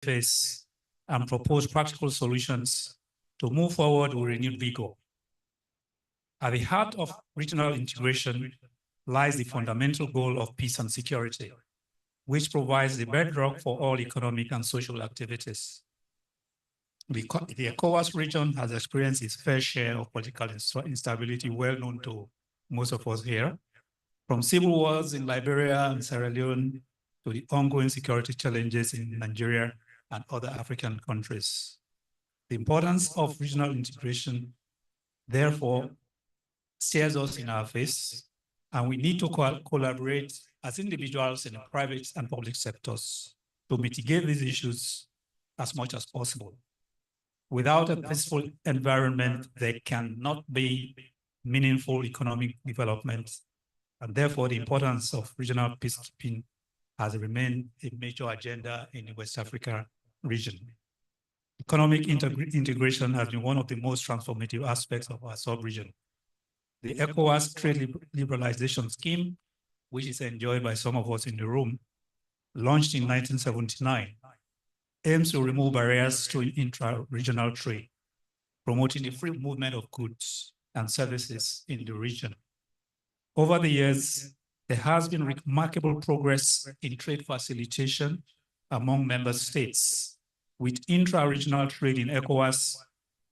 face and propose practical solutions to move forward with renewed vigor. At the heart of regional integration lies the fundamental goal of peace and security, which provides the bedrock for all economic and social activities. The Ecowas region has experienced its fair share of political instability, well known to most of us here, from civil wars in Liberia and Sierra Leone to the ongoing security challenges in Nigeria and other African countries. The importance of regional integration, therefore, stares us in our face, and we need to collaborate as individuals in the private and public sectors to mitigate these issues as much as possible. Without a peaceful environment, there cannot be meaningful economic development, and therefore the importance of regional peacekeeping has remained a major agenda in the West Africa region. Economic integration has been one of the most transformative aspects of our sub-region. The Ecowas trade liberalization scheme, which is enjoyed by some of us in the room, launched in 1979, aims to remove barriers to intra-regional trade, promoting the free movement of goods and services in the region. Over the years, there has been remarkable progress in trade facilitation among member states, with intra-regional trade in ECOWAS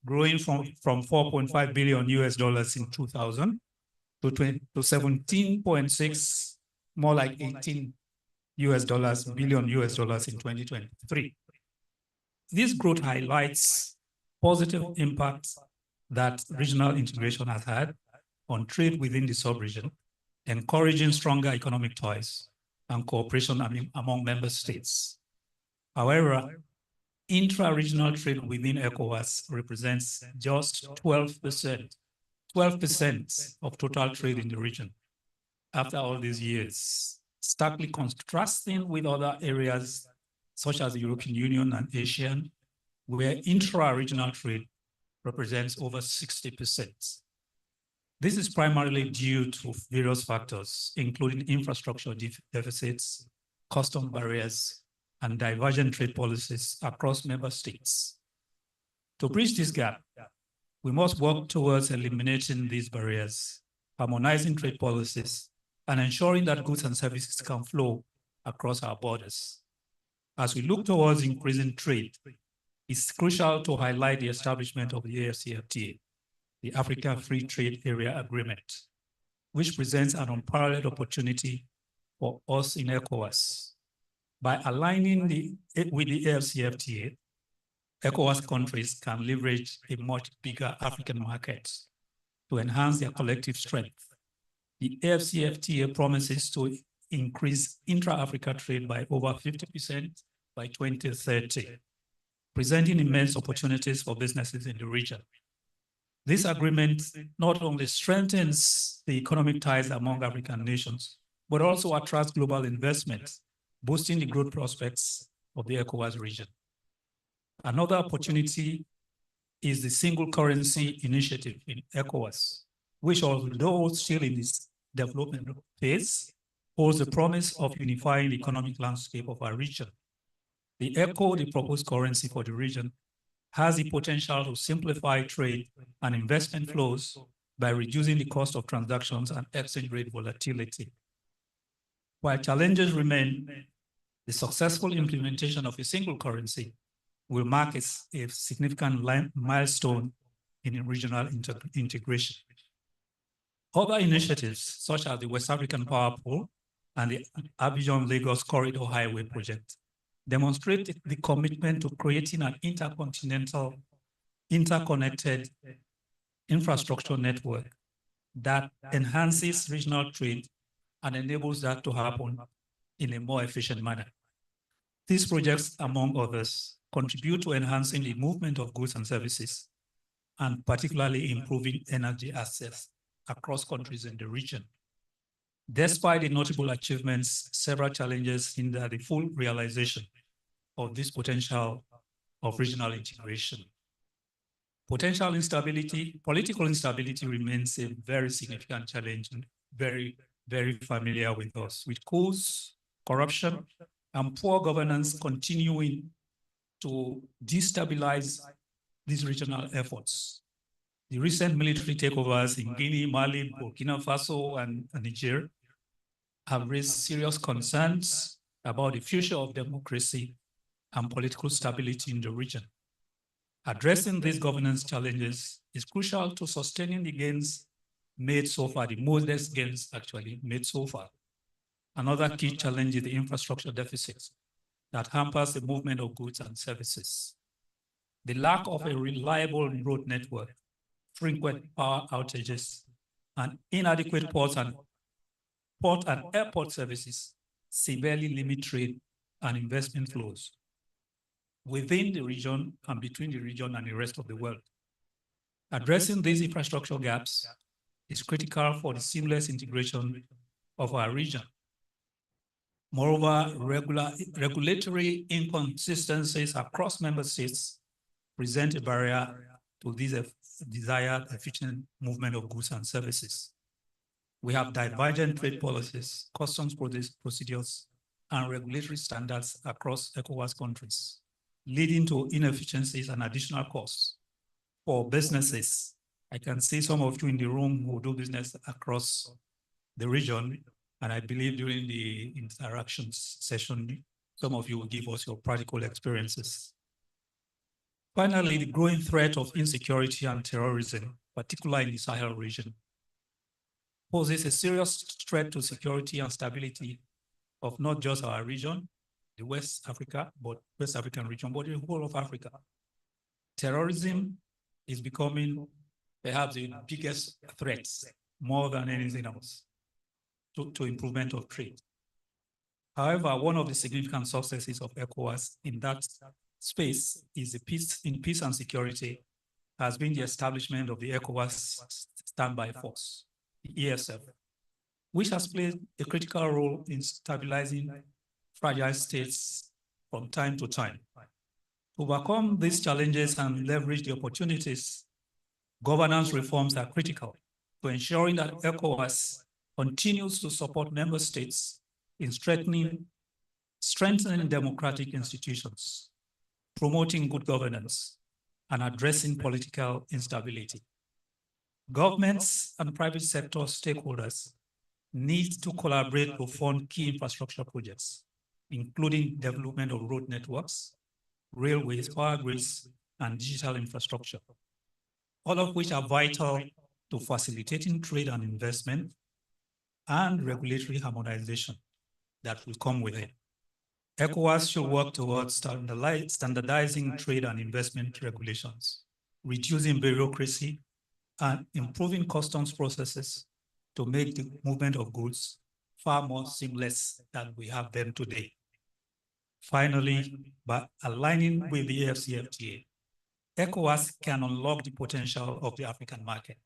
growing from $4.5 billion in 2000 to 17.6, more like 18 billion US dollars in 2023. This growth highlights positive impacts that regional integration has had on trade within the sub-region, encouraging stronger economic ties and cooperation among member states. However, intra-regional trade within ECOWAS represents just 12% of total trade in the region after all these years, starkly contrasting with other areas such as the European Union and ASEAN, where intra-regional trade represents over 60%. This is primarily due to various factors, including infrastructure deficits, custom barriers, and divergent trade policies across member states. To bridge this gap, we must work towards eliminating these barriers, harmonizing trade policies, and ensuring that goods and services can flow across our borders. As we look towards increasing trade, it's crucial to highlight the establishment of the AfCFTA, the Africa Free Trade Area Agreement, which presents an unparalleled opportunity for us in ECOWAS. By aligning with the AfCFTA, ECOWAS countries can leverage a much bigger African market to enhance their collective strength. The AfCFTA promises to increase intra-Africa trade by over 50% by 2030, presenting immense opportunities for businesses in the region. This agreement not only strengthens the economic ties among African nations, but also attracts global investment, boosting the growth prospects of the ECOWAS region. Another opportunity is the single currency initiative in ECOWAS, which, although still in its development phase, holds the promise of unifying the economic landscape of our region. The ECO, the proposed currency for the region, has the potential to simplify trade and investment flows by reducing the cost of transactions and exchange rate volatility. While challenges remain, the successful implementation of a single currency will mark a significant milestone in regional integration. Other initiatives, such as the West African Power Pool and the Abidjan-Lagos Corridor Highway project, demonstrate the commitment to creating an intercontinental, interconnected infrastructure network that enhances regional trade and enables that to happen in a more efficient manner. These projects, among others, contribute to enhancing the movement of goods and services, and particularly improving energy access across countries in the region. Despite the notable achievements, several challenges hinder the full realization of this potential of regional integration. Political instability remains a very significant challenge and very familiar with us, with coups, corruption, and poor governance continuing to destabilize these regional efforts. The recent military takeovers in Guinea, Mali, Burkina Faso, and Niger have raised serious concerns about the future of democracy and political stability in the region. Addressing these governance challenges is crucial to sustaining the gains made so far, the modest gains actually made so far. Another key challenge is the infrastructure deficit that hampers the movement of goods and services. The lack of a reliable road network, frequent power outages, and inadequate port and airport services severely limit trade and investment flows within the region and between the region and the rest of the world. Addressing these infrastructure gaps is critical for the seamless integration of our region. Moreover, regulatory inconsistencies across member states present a barrier to this desired efficient movement of goods and services. We have divergent trade policies, customs procedures, and regulatory standards across Ecowas countries, leading to inefficiencies and additional costs for businesses. I can see some of you in the room who do business across the region, and I believe during the interactions session, some of you will give us your practical experiences. Finally, the growing threat of insecurity and terrorism, particularly in the Sahel region, poses a serious threat to security and stability of not just our region, the West African region, but the whole of Africa. Terrorism is becoming perhaps the biggest threat, more than anything else, to improvement of trade. However, one of the significant successes of ECOWAS in that space is the peace and security has been the establishment of the ECOWAS Standby Force, the ESF, which has played a critical role in stabilizing fragile states from time to time. To overcome these challenges and leverage the opportunities, governance reforms are critical to ensuring that ECOWAS continues to support member states in strengthening democratic institutions, promoting good governance, and addressing political instability. Governments and private sector stakeholders need to collaborate to fund key infrastructure projects, including development of road networks, railways, power grids, and digital infrastructure, all of which are vital to facilitating trade and investment and regulatory harmonization that will come with it. ECOWAS should work towards standardizing trade and investment regulations, reducing bureaucracy, and improving customs processes to make the movement of goods far more seamless than we have them today. Finally, by aligning with the AfCFTA, ECOWAS can unlock the potential of the African market,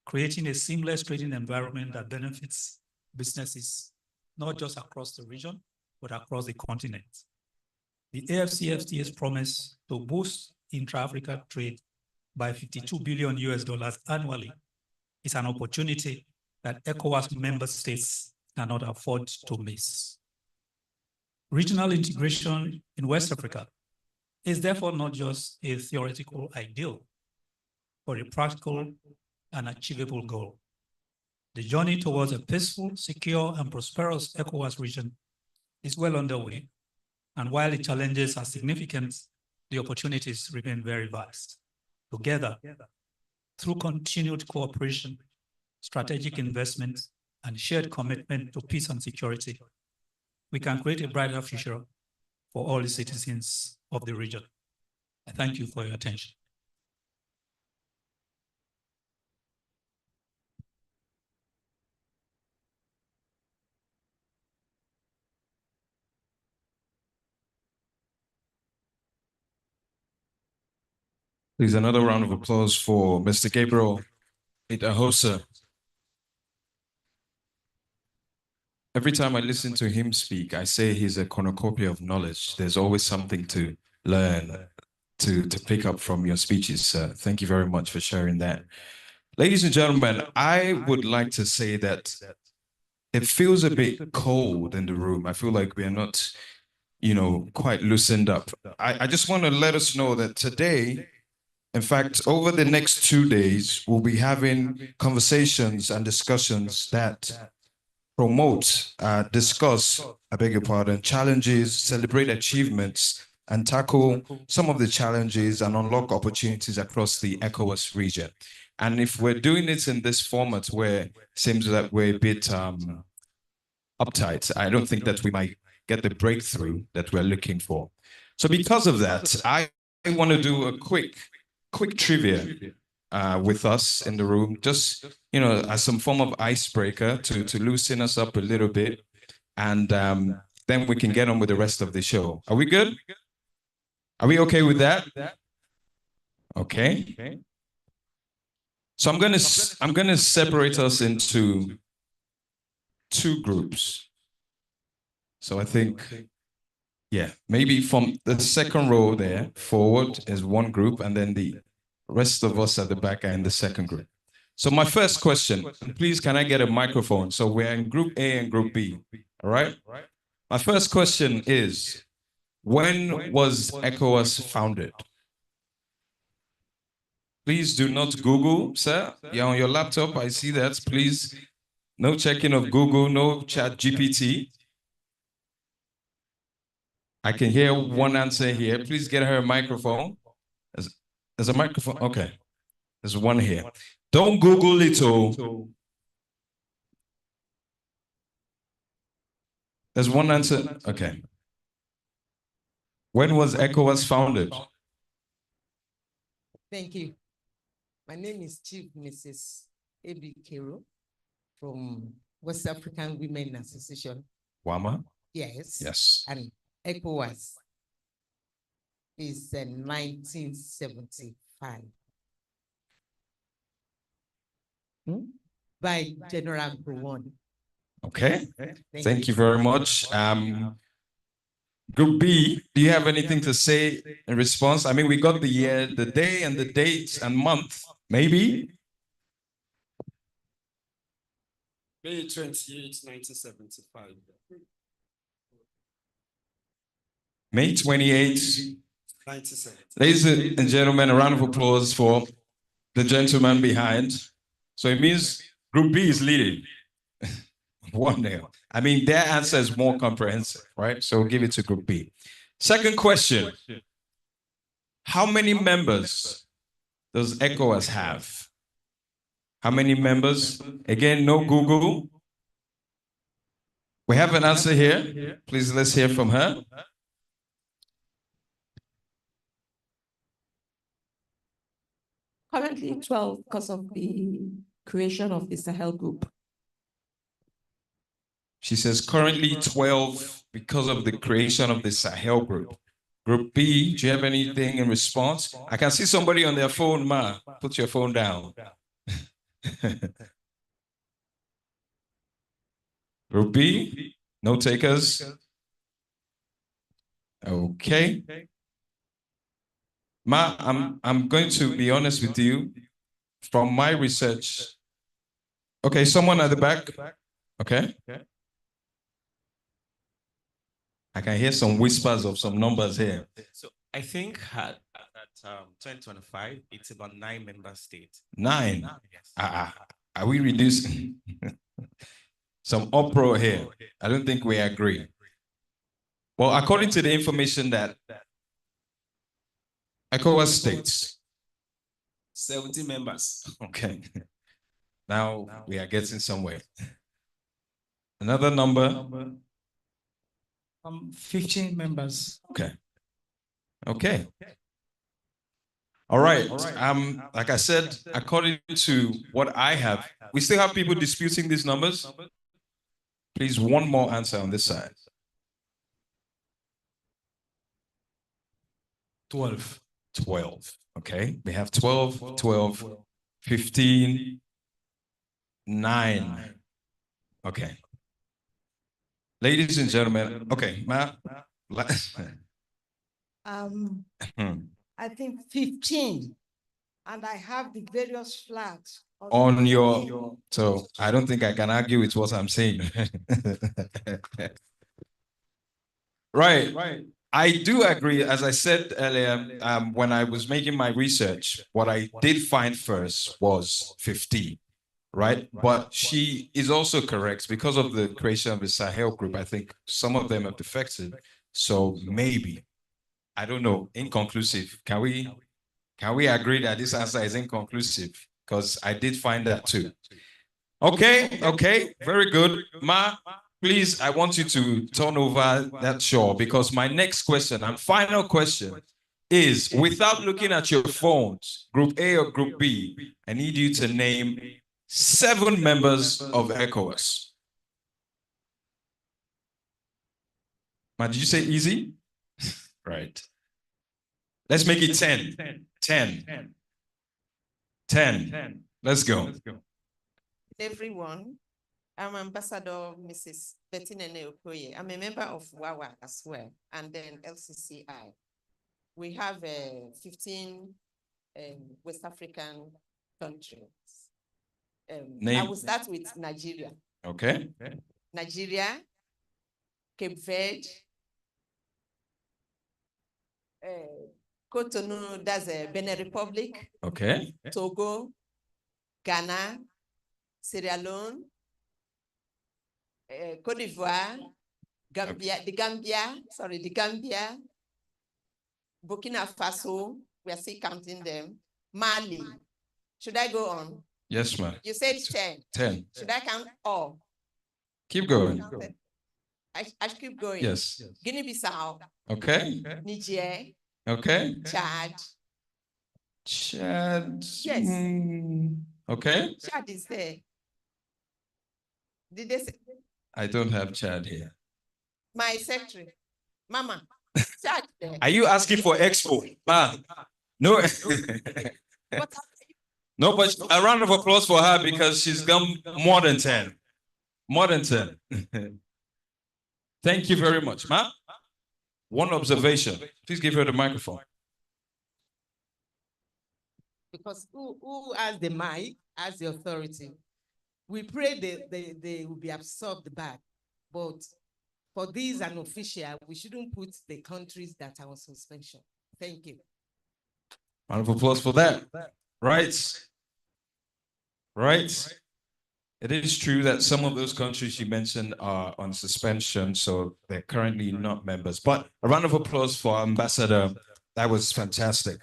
creating a seamless trading environment that benefits businesses, not just across the region, but across the continent. The AfCFTA's promise to boost intra-Africa trade by $52 billion annually is an opportunity that ECOWAS member states cannot afford to miss. Regional integration in West Africa is therefore not just a theoretical ideal, but a practical and achievable goal. The journey towards a peaceful, secure, and prosperous ECOWAS region is well underway, and while the challenges are significant, the opportunities remain very vast. Together, through continued cooperation, strategic investment, and shared commitment to peace and security, we can create a brighter future for all the citizens of the region. I thank you for your attention. Please, another round of applause for Mr. Gabriel Idahosa. Every time I listen to him speak, I say he's a cornucopia of knowledge. There's always something to learn, to pick up from your speeches, sir. Thank you very much for sharing that. Ladies and gentlemen, I would like to say that it feels a bit cold in the room. I feel like we are not quite loosened up. I just want to let us know that today, in fact, over the next 2 days, we'll be having conversations and discussions that promote, discuss, I beg your pardon, challenges, celebrate achievements, and tackle some of the challenges and unlock opportunities across the Ecowas region. And if we're doing it in this format where it seems that we're a bit uptight, I don't think that we might get the breakthrough that we're looking for. So because of that, I want to do a quick trivia with us in the room, just as some form of icebreaker to loosen us up a little bit, and then we can get on with the rest of the show. Are we good? Are we okay with that? Okay. So I'm gonna separate us into 2 groups. So I think, yeah, maybe from the second row there forward is one group, and then the rest of us at the back are in the second group. So my first question, please, can I get a microphone? So we're in Group A and Group B, all right? My first question is, when was ECOWAS founded? Please do not Google, sir. You're on your laptop, I see that. Please, no checking of Google, no chat GPT. I can hear one answer here. Please get her a microphone. There's a microphone, okay. There's one here. Don't Google it, oh. There's one answer, okay. When was ECOWAS founded? Thank you. My name is Chief Mrs. A.B. Kero from West African Women Association. WAMA? Yes. Yes. And ECOWAS is 1975 by General Gowon. Okay. Thank you very much. Group B, do you have anything to say in response? I mean, we got the year, the day, and the date and month, maybe? May 28, 1975. May 28. 97. Ladies and gentlemen, a round of applause for the gentleman behind. So it means Group B is leading. 1-0. I mean, their answer is more comprehensive, right? So we'll give it to Group B. Second question. How many members does ECOWAS have? How many members? Again, no Google. We have an answer here. Please, let's hear from her. Currently 12 because of the creation of the Sahel Group. She says currently 12 because of the creation of the Sahel Group. Group B, do you have anything in response? I can see somebody on their phone, Ma. Put your phone down. Group B, no takers? Okay. Ma, I'm going to be honest with you. From my research. Okay, someone at the back. Okay. I can hear some whispers of some numbers here. So I think at 2025, it's about 9 member states. 9? Yes. Are we reducing? Some uproar here. I don't think we agree. Well, according to the information that ECOWAS states. 70 members. Okay. Now we are getting somewhere. Another number? 15 members. Okay. Okay. All right. Like I said, according to what I have, we still have people disputing these numbers. Please, one more answer on this side. 12. 12. Okay. We have 12, 12, 15, 9. Okay. Ladies and gentlemen, okay, Ma. I think 15. And I have the various flags. On your, so I don't think I can argue with what I'm saying. Right. I do agree. As I said earlier, when I was making my research, what I did find first was 15, right? But she is also correct because of the creation of the Sahel group. I think some of them have defected. So maybe, I don't know, inconclusive. Can we agree that this answer is inconclusive? Because I did find that too. Okay, very good. Ma, please, I want you to turn over that shawl because my next question and final question is, without looking at your phones, group A or group B, I need you to name 7 members of ECOWAS. Ma, did you say easy? Right. Let's make it 10. 10. 10. Let's go. Everyone, I'm Ambassador Mrs. Betty Nene Okoye. I'm a member of WAWA as well, and then LCCI. We have 15 West African countries. I Name. will start with Nigeria. Okay. Nigeria, Cape Verde, Cotonou, that's Benin Republic, Okay. Togo, Ghana, Sierra Leone, Cote d'Ivoire, Gambia, the Gambia, Burkina Faso, we are still counting them, Mali. Should I go on? Yes, ma'am. You said 10. 10. Should I count all? Keep going. I should keep going. Yes. Guinea-Bissau, Okay. Niger, Okay. Chad. Chad. Yes. Okay. Chad is there. Did they say? I don't have Chad here. My secretary, Mama, Chad there. Are you asking for expo? No. What? No, but a round of applause for her because she's done more than 10. More than 10. Thank you very much, ma. One observation. Please give her the microphone. Because who has the mic, has the authority. We pray they will be absorbed back. But for these unofficial, we shouldn't put the countries that are on suspension. Thank you. Round of applause for that. Right. Right. It is true that some of those countries you mentioned are on suspension, so they're currently not members. But a round of applause for Ambassador. That was fantastic.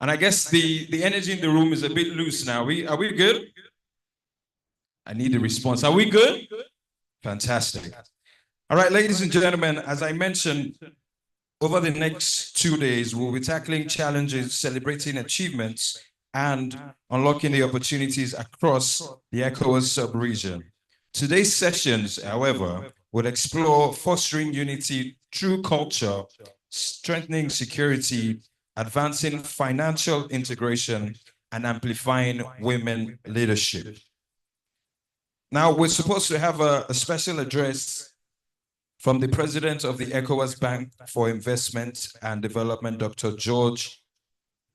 And I guess the energy in the room is a bit loose now. Are we good? I need a response. Are we good? Fantastic. All right, ladies and gentlemen, as I mentioned, over the next 2 days, we'll be tackling challenges, celebrating achievements, and unlocking the opportunities across the ECOWAS sub-region. Today's sessions, however, will explore fostering unity through culture, strengthening security, advancing financial integration, and amplifying women leadership. Now, we're supposed to have a special address from the president of the ECOWAS Bank for Investment and Development, Dr. George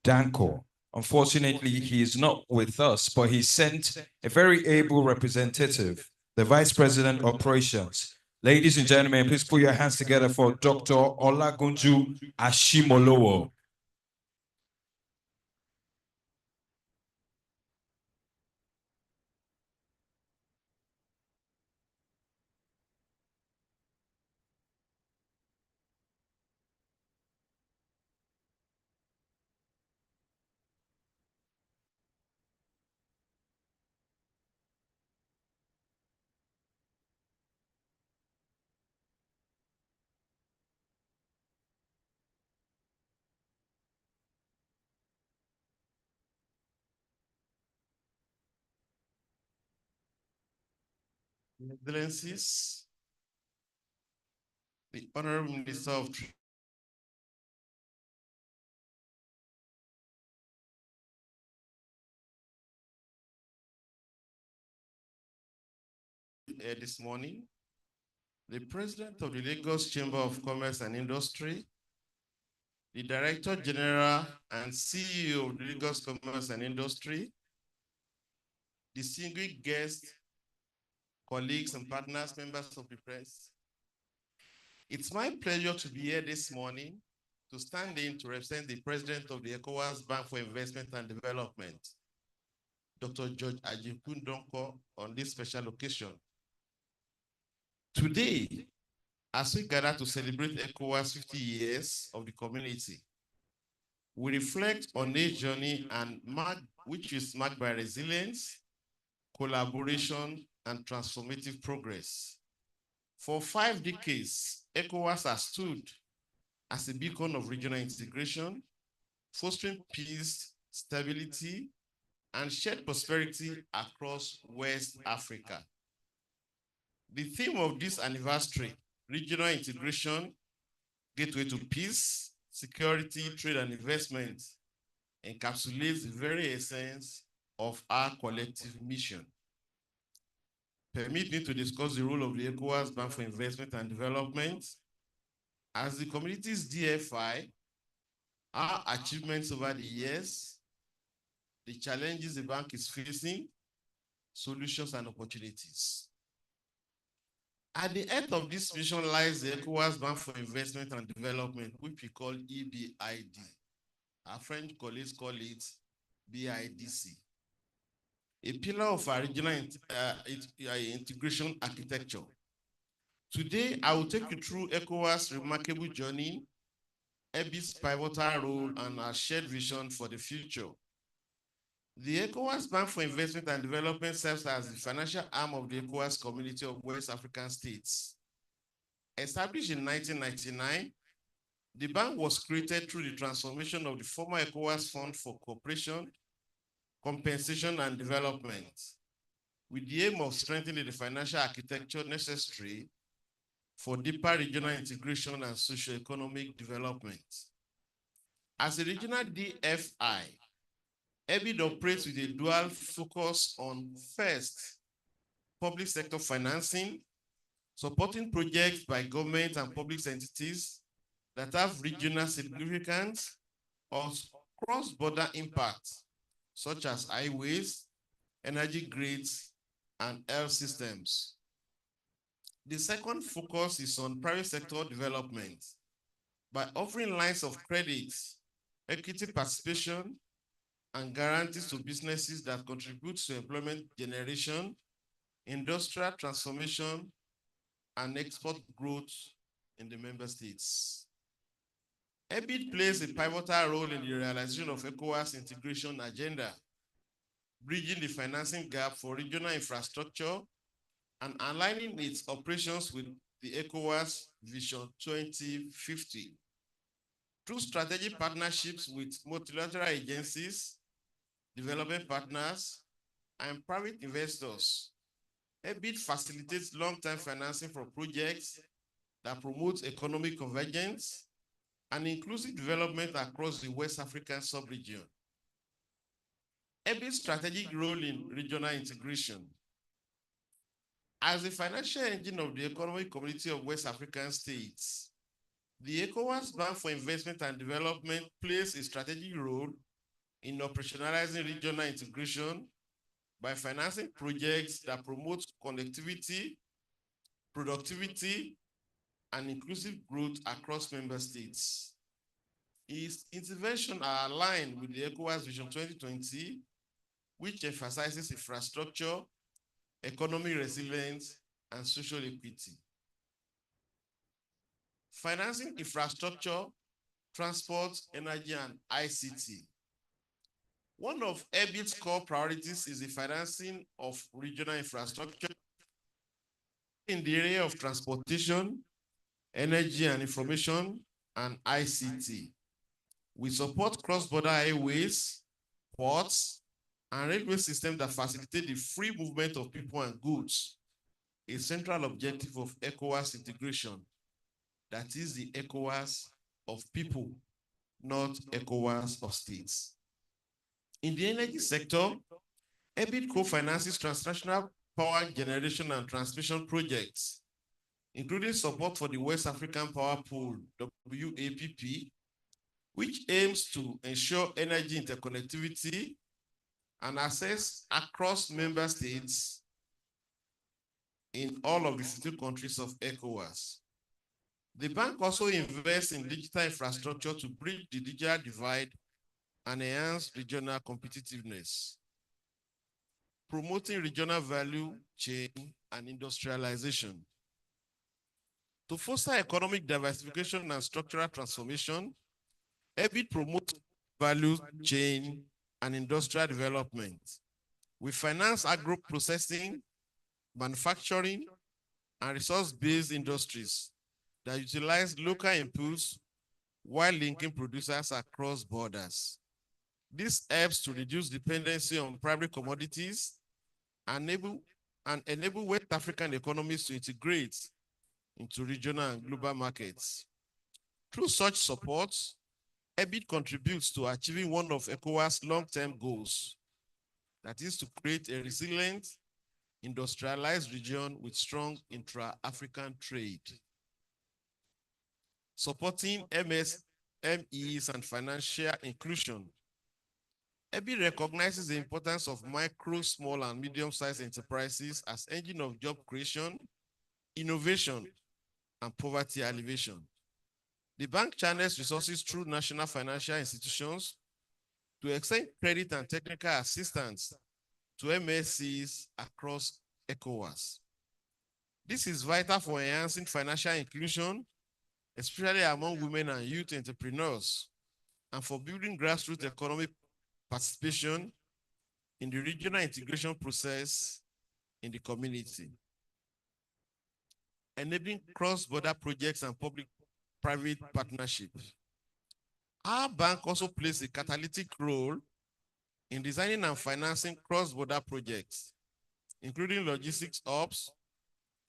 Danko. Unfortunately, he is not with us, but he sent a very able representative, the Vice President of Operations. Ladies and gentlemen, please put your hands together for Dr. Olagunju Ashimolowo. Excellencies, the Honorable Minister of Trade, this morning, the President of the Lagos Chamber of Commerce and Industry, the Director General and CEO of the Lagos Commerce and Industry, distinguished guests, colleagues and partners, members of the press, It's my pleasure to be here this morning to stand in to represent the President of the Ecowas Bank for Investment and Development, Dr. George Ajikundonko, on this special occasion. Today, as we gather to celebrate Ecowas 50 years of the community, we reflect on a journey which is marked by resilience, collaboration, and transformative progress. For 5 decades, ECOWAS has stood as a beacon of regional integration, fostering peace, stability, and shared prosperity across West Africa. The theme of this anniversary, regional integration, gateway to peace, security, trade, and investment, encapsulates the very essence of our collective mission. Permit me to discuss the role of the ECOWAS Bank for Investment and Development. As the community's DFI, our achievements over the years, the challenges the bank is facing, solutions and opportunities. At the end of this mission lies the ECOWAS Bank for Investment and Development, which we call EBID. Our French colleagues call it BIDC. A pillar of our regional integration architecture. Today, I will take you through ECOWAS' remarkable journey, EBID's pivotal role, and our shared vision for the future. The ECOWAS Bank for Investment and Development serves as the financial arm of the ECOWAS community of West African states. Established in 1999, the bank was created through the transformation of the former ECOWAS Fund for Cooperation, Compensation and Development, with the aim of strengthening the financial architecture necessary for deeper regional integration and socio-economic development. As a regional DFI, EBID operates with a dual focus on, first, public sector financing, supporting projects by government and public entities that have regional significance or cross-border impact, such as highways, energy grids, and health systems. The second focus is on private sector development by offering lines of credit, equity participation, and guarantees to businesses that contribute to employment generation, industrial transformation, and export growth in the member states. EBID plays a pivotal role in the realization of ECOWAS integration agenda, bridging the financing gap for regional infrastructure and aligning its operations with the ECOWAS Vision 2050. Through strategic partnerships with multilateral agencies, development partners, and private investors, EBID facilitates long-term financing for projects that promote economic convergence and inclusive development across the West African sub-region. EBID's strategic role in regional integration. As the financial engine of the economic community of West African states, the ECOWAS Bank for Investment and Development plays a strategic role in operationalizing regional integration by financing projects that promote connectivity, productivity, and inclusive growth across member states. Its interventions are aligned with the ECOWAS Vision 2020, which emphasizes infrastructure, economic resilience, and social equity. Financing infrastructure, transport, energy, and ICT. One of EBID's core priorities is the financing of regional infrastructure in the area of transportation, energy and information, and ICT. We support cross-border highways, ports, and railway systems that facilitate the free movement of people and goods, a central objective of ECOWAS integration. That is the ECOWAS of people, not ECOWAS of states. In the energy sector, EBID co-finances transnational power generation and transmission projects, including support for the West African Power Pool, WAPP, which aims to ensure energy interconnectivity and access across member states in all of the 15 countries of ECOWAS. The bank also invests in digital infrastructure to bridge the digital divide and enhance regional competitiveness, promoting regional value chain and industrialization. To foster economic diversification and structural transformation, EBIT promotes value chain and industrial development. We finance agro-processing, manufacturing, and resource-based industries that utilize local inputs while linking producers across borders. This helps to reduce dependency on primary commodities and enable West African economies to integrate into regional and global markets. Through such support, EBIT contributes to achieving one of ECOWAS' long-term goals, that is to create a resilient, industrialized region with strong intra-African trade. Supporting MSMEs and financial inclusion. EBIT recognizes the importance of micro, small, and medium-sized enterprises as engine of job creation, innovation, and poverty alleviation. The bank channels resources through national financial institutions to extend credit and technical assistance to MSCs across ECOWAS. This is vital for enhancing financial inclusion, especially among women and youth entrepreneurs, and for building grassroots economic participation in the regional integration process in the community. Enabling cross-border projects and public-private partnership. Our bank also plays a catalytic role in designing and financing cross-border projects, including logistics hubs,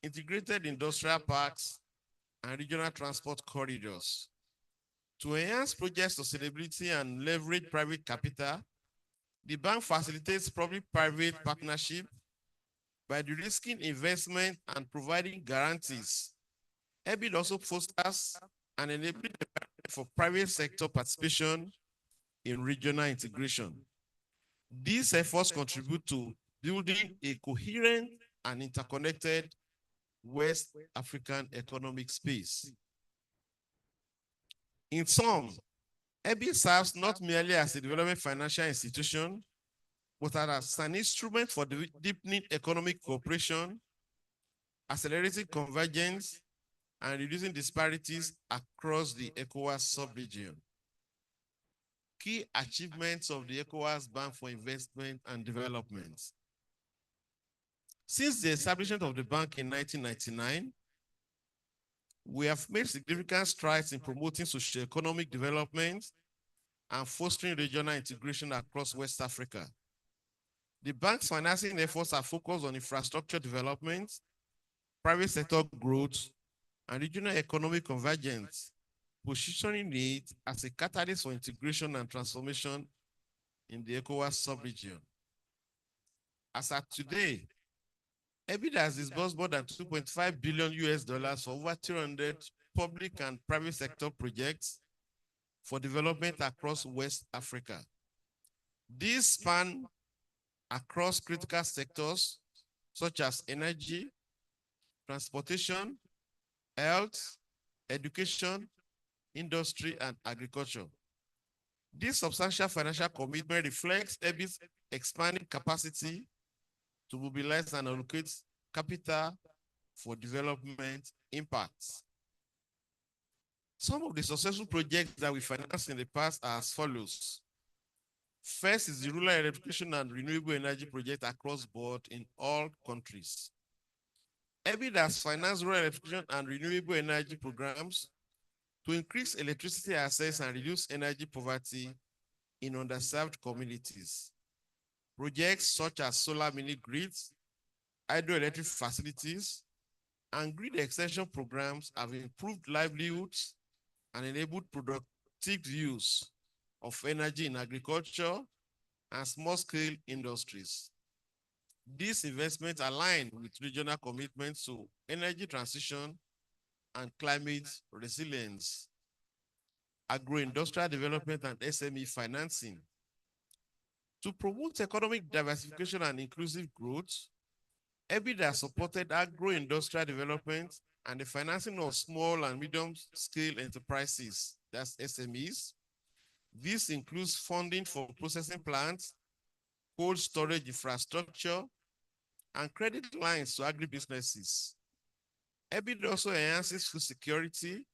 integrated industrial parks, and regional transport corridors. To enhance project sustainability and leverage private capital, the bank facilitates public-private partnership by de-risking investment and providing guarantees. EBIT also fosters an enabling environment for private sector participation in regional integration. These efforts contribute to building a coherent and interconnected West African economic space. In sum, EBIT serves not merely as a development financial institution, but as an instrument for deepening economic cooperation, accelerating convergence, and reducing disparities across the ECOWAS sub-region. Key achievements of the ECOWAS Bank for Investment and Development. Since the establishment of the bank in 1999, we have made significant strides in promoting socio-economic development and fostering regional integration across West Africa. The bank's financing efforts are focused on infrastructure development, private sector growth, and regional economic convergence, positioning it as a catalyst for integration and transformation in the ECOWAS sub-region. As at today, EBIT has disbursed more than 2.5 billion US dollars for over 200 public and private sector projects for development across West Africa. These span across critical sectors such as energy, transportation, health, education, industry, and agriculture. This substantial financial commitment reflects EBIT's expanding capacity to mobilize and allocate capital for development impacts. Some of the successful projects that we financed in the past are as follows. First is the rural electrification and renewable energy project across board in all countries. EBIT has financed rural electrification and renewable energy programs to increase electricity access and reduce energy poverty in underserved communities. Projects such as solar mini grids, hydroelectric facilities, and grid extension programs have improved livelihoods and enabled productive use of energy in agriculture and small-scale industries. These investments align with regional commitments to energy transition and climate resilience. Agro-industrial development and SME financing. To promote economic diversification and inclusive growth, EBIT has supported agro-industrial development and the financing of small and medium-scale enterprises, that's SMEs. This includes funding for processing plants, cold storage infrastructure, and credit lines to agribusinesses. EBIT also enhances food security,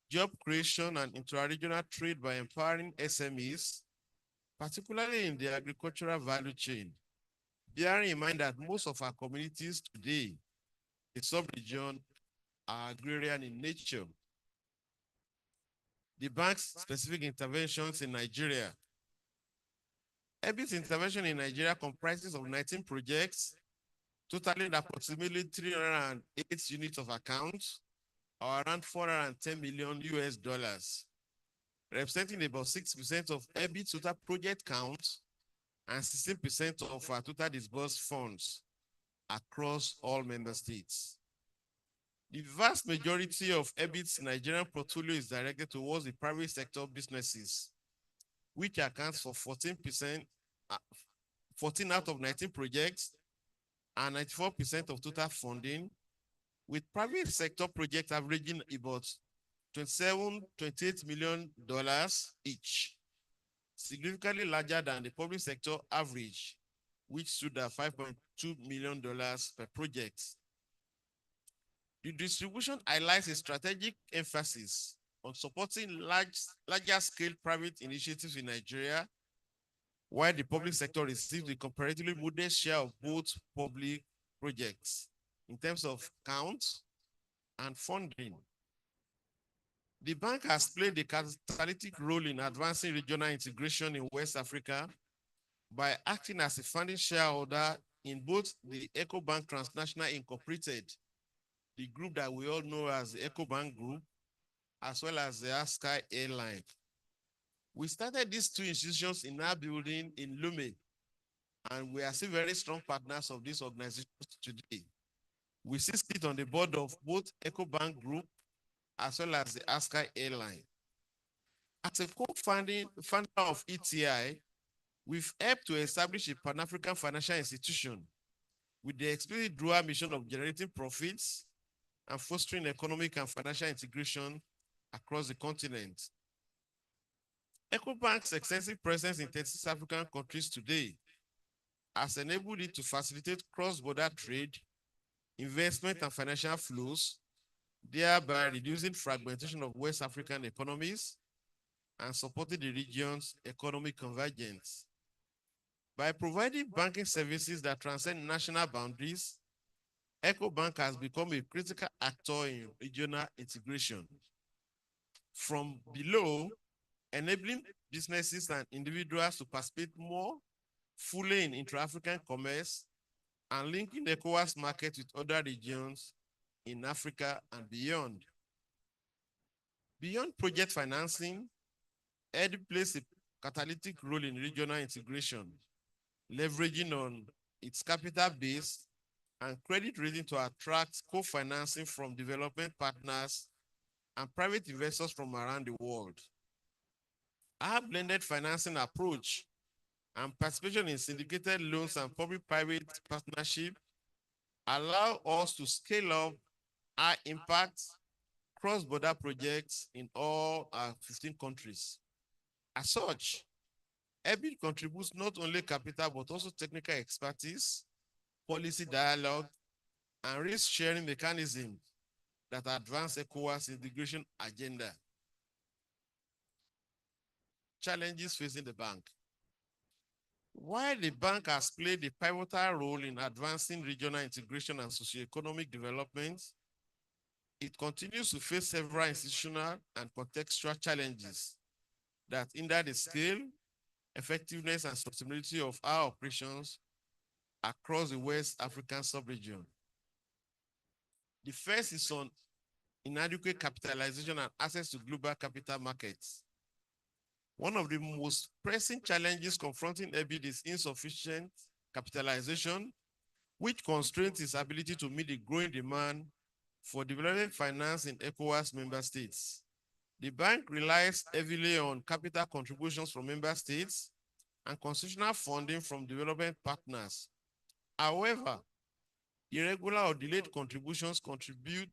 job creation, and intra-regional trade by empowering SMEs, particularly in the agricultural value chain, bearing in mind that most of our communities today, the sub-region, are agrarian in nature. The bank's specific interventions in Nigeria. EBIT's intervention in Nigeria comprises of 19 projects, totaling approximately 308 units of accounts, or around 410 million US dollars, representing about 6% of EBIT total project count and 16% of our total disbursed funds across all member states. The vast majority of EBIT's Nigerian portfolio is directed towards the private sector businesses, which accounts for 14%, 14 out of 19 projects, and 94% of total funding, with private sector projects averaging about $28 million each, significantly larger than the public sector average, which stood at $5.2 million per project. The distribution highlights a strategic emphasis on supporting larger scale private initiatives in Nigeria, while the public sector receives a comparatively modest share of both public projects in terms of count and funding. The bank has played a catalytic role in advancing regional integration in West Africa by acting as a founding shareholder in both the Ecobank Transnational Incorporated, the group that we all know as the Ecobank Group, as well as the Sky Airline. We started these two institutions in our building in Lomé, and we are still very strong partners of these organizations today. We still sit on the board of both Ecobank Group as well as the Sky Airline. As a co-founder of ETI, we've helped to establish a Pan-African financial institution with the explicit dual mission of generating profits and fostering economic and financial integration across the continent. Ecobank's extensive presence in 36 African countries today has enabled it to facilitate cross-border trade, investment, and financial flows, thereby reducing fragmentation of West African economies and supporting the region's economic convergence. By providing banking services that transcend national boundaries, Ecobank has become a critical actor in regional integration. From below, enabling businesses and individuals to participate more fully in intra-African commerce and linking the Ecowas market with other regions in Africa and beyond. Beyond project financing, ED plays a catalytic role in regional integration, leveraging on its capital base and credit rating to attract co-financing from development partners and private investors from around the world. Our blended financing approach and participation in syndicated loans and public-private partnership allow us to scale up our impact cross-border projects in all our 15 countries. As such, EBIT contributes not only capital but also technical expertise, policy dialogue, and risk-sharing mechanisms that advance ECOWAS integration agenda. Challenges facing the bank. While the bank has played a pivotal role in advancing regional integration and socioeconomic development, it continues to face several institutional and contextual challenges that hinder the scale, effectiveness, and sustainability of our operations across the West African sub-region. The first is on inadequate capitalization and access to global capital markets. One of the most pressing challenges confronting EBIT is insufficient capitalization, which constrains its ability to meet the growing demand for development finance in ECOWAS member states. The bank relies heavily on capital contributions from member states and constitutional funding from development partners. However, irregular or delayed contributions contribute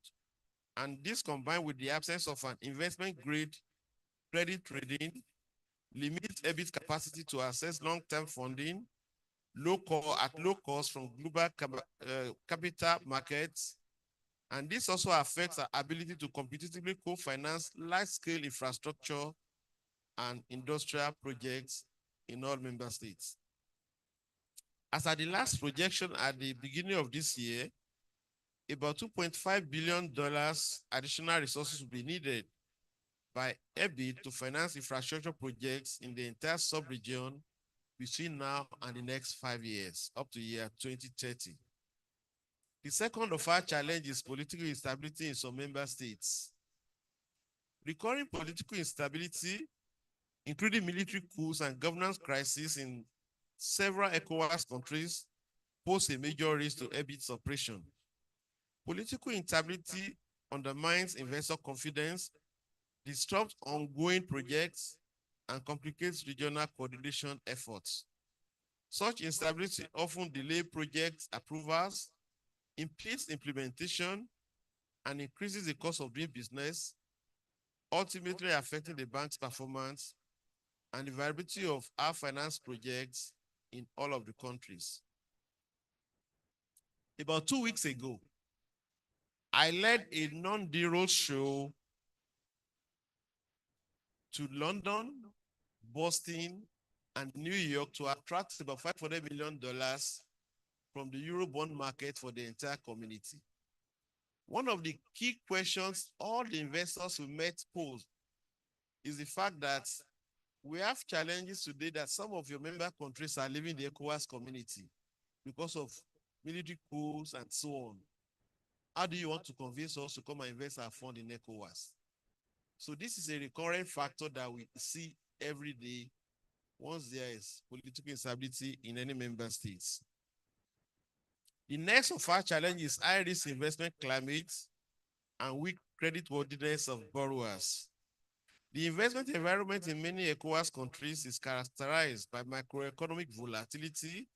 And this combined with the absence of an investment grade credit rating limits EBIT capacity to access long-term funding at low cost from global capital markets. And this also affects our ability to competitively co-finance large-scale infrastructure and industrial projects in all member states. As at the last projection at the beginning of this year, about $2.5 billion additional resources will be needed by EBIT to finance infrastructure projects in the entire sub-region between now and the next 5 years, up to year 2030. The second of our challenges is political instability in some member states. Recurring political instability, including military coups and governance crises in several Ecowas countries, pose a major risk to EBIT's operation. Political instability undermines investor confidence, disrupts ongoing projects, and complicates regional coordination efforts. Such instability often delays project approvals, impedes implementation, and increases the cost of doing business, ultimately affecting the bank's performance and the viability of our finance projects in all of the countries. About 2 weeks ago, I led a non-deal roadshow to London, Boston, and New York to attract about $500 million from the Eurobond market for the entire community. One of the key questions all the investors we met posed is the fact that we have challenges today that some of your member countries are leaving the Ecowas community because of military coups and so on. How do you want to convince us to come and invest our fund in Ecowas? So this is a recurrent factor that we see every day once there is political instability in any member states. The next of our challenges is high-risk investment climate and weak creditworthiness of borrowers. The investment environment in many ECOWAS countries is characterized by macroeconomic volatility,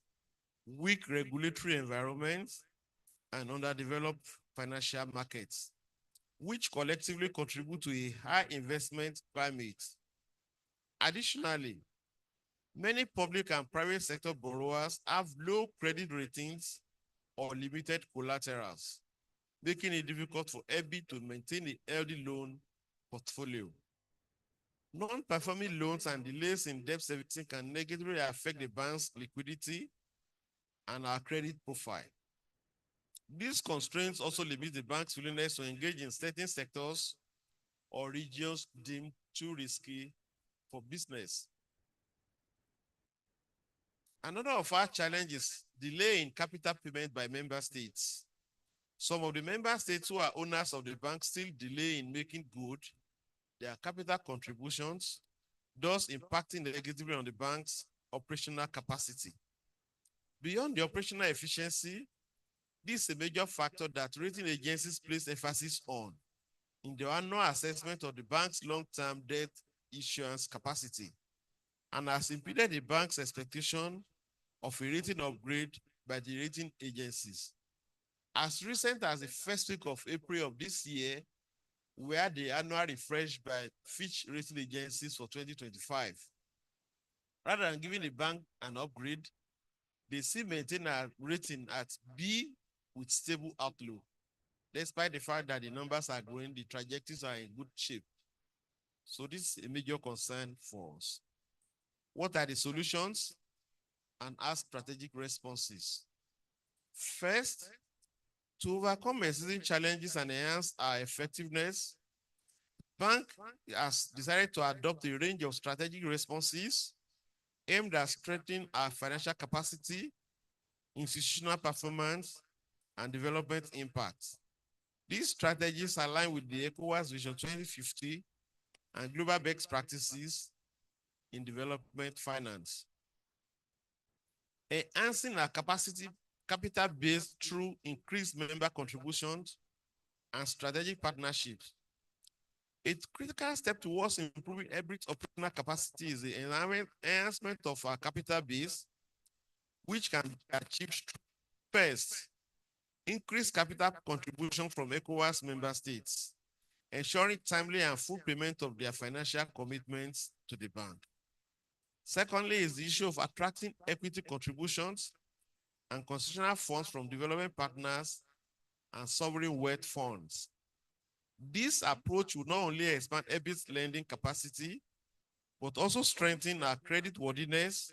weak regulatory environments, and underdeveloped financial markets, which collectively contribute to a high investment climate. Additionally, many public and private sector borrowers have low credit ratings or limited collaterals, making it difficult for EBIT to maintain a healthy loan portfolio. Non-performing loans and delays in debt servicing can negatively affect the bank's liquidity and our credit profile. These constraints also limit the bank's willingness to engage in certain sectors or regions deemed too risky for business. Another of our challenges is delay in capital payment by member states. Some of the member states who are owners of the bank still delay in making good their capital contributions, thus impacting negatively on the bank's operational capacity. Beyond the operational efficiency, this is a major factor that rating agencies place emphasis on in the annual assessment of the bank's long-term debt issuance capacity and has impeded the bank's expectation of a rating upgrade by the rating agencies. As recent as the first week of April of this year, we had the annual refresh by Fitch rating agencies for 2025. Rather than giving the bank an upgrade, they still maintain a rating at B with stable outlook. Despite the fact that the numbers are growing, the trajectories are in good shape. So this is a major concern for us. What are the solutions and our strategic responses? First, to overcome existing challenges and enhance our effectiveness, bank has decided to adopt a range of strategic responses aimed at strengthening our financial capacity, institutional performance, and development impact. These strategies align with the ECOWAS Vision 2050 and global best practices in development finance. Enhancing our capital base through increased member contributions and strategic partnerships. A critical step towards improving EBIT's operational capacity is the enhancement of our capital base, which can be achieved first increase capital contribution from ECOWAS member states, ensuring timely and full payment of their financial commitments to the bank. Secondly is the issue of attracting equity contributions and constitutional funds from development partners and sovereign wealth funds. This approach will not only expand EBIT's lending capacity, but also strengthen our credit worthiness,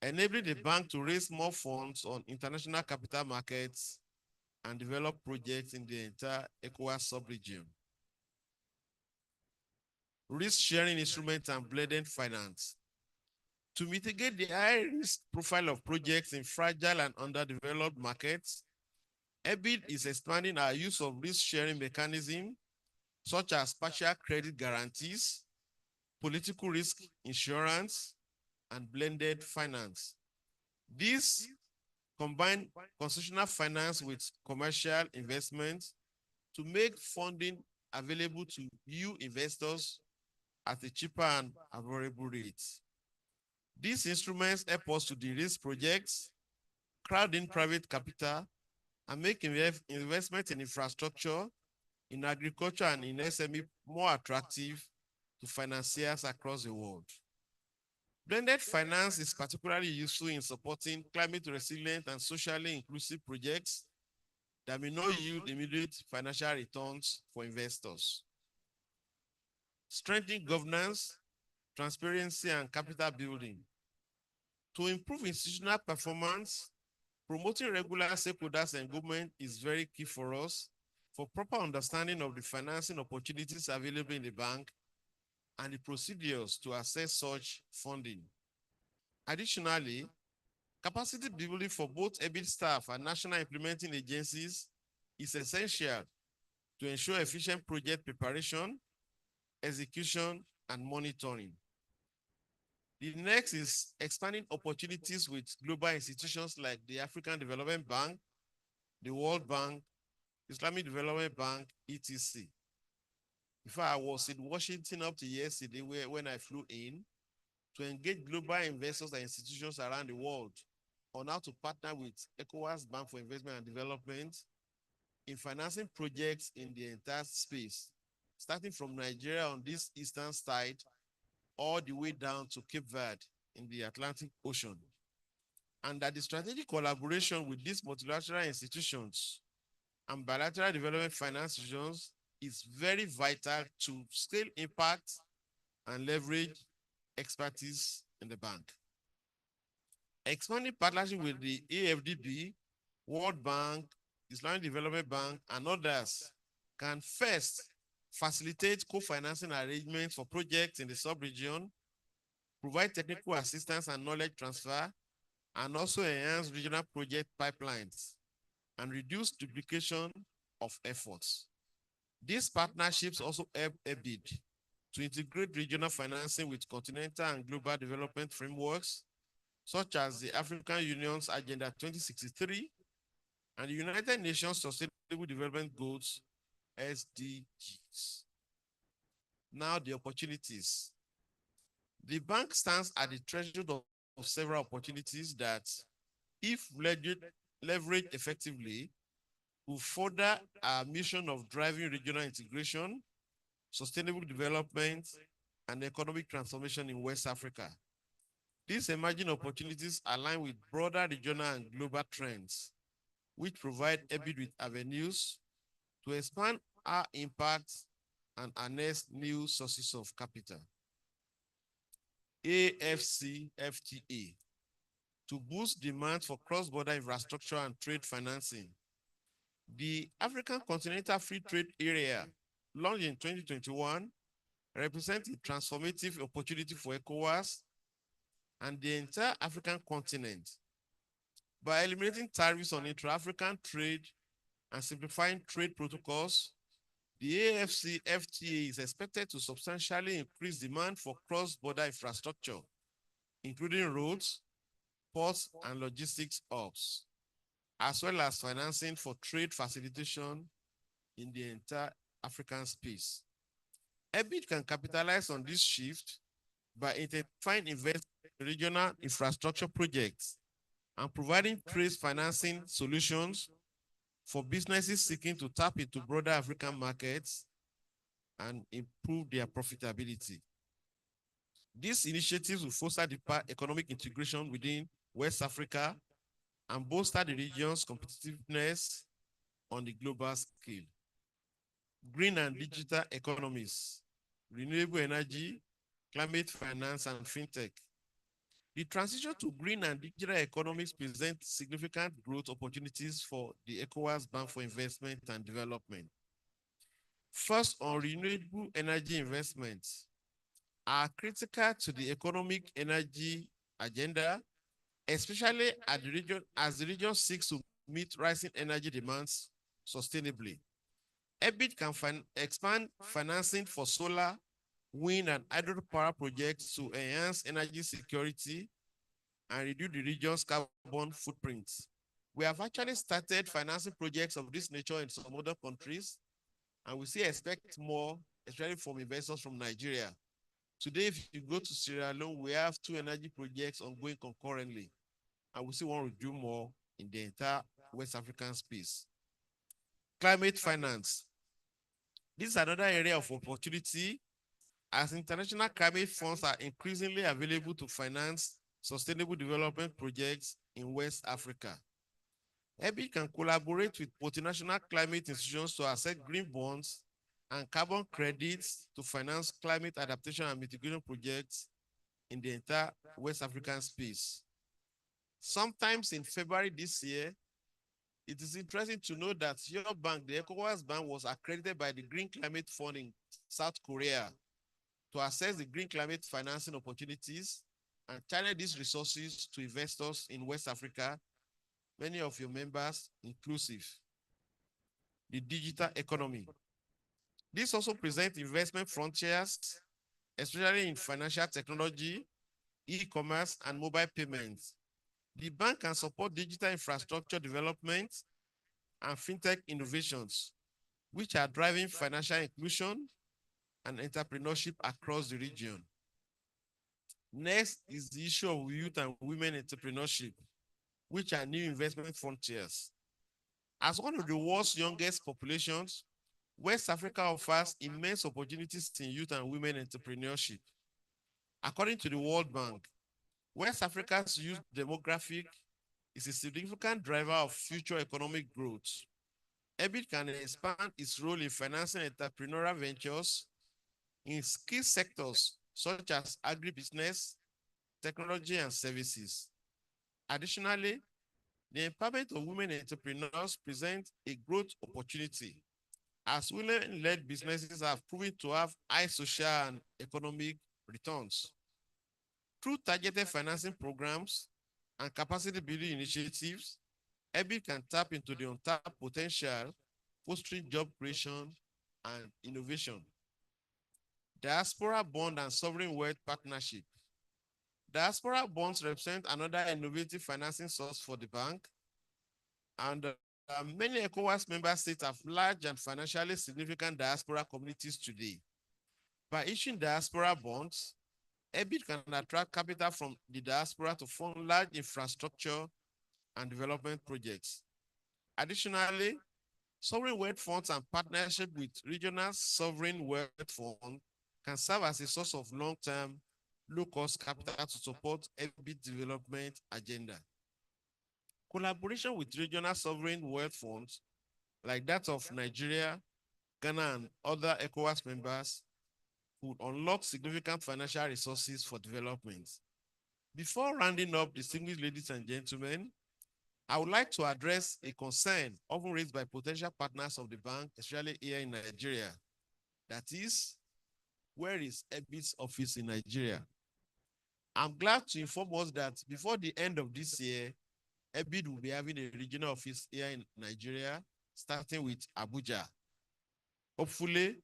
enabling the bank to raise more funds on international capital markets and develop projects in the entire ECOWAS sub-region. Risk-sharing instruments and blended finance. To mitigate the high risk profile of projects in fragile and underdeveloped markets, EBIT is expanding our use of risk-sharing mechanisms such as partial credit guarantees, political risk insurance, and blended finance. These combine concessional finance with commercial investments to make funding available to new investors at a cheaper and favorable rate. These instruments help us to de-risk projects, crowd in private capital, and make investment in infrastructure, in agriculture, and in SME more attractive to financiers across the world. Blended finance is particularly useful in supporting climate resilient and socially inclusive projects that may not yield immediate financial returns for investors. Strengthening governance, transparency, and capital building. To improve institutional performance, promoting regular stakeholders engagement is very key for us for proper understanding of the financing opportunities available in the bank and the procedures to access such funding. Additionally, capacity building for both EBIT staff and national implementing agencies is essential to ensure efficient project preparation, execution, and monitoring. The next is expanding opportunities with global institutions like the African Development Bank, the World Bank, Islamic Development Bank, etc. In fact, I was in Washington up to yesterday when I flew in to engage global investors and institutions around the world on how to partner with ECOWAS Bank for Investment and Development in financing projects in the entire space, starting from Nigeria on this eastern side all the way down to Cape Verde in the Atlantic Ocean. And that the strategic collaboration with these multilateral institutions and bilateral development finance institutions is very vital to scale impact and leverage expertise in the bank. Expanding partnership with the AFDB, World Bank, Islamic Development Bank, and others can first facilitate co-financing arrangements for projects in the sub-region, provide technical assistance and knowledge transfer, and also enhance regional project pipelines and reduce duplication of efforts. These partnerships also help EBIT to integrate regional financing with continental and global development frameworks, such as the African Union's Agenda 2063 and the United Nations Sustainable Development Goals, SDGs. Now the opportunities. The bank stands at the threshold of several opportunities that, if leveraged effectively, will further our mission of driving regional integration, sustainable development, and economic transformation in West Africa. These emerging opportunities align with broader regional and global trends, which provide EBIT with avenues to expand our impact and harness new sources of capital. AFCFTA, to boost demand for cross-border infrastructure and trade financing. The African Continental Free Trade Area, launched in 2021, represents a transformative opportunity for ECOWAS and the entire African continent. By eliminating tariffs on intra-African trade and simplifying trade protocols, the AFCFTA is expected to substantially increase demand for cross-border infrastructure, including roads, ports, and logistics hubs, as well as financing for trade facilitation in the entire African space. EBIT can capitalize on this shift by intensifying investment in regional infrastructure projects and providing trade financing solutions for businesses seeking to tap into broader African markets and improve their profitability. These initiatives will foster deeper economic integration within West Africa and bolster the region's competitiveness on the global scale. Green and digital economies, renewable energy, climate finance, and fintech. The transition to green and digital economies presents significant growth opportunities for the Ecowas Bank for Investment and Development. First, on renewable energy investments are critical to the economic energy agenda, especially at the region, as the region seeks to meet rising energy demands sustainably. EBIT can expand financing for solar, wind, and hydropower projects to enhance energy security and reduce the region's carbon footprint. We have actually started financing projects of this nature in some other countries, and we still expect more, especially from investors from Nigeria. Today, if you go to Sierra Leone, we have 2 energy projects ongoing concurrently, and we still want to do more in the entire West African space. Climate finance. This is another area of opportunity as international climate funds are increasingly available to finance sustainable development projects in West Africa. EBIT can collaborate with multinational climate institutions to access green bonds and carbon credits to finance climate adaptation and mitigation projects in the entire West African space. Sometimes in February this year, it is interesting to know that your bank, the Ecowas Bank, was accredited by the Green Climate Fund in South Korea to assess the green climate financing opportunities and channel these resources to investors in West Africa, many of your members inclusive. The digital economy. This also presents investment frontiers, especially in financial technology, e-commerce, and mobile payments. The bank can support digital infrastructure development and fintech innovations, which are driving financial inclusion and entrepreneurship across the region. Next is the issue of youth and women entrepreneurship, which are new investment frontiers. As one of the world's youngest populations, West Africa offers immense opportunities in youth and women entrepreneurship. According to the World Bank, West Africa's youth demographic is a significant driver of future economic growth. EBIT can expand its role in financing entrepreneurial ventures in key sectors such as agribusiness, technology, and services. Additionally, the empowerment of women entrepreneurs presents a growth opportunity as women-led businesses have proven to have high social and economic returns. Through targeted financing programs and capacity building initiatives, EBIT can tap into the untapped potential, fostering job creation and innovation. Diaspora bond and sovereign wealth partnership. Diaspora bonds represent another innovative financing source for the bank, and many ECOWAS member states have large and financially significant diaspora communities today. By issuing diaspora bonds, EBIT can attract capital from the diaspora to fund large infrastructure and development projects. Additionally, sovereign wealth funds and partnership with regional sovereign wealth funds can serve as a source of long-term, low-cost capital to support EBIT development agenda. Collaboration with regional sovereign wealth funds, like that of Nigeria, Ghana, and other ECOWAS members, would unlock significant financial resources for development. Before rounding up, distinguished ladies and gentlemen, I would like to address a concern often raised by potential partners of the bank, especially here in Nigeria. That is, where is EBIT's office in Nigeria? I'm glad to inform us that before the end of this year, EBIT will be having a regional office here in Nigeria, starting with Abuja. Hopefully,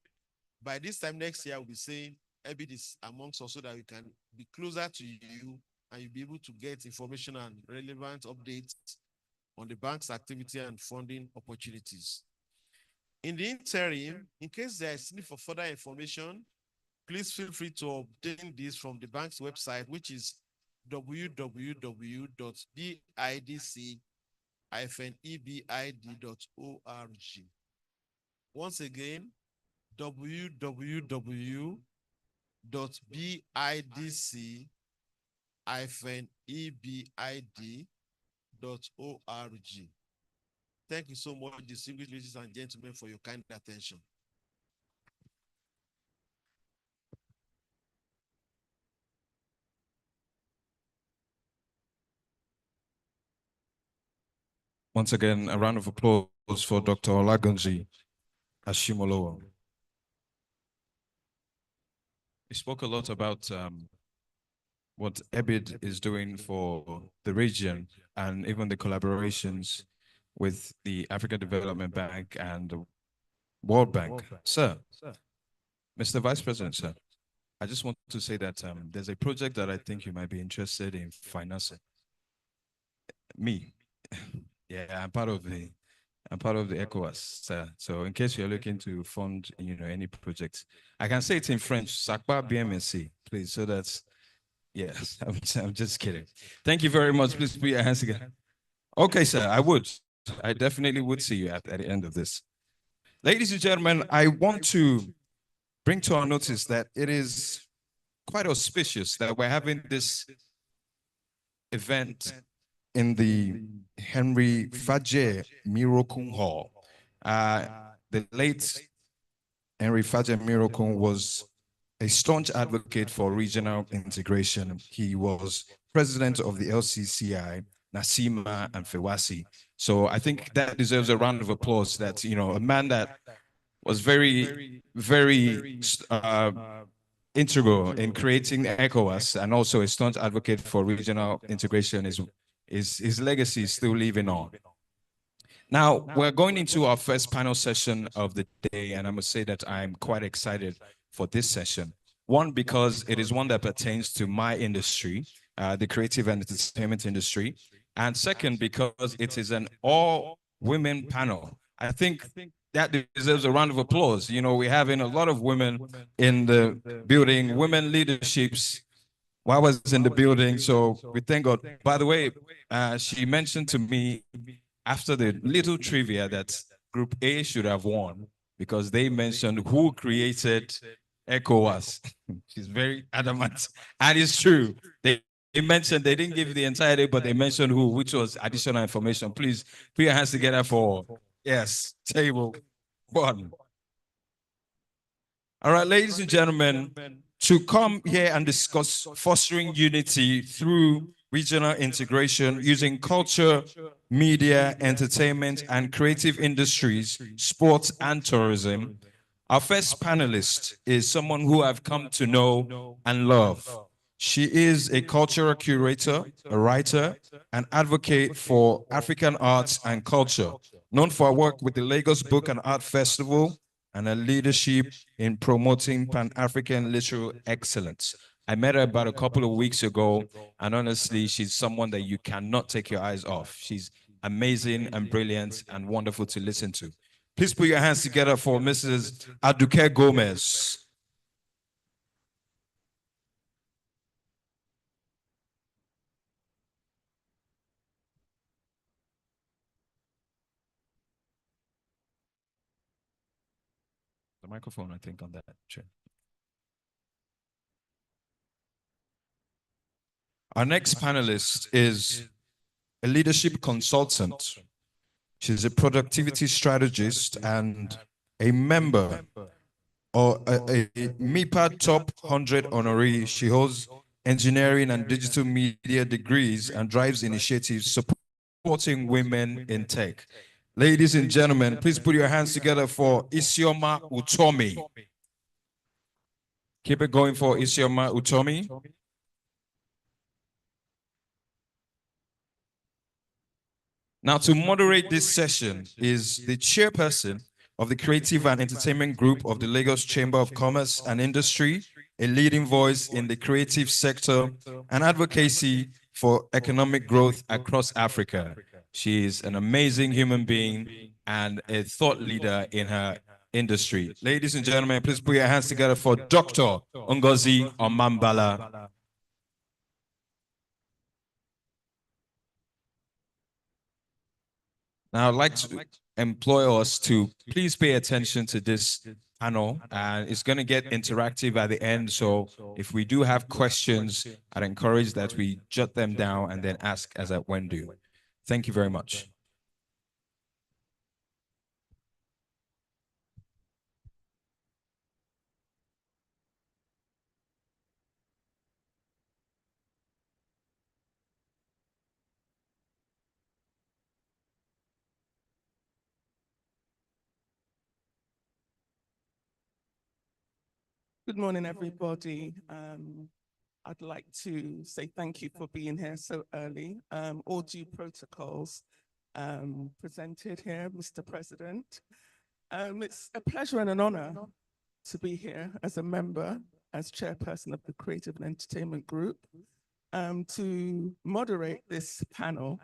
by this time next year, we'll be saying EBIT is amongst us so that we can be closer to you and you'll be able to get information and relevant updates on the bank's activity and funding opportunities. In the interim, in case there is need for further information, please feel free to obtain this from the bank's website, which is www.bidc.com. www.bidc-ebid.org. Once again, www.bidc-ebid.org. Thank you so much, distinguished ladies and gentlemen, for your kind attention. Once again, a round of applause for Dr. Olagunji Ashimolowo. He spoke a lot about what EBID is doing for the region and even the collaborations with the African Development Bank and the World Bank. Sir, Mr. Vice President, sir, I just want to say that there's a project that I think you might be interested in financing. Me. Yeah, I'm part of the Ecowas, sir. So in case you're looking to fund, any projects, I can say it in French, Sakpa BMSC, please. So that's, yes, I'm just kidding. Thank you very much. Please put your hands together. Okay, sir, I definitely would see you at the end of this. Ladies and gentlemen, I want to bring to our notice that it is quite auspicious that we're having this event in the Henry Fadje Mirokun Hall. The late Henry Fadje Mirokun was a staunch advocate for regional integration. He was president of the LCCI, Nasima, and Fewasi. So I think that deserves a round of applause that, a man that was very, very integral in creating ECOWAS and also a staunch advocate for regional integration his legacy is still living on. Now, we're going into our first panel session of the day, and I must say that I'm quite excited for this session. One, because it is one that pertains to my industry, the creative and entertainment industry. And second, because it is an all-women panel. I think that deserves a round of applause. We're having a lot of women in the building, women leaderships. I was in the building, so we thank God. By the way, she mentioned to me after the little trivia that Group A should have won because they mentioned who created ECOWAS. She's very adamant, and it's true. They mentioned, they didn't give the entire day, but they mentioned who, which was additional information. Please put your hands together for, yes, table one. All right, ladies and gentlemen, to come here and discuss fostering unity through regional integration using culture, media, entertainment, and creative industries, sports, and tourism. Our first panelist is someone who I've come to know and love. She is a cultural curator, a writer, an advocate for African arts and culture, known for her work with the Lagos Book and Art Festival, and her leadership in promoting Pan-African literary excellence. I met her about a couple of weeks ago, and honestly, she's someone that you cannot take your eyes off. She's amazing and brilliant and wonderful to listen to. Please put your hands together for Mrs. Aduke Gomez. The microphone, I think, on that chair. Our next panelist is a leadership consultant. She's a productivity strategist and a member or a MIPA Top 100 honoree. She holds engineering and digital media degrees and drives initiatives supporting women in tech. Ladies and gentlemen, please put your hands together for Isioma Utomi. Keep it going for Isioma Utomi. Now, to moderate this session is the chairperson of the Creative and Entertainment Group of the Lagos Chamber of Commerce and Industry, a leading voice in the creative sector and advocacy for economic growth across Africa. She is an amazing human being and a thought leader in her industry. Ladies and gentlemen, please put your hands together for Dr. Ngozi Omambala. Now, I'd like to employ us to please pay attention to this panel, and it's going to get interactive at the end. So if we do have questions, I'd encourage that we jot them down and then ask as at when due. Thank you very much. Good morning, everybody. I'd like to say thank you for being here so early. All due protocols presented here, Mr. President. It's a pleasure and an honor to be here as a member, as chairperson of the Creative and Entertainment Group, to moderate this panel.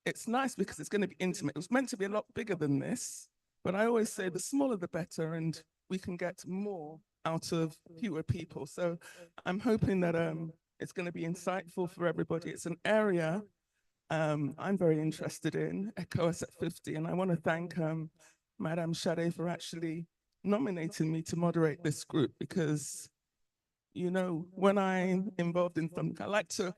It's nice because it's going to be intimate. It was meant to be a lot bigger than this, but I always say the smaller the better, and we can get more out of fewer people. So I'm hoping that it's going to be insightful for everybody. It's an area I'm very interested in, Ecowas at 50, and I want to thank Madame Shade for actually nominating me to moderate this group, because, you know, when I'm involved in something, I like to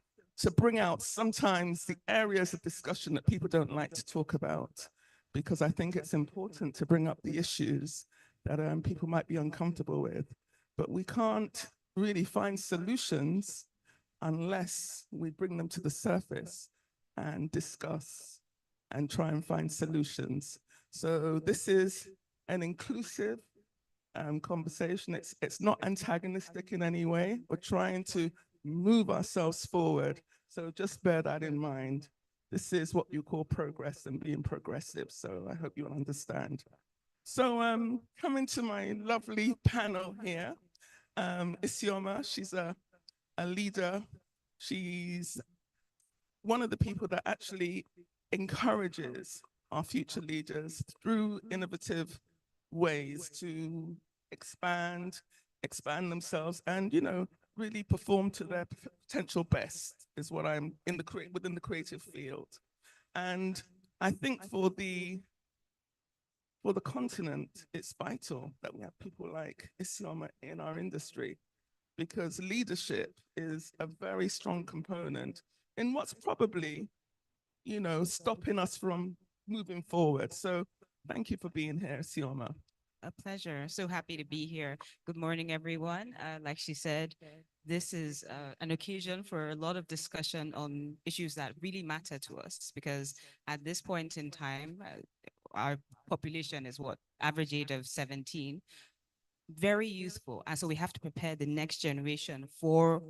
bring out sometimes the areas of discussion that people don't like to talk about, because I think it's important to bring up the issues that people might be uncomfortable with. But we can't really find solutions unless we bring them to the surface and discuss and try and find solutions. So this is an inclusive conversation. It's not antagonistic in any way. We're trying to move ourselves forward. So just bear that in mind. This is what you call progress and being progressive. So I hope you'll understand. So coming to my lovely panel here, Isioma, she's a leader. She's one of the people that actually encourages our future leaders through innovative ways to expand themselves, and, you know, really perform to their potential best is what I'm within the creative field. And I think for the continent, it's vital that we have people like Isioma in our industry, because leadership is a very strong component in what's probably, you know, stopping us from moving forward. So thank you for being here, Isioma. A pleasure. So happy to be here. Good morning, everyone. Like she said, this is an occasion for a lot of discussion on issues that really matter to us, because at this point in time, our population is what? Average age of 17, very youthful. And so we have to prepare the next generation for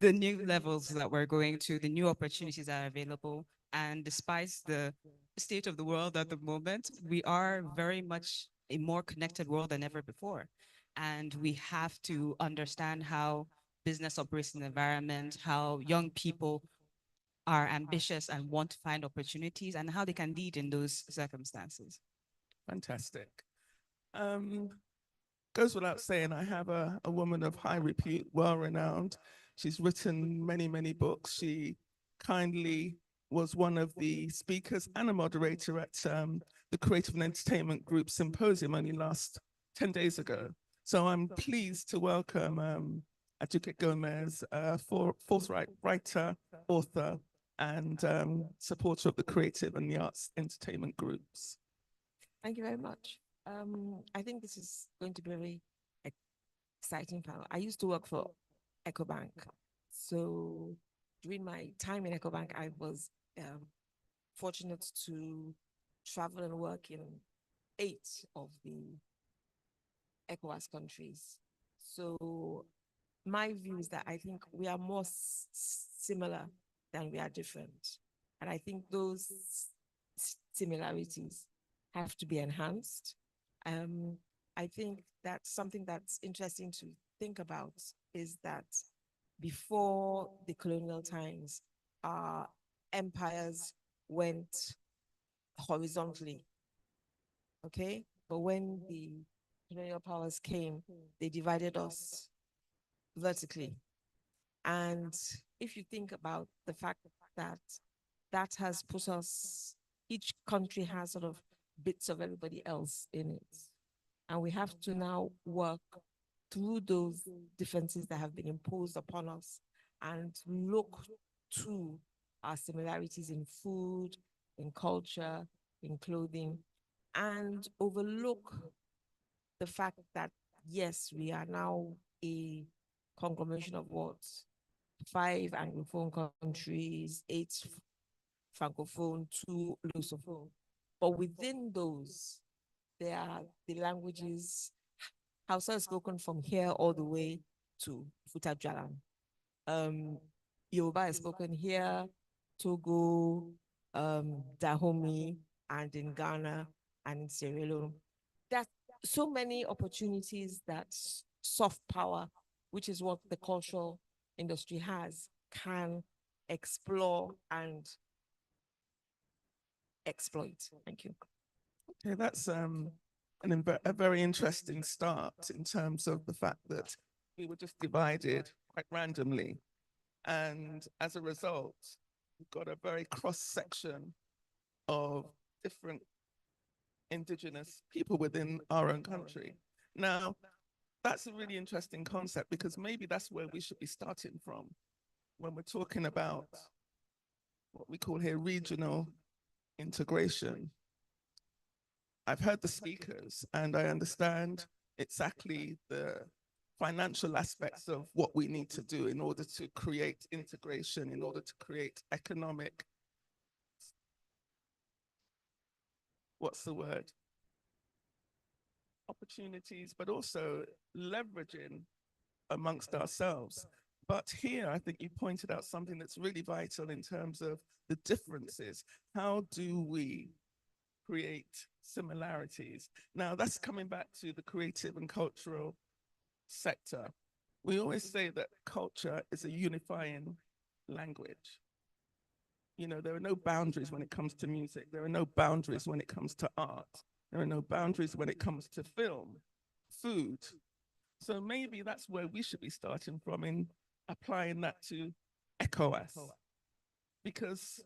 the new levels that we're going to, the new opportunities that are available. And despite the state of the world at the moment, we are very much a more connected world than ever before. And we have to understand how business operates in the environment, how young people are ambitious and want to find opportunities, and how they can lead in those circumstances. Fantastic. Goes without saying, I have a woman of high repute, well-renowned. She's written many, many books. She kindly was one of the speakers and a moderator at the Creative and Entertainment Group Symposium only last 10 days ago. So I'm pleased to welcome Aduke Gomez, forthright writer, author, and supporter of the Creative and the Arts Entertainment Groups. Thank you very much. I think this is going to be a very exciting panel. I used to work for Ecobank. So during my time in Ecobank, I was fortunate to travel and work in 8 of the Ecowas countries. So my view is that I think we are more similar than we are different. And I think those similarities have to be enhanced. I think that something that's interesting to think about is that before the colonial times, our empires went horizontally, okay? But when the colonial powers came, they divided us vertically. And if you think about the fact that that has put us each country has sort of bits of everybody else in it. And we have to now work through those differences that have been imposed upon us and look to our similarities in food, in culture, in clothing, and overlook the fact that, yes, we are now a conglomeration of what? 5 Anglophone countries, 8 Francophone, 2 Lusophone. But within those, there are the languages. Hausa is spoken from here all the way to Futajalan. Yoruba is spoken here, Togo, Dahomey, and in Ghana and in Sierra Leone. There's so many opportunities that soft power, which is what the cultural industry has, can explore and exploit. Thank you. Okay, that's a very interesting start in terms of the fact that we were just divided quite randomly. And as a result, we've got a very cross section of different indigenous people within our own country. Now, that's a really interesting concept because maybe that's where we should be starting from when we're talking about what we call here regional integration. I've heard the speakers and I understand exactly the financial aspects of what we need to do in order to create integration, in order to create economic, what's the word? Opportunities, but also leveraging amongst ourselves. But here, I think you pointed out something that's really vital in terms of the differences. How do we create similarities? Now, that's coming back to the creative and cultural sector. We always say that culture is a unifying language. You know, there are no boundaries when it comes to music. There are no boundaries when it comes to art. There are no boundaries when it comes to film, food. So maybe that's where we should be starting from in applying that to Ecowas. Because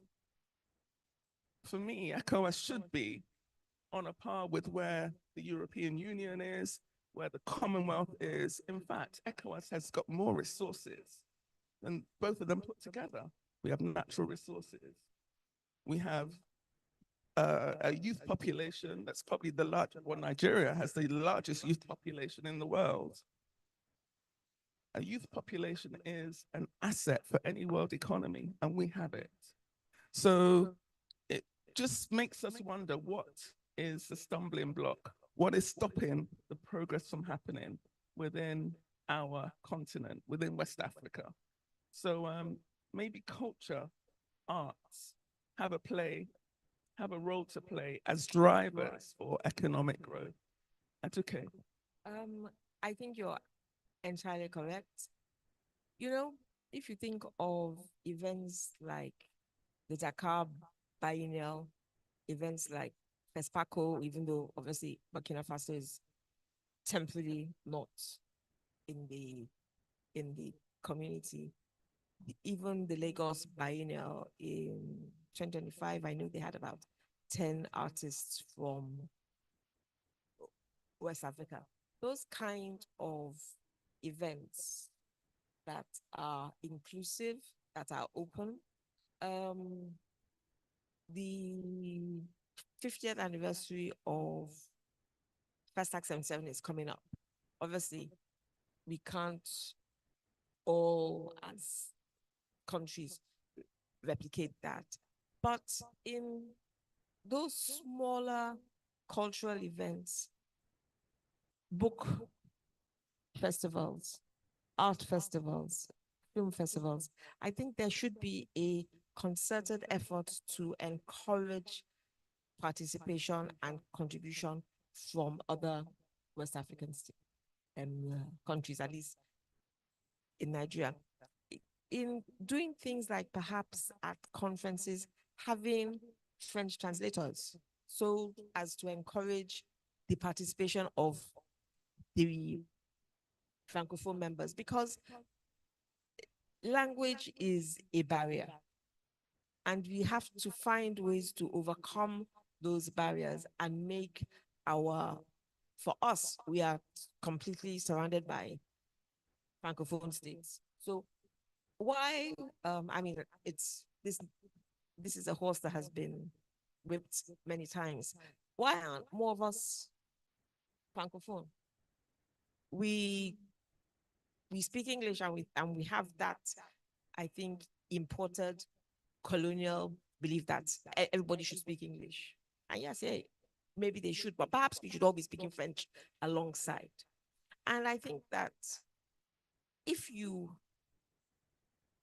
for me, Ecowas should be on a par with where the European Union is, where the Commonwealth is. In fact, Ecowas has got more resources than both of them put together. We have natural resources. We have a youth population that's probably the largest, well, Nigeria has the largest youth population in the world. A youth population is an asset for any world economy, and we have it. So it just makes us wonder, what is the stumbling block? What is stopping the progress from happening within our continent, within West Africa? So maybe culture, arts have a role to play as drivers for economic growth. That's okay. I think you're entirely correct. You know, if you think of events like the Dakar Biennial, events like FESPACO, even though obviously Burkina Faso is temporarily not in the community, even the Lagos Biennial in 2025, I know they had about 10 artists from West Africa. Those kind of events that are inclusive, that are open. The 50th anniversary of First Act 77 is coming up. Obviously, we can't all as countries replicate that. But in those smaller cultural events, book festivals, art festivals, film festivals, I think there should be a concerted effort to encourage participation and contribution from other West African countries, at least in Nigeria. In doing things like perhaps at conferences, having French translators, so as to encourage the participation of the Francophone members, because language is a barrier. And we have to find ways to overcome those barriers and make for us, we are completely surrounded by Francophone states. So why, I mean, this is a horse that has been whipped many times. Why aren't more of us Francophone? We speak English and we have that, I think, imported colonial belief that everybody should speak English. And yes, yeah, maybe they should, but perhaps we should all be speaking French alongside. And I think that if you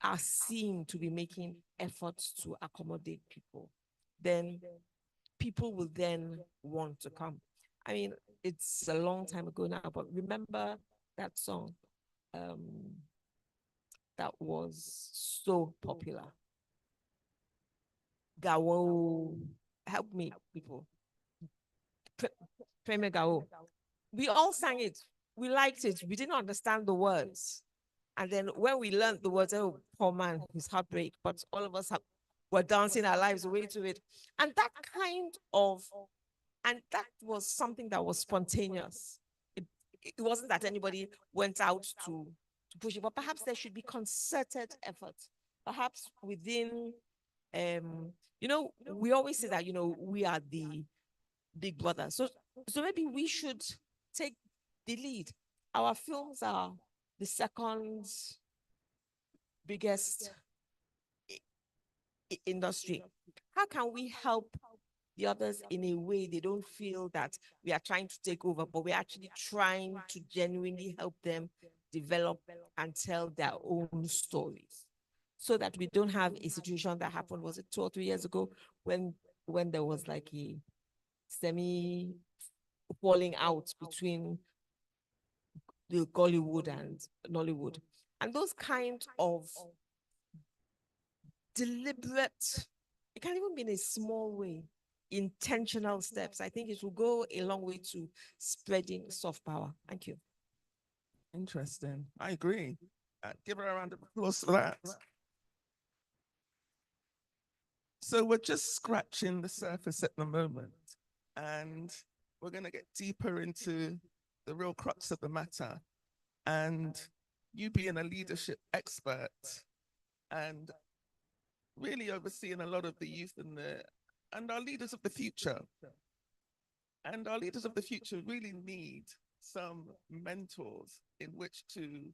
are seen to be making efforts to accommodate people, then people will then want to come. I mean, it's a long time ago now, but remember that song that was so popular? Gawo, help me, people. Premier Gao. We all sang it. We liked it. We didn't understand the words. And then when we learned the words, oh, poor man, his heartbreak, but all of us were dancing our lives away to it. And that was something that was spontaneous. It wasn't that anybody went out to push it, but perhaps there should be concerted effort. Perhaps within, we always say that, we are the big brother. So maybe we should take the lead. Our films are the second biggest industry. How can we help the others in a way they don't feel that we are trying to take over, but we're actually trying to genuinely help them develop and tell their own stories, so that we don't have a situation that happened, was it 2 or 3 years ago, when there was like a semi falling out between the Gollywood and Nollywood. And those kind of deliberate, it can't even be in a small way, intentional steps, I think it will go a long way to spreading soft power. Thank you. Interesting. I agree. Give her a round of applause for that. So we're just scratching the surface at the moment, and we're going to get deeper into the real crux of the matter. And you being a leadership expert and really overseeing a lot of the youth and our leaders of the future. And our leaders of the future really need some mentors in which to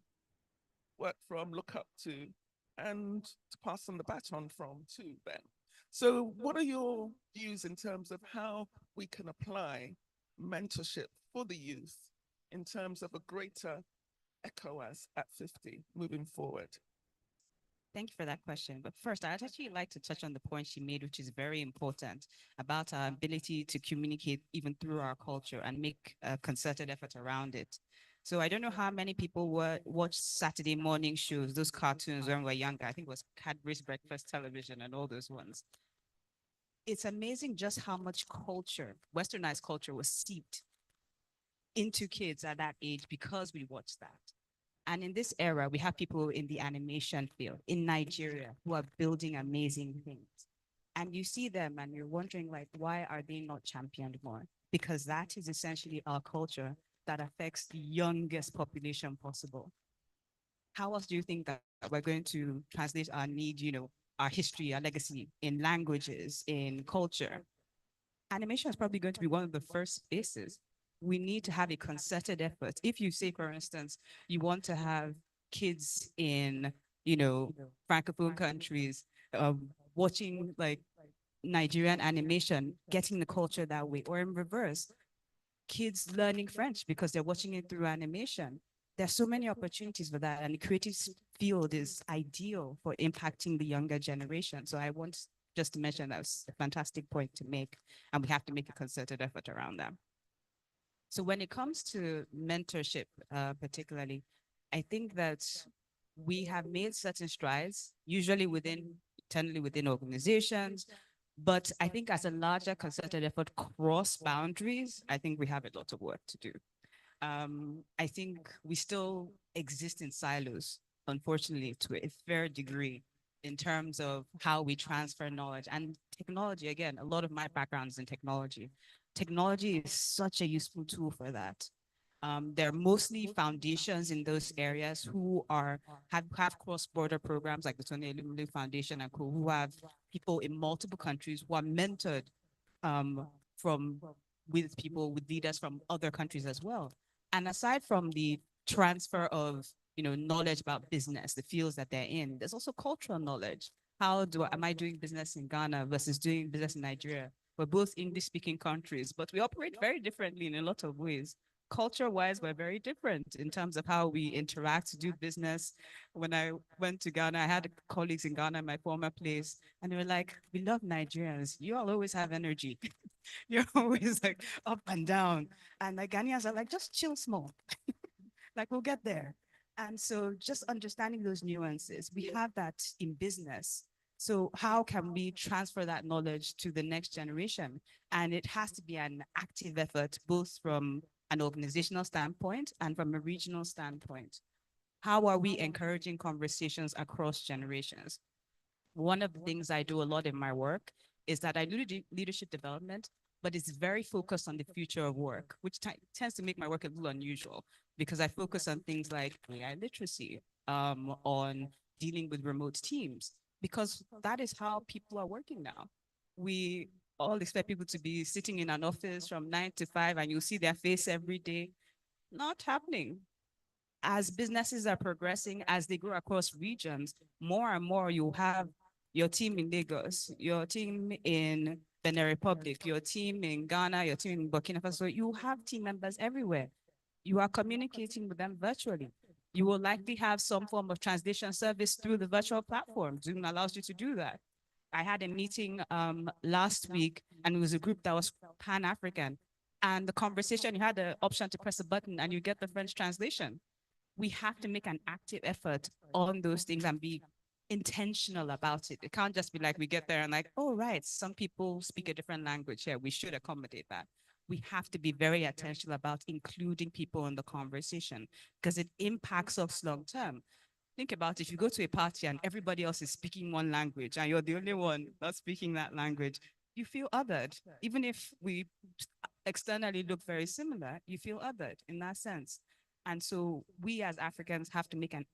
work from, look up to, and to pass on the baton from to them. So what are your views in terms of how we can apply mentorship for the youth in terms of a greater Ecowas at 50 moving forward? Thank you for that question. But first, I'd actually like to touch on the point she made, which is very important, about our ability to communicate even through our culture and make a concerted effort around it. So I don't know how many people watch Saturday morning shows, those cartoons when we were younger. I think it was Cadbury's Breakfast Television and all those ones. It's amazing just how much culture, westernized culture, was seeped into kids at that age because we watched that. And in this era, we have people in the animation field in Nigeria who are building amazing things. And you see them and you're wondering, like, why are they not championed more? Because that is essentially our culture that affects the youngest population possible. How else do you think that we're going to translate our need, our history, our legacy in languages, in culture? Animation is probably going to be one of the first spaces. We need to have a concerted effort. If you say, for instance, you want to have kids in, Francophone countries watching like Nigerian animation, getting the culture that way, or in reverse, kids learning French because they're watching it through animation. There's so many opportunities for that, and the creative field is ideal for impacting the younger generation. So I want just to mention that's a fantastic point to make, and we have to make a concerted effort around that. So when it comes to mentorship, particularly, I think that we have made certain strides, usually internally within organizations, but I think as a larger concerted effort cross boundaries, I think we have a lot of work to do. I think we still exist in silos, unfortunately, to a fair degree. in terms of how we transfer knowledge and technology. Again, a lot of my background is in technology. Technology is such a useful tool for that. There are mostly foundations in those areas who have cross-border programs like the Tony Elumelu Foundation and co, who have people in multiple countries who are mentored from with people, with leaders from other countries as well. And aside from the transfer of knowledge about business, the fields that they're in, there's also cultural knowledge. Am I doing business in Ghana versus doing business in Nigeria? We're both English-speaking countries, but we operate very differently in a lot of ways. Culture-wise, we're very different in terms of how we interact to do business. When I went to Ghana, I had colleagues in Ghana, my former place, and they were like, "We love Nigerians. You all always have energy. You're always like up and down." And the Ghanaians are like, "Just chill small." Like, we'll get there. And so just understanding those nuances, we have that in business. So how can we transfer that knowledge to the next generation? And it has to be an active effort, both from an organizational standpoint and from a regional standpoint. How are we encouraging conversations across generations? One of the things I do a lot in my work is that I do leadership development, but it's very focused on the future of work, which tends to make my work a little unusual because I focus on things like AI literacy, on dealing with remote teams, because that is how people are working now. We all expect people to be sitting in an office from 9 to 5 and you'll see their face every day. Not happening. As businesses are progressing, as they grow across regions, more and more you have your team in Lagos, your team in Benin Republic, your team in Ghana, your team in Burkina Faso. You have team members everywhere. You are communicating with them virtually. You will likely have some form of translation service through the virtual platform. Zoom allows you to do that. I had a meeting last week, and it was a group that was Pan-African. And the conversation, you had the option to press a button and you get the French translation. We have to make an active effort on those things and be intentional about it. It can't just be like we get there and like, oh, right, some people speak a different language here. We should accommodate that. We have to be very intentional about including people in the conversation because it impacts us long term. Think about if you go to a party and everybody else is speaking one language and you're the only one not speaking that language, you feel othered. Even if we externally look very similar, you feel othered in that sense. And so we as Africans have to make an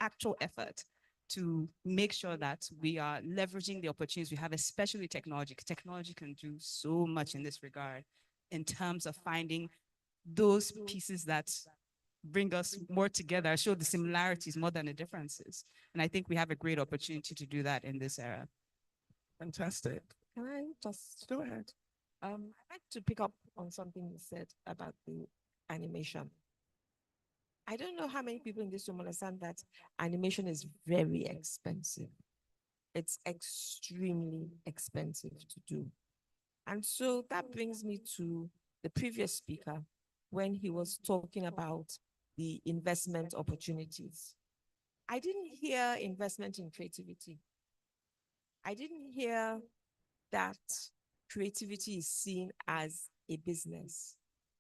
actual effort to make sure that we are leveraging the opportunities we have, especially technology. Technology can do so much in this regard in terms of finding those pieces that bring us more together, show the similarities more than the differences. And I think we have a great opportunity to do that in this era. Fantastic. Can I just Go ahead. I'd like to pick up on something you said about the animation. I don't know how many people in this room understand that animation is very expensive. It's extremely expensive to do. And so that brings me to the previous speaker when he was talking about the investment opportunities. I didn't hear investment in creativity. I didn't hear that creativity is seen as a business.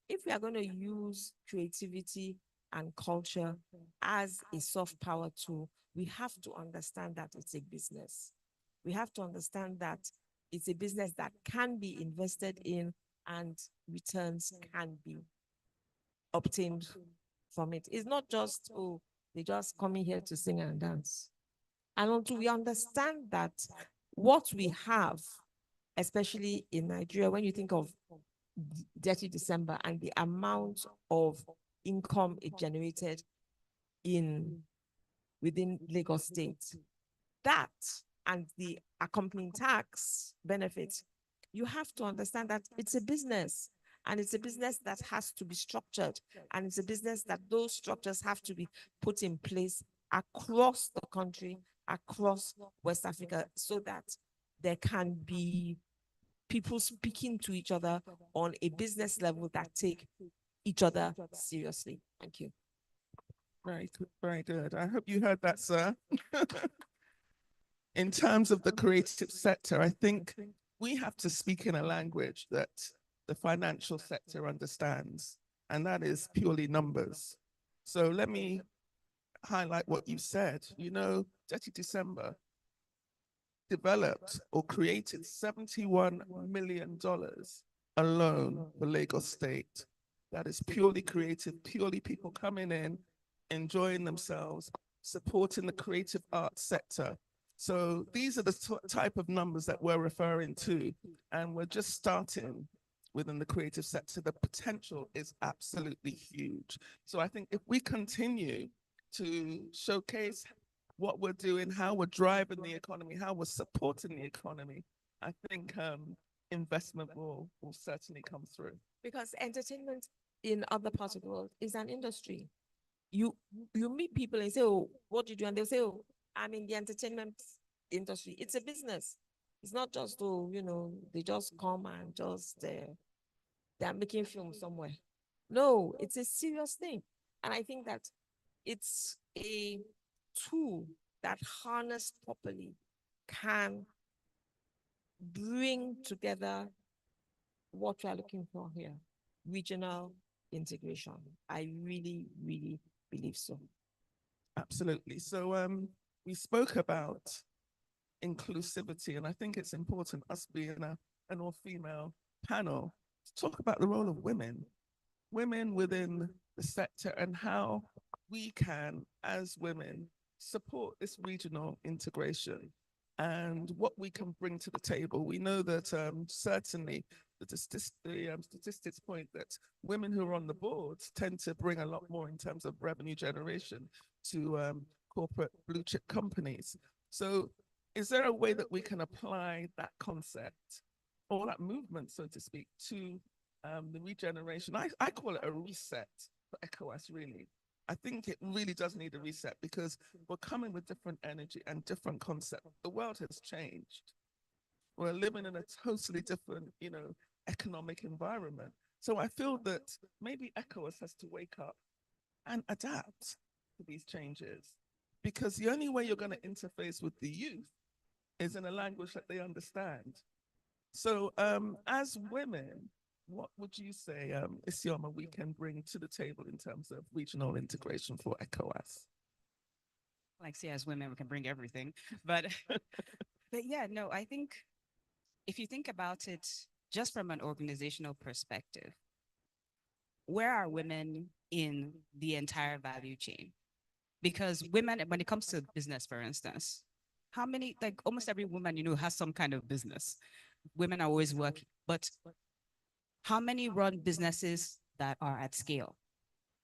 If we are going to use creativity and culture as a soft power tool, we have to understand that it's a business. We have to understand that it's a business that can be invested in and returns can be obtained from it. It's not just, oh, they just coming here to sing and dance. And until we understand that what we have, especially in Nigeria, when you think of Dirty December and the amount of income it generated within Lagos State, that and the accompanying tax benefits, you have to understand that it's a business, and it's a business that has to be structured, and it's a business that those structures have to be put in place across the country, across West Africa, so that there can be people speaking to each other on a business level that take each other seriously. Thank you. Very good, very good. I hope you heard that, sir. In terms of the creative sector, I think we have to speak in a language that the financial sector understands, and that is purely numbers. So let me highlight what you said. You know, Jetty December developed or created $71 million alone for Lagos State. That is purely creative, purely people coming in, enjoying themselves, supporting the creative arts sector. So these are the type of numbers that we're referring to, and we're just starting within the creative sector. The potential is absolutely huge. So I think if we continue to showcase what we're doing, how we're driving the economy, how we're supporting the economy, I think investment will certainly come through. Because entertainment in other parts of the world is an industry. You meet people and say, oh, what do you do? And they'll say, oh, I'm in the entertainment industry. It's a business. It's not just, oh, you know, they just come and just, they're making film somewhere. No, it's a serious thing. And I think that it's a tool that harnessed properly can bring together what we're looking for here, regional integration. I really, really believe so. Absolutely. So we spoke about inclusivity, and I think it's important, us being an all-female panel, to talk about the role of women within the sector and how we can, as women, support this regional integration and what we can bring to the table. We know that certainly the statistics point that women who are on the boards tend to bring a lot more in terms of revenue generation to corporate blue chip companies. So is there a way that we can apply that concept or that movement, so to speak, to the regeneration? I call it a reset for ECOWAS, really. I think it really does need a reset because we're coming with different energy and different concept. The world has changed. We're living in a totally different, you know, economic environment. So I feel that maybe ECOWAS has to wake up and adapt to these changes, because the only way you're going to interface with the youth is in a language that they understand. So as women, what would you say, Isioma, we can bring to the table in terms of regional integration for ECOWAS? Like, say, as women, we can bring everything. But, but yeah, no, I think if you think about it just from an organizational perspective, where are women in the entire value chain? Because women, when it comes to business, for instance, how many, like almost every woman, you know, has some kind of business. Women are always working, but how many run businesses that are at scale,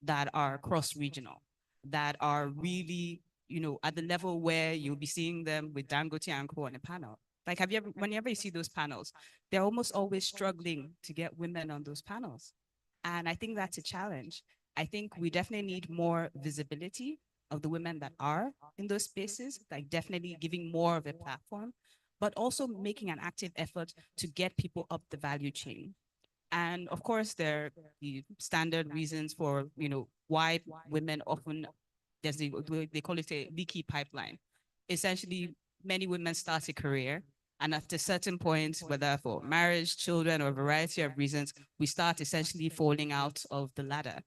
that are cross-regional, that are really, you know, at the level where you'll be seeing them with Dangote and Co on a panel? Like, have you ever, whenever you see those panels, they're almost always struggling to get women on those panels. And I think that's a challenge. I think we definitely need more visibility of the women that are in those spaces, like definitely giving more of a platform, but also making an active effort to get people up the value chain. And of course, there are the standard reasons for, you know, why women often, there's the, they call it a leaky pipeline. Essentially, many women start a career, and at a certain point, whether for marriage, children, or a variety of reasons, we start essentially falling out of the ladder.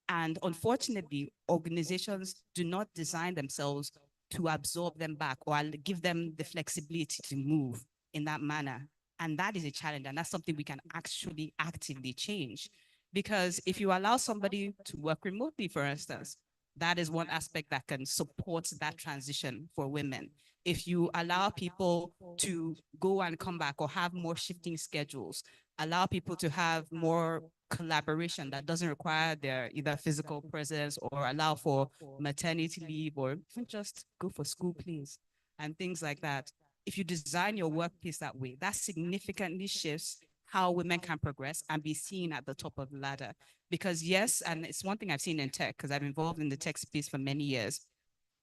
And unfortunately, organizations do not design themselves to absorb them back or give them the flexibility to move in that manner. And that is a challenge. And that's something we can actually actively change. Because if you allow somebody to work remotely, for instance, that is one aspect that can support that transition for women. If you allow people to go and come back or have more shifting schedules, allow people to have more collaboration that doesn't require their either physical presence, or allow for maternity leave, or even just go for school, please, and things like that. If you design your workplace that way, that significantly shifts how women can progress and be seen at the top of the ladder. Because yes, and it's one thing I've seen in tech, because I've been involved in the tech space for many years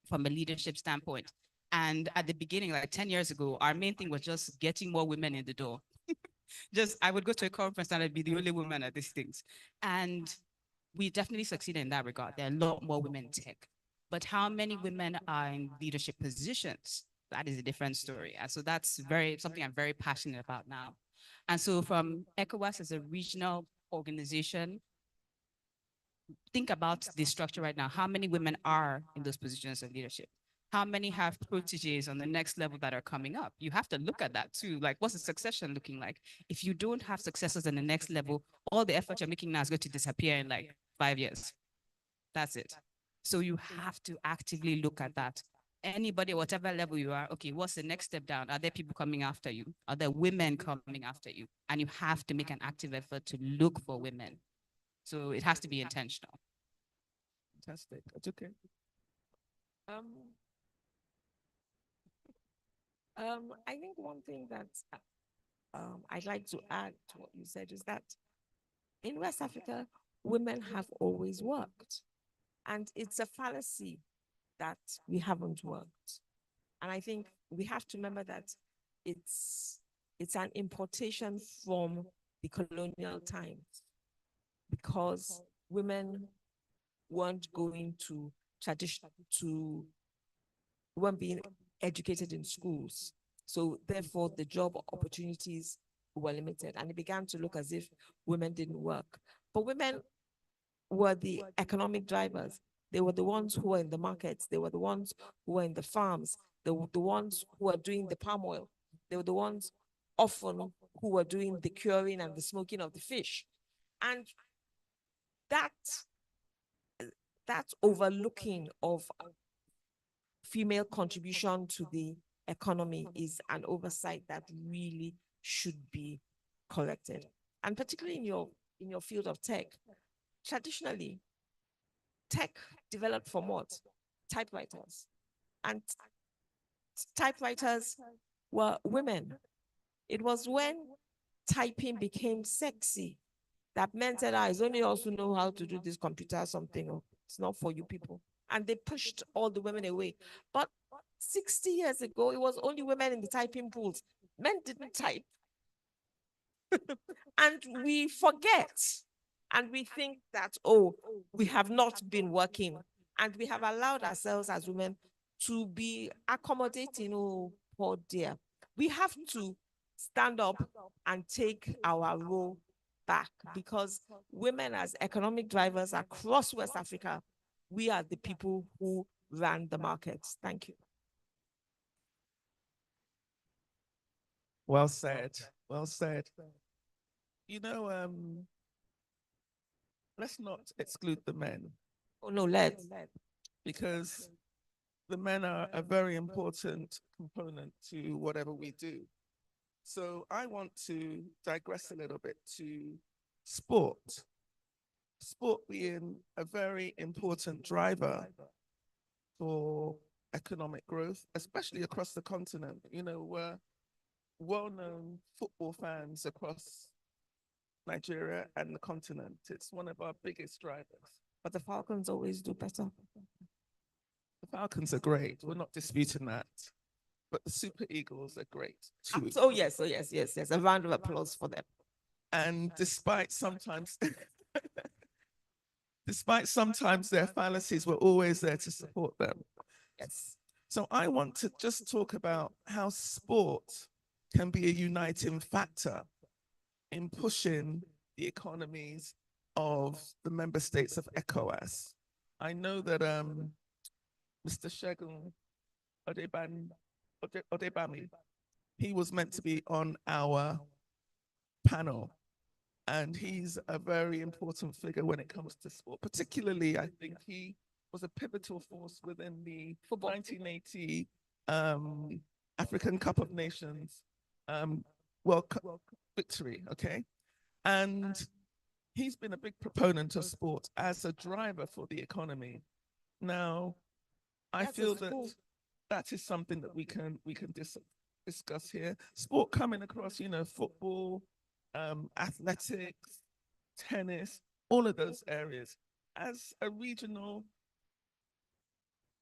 from a leadership standpoint. And at the beginning, like 10 years ago, our main thing was just getting more women in the door. Just, I would go to a conference and I'd be the only woman at these things. And we definitely succeeded in that regard. There are a lot more women in tech. But how many women are in leadership positions? That is a different story. And so that's something I'm very passionate about now. And so from ECOWAS as a regional organization, think about the structure right now. How many women are in those positions of leadership? How many have proteges on the next level that are coming up? You have to look at that too. Like, what's the succession looking like? If you don't have successors in the next level, all the effort you're making now is going to disappear in like 5 years. That's it. So you have to actively look at that. Anybody, whatever level you are, okay, what's the next step down? Are there people coming after you? Are there women coming after you? And you have to make an active effort to look for women. So it has to be intentional. Fantastic. That's okay. I think one thing that I'd like to add to what you said is that in West Africa, women have always worked. And it's a fallacy that we haven't worked. And I think we have to remember that it's an importation from the colonial times, because women weren't going to weren't being educated in schools. So therefore the job opportunities were limited, and it began to look as if women didn't work. But women were the economic drivers. They were the ones who were in the markets. They were the ones who were in the farms. They were the ones who were doing the palm oil. They were the ones often who were doing the curing and the smoking of the fish. And that overlooking of female contribution to the economy is an oversight that really should be corrected. And particularly in your field of tech, traditionally, tech developed from what? Typewriters. And typewriters were women. It was when typing became sexy that men said, it's only us who know how to do this computer something. Or it's not for you people. And they pushed all the women away. But 60 years ago, it was only women in the typing pools. Men didn't type. And we forget. And we think that, we have not been working. And we have allowed ourselves as women to be accommodating. Oh, poor dear. We have to stand up and take our role back, because women as economic drivers across West Africa, we are the people who ran the markets. Thank you. Well said. Well said. You know, let's not exclude the men. Oh no, let's. Because the men are a very important component to whatever we do. So I want to digress a little bit to sport. Sport being a very important driver for economic growth, especially across the continent. You know, we're well-known football fans across Nigeria and the continent. It's one of our biggest drivers. But the Falcons always do better. The Falcons are great. We're not disputing that. But the Super Eagles are great too. Oh yes. A round of applause for them. And despite sometimes their fallacies, we're always there to support them. Yes. So I want to just talk about how sport can be a uniting factor in pushing the economies of the member states of ECOWAS. I know that Mr. Shegun Odebami, he was meant to be on our panel, and he's a very important figure when it comes to sport. Particularly, I think he was a pivotal force within the 1980 African Cup of Nations World Cup victory, okay? And he's been a big proponent of sport as a driver for the economy. Now, I feel that that is something that we can discuss here. Sport coming across, you know, football, athletics, tennis, all of those areas as a regional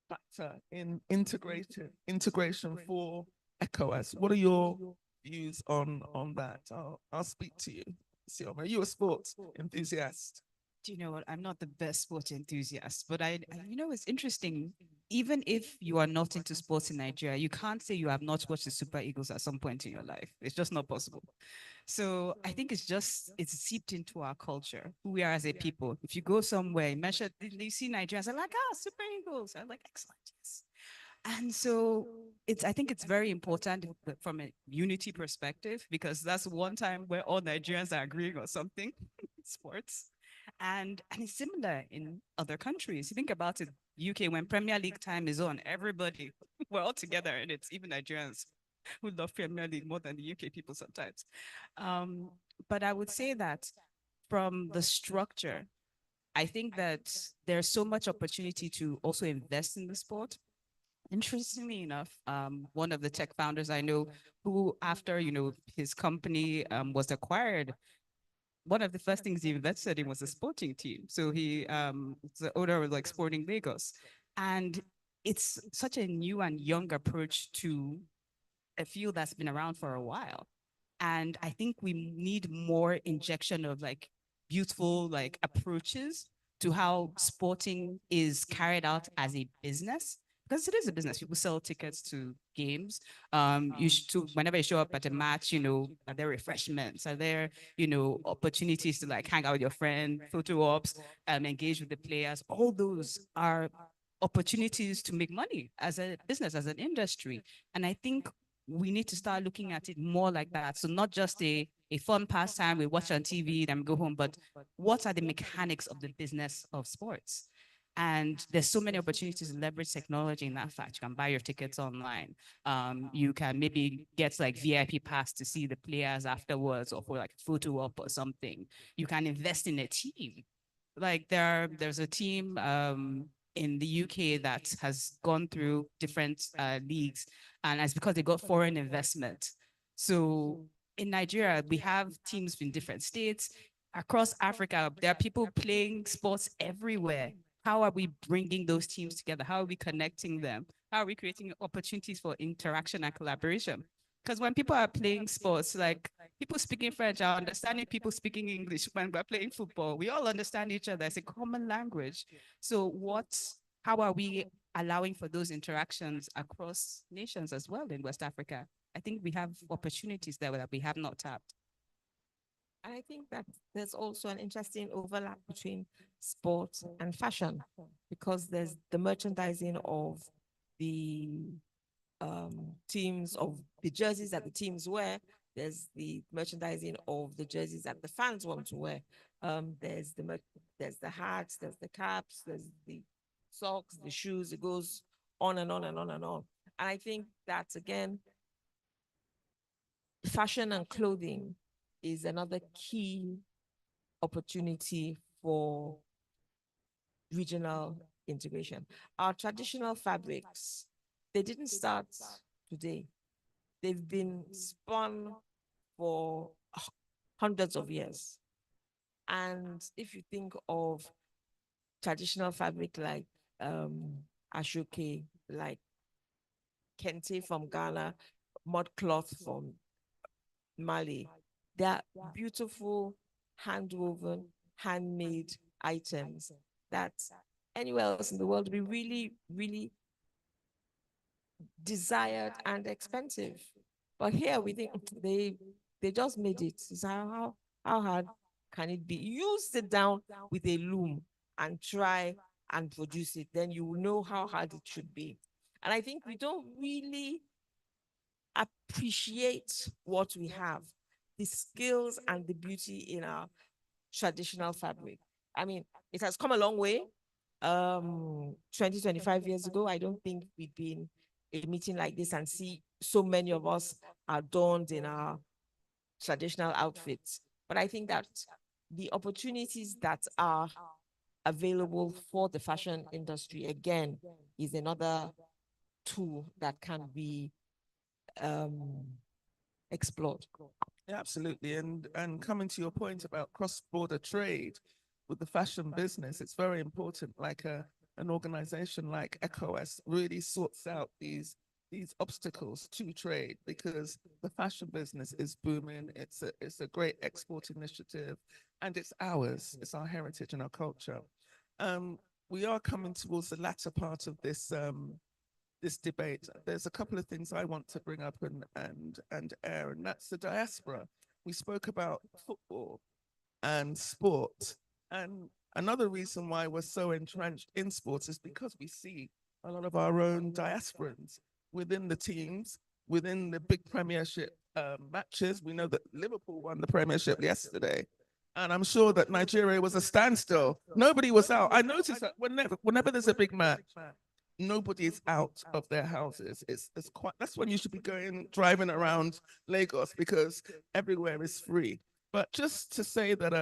factor in integration for ECOWAS. What are your views on that? I'll speak to you. Sioma, are you a sports enthusiast? Do you know what? I'm not the best sport enthusiast, but it's interesting. Even if you are not into sports in Nigeria, you can't say you have not watched the Super Eagles at some point in your life. It's just not possible. So I think it's seeped into our culture, who we are as a people. If you go somewhere, you see Nigerians, are like, Super Eagles. I'm like, excellent, yes. And so I think it's very important from a unity perspective, because that's one time where all Nigerians are agreeing on something, sports. And it's similar in other countries. You think about it, UK, when Premier League time is on, everybody, we're all together, and it's even Nigerians who love Premier League more than the UK people sometimes. But I would say that from the structure, I think that there's so much opportunity to also invest in the sport. Interestingly enough, one of the tech founders I know, who after his company was acquired, one of the first things he invested in was a sporting team. So he was the owner of like Sporting Lagos, and it's such a new and young approach to a field that's been around for a while. And I think we need more injection of like beautiful like approaches to how sporting is carried out as a business, because it is a business. People sell tickets to games. Whenever you show up at a match, are there refreshments? Are there, opportunities to like hang out with your friend, photo ops, engage with the players? All those are opportunities to make money as a business, as an industry. And I think we need to start looking at it more like that. So not just a fun pastime we watch on TV, then go home, but what are the mechanics of the business of sports? And there's so many opportunities to leverage technology in that fact. You can buy your tickets online. You can maybe get like VIP pass to see the players afterwards, or for like a photo op or something. You can invest in a team. Like there's a team in the UK that has gone through different leagues, and it's because they got foreign investment. So in Nigeria, we have teams in different states. Across Africa, there are people playing sports everywhere. How are we bringing those teams together? How are we connecting them? How are we creating opportunities for interaction and collaboration? Because when people are playing sports, like people speaking French are understanding people speaking English. When we're playing football, we all understand each other. It's a common language. So how are we allowing for those interactions across nations as well in West Africa? I think we have opportunities there that we have not tapped. I think that there's also an interesting overlap between sport and fashion, because there's the merchandising of the teams, of the jerseys that the teams wear. There's the merchandising of the jerseys that the fans want to wear. There's the hats, there's the caps, there's the socks, the shoes. It goes on and on and on and on. And I think that again, fashion and clothing is another key opportunity for regional integration. Our traditional fabrics, they didn't start today. They've been spun for hundreds of years. And if you think of traditional fabric like ashoke, like kente from Ghana, mud cloth from Mali, they're beautiful, hand-woven, handmade items that anywhere else in the world would be really, really desired and expensive. But here we think they just made it. So how hard can it be? You sit down with a loom and try and produce it, then you will know how hard it should be. And I think we don't really appreciate what we have, the skills and the beauty in our traditional fabric. I mean, it has come a long way. 20, 25 years ago, I don't think we'd be in a meeting like this and see so many of us adorned in our traditional outfits. But I think that the opportunities that are available for the fashion industry, again, is another tool that can be explored. Yeah, absolutely. And coming to your point about cross-border trade with the fashion business, it's very important. Like an organization like Ecowas really sorts out these these obstacles to trade, because the fashion business is booming. It's a great export initiative, and it's ours. It's our heritage and our culture. We are coming towards the latter part of this this debate. There's a couple of things I want to bring up and air, and that's the diaspora. We spoke about football and sport, and another reason why we're so entrenched in sports is because we see a lot of our own diasporans within the teams, within the big Premiership matches. We know that Liverpool won the Premiership yesterday, and I'm sure that Nigeria was a standstill. Nobody was out. I noticed that whenever there's a big match, nobody is out of their houses. It's quite, that's when you should be driving around Lagos, because everywhere is free. But just to say that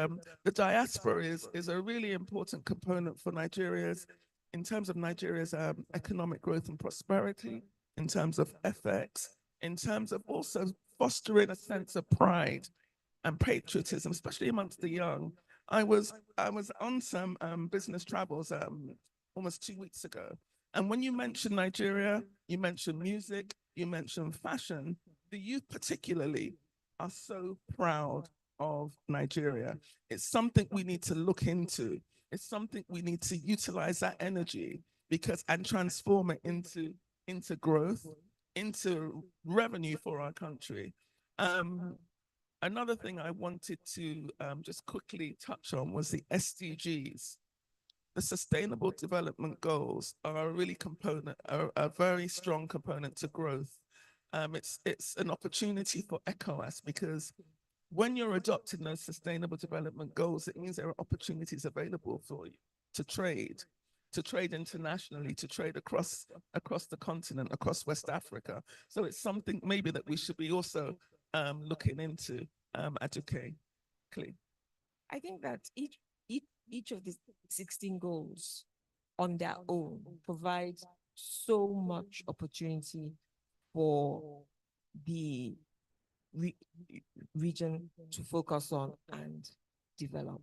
the diaspora is a really important component for Nigeria's, in terms of Nigeria's economic growth and prosperity, in terms of FX, in terms of also fostering a sense of pride and patriotism, especially amongst the young. I was on some business travels almost 2 weeks ago, and when you mention Nigeria, you mention music, you mention fashion, the youth particularly are so proud of Nigeria. It's something we need to look into. It's something we need to utilize that energy and transform it into growth, into revenue for our country. Another thing I wanted to just quickly touch on was the SDGs. The Sustainable Development Goals are a very strong component to growth. It's an opportunity for Ecowas, because when you're adopting those Sustainable Development Goals, it means there are opportunities available for you to trade internationally, to trade across the continent, across West Africa. So it's something maybe that we should be also looking into, Aduke. I think that each of the 16 goals on their own provide so much opportunity for the region to focus on and develop.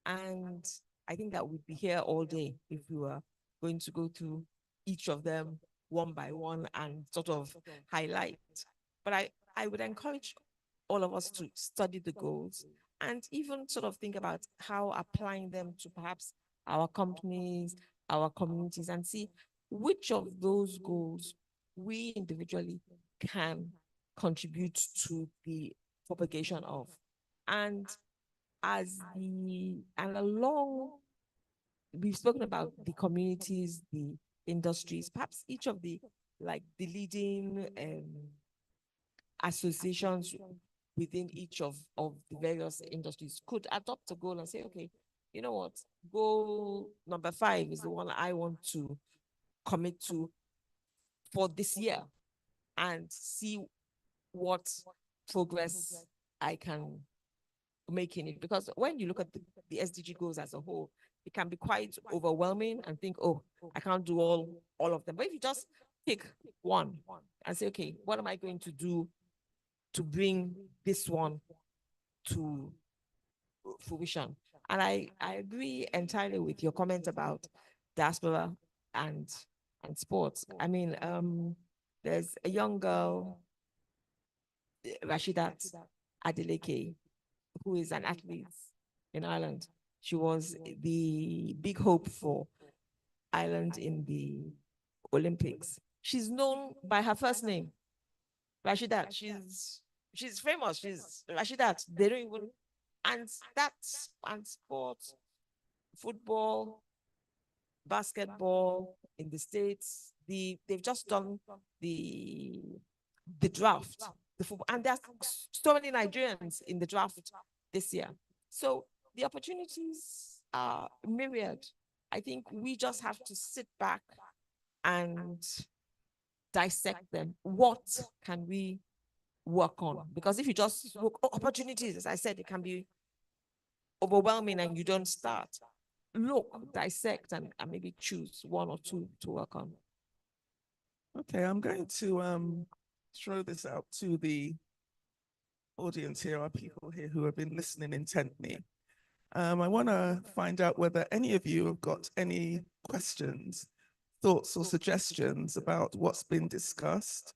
And I think that we'd be here all day if we were going to go through each of them one by one and sort of highlight. But I would encourage all of us to study the goals and even sort of think about how applying them to perhaps our companies, our communities, and see which of those goals we individually can contribute to the propagation of. And we've spoken about the communities, the industries, perhaps each of the leading associations within each of the various industries could adopt a goal and say, okay, you know what, goal number 5 is the one I want to commit to for this year, and see what progress I can make in it. Because when you look at the SDG goals as a whole, it can be quite overwhelming and think, oh, I can't do all of them. But if you just pick one and say, okay, what am I going to do to bring this one to fruition? And I agree entirely with your comment about diaspora and sports. I mean, there's a young girl, Rashidat Adeleke, who is an athlete in Ireland. She was the big hope for Ireland in the Olympics. She's known by her first name, Rashidat. She's famous. She's Rashidat. They don't even, and sports, football, basketball in the States. They've just done the draft, the football, and there's so many Nigerians in the draft this year. So the opportunities are myriad. I think we just have to sit back and dissect them. What can we work on? Because if you just look opportunities, as I said, it can be overwhelming and you don't start. Look, dissect, and maybe choose one or two to work on. Okay, I'm going to throw this out to the audience here, our people here who have been listening intently. I want to find out whether any of you have got any questions thoughts or suggestions about what's been discussed.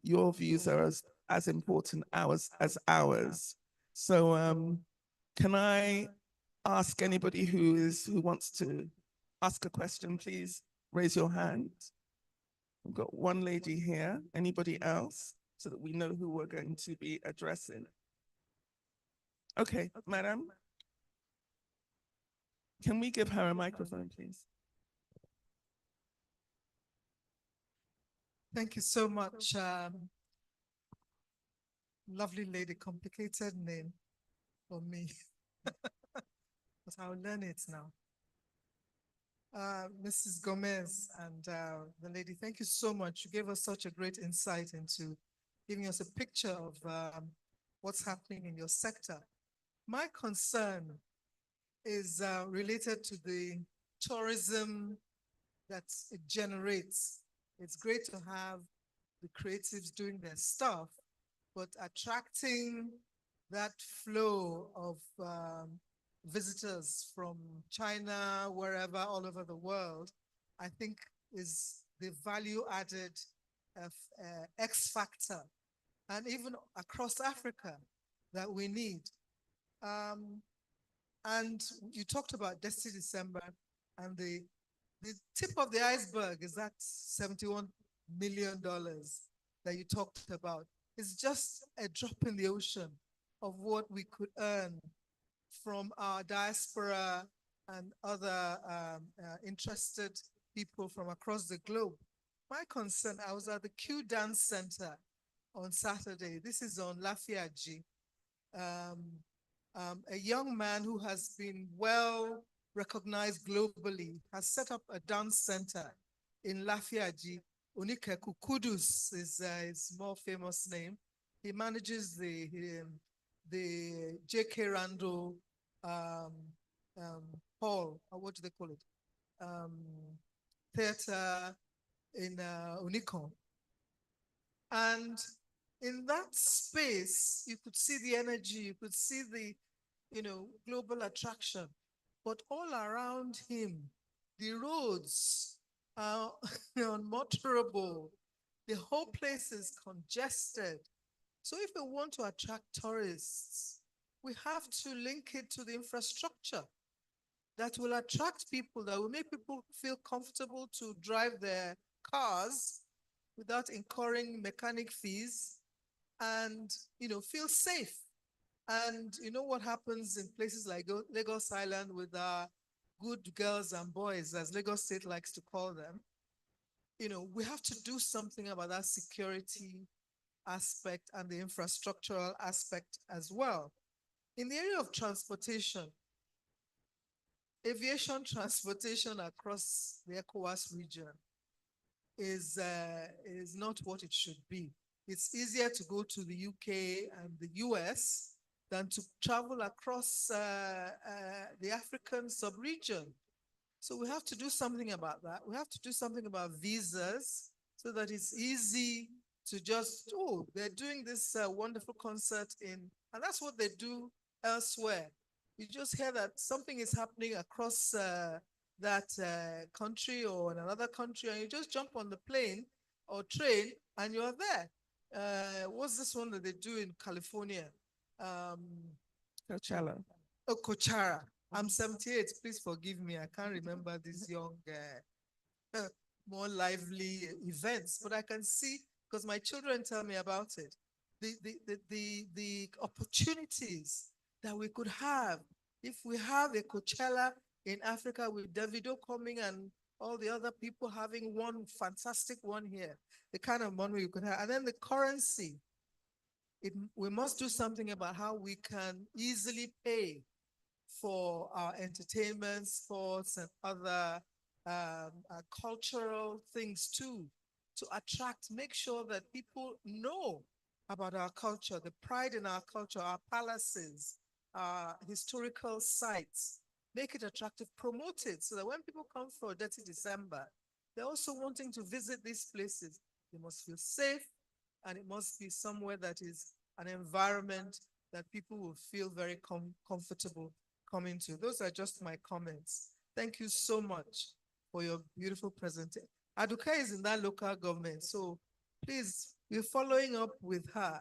Your views are as important as ours. So can I ask anybody who wants to ask a question, please raise your hand. We've got one lady here. Anybody else? So that we know who we're going to be addressing. Okay, madam. Can we give her a microphone, please? Thank you so much. Lovely lady, complicated name for me, but I'll learn it now. Mrs. Gomez and the lady, thank you so much. You gave us such a great insight into giving us a picture of what's happening in your sector. My concern is related to the tourism that it generates. It's great to have the creatives doing their stuff, but attracting that flow of visitors from China, wherever, all over the world, I think is the value added X factor, and even across Africa that we need. And you talked about Destiny December, and the tip of the iceberg is that $71 million that you talked about. It's just a drop in the ocean of what we could earn from our diaspora and other interested people from across the globe. My concern, I was at the Q Dance Center on Saturday. This is on Lafiaji. A young man who has been well recognized globally has set up a dance center in Lafiaji. Onikeku Kudus is his more famous name. He manages the J.K. Randall hall, or what do they call it? Theater in Unicon. And in that space, you could see the energy, you could see the, global attraction. But all around him, the roads are unmotorable. The whole place is congested. So if we want to attract tourists, we have to link it to the infrastructure that will attract people, that will make people feel comfortable to drive their cars without incurring mechanic fees and, feel safe. And you know what happens in places like Lagos Island with our good girls and boys, as Lagos State likes to call them. We have to do something about that security aspect and the infrastructural aspect as well. In the area of transportation, aviation transportation across the Ecowas region is not what it should be. It's easier to go to the UK and the US than to travel across the African sub-region. So we have to do something about that. We have to do something about visas so that it's easy to just, they're doing this wonderful concert and that's what they do elsewhere. You just hear that something is happening across that country or in another country, and you just jump on the plane or train and you're there. What's this one that they do in California? Coachella. Oh, Coachella. I'm 78. Please forgive me. I can't remember these young, more lively events, but I can see because my children tell me about it. The opportunities that we could have if we have a Coachella in Africa with Davido coming and all the other people having one fantastic one here, the kind of money we could have, and then the currency. We must do something about how we can easily pay for our entertainment, sports, and other cultural things too, to attract, make sure that people know about our culture, the pride in our culture, our palaces, our historical sites, make it attractive, promote it, so that when people come for Dirty December, they're also wanting to visit these places. They must feel safe, and it must be somewhere that is an environment that people will feel very comfortable coming to. Those are just my comments. Thank you so much for your beautiful presentation. Aduka is in that local government, so please, we're following up with her,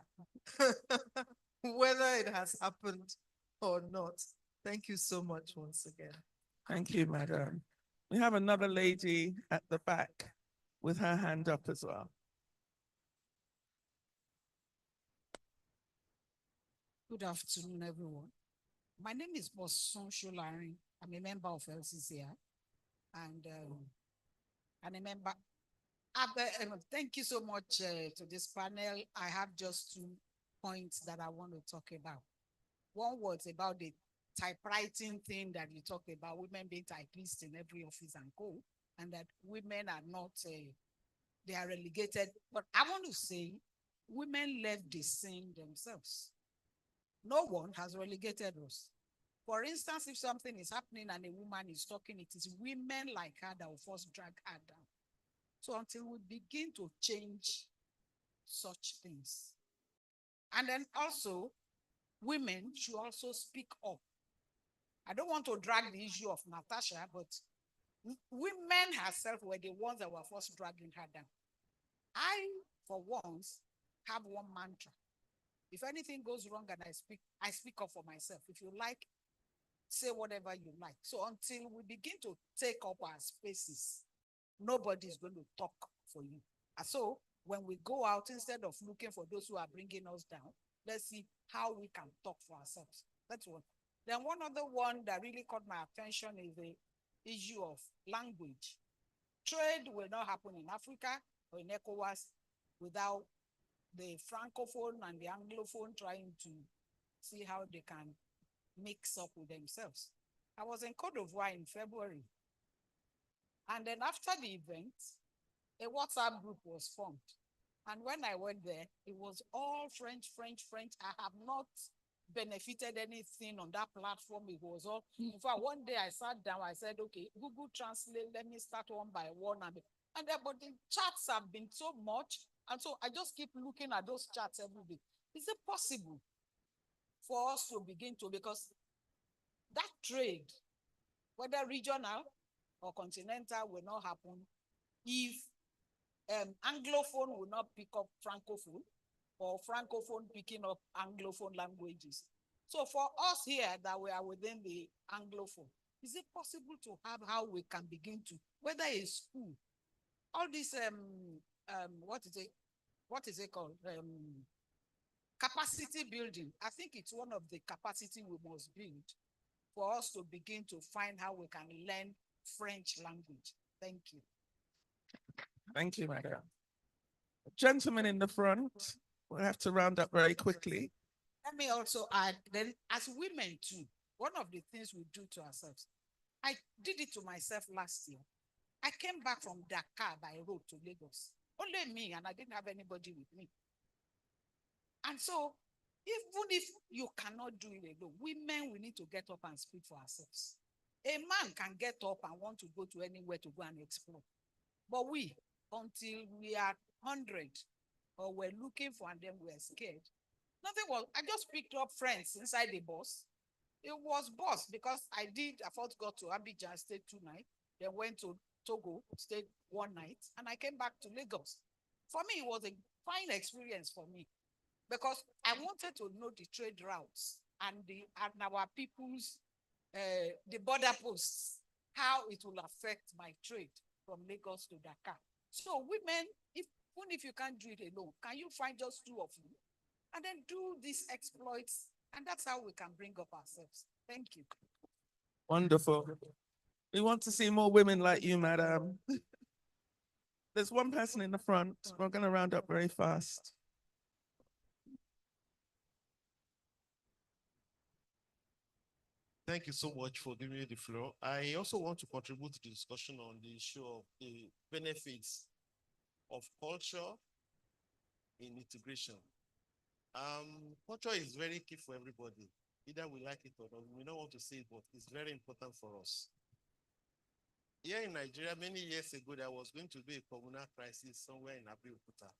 whether it has happened or not. Thank you so much once again. Thank you, madam. We have another lady at the back with her hand up as well. Good afternoon, everyone. My name is Boson Sholari. I'm a member of LCCI and a member. Thank you so much to this panel. I have just 2 points that I want to talk about. One was about the typewriting thing that you talked about, women being typists in every office and co, and that women are not, they are relegated. But I want to say women left the scene themselves. No one has relegated us. For instance, if something is happening and a woman is talking, it is women like her that will first drag her down. So until we begin to change such things. And then also, women should also speak up. I don't want to drag the issue of Natasha, but women herself were the ones that were first dragging her down. I, for once, have one mantra. If anything goes wrong and I speak up for myself. If you like, say whatever you like. So until we begin to take up our spaces, nobody is going to talk for you. And so when we go out, instead of looking for those who are bringing us down, let's see how we can talk for ourselves. That's one. Then one other one that really caught my attention is the issue of language. Trade will not happen in Africa or in Ecowas without the Francophone and the Anglophone trying to see how they can mix up with themselves. I was in Côte d'Ivoire in February. And then after the event, a WhatsApp group was formed. And when I went there, it was all French. I have not benefited anything on that platform. It was all, in fact, one day I sat down, I said, okay, Google Translate, let me start one by one. And then, but the chats have been so much. And so I just keep looking at those chats every day. Is it possible for us to begin to, because that trade, whether regional or continental, will not happen if Anglophone will not pick up Francophone or Francophone picking up Anglophone languages. So for us here that we are within the Anglophone, is it possible to have how we can begin to, whether a school, all this, what is it called? Capacity building. I think it's one of the capacity we must build for us to begin to find how we can learn French language. Thank you. Thank you, madam. Gentlemen in the front, we'll have to round up very quickly. Let me also add, then as women too, one of the things we do to ourselves, I did it to myself last year. I came back from Dakar by road to Lagos. Only me, and I didn't have anybody with me. And so, even if you cannot do it alone, women, we need to get up and speak for ourselves. A man can get up and want to go to anywhere to go and explore. But we, until we are 100 or we're looking for and then we're scared, nothing was, I just picked up friends inside the bus. It was bus because I first got to Abidjan, stayed 2 nights, then went to Togo, stayed 1 night, and I came back to Lagos. For me, it was a fine experience for me because I wanted to know the trade routes and our people's, the border posts, how it will affect my trade from Lagos to Dakar. So women, even if you can't do it alone, can you find just 2 of you and then do these exploits? And that's how we can bring up ourselves. Thank you. Wonderful. We want to see more women like you, madam. There's one person in the front. We're going to round up very fast. Thank you so much for giving me the floor. I also want to contribute to the discussion on the issue of the benefits of culture in integration. Culture is very key for everybody. Either we like it or not. We don't want to say it, but it's very important for us. Here in Nigeria, many years ago, there was going to be a communal crisis somewhere in Abeokuta.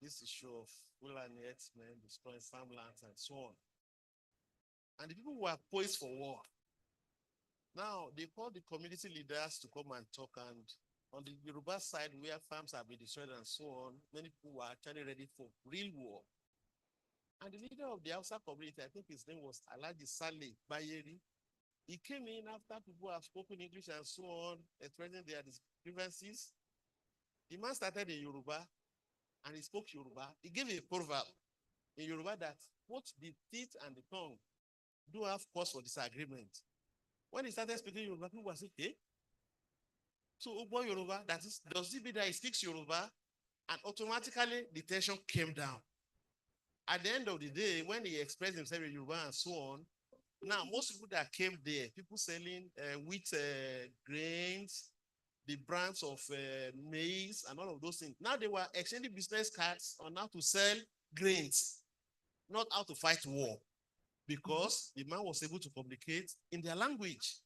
This issue of Fulani herdsmen destroying farmlands and so on. And the people were poised for war. Now, they call the community leaders to come and talk, and on the Yoruba side, where farms have been destroyed and so on, many people were actually ready for real war. And the leader of the Hausa community, I think his name was Alhaji Saleh Bayeri, he came in after people have spoken English and so on, expressing their grievances. The man started in Yoruba, and he spoke Yoruba. He gave a proverb in Yoruba that both the teeth and the tongue do have cause for disagreement. When he started speaking Yoruba, people were saying, hey, so Ubo Yoruba, that is, does it mean that he speaks Yoruba? And automatically the tension came down. At the end of the day, when he expressed himself in Yoruba and so on, now most people that came there, people selling wheat grains, the brands of maize and all of those things. Now they were exchanging business cards on how to sell grains, not how to fight war, because the man was able to communicate in their language.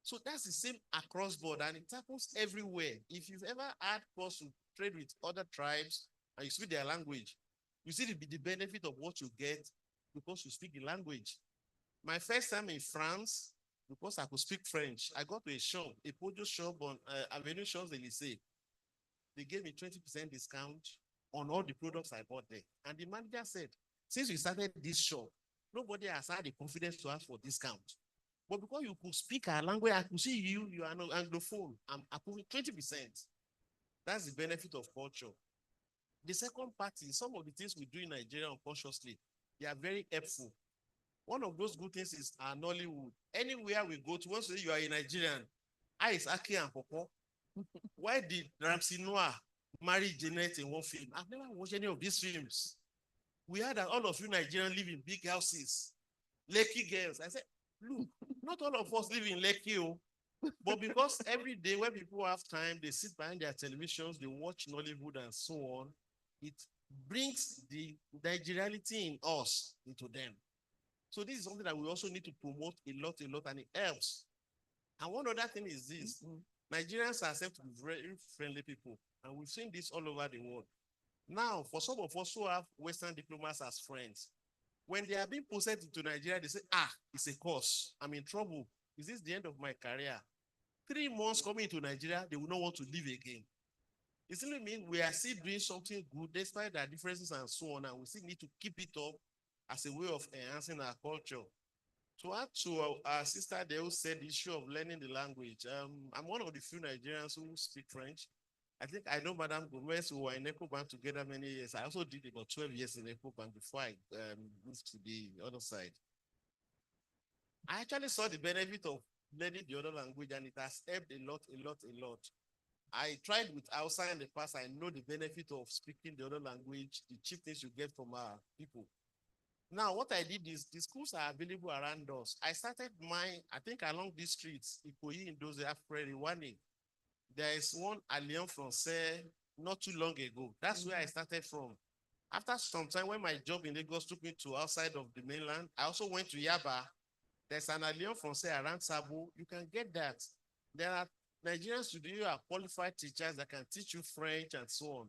So that's the same across board, and it happens everywhere. If you've ever had cause to trade with other tribes and you speak their language, you see the benefit of what you get because you speak the language. My first time in France, because I could speak French, I got to a shop, a produce shop on Avenue Champs-Élysées. They gave me 20% discount on all the products I bought there. And the manager said, since we started this shop, nobody has had the confidence to ask for discount. But because you could speak our language, I could see you are an Anglophone. I'm approving 20%. That's the benefit of culture. The second part is some of the things we do in Nigeria unconsciously, they are very helpful. One of those good things is our Nollywood. Anywhere we go to, once you are a Nigerian, I is Aki and Popo. Why did Ramsey Noah marry Janet in one film? I've never watched any of these films. We heard that all of you Nigerians live in big houses, Lekki girls. I said, look, not all of us live in Lekki, but because every day when people have time, they sit behind their televisions, they watch Nollywood and so on, it brings the Nigerianity in us into them. So this is something that we also need to promote a lot, and it helps. And one other thing is this. Nigerians are said to be very friendly people, and we've seen this all over the world. Now, for some of us who have Western diplomats as friends, when they are being posted into Nigeria, they say, it's a curse. I'm in trouble. Is this the end of my career? 3 months coming to Nigeria, they will not want to live again. It simply means we are still doing something good despite our differences and so on, and we still need to keep it up as a way of enhancing our culture. To add to our sister, they who said the issue of learning the language. I'm one of the few Nigerians who speak French. I think I know Madame Gomez, who were in Ecobank together many years. I also did about 12 years in Ecobank before I moved to the other side. I actually saw the benefit of learning the other language, and it has helped a lot. I tried with Hausa in the past. I know the benefit of speaking the other language, the cheap things you get from our people. Now, what I did is the schools are available around us. I started mine, I think, along these streets, Ikoyi, in those April, Warning. There is one Alliance Français not too long ago. That's where I started from. After some time, when my job in Lagos took me to outside of the mainland, I also went to Yaba. There's an Alliance Français around Sabo. You can get that. There are Nigerians today who are qualified teachers that can teach you French and so on.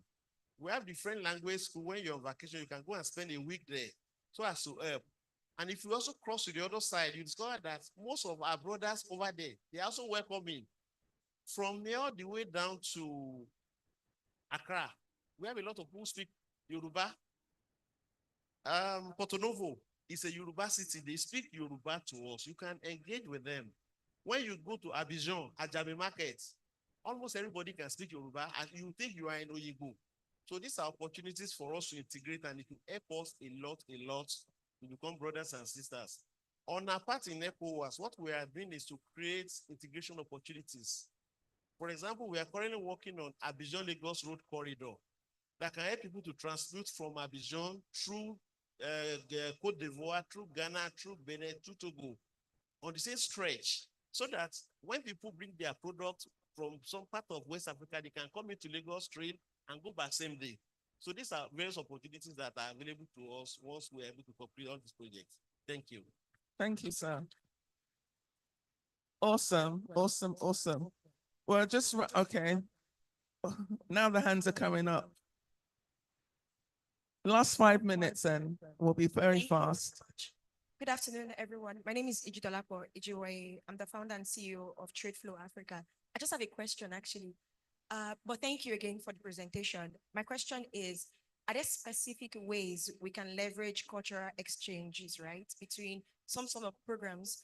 We have different language school. When you're on vacation, you can go and spend a week there so as to help. And if you also cross to the other side, you discover that most of our brothers over there, they also welcoming. From here all the way down to Accra, we have a lot of people who speak Yoruba. Porto Novo is a Yoruba city. They speak Yoruba to us. You can engage with them. When you go to Abidjan, Ajabe Market, almost everybody can speak Yoruba, and you think you are in Oyigbo. So these are opportunities for us to integrate, and it will help us a lot to become brothers and sisters. On our part in Ecowas, what we are doing is to create integration opportunities. For example, we are currently working on Abidjan-Lagos Road Corridor that can help people to transmit from Abidjan through Côte d'Ivoire, through Ghana, through Benin, through Togo, on the same stretch, so that when people bring their product from some part of West Africa, they can come into Lagos Street and go back same day. So these are various opportunities that are available to us once we're able to complete all these projects. Thank you. Thank you, sir. Awesome. Well, okay. Now the hands are coming up. Last 5 minutes and we'll be very fast. Good afternoon, everyone. My name is Ijidolapo Ijiwe. I'm the founder and CEO of Trade Flow Africa. I just have a question, actually. But thank you again for the presentation. My question is, are there specific ways we can leverage cultural exchanges, right, between some sort of programs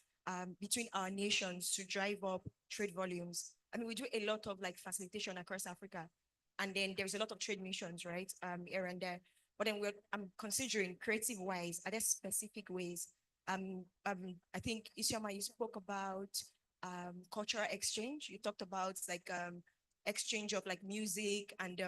between our nations to drive up trade volumes? I mean, we do a lot of like facilitation across Africa, and then there's a lot of trade missions, right, here and there. But then I'm considering creative wise, are there specific ways? I think Isioma, you spoke about cultural exchange. You talked about like exchange of like music and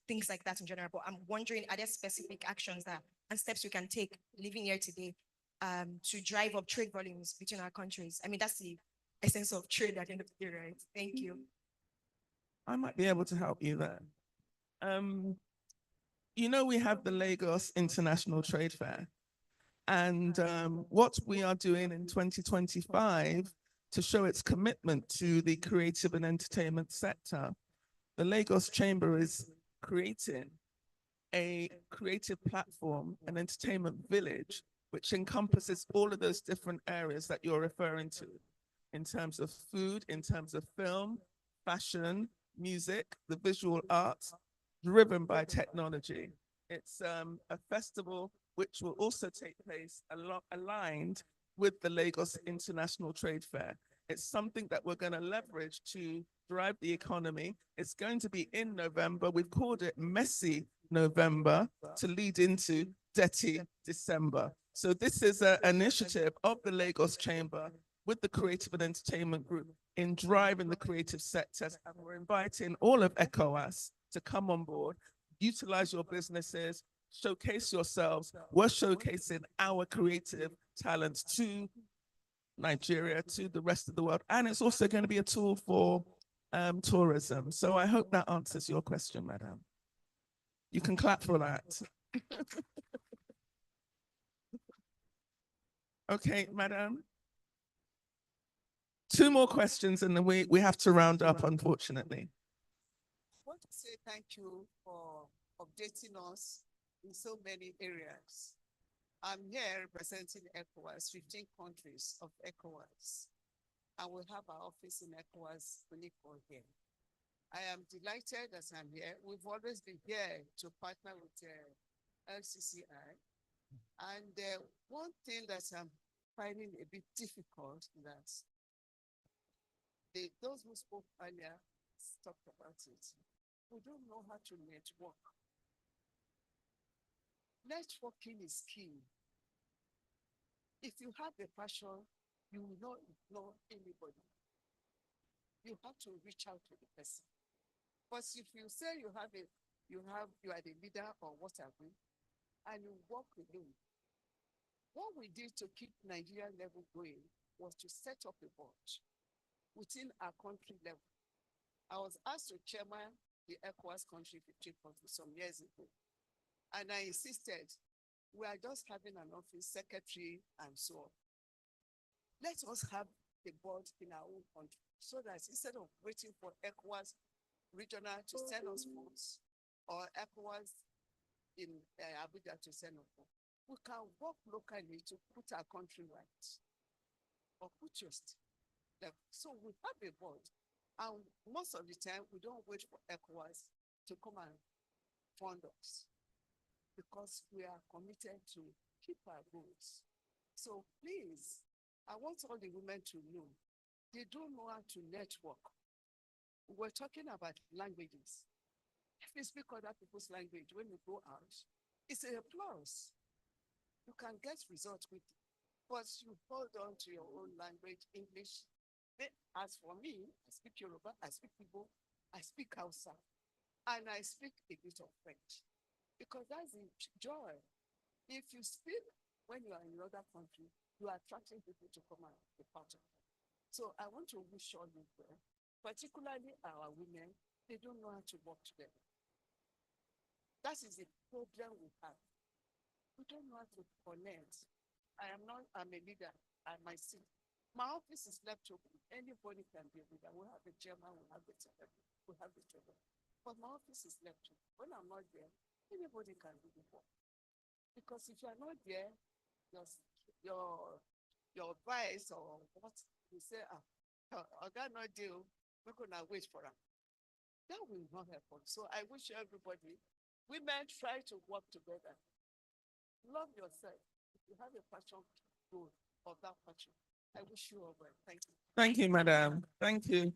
things like that in general. But I'm wondering, are there specific actions that and steps we can take living here today to drive up trade volumes between our countries? I mean, that's the essence of trade at the end of the day, right? Thank you. I might be able to help you there. You know, we have the Lagos International Trade Fair. And what we are doing in 2025 to show its commitment to the creative and entertainment sector, the Lagos Chamber is creating a creative platform, an entertainment village, which encompasses all of those different areas that you're referring to in terms of food, in terms of film, fashion, music, the visual arts, driven by technology. It's a festival which will also take place aligned with the Lagos International Trade Fair. It's something that we're going to leverage to drive the economy. It's going to be in November. We've called it Messy November to lead into Dirty December. So this is an initiative of the Lagos Chamber with the Creative and Entertainment Group in driving the creative sectors. And we're inviting all of Ecowas to come on board, utilize your businesses, showcase yourselves. We're showcasing our creative talents to Nigeria, to the rest of the world. And it's also going to be a tool for tourism. So I hope that answers your question, madam. You can clap for that. Okay, madam. 2 more questions and then we have to round up, unfortunately. I want to say thank you for updating us in so many areas. I'm here representing ECOWAS, 15 countries of ECOWAS, and we have our office in ECOWAS, Unico here. I am delighted that I'm here. We've always been here to partner with LCCI. And one thing that I'm finding a bit difficult is that those who spoke earlier talked about it. We don't know how to network. Networking is key. If you have a passion, you will not ignore anybody. You have to reach out to the person. But if you say you are the leader or whatever, and you work alone, what we did to keep Nigeria level going was to set up a board within our country level. I was asked to chairman the ECOWAS country 15 countries some years ago. And I insisted, we are just having an office secretary and so on. Let us have a board in our own country so that instead of waiting for ECOWAS regional to send us funds or ECOWAS in Abuja to send us funds, we can work locally to put our country right or put your level. So we have a board, and most of the time we don't wait for ECOWAS to come and fund us, because we are committed to keep our goals. So please, I want all the women to know, they don't know how to network. We're talking about languages. If you speak other people's language when you go out, it's a plus. You can get results quickly, but you hold on to your own language, English. As for me, I speak Yoruba, I speak Igbo, I speak Hausa, and I speak a bit of French. Because that's the joy. If you speak when you are in another country, you are attracting people to come and be part of it. So I want to wish all you well, particularly our women, they don't know how to work together. That is the problem we have. We don't know how to connect. I'm a leader, I myself. My office is left open. Anybody can be a leader. We have a chairman, we have the secretary, we have the treasurer. But my office is left open. When I'm not there, anybody can do the work. Because if you're not there, your your advice or what you say, I got no deal, we're gonna wait for them. That will not happen. So I wish everybody, women try to work together. Love yourself. If you have a passion, go for that passion. I wish you all well. Thank you. Thank you, madam. Thank you.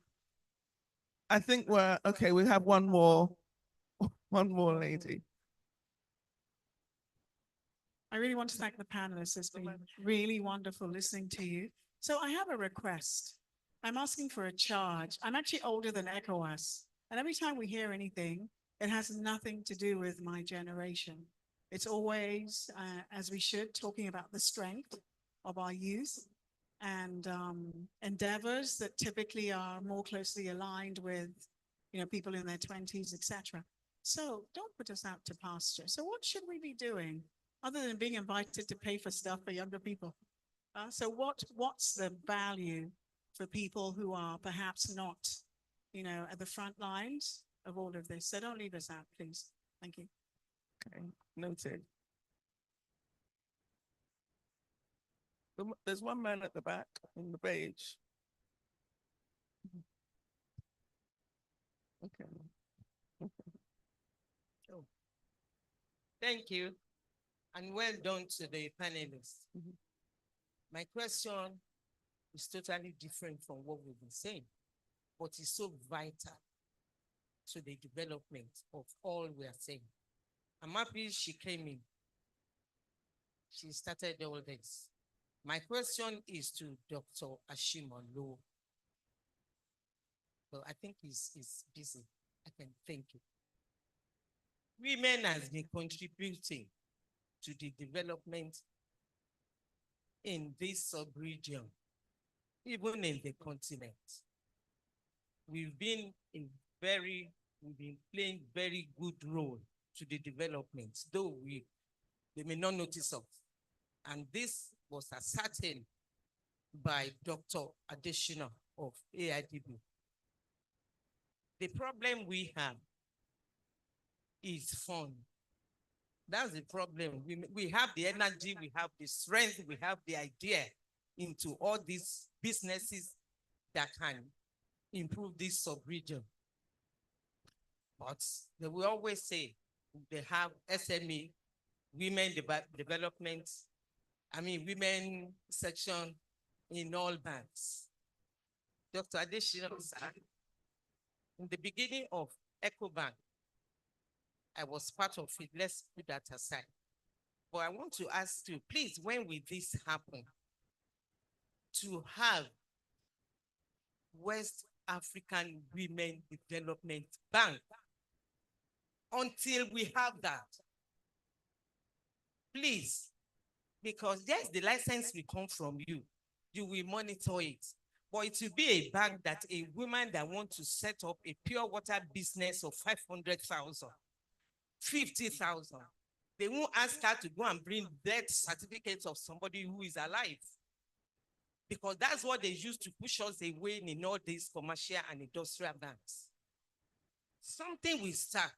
I think we're okay. We have one more lady. I really want to thank the panelists. It's been really wonderful listening to you. So I have a request. I'm asking for a charge. I'm actually older than Ecowas. And every time we hear anything, it has nothing to do with my generation. It's always, as we should, talking about the strength of our youth and endeavors that typically are more closely aligned with, people in their 20s, etc. So don't put us out to pasture. So what should we be doing other than being invited to pay for stuff for younger people? So what's the value for people who are perhaps not, at the front lines of all of this? So don't leave us out, please. Thank you. Okay, noted. There's one man at the back in the beige. Okay. Oh. Thank you, and well done to the panelists. My question is totally different from what we've been saying, but it's so vital to the development of all we are saying. I'm happy she came in. She started all this. My question is to Dr. Ashimolo. Well, I think he's busy. I can thank you. Women has been contributing to the development in this sub-region, even in the continent. We've been playing very good role to the development, though they may not notice us. And this was ascertained by Dr. Additional of AIDB. The problem we have is fun. That's the problem. We have the energy, we have the strength, we have the idea into all these businesses that can improve this sub-region. But they will always say they have SME, women development, women section in all banks. Dr. Additional, in the beginning of EcoBank, I was part of it. Let's put that aside. But I want to ask you, please, when will this happen? To have West African Women Development Bank. Until we have that, please, because yes, the license will come from you. You will monitor it. But it will be a bank that a woman that wants to set up a pure water business of 500,000, 50,000, they won't ask her to go and bring death certificates of somebody who is alive. Because that's what they use to push us away in all these commercial and industrial banks. Something will start.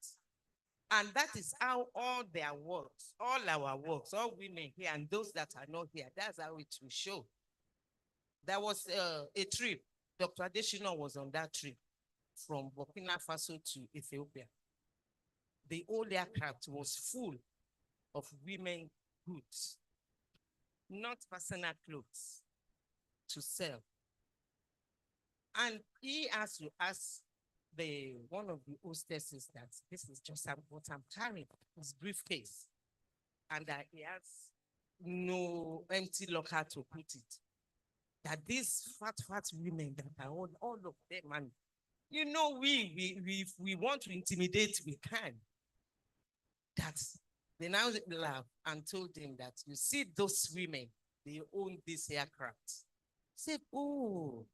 And that is how all their works, all our works, all women here and those that are not here, that's how it will show. There was a trip. Dr. Adeshina was on that trip from Burkina Faso to Ethiopia. The old aircraft was full of women goods, not personal clothes, to sell. And he has to ask one of the hostesses that this is just what I'm carrying, his briefcase, and that he has no empty locker to put it. That these fat women that are all of them, and we want to intimidate, we can. That they now laugh and told him that you see those women, they own this aircraft. Said, oh,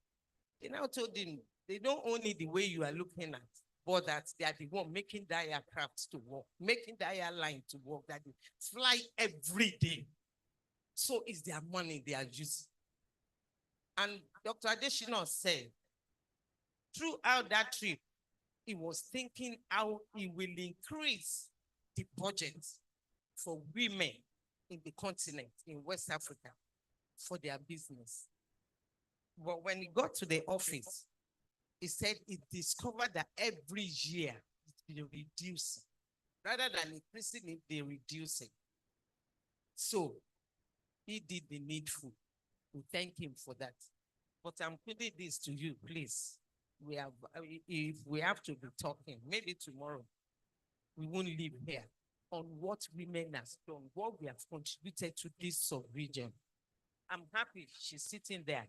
they now told him they don't own it the way you are looking at, but that they are the one making that aircraft to work, making that airline to work, that they fly every day. So it's their money they are using. And Dr. Adeshina said, throughout that trip, he was thinking how he will increase the budget for women in the continent, in West Africa. for their business. But when he got to the office, he said he discovered that every year it will reduce. Rather than increasing it, they reduce it. So he did the needful. We thank him for that. But I'm putting this to you, please. If we have to be talking, maybe tomorrow, we won't leave here on what women have done, what we have contributed to this sub-region. I'm happy she's sitting there.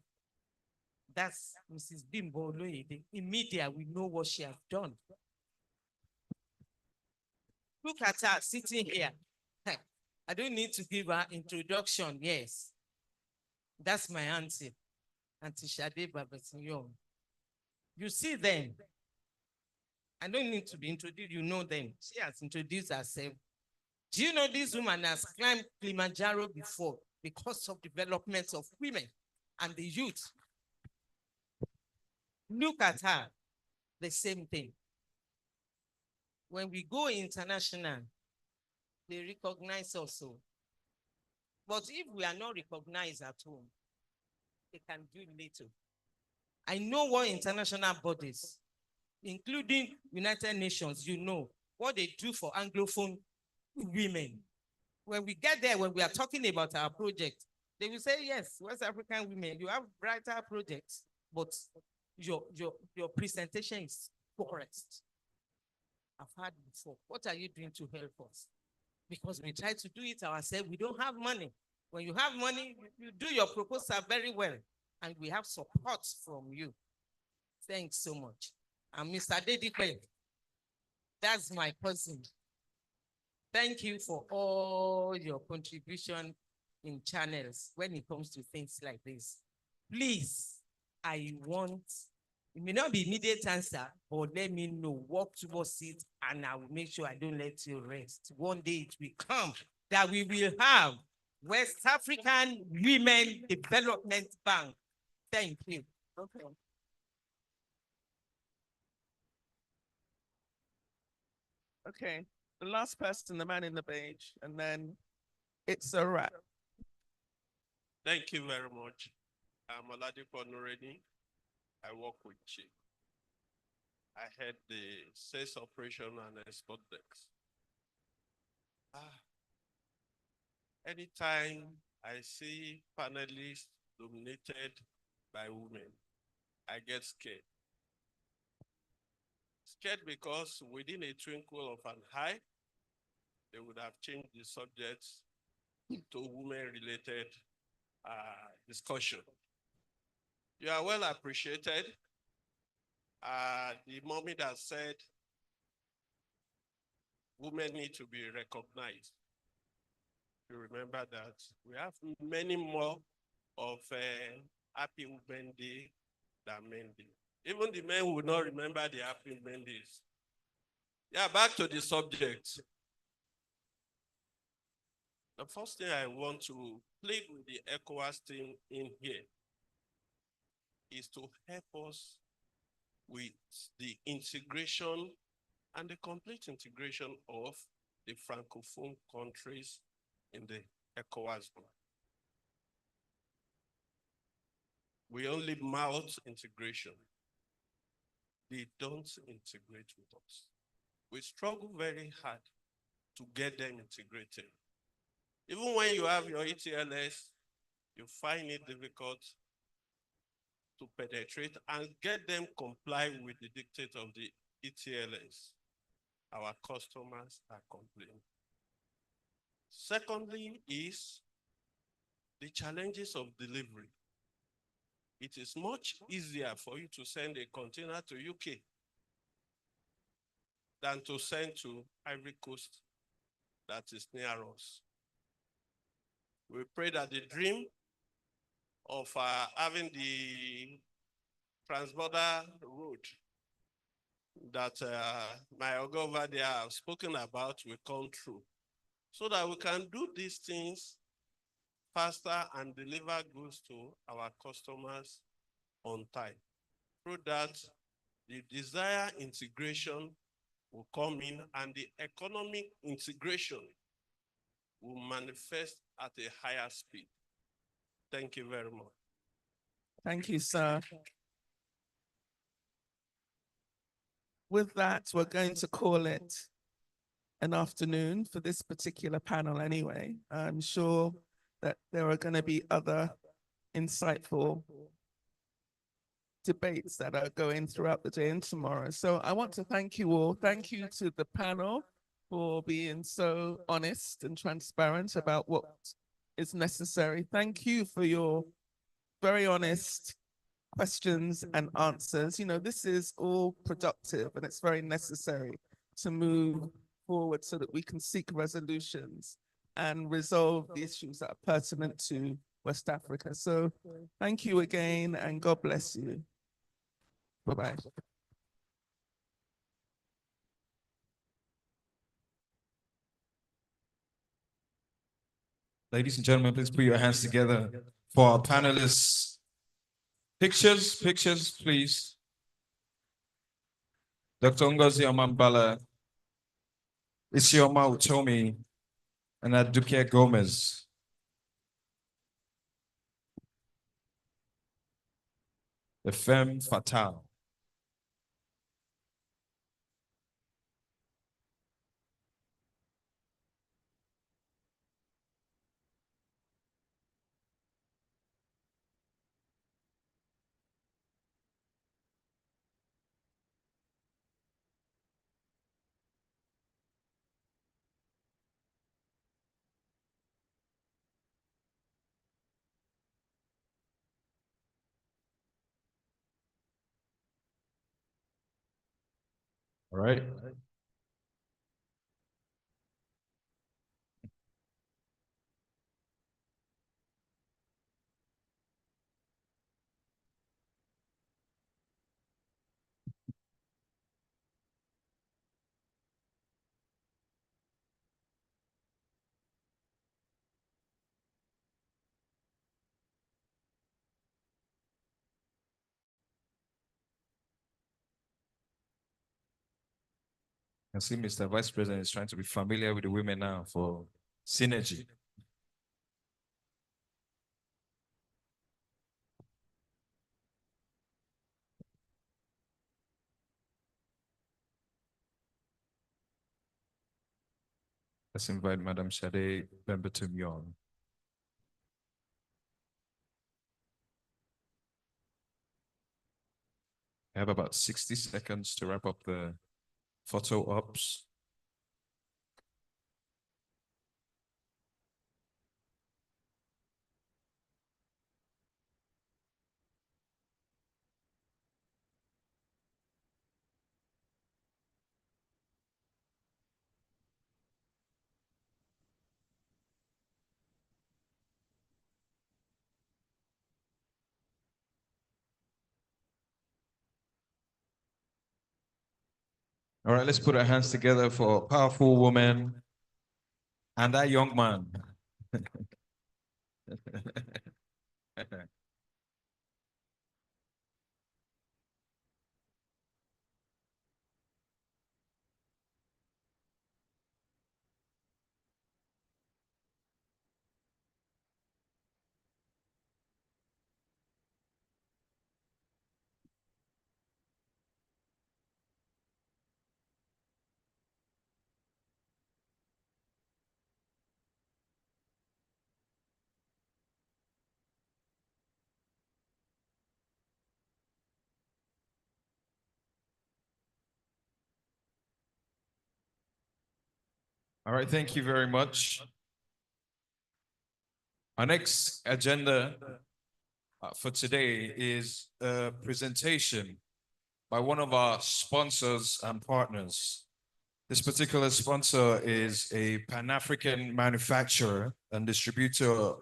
That's Mrs. Bimbo Oloyede. In media, we know what she has done. Look at her sitting here. I don't need to give her introduction, yes. That's my auntie, Auntie Shade Babatinyo. You see them. I don't need to be introduced, you know them. She has introduced herself. Do you know this woman has climbed Kilimanjaro before because of development of women and the youth? Look at her, the same thing. When we go international, they recognize also. But if we are not recognized at home, they can do little. I know what international bodies, including United Nations, you know, what they do for Anglophone women. When we get there, when we are talking about our project, they will say, yes, West African women, you have brighter projects, but your presentation is poorest. I've heard before. What are you doing to help us? Because we try to do it ourselves. We don't have money. When you have money, you do your proposal very well. And we have support from you. Thanks so much. And Mr. Dedipe, that's my cousin. Thank you for all your contribution in channels when it comes to things like this. Please, I want, it may not be immediate answer, but let me know, work towards it, and I will make sure I don't let you rest. One day it will come that we will have West African Women Development Bank. Thank you. Okay. Okay, the last person, the man in the beige, and then it's a wrap. Thank you very much. I'm Oladipo Nureni. I work with Chief. I head the sales operation and export desk. Anytime I see panelists dominated by women, I get scared. Scared because within a twinkle of an eye, they would have changed the subject to women-related discussion. You are well appreciated. The moment that said women need to be recognized. You remember that we have many more of Happy Women Day than Men Day. Even the men will not remember the Happy Men Days. Yeah, back to the subject. The first thing I want to plead with the Ecowas team in here is to help us with the integration and the complete integration of the Francophone countries in the Ecowas group. We only mouth integration. They don't integrate with us. We struggle very hard to get them integrated. Even when you have your ETLS, you find it difficult to penetrate and get them comply with the dictate of the ETLS. Our customers are complaining. Secondly is the challenges of delivery. It is much easier for you to send a container to UK than to send to Ivory Coast that is near us. We pray that the dream of having the transborder road that my Oga over there have spoken about will come true, so that we can do these things faster and deliver goods to our customers on time. Through that, the desired integration will come in and the economic integration will manifest at a higher speed. Thank you very much. Thank you, sir. With that, we're going to call it an afternoon for this particular panel anyway. I'm sure that there are going to be other insightful debates that are going throughout the day and tomorrow. So I want to thank you all. Thank you to the panel for being so honest and transparent about what is necessary. Thank you for your very honest questions and answers. You know, this is all productive and it's very necessary to move forward so that we can seek resolutions and resolve the issues that are pertinent to West Africa. So thank you again and God bless you. Bye-bye. Ladies and gentlemen, please put your hands together for our panelists. Pictures, please. Dr. Ngozi Amambala, Isioma Utomi, and Aduke Gomez. The femme fatale. All right. I see Mr. Vice President is trying to be familiar with the women now for synergy. Let's invite Madam Sade Bembetum Young. I have about 60 seconds to wrap up the photo ops. All right, let's put our hands together for a powerful woman and that young man. All right, thank you very much. Our next agenda for today is a presentation by one of our sponsors and partners. This particular sponsor is a Pan-African manufacturer and distributor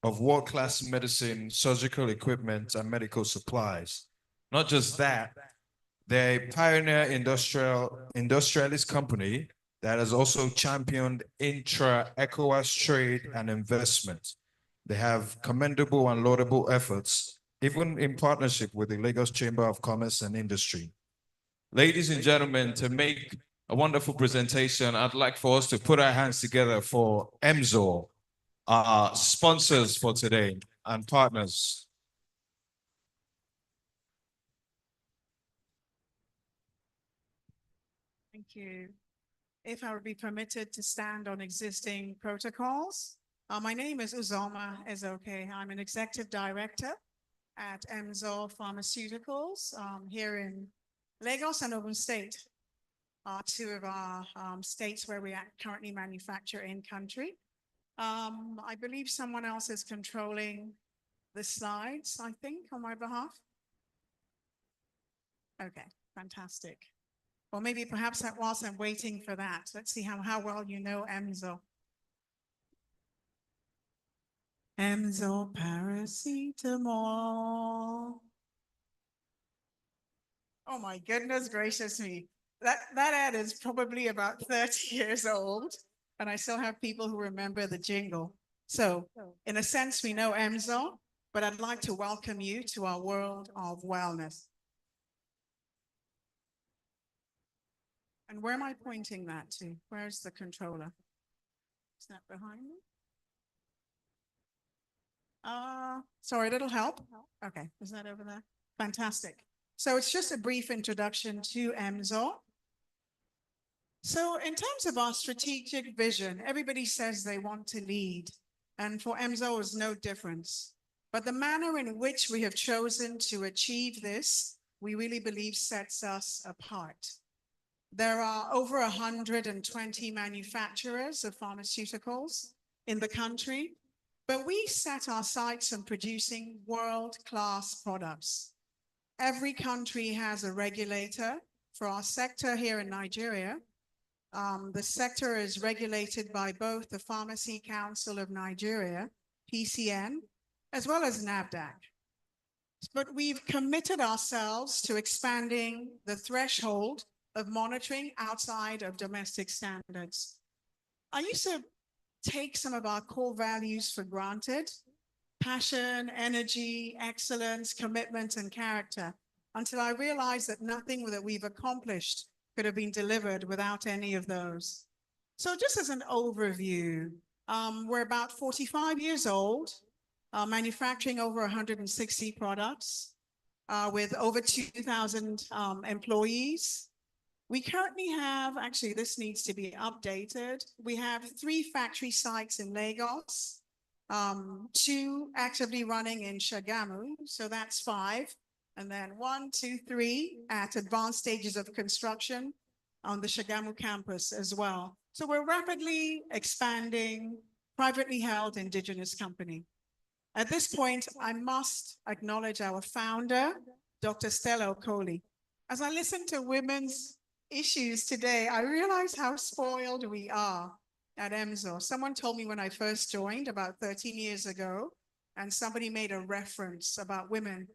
of world-class medicine, surgical equipment, and medical supplies. Not just that, they're a pioneer industrialist company that has also championed intra-Ecowas trade and investment. They have commendable and laudable efforts, even in partnership with the Lagos Chamber of Commerce and Industry. Ladies and gentlemen, to make a wonderful presentation, I'd like for us to put our hands together for EMZOR, our sponsors for today. and partners. Thank you. If I would be permitted to stand on existing protocols. My name is Uzoma Ezoke. I'm an executive director at Emzor Pharmaceuticals here in Lagos and Ogun State, two of our states where we currently manufacture in country. I believe someone else is controlling the slides, I think, on my behalf. Okay, fantastic. Or maybe perhaps whilst I'm waiting for that, let's see how well you know Emzor. Emzor paracetamol. Oh my goodness gracious me. That ad is probably about 30 years old, and I still have people who remember the jingle. So in a sense, we know Emzor, but I'd like to welcome you to our world of wellness. And where am I pointing that to? Where's the controller? Is that behind me? Sorry, that'll help. Okay, is that over there? Fantastic. So it's just a brief introduction to Emzor. So in terms of our strategic vision, everybody says they want to lead, and for Emzor is no difference. But the manner in which we have chosen to achieve this, we really believe sets us apart. There are over 120 manufacturers of pharmaceuticals in the country, but we set our sights on producing world-class products. Every country has a regulator. For our sector here in Nigeria, the sector is regulated by both the Pharmacy Council of Nigeria, PCN, as well as NAFDAC. But we've committed ourselves to expanding the threshold of monitoring outside of domestic standards. I used to take some of our core values for granted: passion, energy, excellence, commitment, and character, until I realized that nothing that we've accomplished could have been delivered without any of those. So just as an overview, we're about 45 years old, manufacturing over 160 products with over 2,000 employees. We currently have, actually this needs to be updated. We have 3 factory sites in Lagos, 2 actively running in Shagamu, so that's 5. And then 1, 2, 3 at advanced stages of construction on the Shagamu campus as well. So we're rapidly expanding, privately held indigenous company. At this point, I must acknowledge our founder, Dr. Stella Okoli. As I listen to women's issues today, I realize how spoiled we are at Emzor. Someone told me when I first joined about 13 years ago, and somebody made a reference about women.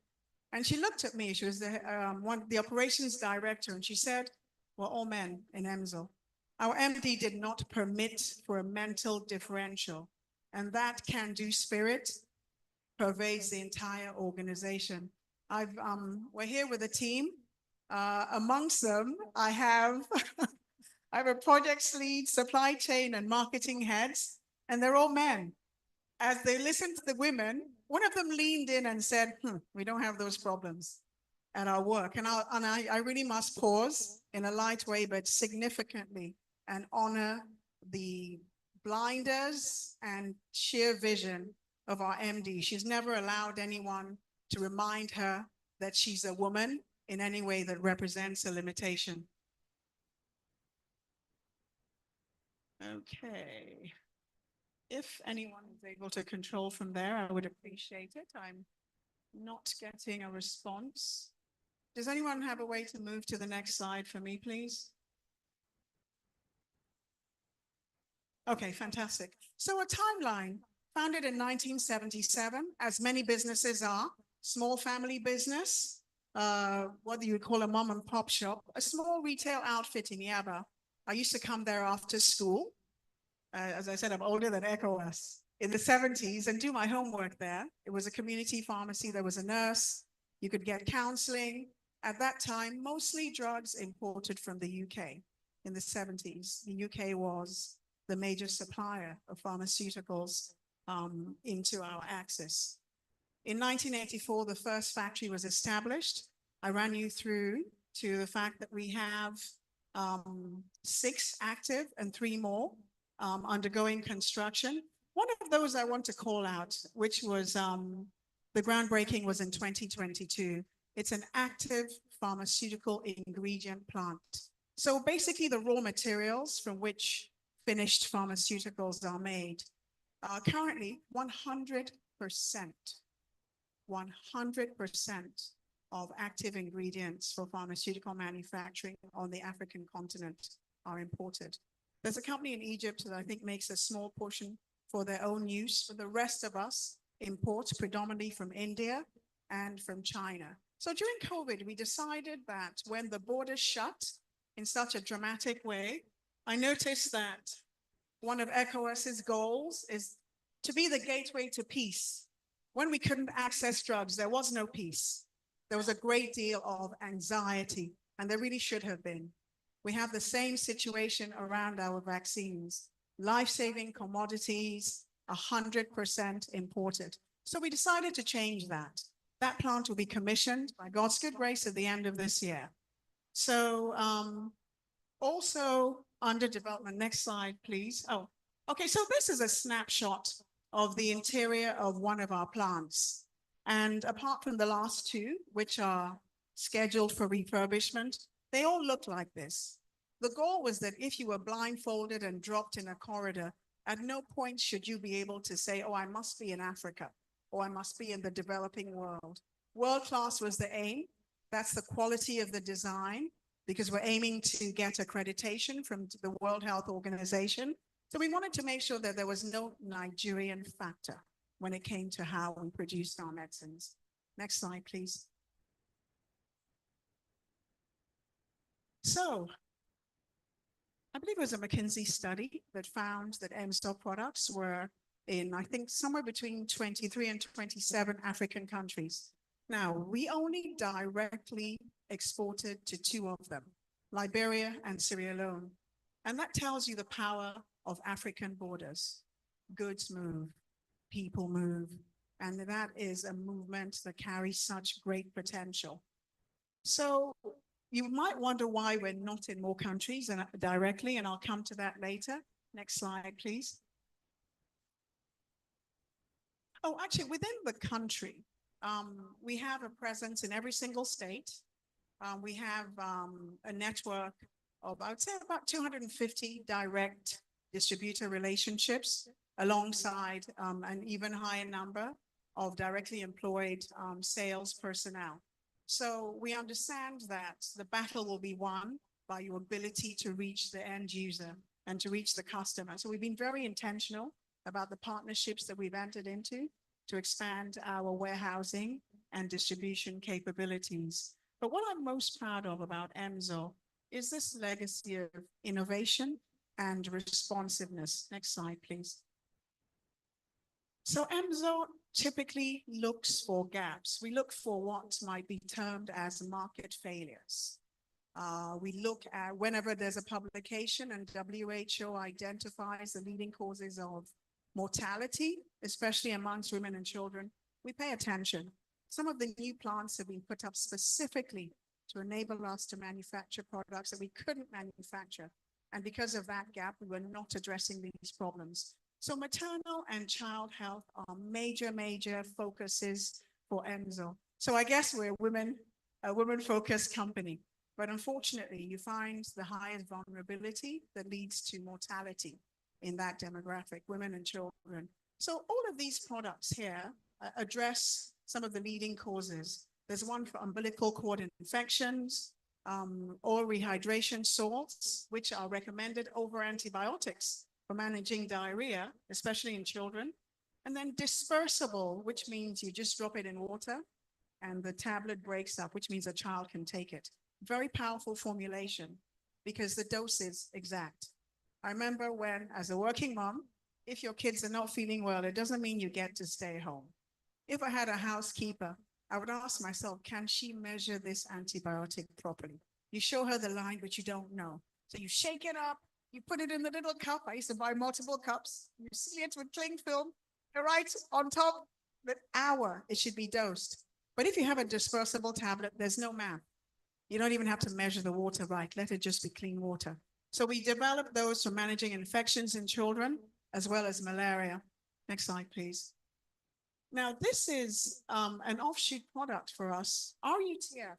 And she looked at me, she was the operations director, and she said, we're all men in Emzor. Our MD did not permit for a mental differential, and that can-do spirit pervades the entire organization. We're here with a team. Amongst them, I have a projects lead, supply chain, and marketing heads, and they're all men. As they listened to the women, one of them leaned in and said, we don't have those problems at our work. And I really must pause in a light way, but significantly, and honor the blinders and sheer vision of our MD. She's never allowed anyone to remind her that she's a woman in any way that represents a limitation. Okay. If anyone is able to control from there, I would appreciate it. I'm not getting a response. Does anyone have a way to move to the next slide for me, please? Okay, fantastic. So a timeline, founded in 1977, as many businesses are, small family business, what do you call a mom and pop shop, a small retail outfit in Yaba. I used to come there after school. As I said, I'm older than Ecowas. In the 70s and do my homework there. It was a community pharmacy. There was a nurse. You could get counseling. At that time, mostly drugs imported from the UK. In the 70s, the UK was the major supplier of pharmaceuticals into our access. In 1984, the first factory was established. I ran you through to the fact that we have 6 active and 3 more undergoing construction. One of those I want to call out, which was the groundbreaking was in 2022. It's an active pharmaceutical ingredient plant. So basically the raw materials from which finished pharmaceuticals are made are currently 100% of active ingredients for pharmaceutical manufacturing on the African continent are imported. There's a company in Egypt that I think makes a small portion for their own use, but the rest of us import predominantly from India and from China. So during COVID, we decided that when the borders shut in such a dramatic way, I noticed that one of ECOWAS's goals is to be the gateway to peace. When we couldn't access drugs, there was no peace. There was a great deal of anxiety, and there really should have been. We have the same situation around our vaccines. Life-saving commodities, 100% imported. So we decided to change that. That plant will be commissioned by God's good grace at the end of this year. So also under development, next slide, please. Oh, okay, so this is a snapshot of the interior of one of our plants. And apart from the last 2, which are scheduled for refurbishment, they all look like this. The goal was that if you were blindfolded and dropped in a corridor, at no point should you be able to say, oh, I must be in Africa, or I must be in the developing world. World class was the aim. That's the quality of the design, because we're aiming to get accreditation from the World Health Organization. So we wanted to make sure that there was no Nigerian factor when it came to how we produced our medicines. Next slide, please. So I believe it was a McKinsey study that found that EMSO products were in, I think, somewhere between 23 and 27 African countries. Now, we only directly exported to 2 of them, Liberia and Sierra Leone. And that tells you the power of African borders. Goods move, people move, and that is a movement that carries such great potential. So you might wonder why we're not in more countries and directly, and I'll come to that later. Next slide, please. Oh, actually, within the country, we have a presence in every single state. We have a network of, I would say, about 250 direct distributor relationships alongside an even higher number of directly employed sales personnel. So we understand that the battle will be won by your ability to reach the end user and to reach the customer. So we've been very intentional about the partnerships that we've entered into to expand our warehousing and distribution capabilities. But what I'm most proud of about EMSO is this legacy of innovation and responsiveness. Next slide, please. So EMSO typically looks for gaps. We look for what might be termed as market failures. We look at whenever there's a publication and WHO identifies the leading causes of mortality, especially amongst women and children, we pay attention. Some of the new plants have been put up specifically to enable us to manufacture products that we couldn't manufacture. And because of that gap, we were not addressing these problems. So maternal and child health are major focuses for EMSO. So I guess we're a women-focused company. But unfortunately, you find the highest vulnerability that leads to mortality in that demographic, women and children. So all of these products here address some of the leading causes. There's one for umbilical cord infections, oral rehydration salts, which are recommended over antibiotics for managing diarrhea, especially in children. And then dispersible, which means you just drop it in water and the tablet breaks up, which means a child can take it. Very powerful formulation because the dose is exact. I remember when, as a working mom, if your kids are not feeling well, it doesn't mean you get to stay home. If I had a housekeeper, I would ask myself, can she measure this antibiotic properly? You show her the line, but you don't know. So you shake it up, you put it in the little cup. I used to buy multiple cups. You seal it with cling film, right on top. hour it should be dosed. But if you have a dispersible tablet, there's no math. You don't even have to measure the water right. Let it just be clean water. So we developed those for managing infections in children as well as malaria. Next slide, please. Now, this is an offshoot product for us. RUTF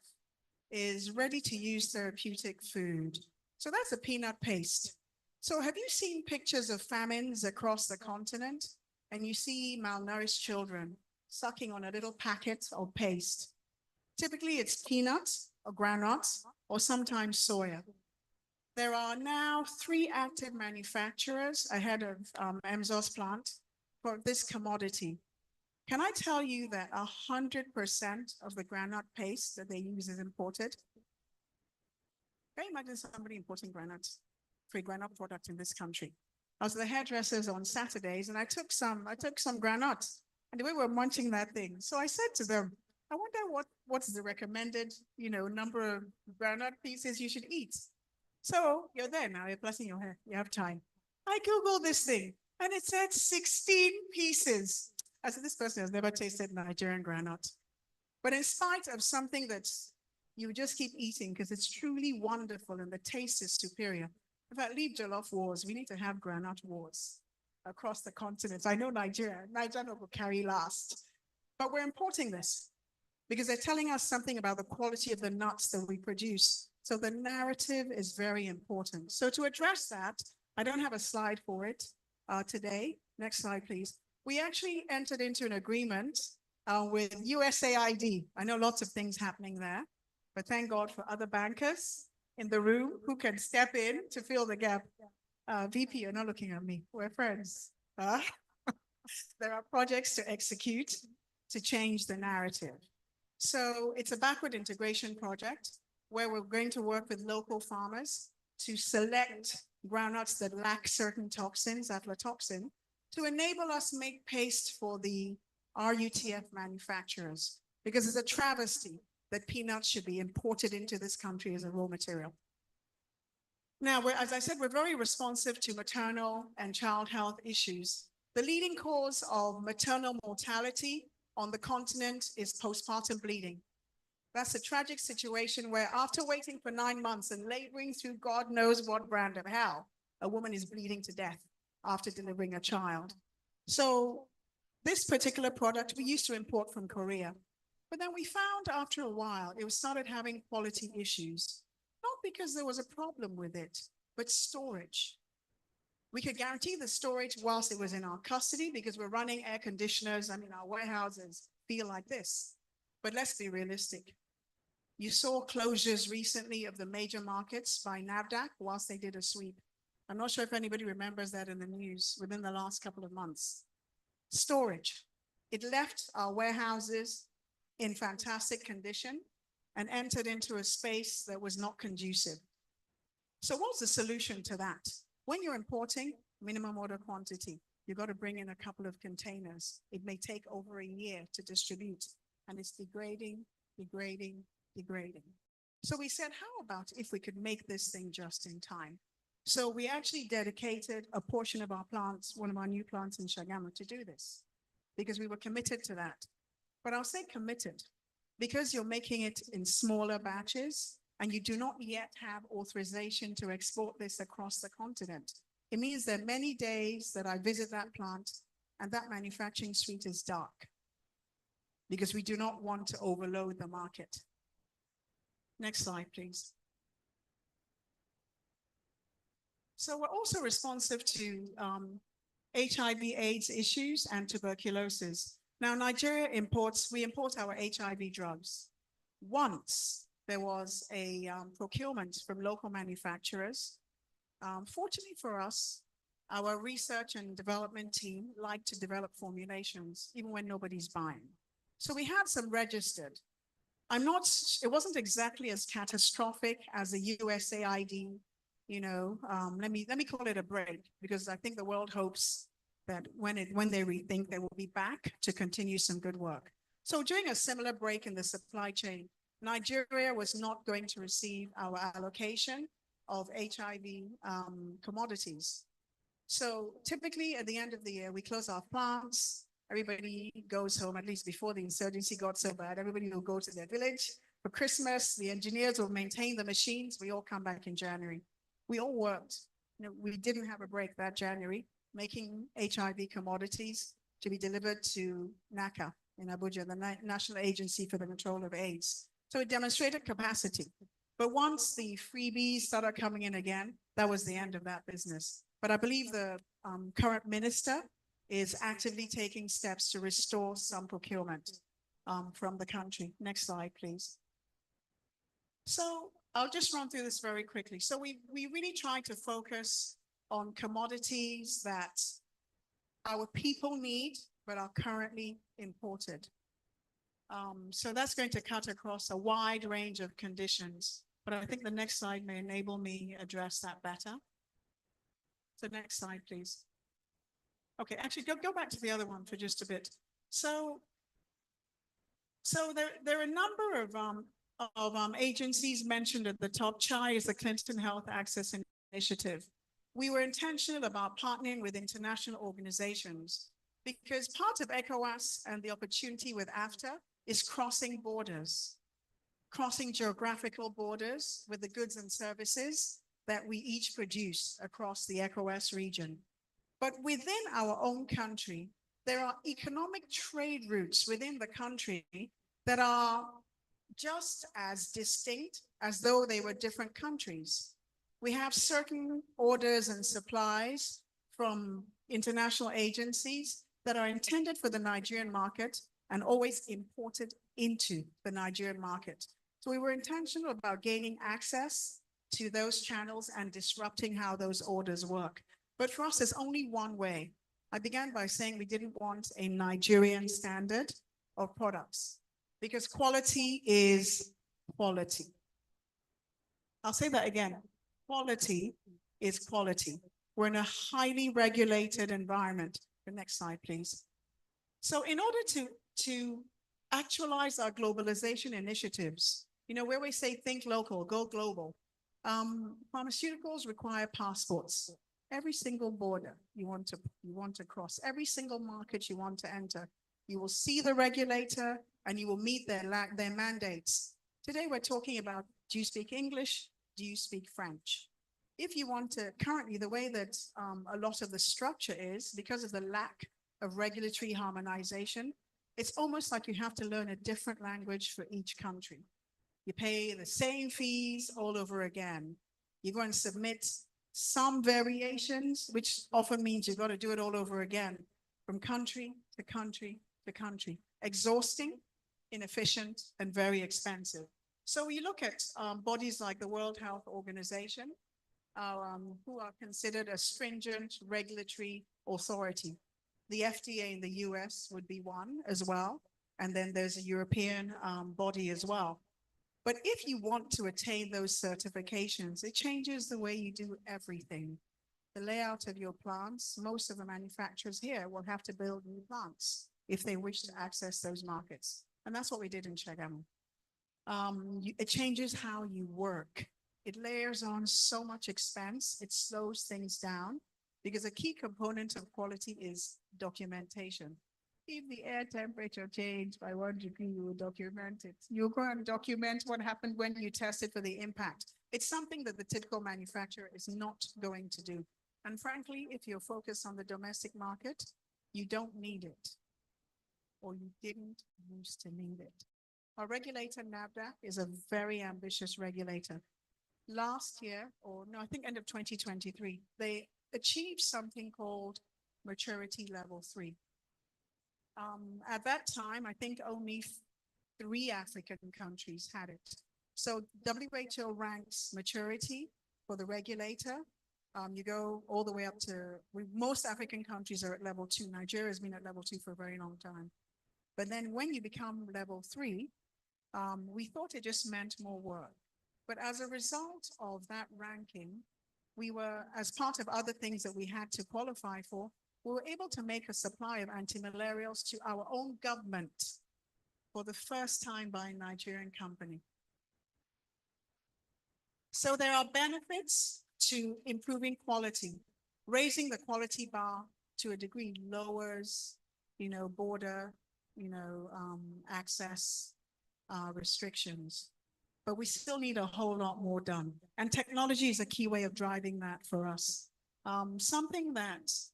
is ready-to-use therapeutic food. So that's a peanut paste. So have you seen pictures of famines across the continent? And you see malnourished children sucking on a little packet of paste. Typically, it's peanuts or groundnuts or sometimes soya. There are now 3 active manufacturers ahead of MZOS plant for this commodity. Can I tell you that 100% of the groundnut paste that they use is imported? Can you imagine somebody importing groundnuts, free groundnut product in this country? I was at the hairdressers on Saturdays and I took some groundnuts and we were munching that thing. So I said to them, I wonder what's the recommended, number of groundnut pieces you should eat. So you're there now, you're blessing your hair, you have time. I Googled this thing and it said 16 pieces. I said, this person has never tasted Nigerian groundnut. But in spite of something that you just keep eating because it's truly wonderful and the taste is superior. In fact, leave jollof wars. We need to have groundnut wars across the continent. I know Nigeria will carry last, but we're importing this because they're telling us something about the quality of the nuts that we produce. So the narrative is very important. So to address that, I don't have a slide for it today. Next slide, please. We actually entered into an agreement with USAID. I know lots of things happening there, but thank God for other bankers in the room who can step in to fill the gap. VP, you're not looking at me. We're friends. There are projects to execute to change the narrative. So it's a backward integration project where we're going to work with local farmers to select groundnuts that lack certain toxins, aflatoxin, to enable us make paste for the RUTF manufacturers, because it's a travesty that peanuts should be imported into this country as a raw material. Now, as I said, we're very responsive to maternal and child health issues. The leading cause of maternal mortality on the continent is postpartum bleeding. That's a tragic situation where after waiting for 9 months and laboring through God knows what brand of hell, a woman is bleeding to death after delivering a child. So this particular product we used to import from Korea, but then we found after a while it started having quality issues, not because there was a problem with it, but storage. We could guarantee the storage whilst it was in our custody because we're running air conditioners. I mean, our warehouses feel like this, but let's be realistic. You saw closures recently of the major markets by NAFDAC whilst they did a sweep. I'm not sure if anybody remembers that in the news within the last couple of months. Storage. It left our warehouses in fantastic condition and entered into a space that was not conducive. So what's the solution to that? When you're importing minimum order quantity, you've got to bring in a couple of containers. It may take over a year to distribute, and it's degrading. So we said, how about if we could make this thing just in time? So we actually dedicated a portion of our plants, one of our new plants in Shagamu, to do this because we were committed to that. But I'll say committed because you're making it in smaller batches and you do not yet have authorization to export this across the continent. It means that many days that I visit that plant and that manufacturing suite is dark because we do not want to overload the market. Next slide, please. So we're also responsive to HIV/AIDS issues and tuberculosis. Now, Nigeria we import our HIV drugs. Once there was a procurement from local manufacturers. Fortunately for us, our research and development team like to develop formulations even when nobody's buying. So we had some registered. It wasn't exactly as catastrophic as the USAID, let me call it a break because I think the world hopes that when they rethink, they will be back to continue some good work. So during a similar break in the supply chain, Nigeria was not going to receive our allocation of HIV commodities. So typically at the end of the year, we close our plants, Everybody goes home, at least before the insurgency got so bad. Everybody will go to their village for Christmas. The engineers will maintain the machines. We all come back in January. We all worked. We didn't have a break that January, making HIV commodities to be delivered to NACA in Abuja, the National Agency for the Control of AIDS. So it demonstrated capacity. But once the freebies started coming in again, that was the end of that business. But I believe the current minister is actively taking steps to restore some procurement from the country. Next slide, please. So I'll just run through this very quickly. So we really try to focus on commodities that our people need, but are currently imported. So that's going to cut across a wide range of conditions, but I think the next slide may enable me address that better. So next slide, please. Okay, actually go back to the other one for just a bit. So there are a number of agencies mentioned at the top. CHI is the Clinton Health Access Initiative. We were intentional about partnering with international organizations because part of ECOWAS and the opportunity with AFTA is crossing borders, crossing geographical borders with the goods and services that we each produce across the ECOWAS region. But within our own country, there are economic trade routes within the country that are just as distinct as though they were different countries. We have certain orders and supplies from international agencies that are intended for the Nigerian market and always imported into the Nigerian market. So we were intentional about gaining access to those channels and disrupting how those orders work. But for us, there's only one way. I began by saying we didn't want a Nigerian standard of products because quality is quality. I'll say that again. Quality is quality. We're in a highly regulated environment. The next slide, please. So in order to actualize our globalization initiatives, where we say think local, go global, pharmaceuticals require passports. Every single border you want to cross, every single market you want to enter, you will see the regulator and you will meet their mandates. Today we're talking about, do you speak English? Do you speak French? If you want to, currently the way that a lot of the structure is, because of the lack of regulatory harmonization, it's almost like you have to learn a different language for each country. You pay the same fees all over again. You go and submit some variations, which often means you've got to do it all over again, from country to country to country. Exhausting, inefficient, and very expensive. So you look at bodies like the World Health Organization, who are considered a stringent regulatory authority. The FDA in the US would be one as well. And then there's a European body as well. But if you want to attain those certifications, it changes the way you do everything. The layout of your plants, most of the manufacturers here will have to build new plants if they wish to access those markets. And that's what we did in Chagamu. It changes how you work. It layers on so much expense. It slows things down because a key component of quality is documentation. If the air temperature changed by 1 degree, you will document it. You go and document what happened when you tested for the impact. It's something that the typical manufacturer is not going to do. And frankly, if you're focused on the domestic market, you don't need it, or you didn't used to need it. Our regulator, NAFDAC, is a very ambitious regulator. Last year, or no, I think end of 2023, they achieved something called maturity level 3. At that time, I think only 3 African countries had it. So WHO ranks maturity for the regulator. You go all the way up to, most African countries are at level 2. Nigeria has been at level 2 for a very long time. But then when you become level 3, we thought it just meant more work. But as a result of that ranking, we were, as part of other things that we had to qualify for, we were able to make a supply of antimalarials to our own government for the first time by a Nigerian company. So there are benefits to improving quality. Raising the quality bar to a degree lowers border, access restrictions. But we still need a whole lot more done. And technology is a key way of driving that for us. Something that's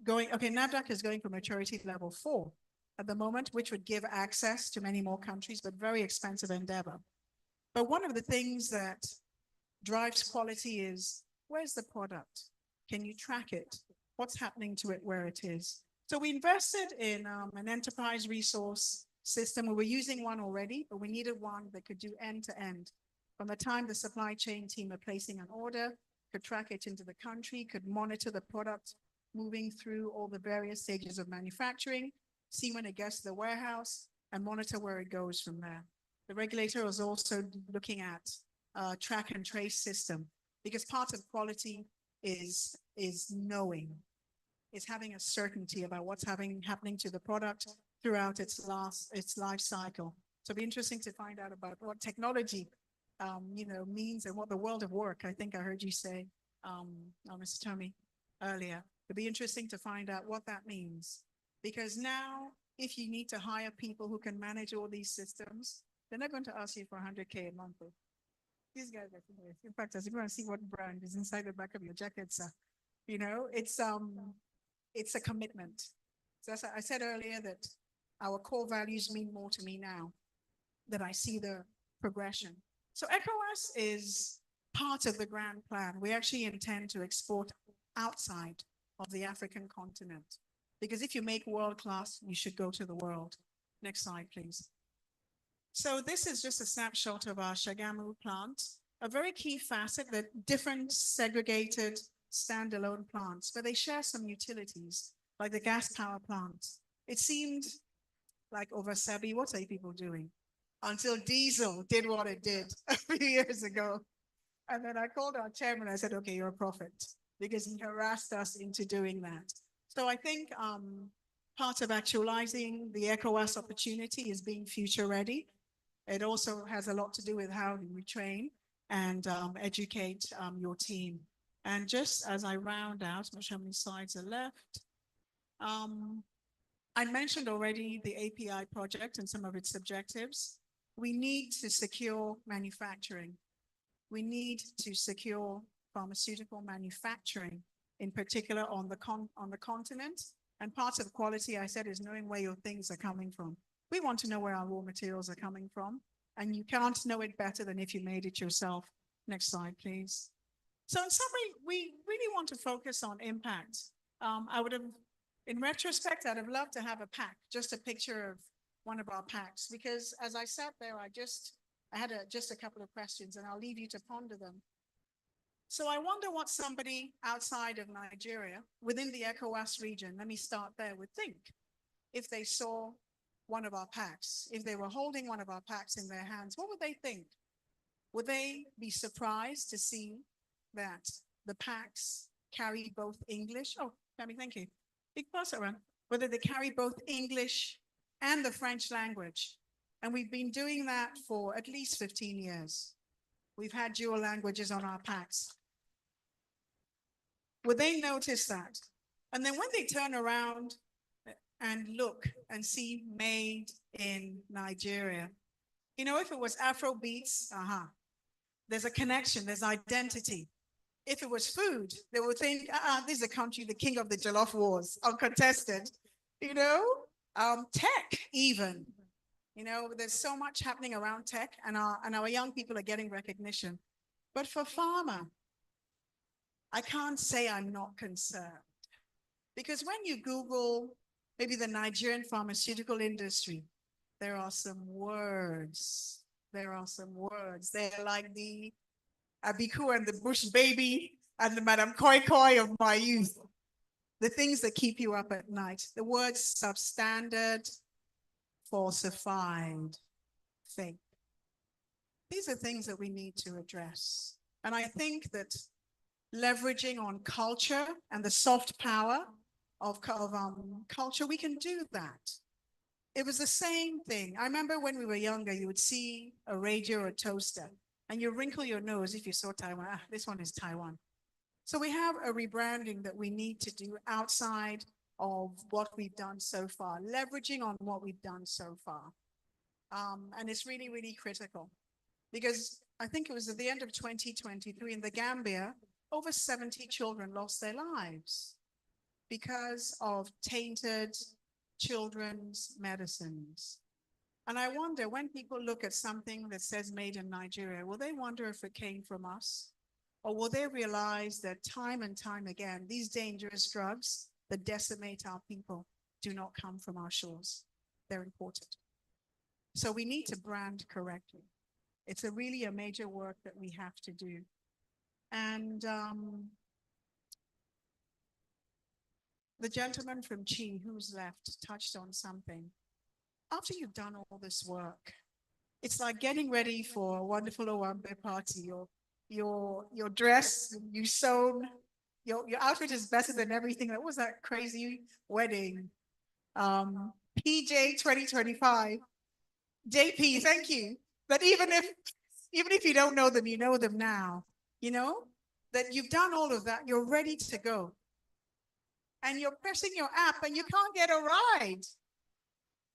NAFDAC is going for maturity level 4 at the moment, which would give access to many more countries, but very expensive endeavor. But one of the things that drives quality is, where's the product? Can you track it? What's happening to it where it is? So we invested in an enterprise resource system. We were using one already, but we needed one that could do end-to-end. From the time the supply chain team are placing an order, could track it into the country, could monitor the product moving through all the various stages of manufacturing, see when it gets to the warehouse, and monitor where it goes from there. The regulator was also looking at a track and trace system, because part of quality is knowing, is having a certainty about what's happening to the product throughout its life cycle. So it'll be interesting to find out about what technology means and what the world of work, I think I heard you say, Mr. Tommy, earlier. It'll be interesting to find out what that means. Because now, if you need to hire people who can manage all these systems, they're not going to ask you for 100K a month. These guys are, in fact, as you go and see what brand is inside the back of your jacket, sir. It's a commitment. So as I said earlier, that our core values mean more to me now that I see the progression. So Ecowas is part of the grand plan. We actually intend to export outside of the African continent, because if you make world class, you should go to the world. Next slide, please. So this is just a snapshot of our Shagamu plant, a very key facet that different segregated standalone plants, but they share some utilities, like the gas power plant. It seemed like over Sabi, what are you people doing? Until diesel did what it did a few years ago. And then I called our chairman, I said, okay, you're a prophet, because he harassed us into doing that. So I think part of actualizing the Ecowas opportunity is being future ready. It also has a lot to do with how you train and educate your team. And just as I round out, I'm not sure how many slides are left. I mentioned already the API project and some of its objectives. We need to secure manufacturing. We need to secure pharmaceutical manufacturing, in particular on the continent. And part of quality, I said, is knowing where your things are coming from. We want to know where our raw materials are coming from, and you can't know it better than if you made it yourself. Next slide, please. So in summary, we really want to focus on impact. In retrospect, I'd have loved to have a pack, just a picture of one of our packs, because as I sat there, I had just a couple of questions, and I'll leave you to ponder them. So I wonder what somebody outside of Nigeria, within the Ecowas region, let me start there, would think if they saw one of our packs. If they were holding one of our packs in their hands, what would they think? Would they be surprised to see that the packs carry both English? Oh, Tammy, thank you. Big pass around. Whether they carry both English and the French language. And we've been doing that for at least 15 years. We've had dual languages on our packs. Would they notice that? And then when they turn around and look and see made in Nigeria, if it was Afro beats, there's a connection, there's identity. If it was food, they would think, this is a country, the king of the jollof wars, uncontested. Tech even. There's so much happening around tech, and our young people are getting recognition. But for pharma, I can't say I'm not concerned. Because when you Google maybe the Nigerian pharmaceutical industry, there are some words. They're like the Abiku and the Bush baby and the Madame Koi Koi of my youth. The things that keep you up at night. The words substandard, falsified, fake. These are things that we need to address. And I think that leveraging on culture and the soft power of culture, we can do that. It was the same thing. I remember when we were younger, you would see a radio or a toaster, and you wrinkle your nose if you saw Taiwan. This one is Taiwan. So we have a rebranding that we need to do outside of what we've done so far, leveraging on what we've done so far. And it's really, really critical because I think it was at the end of 2023 in the Gambia, over 70 children lost their lives because of tainted children's medicines. And I wonder, when people look at something that says made in Nigeria, will they wonder if it came from us? Or will they realize that time and time again, these dangerous drugs that decimate our people do not come from our shores? They're imported. So we need to brand correctly. It's really a major work that we have to do. And the gentleman from Chi, who's left, touched on something. After you've done all this work, it's like getting ready for a wonderful Owambe party. Your dress, you sewn, your outfit is better than everything. That was that crazy wedding. PJ 2025. JP, thank you. But even if you don't know them, you know them now. You know that you've done all of that. You're ready to go, and you're pressing your app, and you can't get a ride.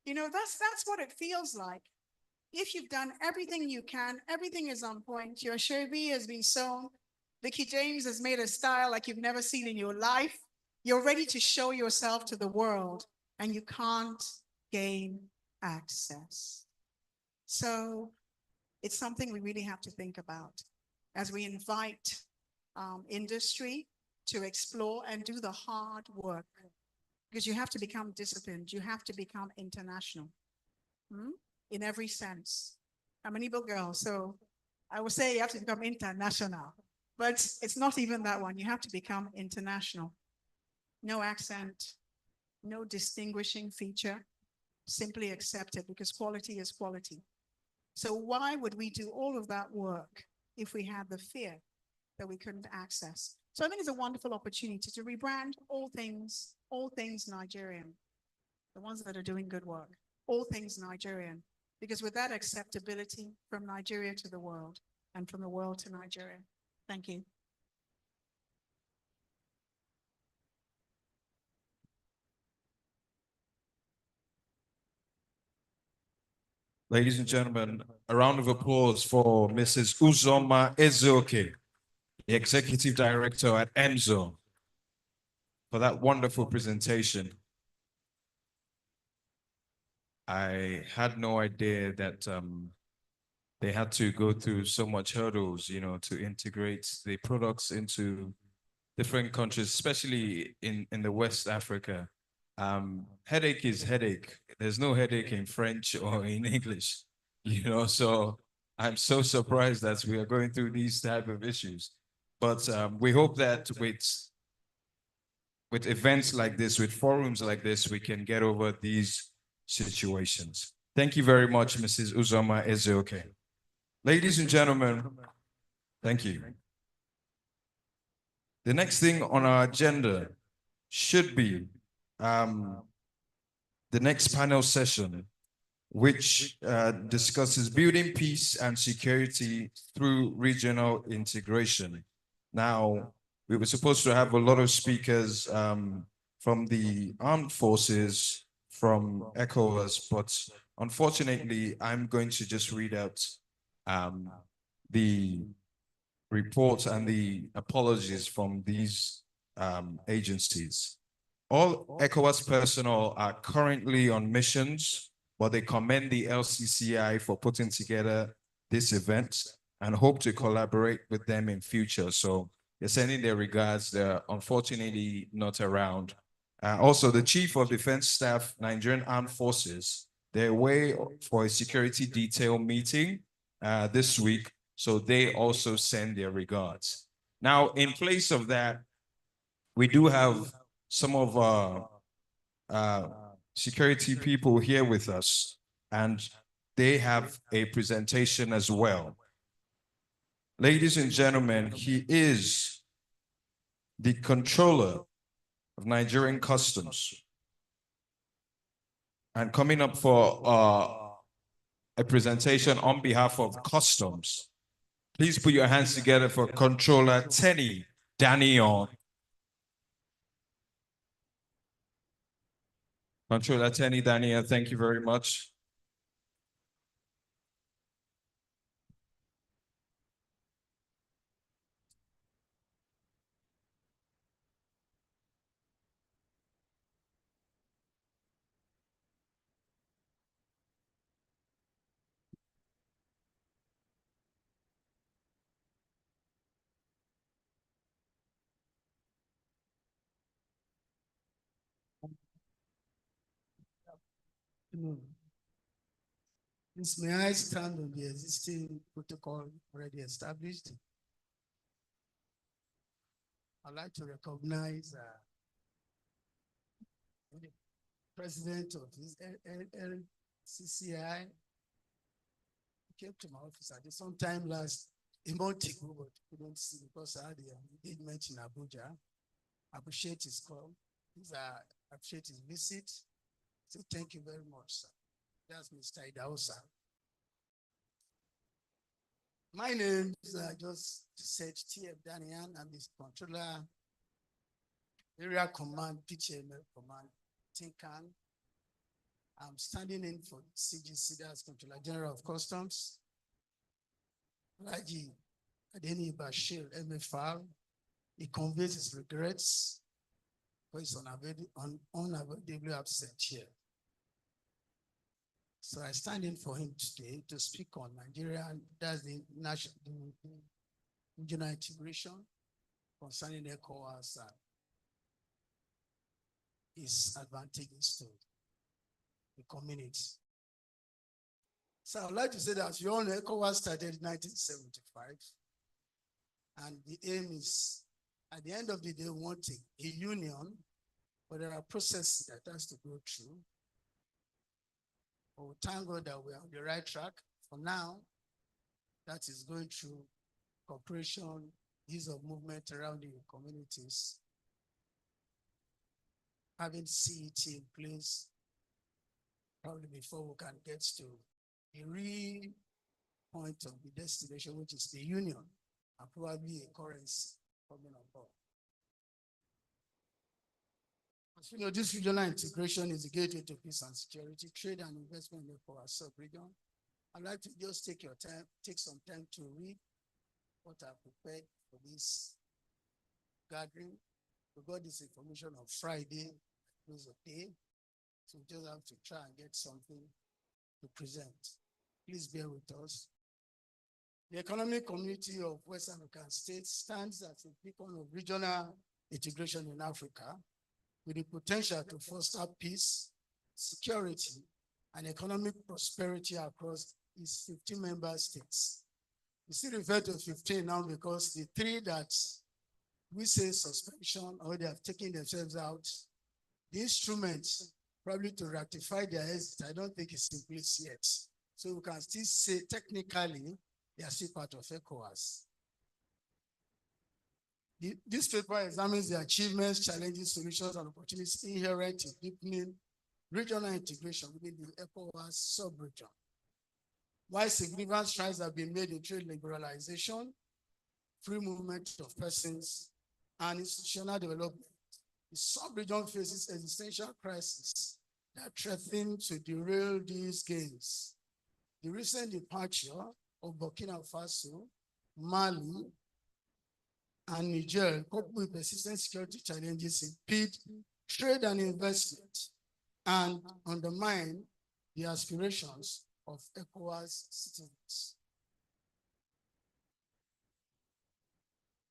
You know that's what it feels like. If you've done everything you can, everything is on point. Your Sherby has been sewn. Vicky James has made a style like you've never seen in your life. You're ready to show yourself to the world, and you can't gain access. So it's something we really have to think about as we invite industry to explore and do the hard work, because you have to become disciplined. You have to become international in every sense. I'm an Igbo girl, so I would say you have to become international, but it's not even that one. You have to become international. No accent, no distinguishing feature, simply accepted, because quality is quality. So why would we do all of that work if we had the fear that we couldn't access? So I think it's a wonderful opportunity to rebrand all things Nigerian, the ones that are doing good work, all things Nigerian, because with that acceptability from Nigeria to the world and from the world to Nigeria. Thank you. Ladies and gentlemen, a round of applause for Mrs. Uzoma Ezeoke, the Executive Director at EMZO, for that wonderful presentation. I had no idea that they had to go through so much hurdles, to integrate the products into different countries, especially in the West Africa. Headache is headache. There's no headache in French or in English, so I'm so surprised that we are going through these type of issues. But we hope that with events like this, with forums like this, we can get over these situations. Thank you very much, Mrs. Uzoma Ezeoke. Ladies and gentlemen, thank you. The next thing on our agenda should be the next panel session, which discusses building peace and security through regional integration. Now, we were supposed to have a lot of speakers from the armed forces, from Ecowas, but unfortunately, I'm going to just read out the reports and the apologies from these agencies. All ECOWAS personnel are currently on missions, but they commend the LCCI for putting together this event and hope to collaborate with them in future. So they're sending their regards. They're unfortunately not around. Also, the Chief of Defense Staff, Nigerian Armed Forces, they're away for a security detail meeting this week. So they also send their regards. Now, in place of that, we do have some of our security people here with us, and they have a presentation as well. Ladies and gentlemen, he is the controller of Nigerian Customs. And coming up for a presentation on behalf of Customs, please put your hands together for Controller Tenny Danion. Controller Attorney Daniel, thank you very much. Please, may I stand on the existing protocol already established? I'd like to recognize the president of this LCCI. He came to my office at some time a month ago, but couldn't see because I had an engagement in Abuja. I appreciate his call. I appreciate his visit. So thank you very much, sir. That's Mr. Idausa. My name is just said T.F. Daniel. I'm the controller, area command, PTML command, Tinkan. I'm standing in for CGC, that's Controller General of Customs. Raji Adeni Bashir, MFR, he conveys his regrets for his unavoidably absent here. So I stand in for him today to speak on Nigeria, that's the national regional integration concerning Ecowas and its advantages to the community. So I'd like to say that as you all know, Ecowas started in 1975, and the aim is, at the end of the day, we want a union, but there are processes that has to go through. But we thank God that we're on the right track. For now, that is going through cooperation, ease of movement around the communities, having CET in place, probably before we can get to the real point of the destination, which is the union, and probably a currency coming on board. As you know, this regional integration is the gateway to peace and security, trade and investment for our sub-region. I'd like to just take some time to read what I prepared for this gathering. We got this information on Friday, close of day, so we just have to try and get something to present. Please bear with us. The economic community of West African states stands as a beacon of regional integration in Africa, with the potential to foster peace, security, and economic prosperity across its 15 member states. We still refer to 15 now because the three that we say suspension or they have taken themselves out, the instrument probably to ratify their exit, I don't think it's in place yet. So we can still say technically they are still part of ECOWAS. This paper examines the achievements, challenges, solutions, and opportunities inherent in deepening regional integration within the ECOWAS sub-region. While significant strides have been made in trade liberalization, free movement of persons, and institutional development, the sub-region faces existential crises that threaten to derail these gains. The recent departure of Burkina Faso, Mali, and Niger, coupled with persistent security challenges, impede trade and investment and undermine the aspirations of ECOWAS citizens.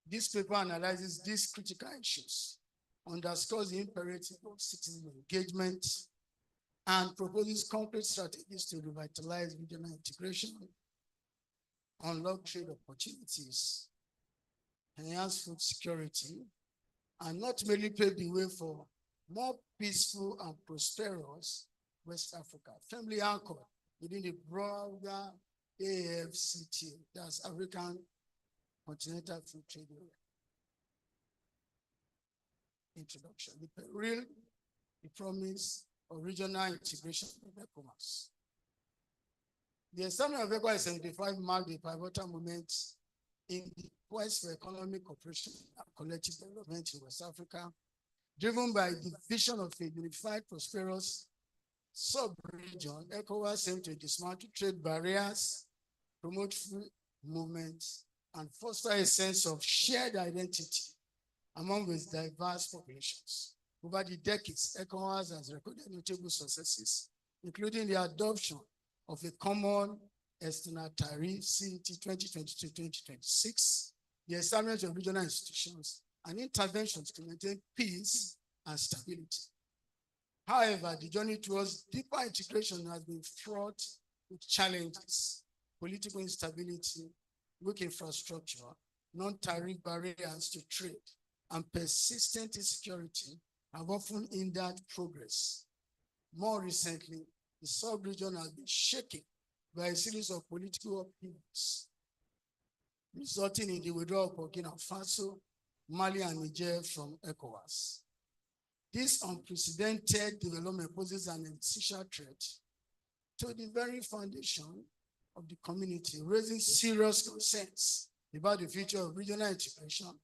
This paper analyzes these critical issues, underscores the imperative of citizen engagement, and proposes concrete strategies to revitalize regional integration, unlock trade opportunities, enhance food security, and not merely pave the way for more peaceful and prosperous West Africa, firmly anchored within the broader AFCT, that's African Continental Free Trade Area. Introduction, the promise of regional integration of ECOWAS. The establishment of ECOWAS in 75 marked a pivotal moment in the quest for economic cooperation and collective development in West Africa, driven by the vision of a unified, prosperous, sub-region, ECOWAS aims to dismantle trade barriers, promote free movement, and foster a sense of shared identity among its diverse populations. Over the decades, ECOWAS has recorded notable successes, including the adoption of a common external tariff, CET 2022-2026, the establishment of regional institutions, and interventions to maintain peace and stability. However, the journey towards deeper integration has been fraught with challenges: political instability, weak infrastructure, non-tariff barriers to trade, and persistent insecurity have often hindered progress. More recently, the sub-region has been shaken by a series of political upheavals, resulting in the withdrawal of Burkina Faso, Mali, and Niger from ECOWAS. This unprecedented development poses an essential threat to the very foundation of the community, raising serious concerns about the future of regional integration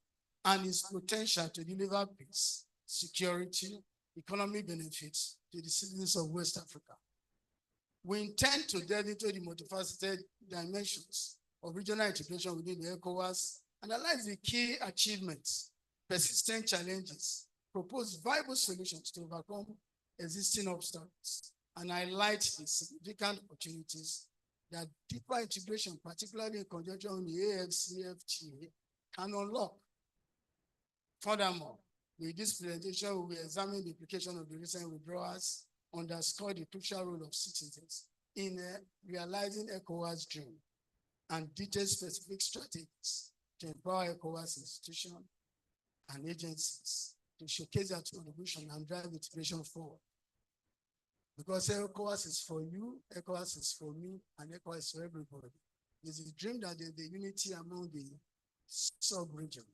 and its potential to deliver peace, security, economic benefits to the citizens of West Africa. We intend to delve into the multifaceted dimensions of regional integration within the ECOWAS, analyze the key achievements, persistent challenges, propose viable solutions to overcome existing obstacles, and highlight the significant opportunities that deeper integration, particularly in conjunction with the AFCFTA, can unlock. Furthermore, with this presentation, we will examine the implication of the recent withdrawals, underscore the crucial role of citizens in realizing ECOWAS' dream, and detail specific strategies to empower ECOWAS institutions and agencies to showcase their contribution and drive integration forward. Because ECOWAS is for you, ECOWAS is for me, and ECOWAS is for everybody. It's a dream that there's the unity among the sub-region.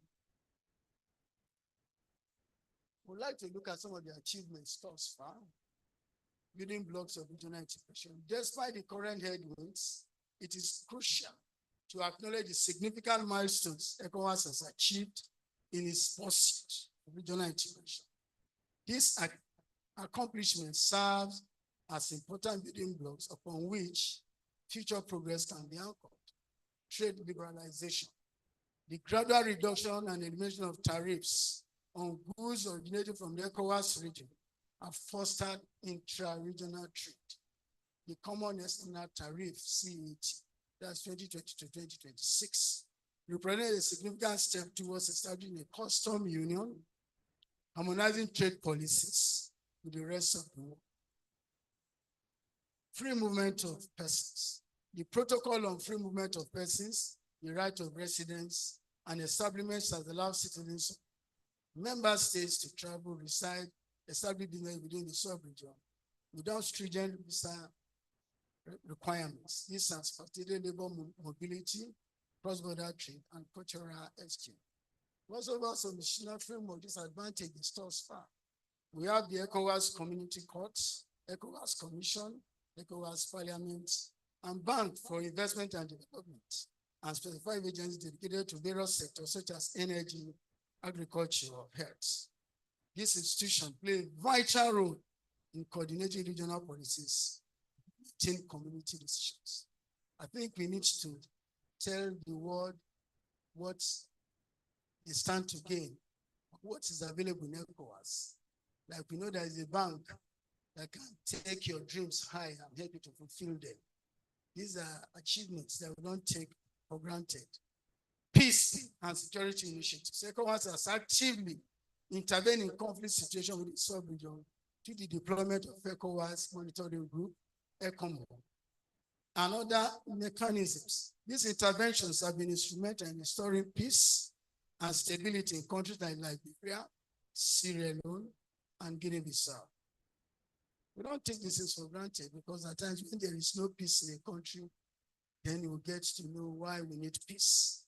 We'd like to look at some of the achievements thus far, building blocks of regional integration. Despite the current headwinds, it is crucial to acknowledge the significant milestones ECOWAS has achieved in its pursuit of regional integration. This accomplishment serves as important building blocks upon which future progress can be anchored. Trade liberalization, the gradual reduction and elimination of tariffs on goods originating from the ECOWAS region have fostered intra-regional trade. The common external tariff, CET, that's 2020-2026, represents a significant step towards establishing a custom union, harmonizing trade policies with the rest of the world. Free movement of persons. The protocol on free movement of persons, the right of residence, and establishments that allow citizens, member states to travel, reside, establish business within the sub-region without stringent visa requirements. This has facilitated labor mobility, cross-border trade, and cultural exchange. We also have some additional framework disadvantages thus far. We have the ECOWAS Community Courts, ECOWAS Commission, ECOWAS Parliament, and Bank for Investment and Development, and specified agencies dedicated to various sectors such as energy, agriculture, or health. This institution plays a vital role in coordinating regional policies, making community decisions. I think we need to tell the world what they stand to gain, what is available in ECOWAS. Like we know there is a bank that can take your dreams high and help you to fulfill them. These are achievements that we don't take for granted. Peace and security initiatives. ECOWAS has actively intervened in conflict situations with the sub-region through the deployment of ECOWAS Monitoring Group, ECOMO, and other mechanisms. These interventions have been instrumental in restoring peace and stability in countries like Liberia, Sierra Leone, and Guinea-Bissau. We don't take this things for granted because at times when there is no peace in a country, then you get to know why we need peace.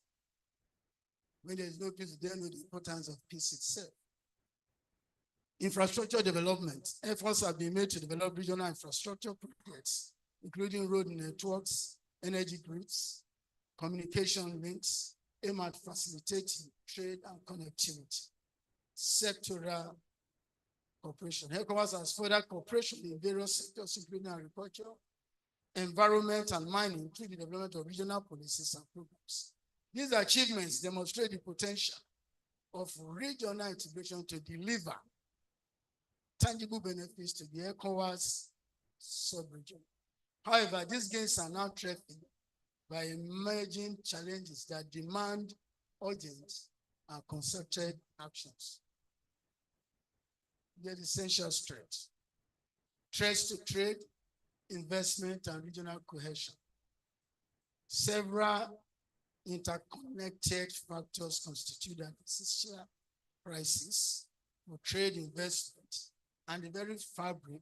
When there is no peace, then know the importance of peace itself. Infrastructure development. Efforts have been made to develop regional infrastructure projects, including road networks, energy grids, communication links, aimed at facilitating trade and connectivity. Sectoral cooperation. ECOWAS has further cooperation in various sectors, including agriculture, environment, and mining, through the development of regional policies and programs. These achievements demonstrate the potential of regional integration to deliver tangible benefits to the ECOWAS sub-region. However, these gains are now threatened by emerging challenges that demand urgent and concerted actions. The essential threats. Threats to trade, investment, and regional cohesion. Several interconnected factors constitute an essential crisis for trade, investment, and the very fabric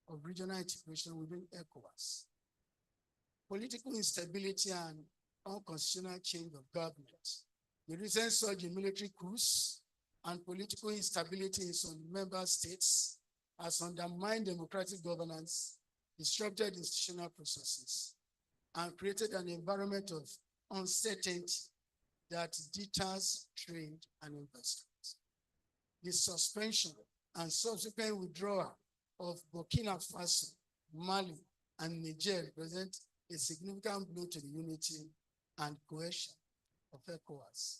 of regional integration within ECOWAS. Political instability and unconstitutional change of government. The recent surge in military coups and political instability in some member states has undermined democratic governance, disrupted institutional processes, and created an environment of uncertainty that deters trade and investment. The suspension and subsequent withdrawal of Burkina Faso, Mali, and Niger represent a significant blow to the unity and cohesion of ECOWAS.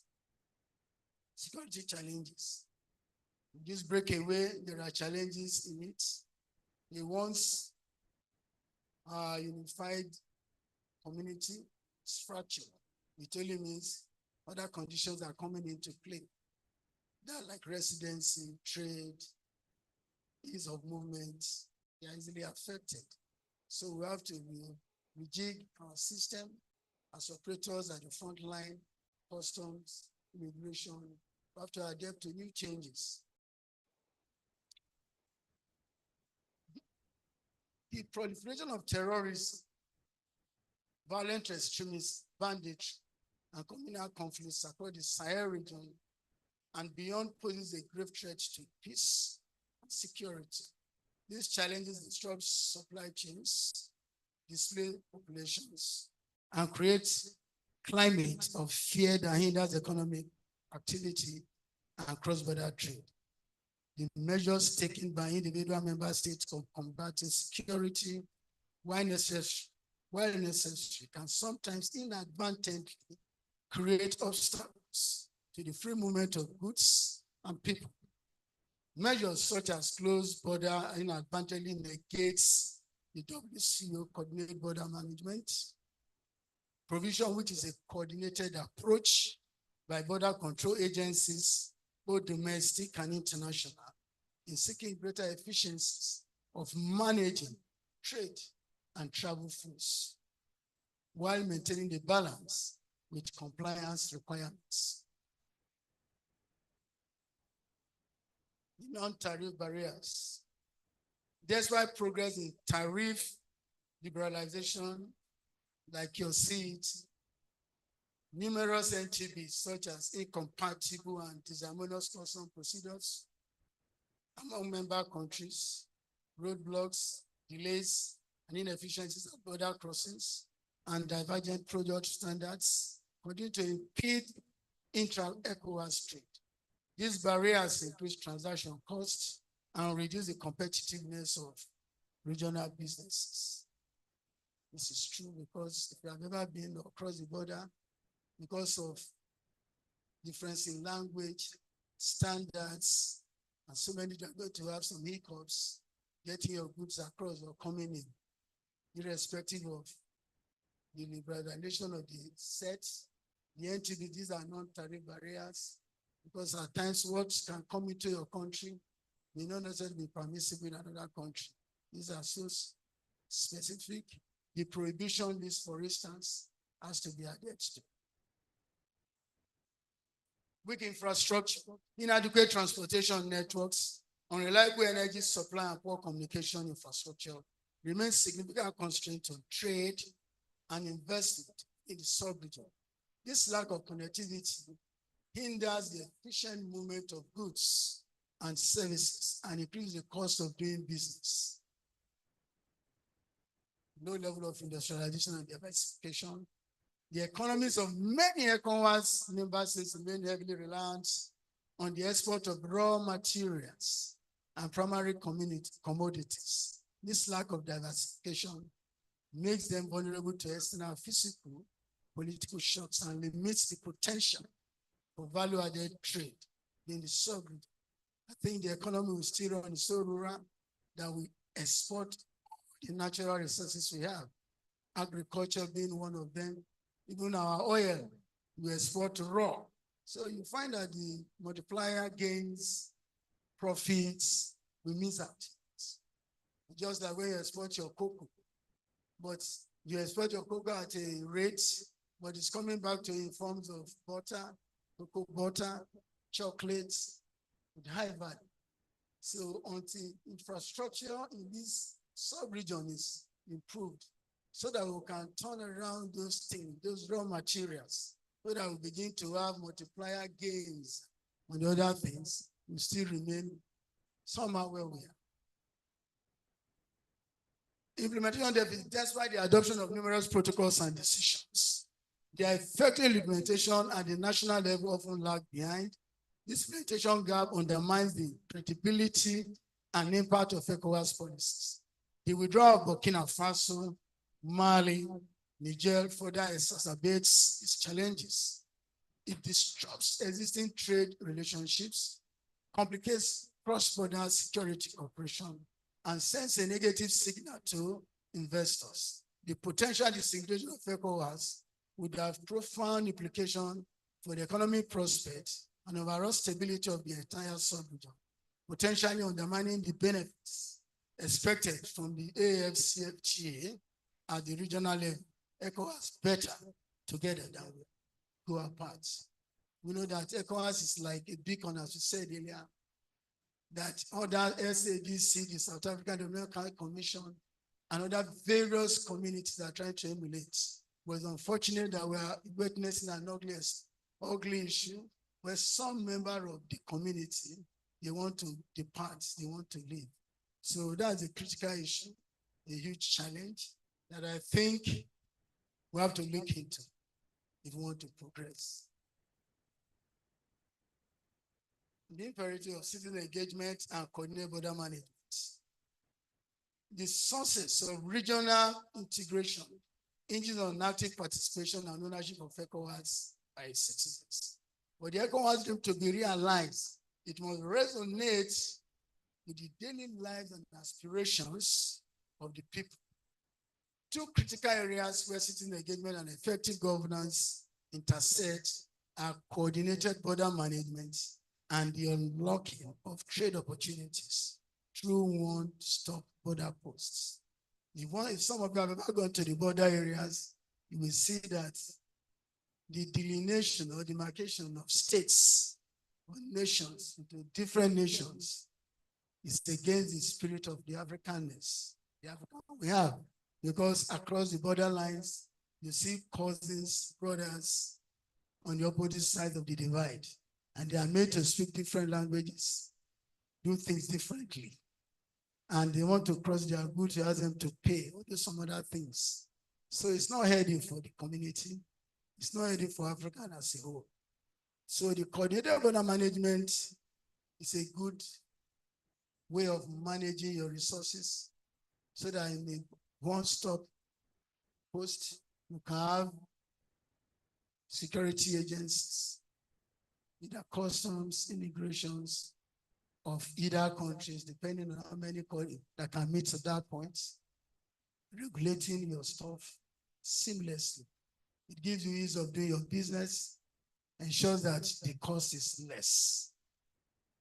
Security challenges. In this breakaway, there are challenges in it. The once unified community is fractured. It only means other conditions are coming into play. That like residency, trade, ease of movement, they are easily affected. So we have to rejig our system as operators at the front line, customs, immigration. We have to adapt to new changes. The proliferation of terrorism, violent extremism, banditry, and communal conflicts across the Sahel region and beyond poses a grave threat to peace and security. These challenges disrupt supply chains, displace populations, and create climate of fear that hinders economic activity and cross-border trade. The measures taken by individual member states of combating security, while necessary, can sometimes inadvertently create obstacles to the free movement of goods and people. Measures such as closed border inadvertently negates the WCO coordinated border management provision, which is a coordinated approach by border control agencies, both domestic and international, in seeking greater efficiencies of managing trade and travel flows, while maintaining the balance with compliance requirements. The non-tariff barriers. Despite progress in tariff liberalization, like you see it, numerous NTBs such as incompatible and disharmonious custom procedures among member countries, roadblocks, delays, and inefficiencies at border crossings, and divergent product standards continue to impede intra-ECOWAS trade. These barriers increase transaction costs and reduce the competitiveness of regional businesses. This is true because if you have ever been across the border, because of difference in language, standards, and so many are going to have some hiccups getting your goods across or coming in, irrespective of the liberalization of the sets, the NTB. These are non-tariff barriers, because at times what can come into your country may not necessarily be permissible in another country. These are so specific. The prohibition list, for instance, has to be adhered to. Weak infrastructure, inadequate transportation networks, unreliable energy supply, and poor communication infrastructure remain significant constraints on trade and investment in the sub-region. This lack of connectivity hinders the efficient movement of goods and services and increases the cost of doing business. Low level of industrialization and diversification. The economies of many ECOWAS member states remain heavily reliant on the export of raw materials and primary commodities. This lack of diversification makes them vulnerable to external physical, political shocks and limits the potential for value-added trade in the sub-region. I think the economy will still run so rural that we export the natural resources we have, agriculture being one of them. Even our oil, we export raw. So you find that the multiplier gains, profits, we miss out. Just like when you export your cocoa, but you export your cocoa at a rate, but it's coming back to you in forms of butter, cocoa butter, chocolates with high value. So until infrastructure in this sub-region is improved, so that we can turn around those things, those raw materials, so that we begin to have multiplier gains on the other things, we still remain somehow where we are. Implementation deficit, despite the adoption of numerous protocols and decisions, their effective implementation at the national level often lag behind. This implementation gap undermines the credibility and impact of Ecowas policies. The withdrawal of Burkina Faso, Mali, Niger further exacerbates its challenges. It disrupts existing trade relationships, complicates cross-border security cooperation, and sends a negative signal to investors. The potential disintegration of ECOWAS would have profound implications for the economic prospects and overall stability of the entire sub-region, potentially undermining the benefits expected from the AFCFTA at the regional level. ECOWAS better together than we go apart. We know that ECOWAS is like a beacon, as we said earlier, that other SADC, the South African Development Commission, and other various communities are trying to emulate. But it's unfortunate that we are witnessing an ugly issue where some member of the community, they want to depart, they want to leave. So that's a critical issue, a huge challenge that I think we have to look into if we want to progress. The imperative of citizen engagement and coordinated border management. The sources of regional integration hinges on active participation and ownership of ECOWAS by its citizens. For the ECOWAS dream to be realized, it must resonate with the daily lives and aspirations of the people. Two critical areas where citizen engagement and effective governance intersect are coordinated border management and the unlocking of trade opportunities through one-stop border posts. If some of you have ever gone to the border areas, you will see that the delineation or demarcation of states or nations into different nations is against the spirit of the Africanness. The African we have, because across the border lines, you see cousins, brothers on the opposite side of the divide, and they are made to speak different languages, do things differently. And they want to cross their goods, you ask them to pay, or do some other things. So it's not healthy for the community. It's not healthy for Africa as a whole. So the coordinated border management is a good way of managing your resources so that in a one-stop post, you can have security agencies, either customs, immigrations of either countries, depending on how many that can meet to that point, regulating your stuff seamlessly. It gives you ease of doing your business, ensures that the cost is less.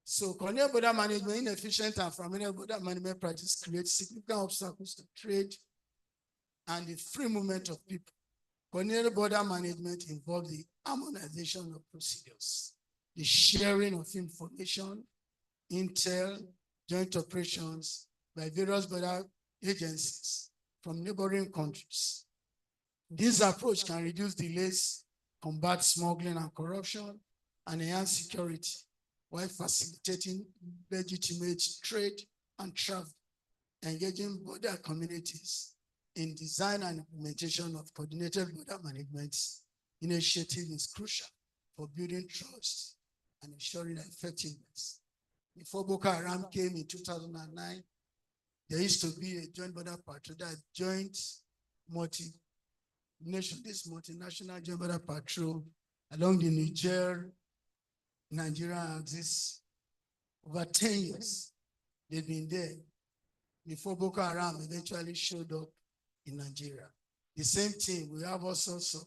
So coordinated border management, inefficient and fragmented border management practice creates significant obstacles to trade and the free movement of people. Coordinated border management involves the harmonization of procedures, the sharing of information, intel, joint operations by various border agencies from neighboring countries. This approach can reduce delays, combat smuggling and corruption, and enhance security while facilitating legitimate trade and travel, engaging border communities in design and implementation of coordinated border management initiative is crucial for building trust and ensuring effectiveness. Before Boko Haram came in 2009, there used to be a joint border patrol, that joint this multinational joint border patrol along the Nigeria axis. Over 10 years, they've been there before Boko Haram eventually showed up in Nigeria. The same thing, we have all sorts of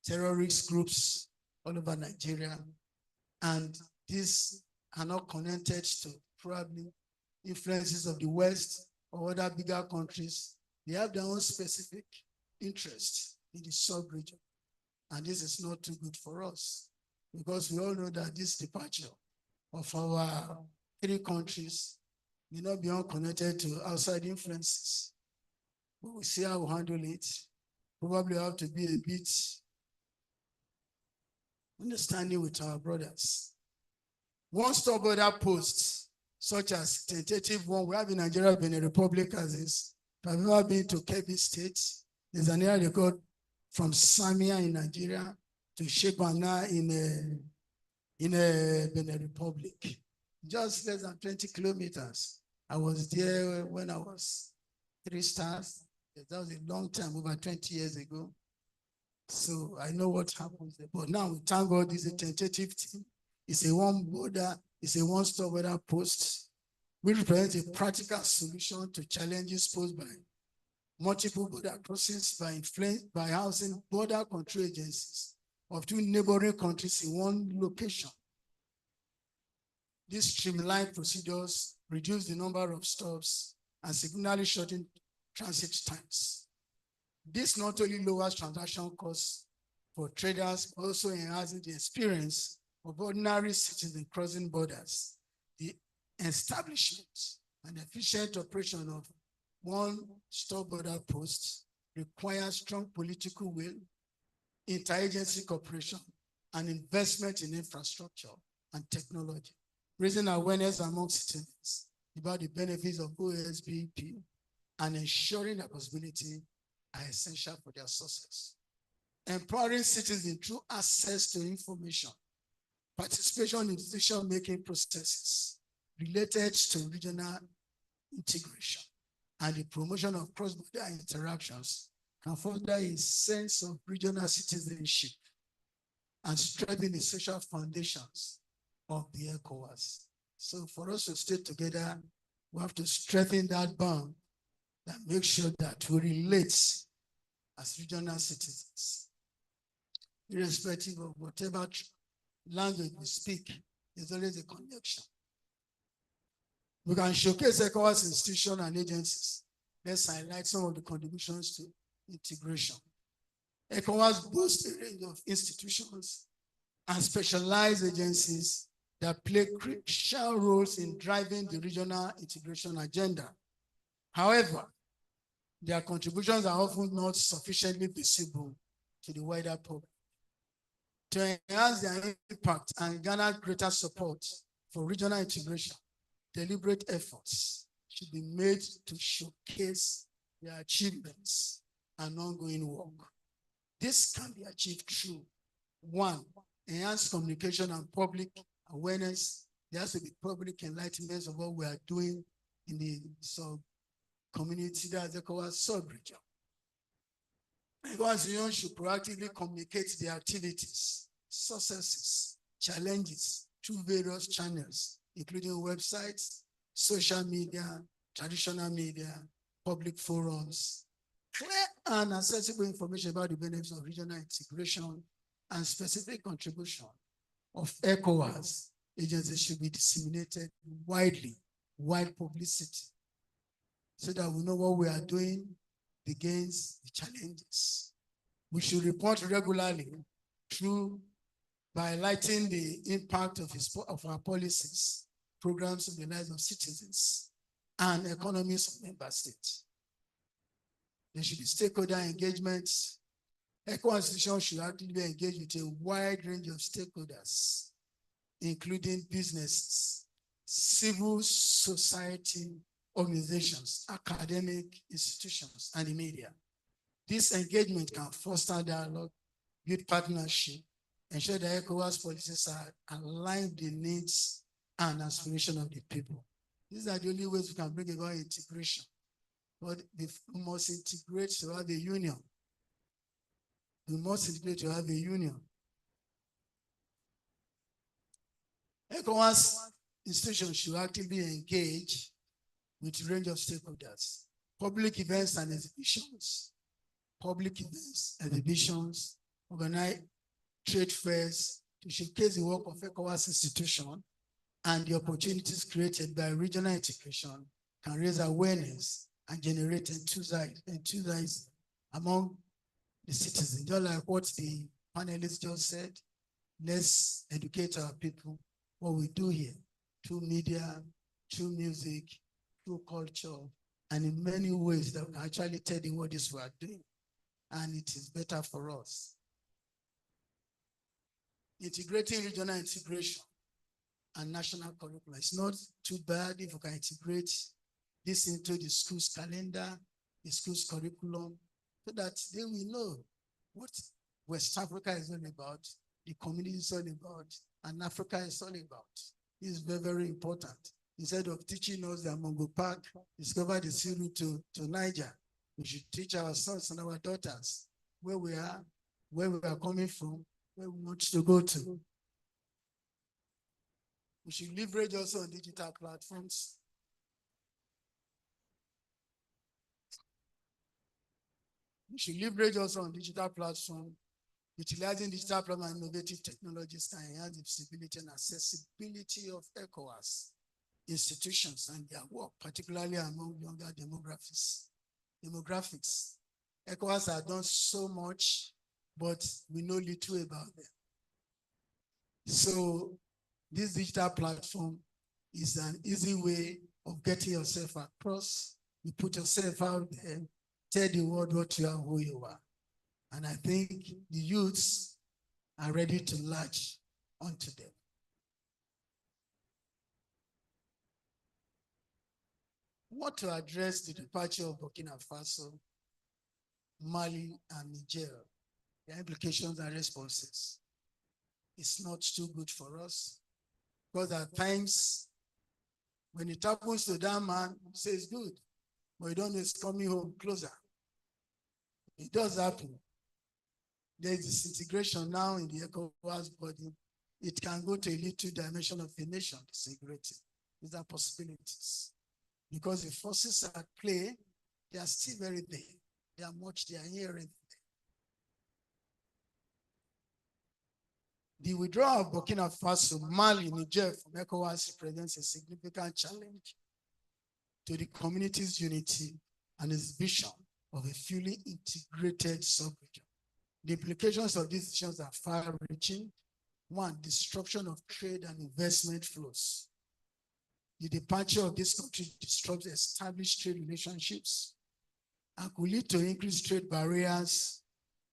terrorist groups all over Nigeria, and these are not connected to probably influences of the West or other bigger countries. They have their own specific interest in the sub-region, and this is not too good for us, because we all know that this departure of our 3 countries may not be unconnected to outside influences. But we'll see how we handle it. Probably have to be a bit understanding with our brothers. One-stop border posts, such as tentative one we have in Nigeria, Benin Republic, as is. If I've ever been to Kebbi State, there's an area they call from Samia in Nigeria to Shebana in Benin Republic. Just less than 20 kilometers. I was there when I was 3 stars. That was a long time, over 20 years ago. So I know what happens there. But now we thank God this is a tentative thing. It's a one-stop border post, which represents a practical solution to challenges posed by multiple border crossings by housing border control agencies of 2 neighboring countries in one location. These streamlined procedures reduce the number of stops and significantly shorten transit times. This not only lowers transaction costs for traders, but also enhances the experience of ordinary citizens crossing borders. The establishment and efficient operation of one-stop border posts requires strong political will, interagency cooperation, and investment in infrastructure and technology. Raising awareness among citizens about the benefits of OSBP and ensuring that possibility are essential for their success. Empowering citizens through access to information, participation in decision-making processes related to regional integration, and the promotion of cross-border interactions can foster a sense of regional citizenship and strengthen the social foundations of the Ecowas. So for us to stay together, we have to strengthen that bond and make sure that we relate as regional citizens. Irrespective of whatever language we speak, there's always a connection. We can showcase ECOWAS institutions and agencies. Let's highlight some of the contributions to integration. ECOWAS boasts a range of institutions and specialized agencies that play crucial roles in driving the regional integration agenda. However, their contributions are often not sufficiently visible to the wider public. To enhance their impact and garner greater support for regional integration, deliberate efforts should be made to showcase their achievements and ongoing work. This can be achieved through 1, enhanced communication and public awareness. There has to be public enlightenment of what we are doing in the sub-community, that's the ECOWAS sub-region. ECOWAS should proactively communicate their activities, successes, challenges through various channels, including websites, social media, traditional media, public forums. Clear and accessible information about the benefits of regional integration and specific contribution of ECOWAS agencies should be disseminated widely, wide publicity, so that we know what we are doing against the challenges. We should report regularly by highlighting the impact of our policies, programs on the lives of citizens, and economies of member states. There should be stakeholder engagements. ECOWAS institutions should actively engage with a wide range of stakeholders, including businesses, civil society organizations, academic institutions, and the media. This engagement can foster dialogue, build partnership, ensure that ECOWAS policies are aligned with the needs and aspiration of the people. These are the only ways we can bring about integration. But we must integrate to have a union. We must integrate to have a union. Ecowas institutions should actively engage with a range of stakeholders, public events and exhibitions, organize trade fairs to showcase the work of ECOWAS institution and the opportunities created by regional integration can raise awareness and generate enthusiasm among the citizens. Just like what the panelists just said, let's educate our people what we do here through media, through music, through culture, and in many ways that we can actually tell them what is we are doing. And it is better for us. Integrating regional integration and national curriculum. It's not too bad if we can integrate this into the school's calendar, the school's curriculum, so that they will know what West Africa is all about, the community is all about, and Africa is all about. This is very, very important. Instead of teaching us that Mongo Park discovered the sea route to Niger, we should teach our sons and our daughters where we are coming from, where we want to go to. We should leverage also on digital platforms. We should leverage also on digital platforms. Utilizing digital platforms and innovative technologies can enhance the visibility and accessibility of ECOWAS institutions and their work, particularly among younger demographics. ECOWAS have done so much, but we know little about them. So this digital platform is an easy way of getting yourself across. You put yourself out there, tell the world what you are, who you are. And I think the youths are ready to latch onto them. I want to address the departure of Burkina Faso, Mali, and Niger, their implications and responses. It's not too good for us, because at times, when it happens to that man, he says good, but you don't know it's coming home closer. It does happen. There is disintegration now in the ECOWAS body. It can go to a little dimension of a nation disintegrating. These are possibilities. Because the forces at play, they are still very there. They are here. The withdrawal of Burkina Faso, Mali, Niger from ECOWAS presents a significant challenge to the community's unity and its vision of a fully integrated sub-region. The implications of these decisions are far-reaching. One, disruption of trade and investment flows. The departure of this country disrupts established trade relationships and could lead to increased trade barriers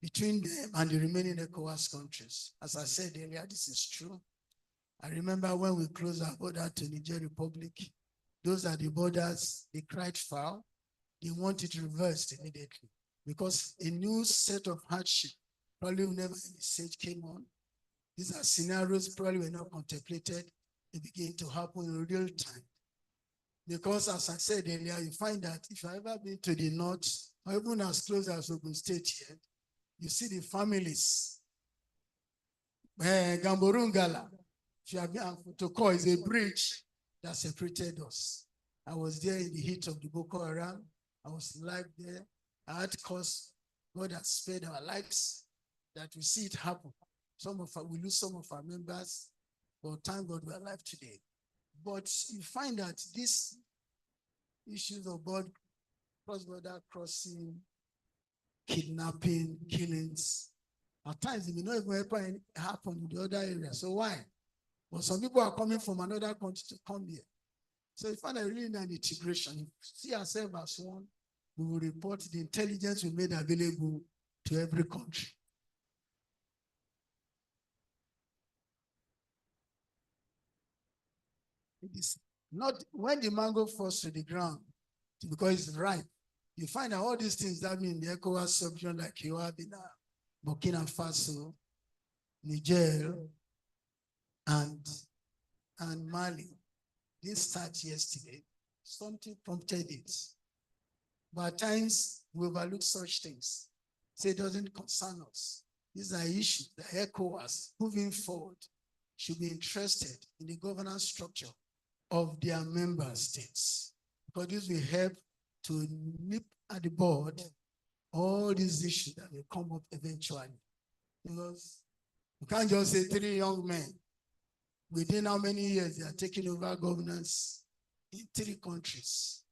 between them and the remaining ECOWAS countries. As I said earlier, this is true. I remember when we closed our border to Niger Republic, those are the borders, they cried foul. They want it reversed immediately because a new set of hardship probably whenever any stage came on. These are scenarios probably were not contemplated. They begin to happen in real time. Because as I said earlier, you find that if you've ever been to the north, or even as close as Ogun State here, you see the families. Gamborungala, if you have been to call, is a bridge that separated us. I was there in the heat of the Boko Haram. I was live there. I had cause God has spared our lives that we see it happen. We lose some of our members, but thank God we're alive today. But you find that these issues of cross-border crossing, kidnapping, killings, at times it may not even happen in the other area. So why? But some people are coming from another country to come here. So if I really need integration, if we see ourselves as one, we will report the intelligence we made available to every country. It is not when the mango falls to the ground because it's ripe. You find out all these things that mean the ECOWAS sub-region like you have in Burkina Faso, Niger, and Mali. didn't start yesterday. Something prompted it. But at times we overlook such things. Say it doesn't concern us. These are issues that Ecowas moving forward should be interested in the governance structure of their member states. Because this will help to nip at the board all these issues that will come up eventually. Because you can't just say 3 young men within how many years they are taking over governance in 3 countries.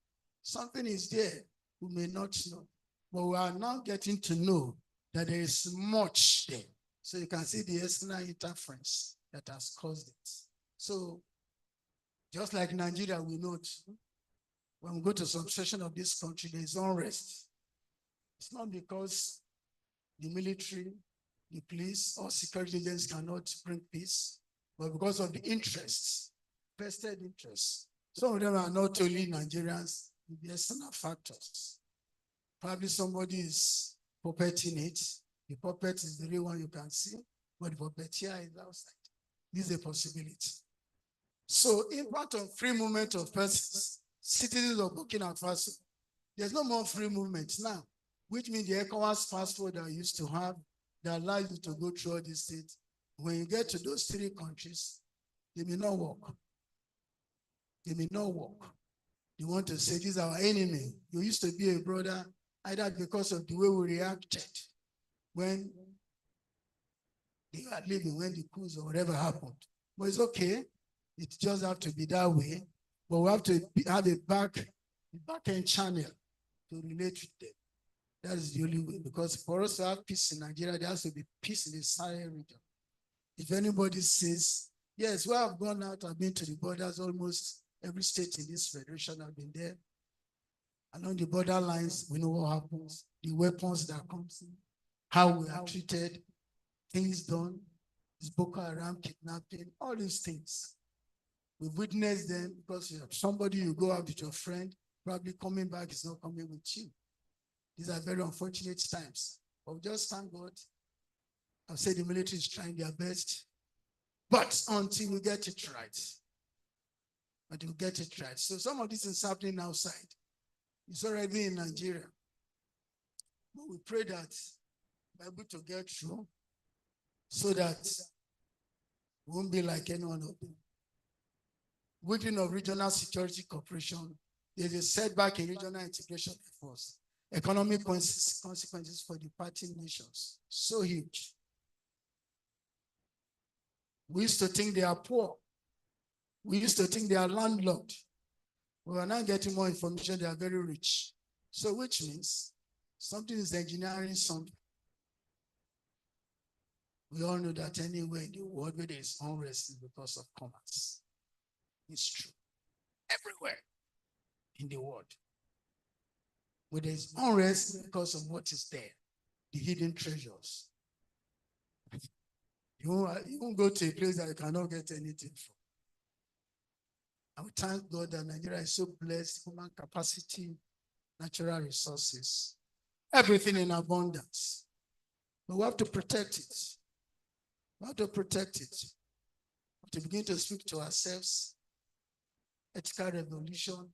Something is there we may not know, but we are now getting to know that there is much there. So you can see the external interference that has caused it. So just like Nigeria, we know when we go to some section of this country, there is unrest. It's not because the military, the police, or security agents cannot bring peace, but because of the interests, vested interests. Some of them are not only Nigerians, the external factors. Probably somebody is puppeting it. The puppet is the real one you can see, but the puppeteer is outside. This is a possibility. So, impact on free movement of persons, citizens of Burkina Faso. There's no more free movement now, which means the Ecowas passport that I used to have that allows you to go through all these states. When you get to those 3 countries, they may not work. They may not work. They want to say, this is our enemy. You used to be a brother, either because of the way we reacted when they were living, when the coups or whatever happened. But it's okay. It just have to be that way. But we have to have a back-end channel to relate with them. That is the only way. Because for us to have peace in Nigeria, there has to be peace in the Sahel region. If anybody says, yes, well, I've gone out, I've been to the borders, almost every state in this federation have been there. Along the border lines, we know what happens, the weapons that comes in, how we are treated, things done, this Boko Haram kidnapping, all these things. We've witnessed them because you have somebody you go out with your friend, probably coming back is not coming with you. These are very unfortunate times. But just thank God. I've said the military is trying their best. But until we get it right. Until we get it right. So some of this is happening outside. It's already in Nigeria. But we pray that we're able to get through so that we won't be like any one of them. Weakening of regional security cooperation, there's a setback in regional integration efforts. Economic consequences for the party nations, so huge. We used to think they are poor. We used to think they are landlocked. We are now getting more information, they are very rich. So which means something is engineering something. We all know that anywhere in the world where there is unrest is because of commerce. It's true. Everywhere in the world. Where there is unrest because of what is there, the hidden treasures. You won't go to a place that you cannot get anything from. I would thank God that Nigeria is so blessed, human capacity, natural resources, everything in abundance. But we have to protect it. We have to protect it. We have to begin to speak to ourselves, ethical revolution,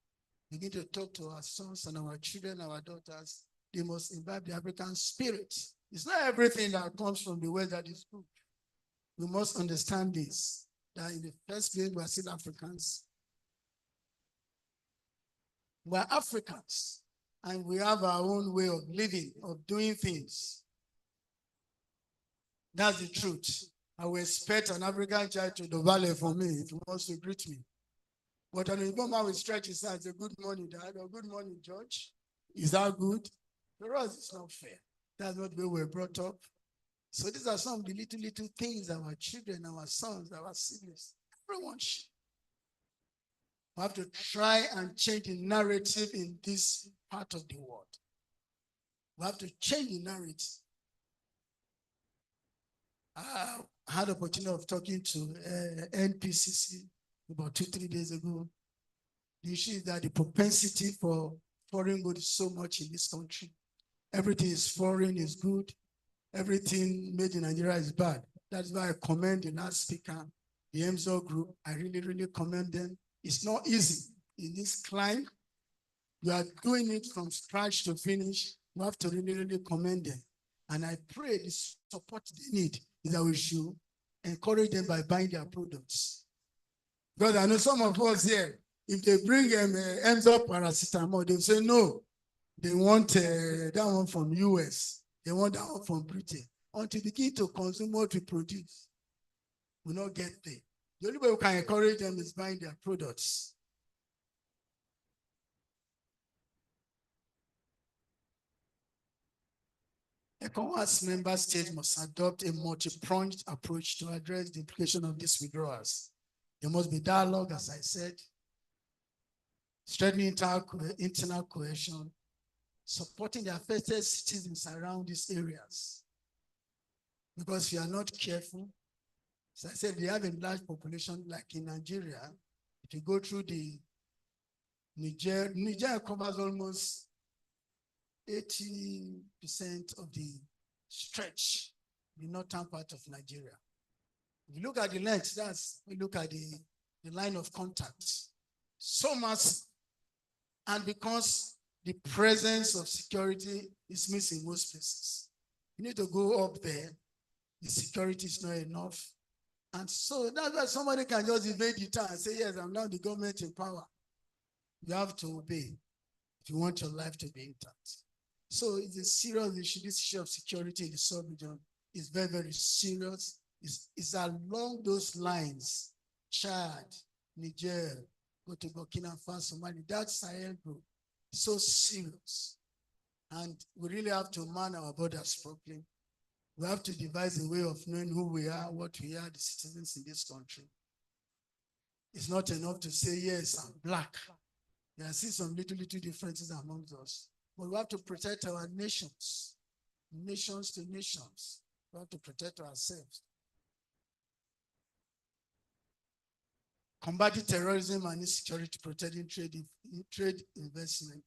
begin to talk to our sons and our children, our daughters. They must imbibe the African spirit. It's not everything that comes from the West that is good. We must understand this, that in the first place, we are still Africans. We are Africans, and we have our own way of living, of doing things. That's the truth. I will expect an African child to the valley for me if he wants to greet me. But an Igbo man will stretch his hands and say, good morning, Dad, or good morning, George. Is that good? For us, it's not fair. That's not the way we're brought up. So these are some of the little things our children, our sons, our siblings, everyone should. We have to try and change the narrative in this part of the world. We have to change the narrative. I had the opportunity of talking to NPCC about 2-3 days ago. The issue is that the propensity for foreign goods is so much in this country. Everything is foreign, is good. Everything made in Nigeria is bad. That's why I commend the last speaker, the MZO group. I really, really commend them. It's not easy in this climb. You are doing it from scratch to finish. You have to really, really commend them. And I pray the support they need is that we should encourage them by buying their products. Because I know some of us here, if they bring ends up paracetamol, they'll say no. They want that one from US. They want that one from Britain. Until they begin to consume what we produce, we will not get there. The only way we can encourage them is buying their products. Ecowas member states must adopt a multi-pronged approach to address the implication of these withdrawals. There must be dialogue, as I said, strengthening internal cohesion, supporting the affected citizens around these areas. Because if you are not careful, as I said, they have a large population like in Nigeria. If you go through the Nigeria covers almost 80% of the stretch, the northern part of Nigeria. If you look at the length, we look at the line of contact. So much, and because the presence of security is missing in most places. You need to go up there. The security is not enough. And so that's why somebody can just invade the town and say, yes, I'm now the government in power. You have to obey if you want your life to be intact. So it's a serious issue. This issue of security in the sub-region is very, very serious. It's along those lines. Chad, Niger, go to Burkina Faso, Mali, that Sahel group, so serious. And we really have to man our borders properly. We have to devise a way of knowing who we are, what we are, the citizens in this country. It's not enough to say, yes, I'm black. There are still some little differences amongst us. But we have to protect our nations, nations to nations. We have to protect ourselves. Combating terrorism and insecurity, protecting trade investment.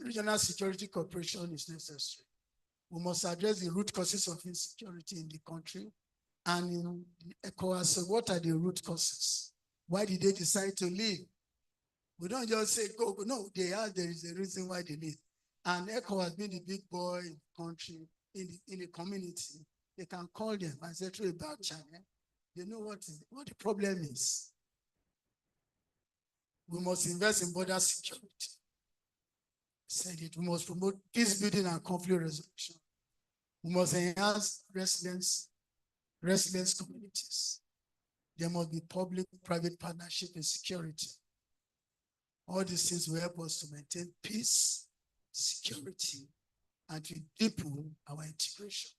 Regional security cooperation is necessary. We must address the root causes of insecurity in the country and in the Ecowas. So what are the root causes? Why did they decide to leave? We don't just say go. No, there is a reason why they leave. And Ecowas being the big boy in the country, in the community, they can call them and say about China. They know what the problem is. We must invest in border security. Said it. We must promote peace building and conflict resolution. We must enhance resilience communities. There must be public-private partnership in security. All these things will help us to maintain peace, security, and to deepen our integration.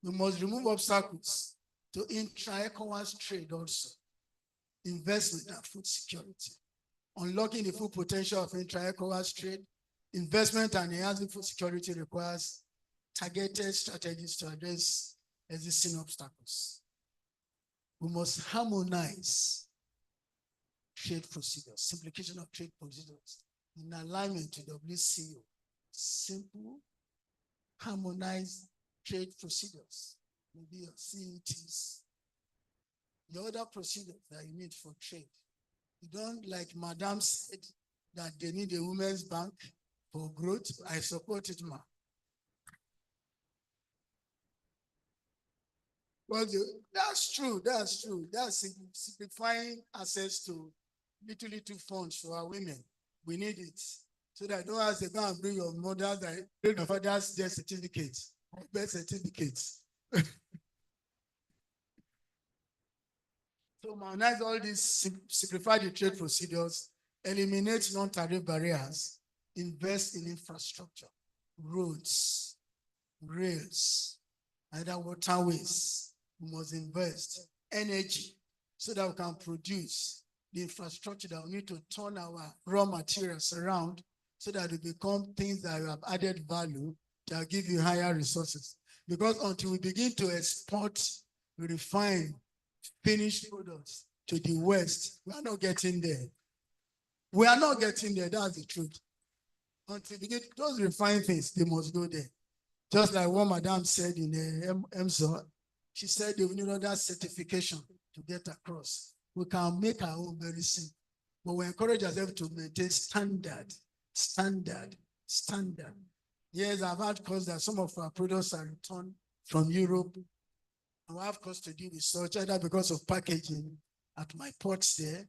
We must remove obstacles to intra-ECOWAS trade also, investment and food security. Unlocking the full potential of intra-ECOWAS trade, investment and enhancing food security requires targeted strategies to address existing obstacles. We must harmonize trade procedures, simplification of trade procedures in alignment to WCO. Simple, harmonized trade procedures, maybe your CETs, the other procedures that you need for trade. You don't, like Madam said, that they need a women's bank for growth. I support it, ma. Well, that's true. That's simplifying access to little funds for our women. We need it. So that don't have to go and bring your mother, bring your father's death certificates, birth certificates. So modernize all these, simplify the trade procedures, eliminate non-tariff barriers, invest in infrastructure, roads, rails, either waterways. We must invest energy so that we can produce the infrastructure that we need to turn our raw materials around so that they become things that have added value that give you higher resources. Because until we begin to export, refine, finished products to the West, we are not getting there. We are not getting there, that's the truth. Until we get those refined things, they must go there. Just like what Madam said in the EMSO, She said they will need another certification to get across. We can make our own very soon. But we encourage ourselves to maintain standard. Yes, I've had calls that some of our products are returned from Europe. And we have costs to deal with such, either because of packaging at my ports there.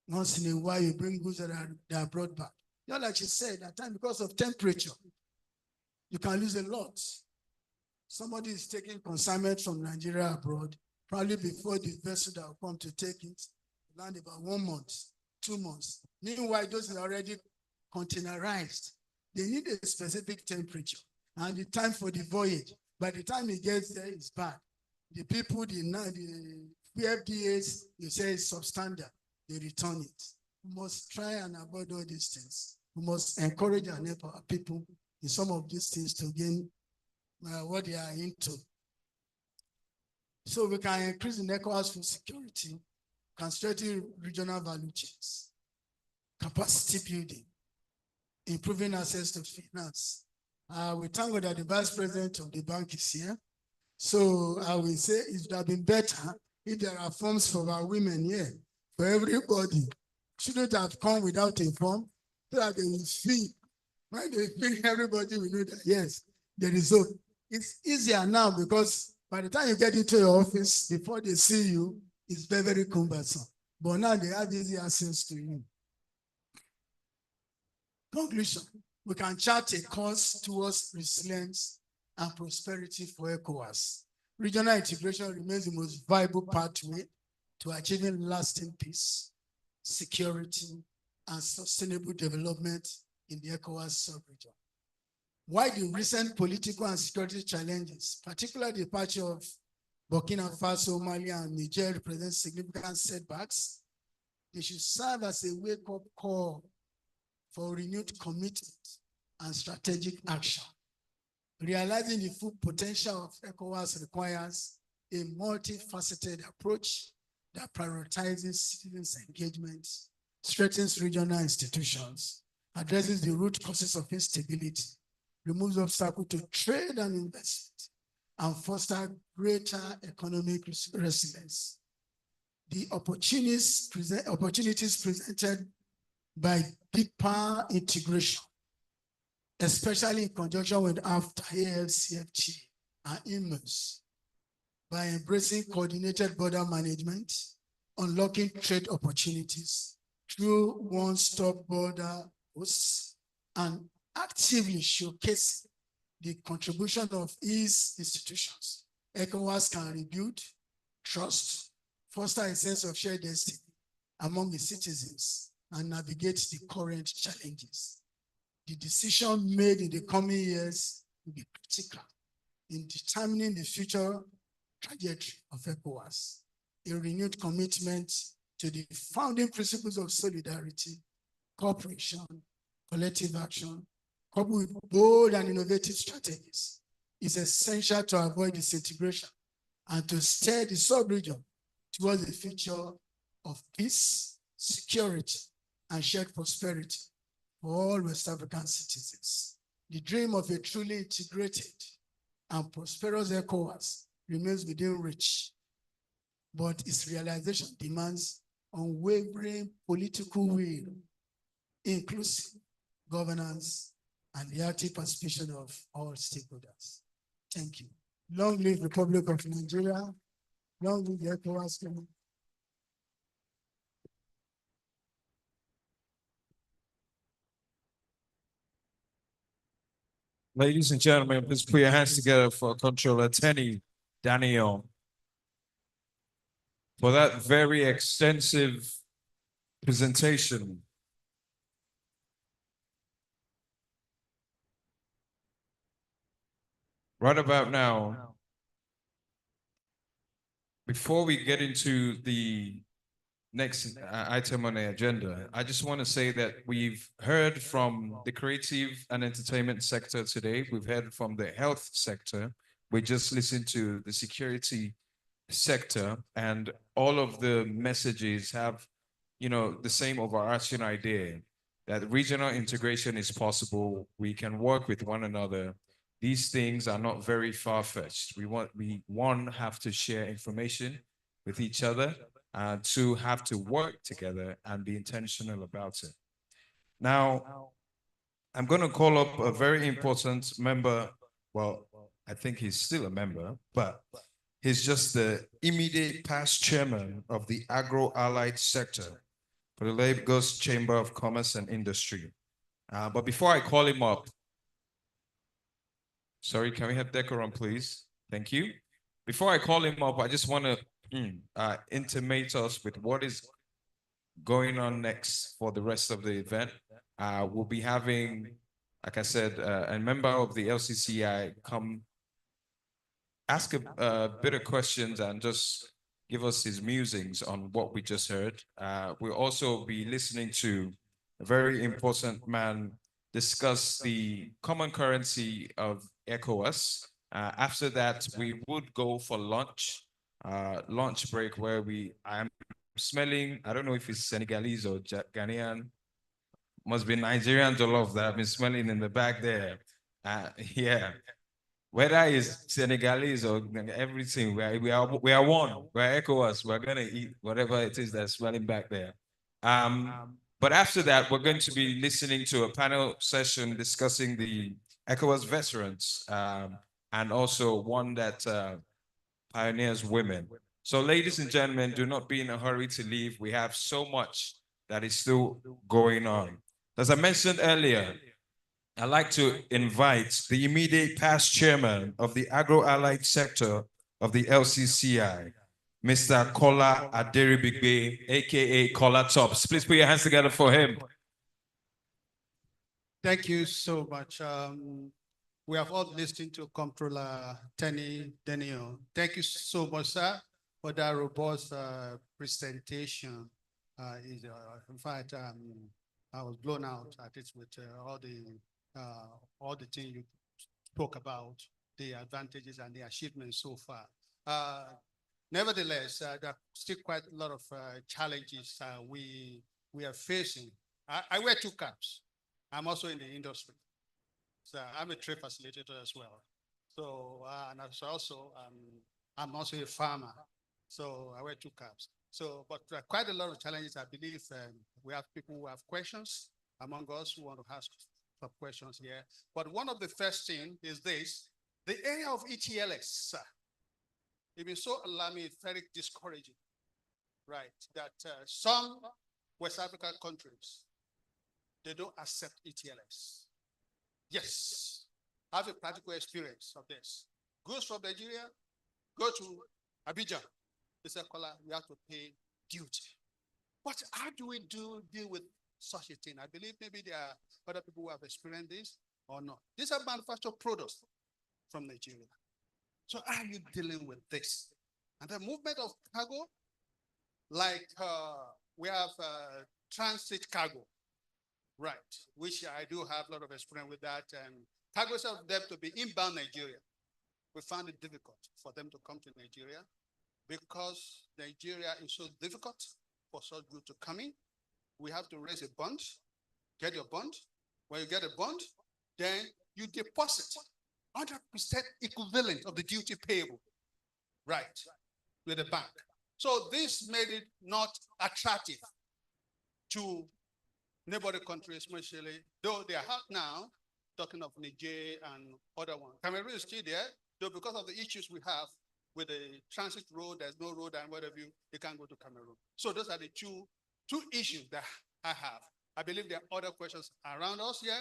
Once in a while, you bring goods that are brought back. Just like she said, at times because of temperature, you can lose a lot. Somebody is taking consignment from Nigeria abroad, probably before the vessel that will come to take it, land about 1 month, 2 months. Meanwhile, those are already containerized. They need a specific temperature and the time for the voyage. By the time it gets there, it's bad. The people, the FDAs, they say it's substandard. They return it. We must try and avoid all these things. We must encourage and help our people in some of these things to gain what they are into. So we can increase the Ecowas food security, can strengthen regional value chains, capacity building, improving access to finance. We thank God that the vice president of the bank is here. So I will say it would have been better if there are forms for our women here, for everybody. Shouldn't have come without a form so that they will feel. When they feel, everybody will know that, yes, there is hope. It's easier now because by the time you get into your office, before they see you, it's very, very cumbersome. But now they have easy access to you. Conclusion, we can chart a course towards resilience and prosperity for ECOWAS. Regional integration remains the most viable pathway to achieving lasting peace, security, and sustainable development in the ECOWAS sub-region. While the recent political and security challenges, particularly the departure of Burkina Faso, Mali, and Niger, represent significant setbacks, they should serve as a wake-up call for renewed commitment and strategic action. Realizing the full potential of ECOWAS requires a multifaceted approach that prioritizes citizens' engagement, strengthens regional institutions, addresses the root causes of instability, removes obstacles to trade and investment, and foster greater economic resilience. The opportunities presented by deeper integration, especially in conjunction with AFTA, AFCFTA, and IMUS, by embracing coordinated border management, unlocking trade opportunities through one-stop border posts, and actively showcase the contribution of its institutions. ECOWAS can rebuild trust, foster a sense of shared destiny among the citizens, and navigate the current challenges. The decision made in the coming years will be critical in determining the future trajectory of ECOWAS. A renewed commitment to the founding principles of solidarity, cooperation, collective action, coupled with bold and innovative strategies, is essential to avoid disintegration and to steer the sub-region towards a future of peace, security, and shared prosperity for all West African citizens. The dream of a truly integrated and prosperous ECOWAS remains within reach, but its realization demands unwavering political will, inclusive governance, and the active participation of all stakeholders. Thank you. Long live Republic of Nigeria. Long live the ECOWAS. Ladies and gentlemen, please put your hands together for Controller Tenny Daniel for that very extensive presentation. Right about now, before we get into the next item on the agenda, I just want to say that we've heard from the creative and entertainment sector today. We've heard from the health sector. We just listened to the security sector, and all of the messages have, the same overarching idea that regional integration is possible. We can work with one another. these things are not very far-fetched. We one, have to share information with each other, and two, have to work together and be intentional about it. Now, I'm going to call up a very important member. Well, I think he's still a member, but he's just the immediate past chairman of the agro-allied sector for the Lagos Chamber of Commerce and Industry. But before I call him up, sorry, can we have decorum, please? Thank you. Before I call him up, I just want to intimate us with what is going on next for the rest of the event. We'll be having, like I said, a member of the LCCI come ask a bit of questions and just give us his musings on what we just heard. We'll also be listening to a very important man discuss the common currency of Ecowas. After that, we would go for lunch break where I'm smelling, I don't know if it's Senegalese or Ghanaian, must be Nigerian jollof that I've been smelling in the back there. Yeah. Whether it's Senegalese or everything, we are one. We're ECOWAS. We're gonna eat whatever it is that's smelling back there. But after that, we're going to be listening to a panel session discussing the ECOWAS veterans, and also one that pioneers women. So, ladies and gentlemen, do not be in a hurry to leave. We have so much that is still going on. As I mentioned earlier, I'd like to invite the immediate past chairman of the agro-allied sector of the LCCI, Mr. Kola Aderibigbe, aka Kola Tops. Please put your hands together for him. Thank you so much. We have all listened to Comptroller Tenny Daniel. Thank you so much, sir, for that robust presentation. In fact, I was blown out at it with all the things you spoke about, the advantages and the achievements so far. Nevertheless, there are still quite a lot of challenges we are facing. I wear two caps. I'm also in the industry. So I'm a trade facilitator as well. So, and I'm also a farmer. So I wear two caps. So, but quite a lot of challenges. I believe we have people who have questions among us who want to ask some questions here. But one of the first things is this: the area of ETLS. It is so alarming, it's very discouraging, right? That some West African countries, they don't accept ETLS. Yes, I have a practical experience of this. Goes from Nigeria, go to Abidjan. They say, Kola, we have to pay duty. But how do we deal with such a thing? I believe maybe there are other people who have experienced this or not. These are manufactured products from Nigeria. So how are you dealing with this? And the movement of cargo, like we have transit cargo, right, which I do have a lot of experience with that. And cargoes of them to be inbound Nigeria. We found it difficult for them to come to Nigeria because Nigeria is so difficult for such goods to come in. We have to raise a bond, get your bond. When you get a bond, then you deposit 100% equivalent of the duty payable, right, with the bank. So this made it not attractive to neighboring countries, especially, though they are hot now, talking of Niger and other ones. Cameroon is still there, though because of the issues we have with the transit road, there's no road and whatever, you can't go to Cameroon. So those are the two issues that I have. I believe there are other questions around us here.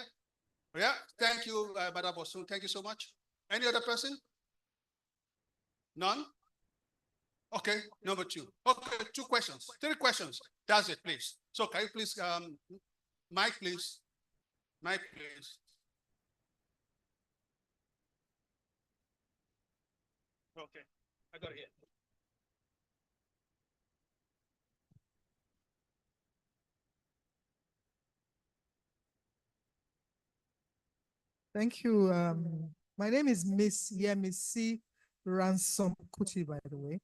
Yeah, thank you, Madam Bosun. Thank you so much. Any other person? None? Okay, number two. Okay, 2 questions, 3 questions. That's it, please. So can you please, Mike, please. Mike, please. Okay, I got it here. Thank you. My name is Miss Yemisi Ransom Kuti, by the way.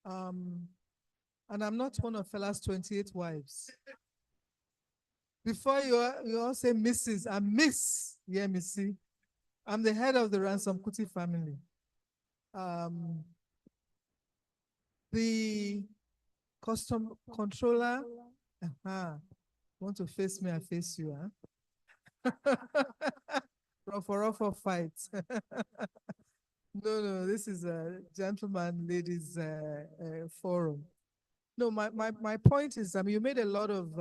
And I'm not one of Fela's 28 wives. Before you all say Mrs., I'm Miss Yemisi. I'm the head of the Ransom Kuti family. The custom controller, want to face me, I face you, huh? rough fight. No, this is a gentleman ladies forum. No, my point is, you made a lot of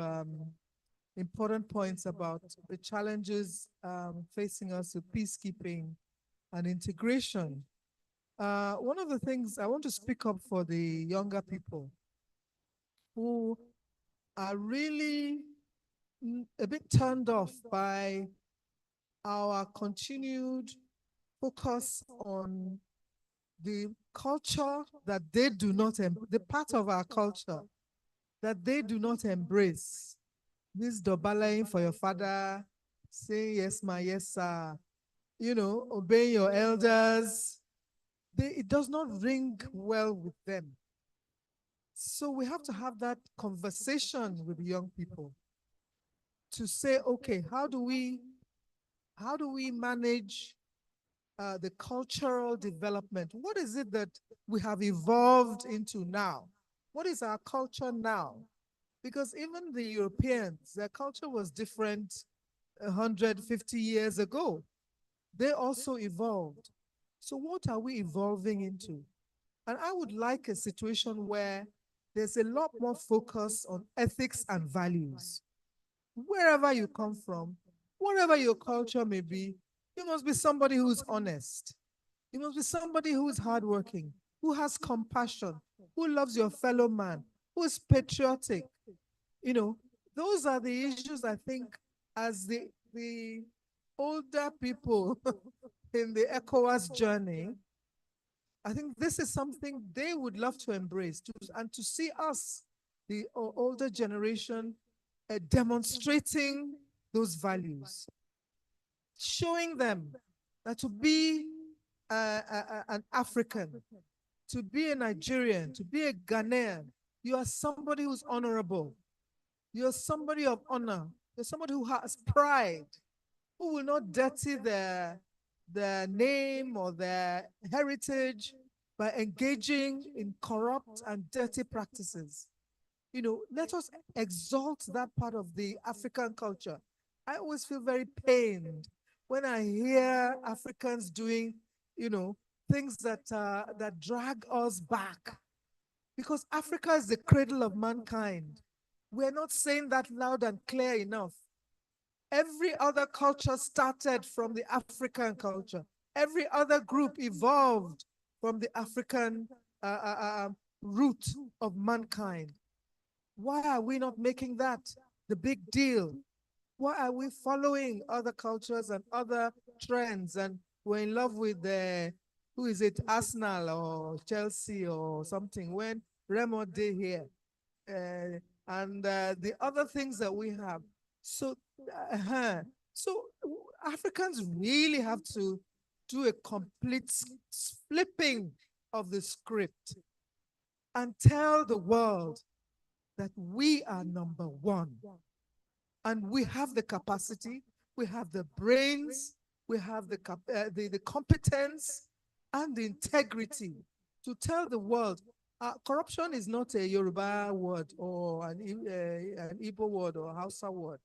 important points about the challenges facing us with peacekeeping and integration. One of the things I want to speak up for the younger people who are really a bit turned off by our continued focus on the culture that they do not, the part of our culture that they do not embrace. This dobalaying for your father, saying yes, ma, yes, sir, obeying your elders, it does not ring well with them. So we have to have that conversation with young people to say, okay, how do we manage the cultural development? What is it that we have evolved into now? What is our culture now? Because even the Europeans, their culture was different 150 years ago. They also evolved. So what are we evolving into? And I would like a situation where there's a lot more focus on ethics and values. Wherever you come from, whatever your culture may be, you must be somebody who's honest. You must be somebody who is hardworking, who has compassion, who loves your fellow man, who is patriotic. Those are the issues I think as the older people in the Ecowas journey, I think this is something they would love to embrace and to see us, the older generation, demonstrating those values, showing them that to be an African, to be a Nigerian, to be a Ghanaian, you are somebody who's honorable. You're somebody of honor. You're somebody who has pride, who will not dirty their name or their heritage by engaging in corrupt and dirty practices. Let us exalt that part of the African culture. I always feel very pained when I hear Africans doing, things that drag us back. Because Africa is the cradle of mankind. We're not saying that loud and clear enough. Every other culture started from the African culture. Every other group evolved from the African root of mankind. Why are we not making that the big deal? Why are we following other cultures and other trends? And we're in love with who is it, Arsenal or Chelsea or something, when Remo Day here. And the other things that we have. So Africans really have to do a complete flipping of the script and tell the world that we are number one. And we have the capacity, we have the brains, we have the competence and the integrity to tell the world corruption is not a Yoruba word or an Igbo word or Hausa word.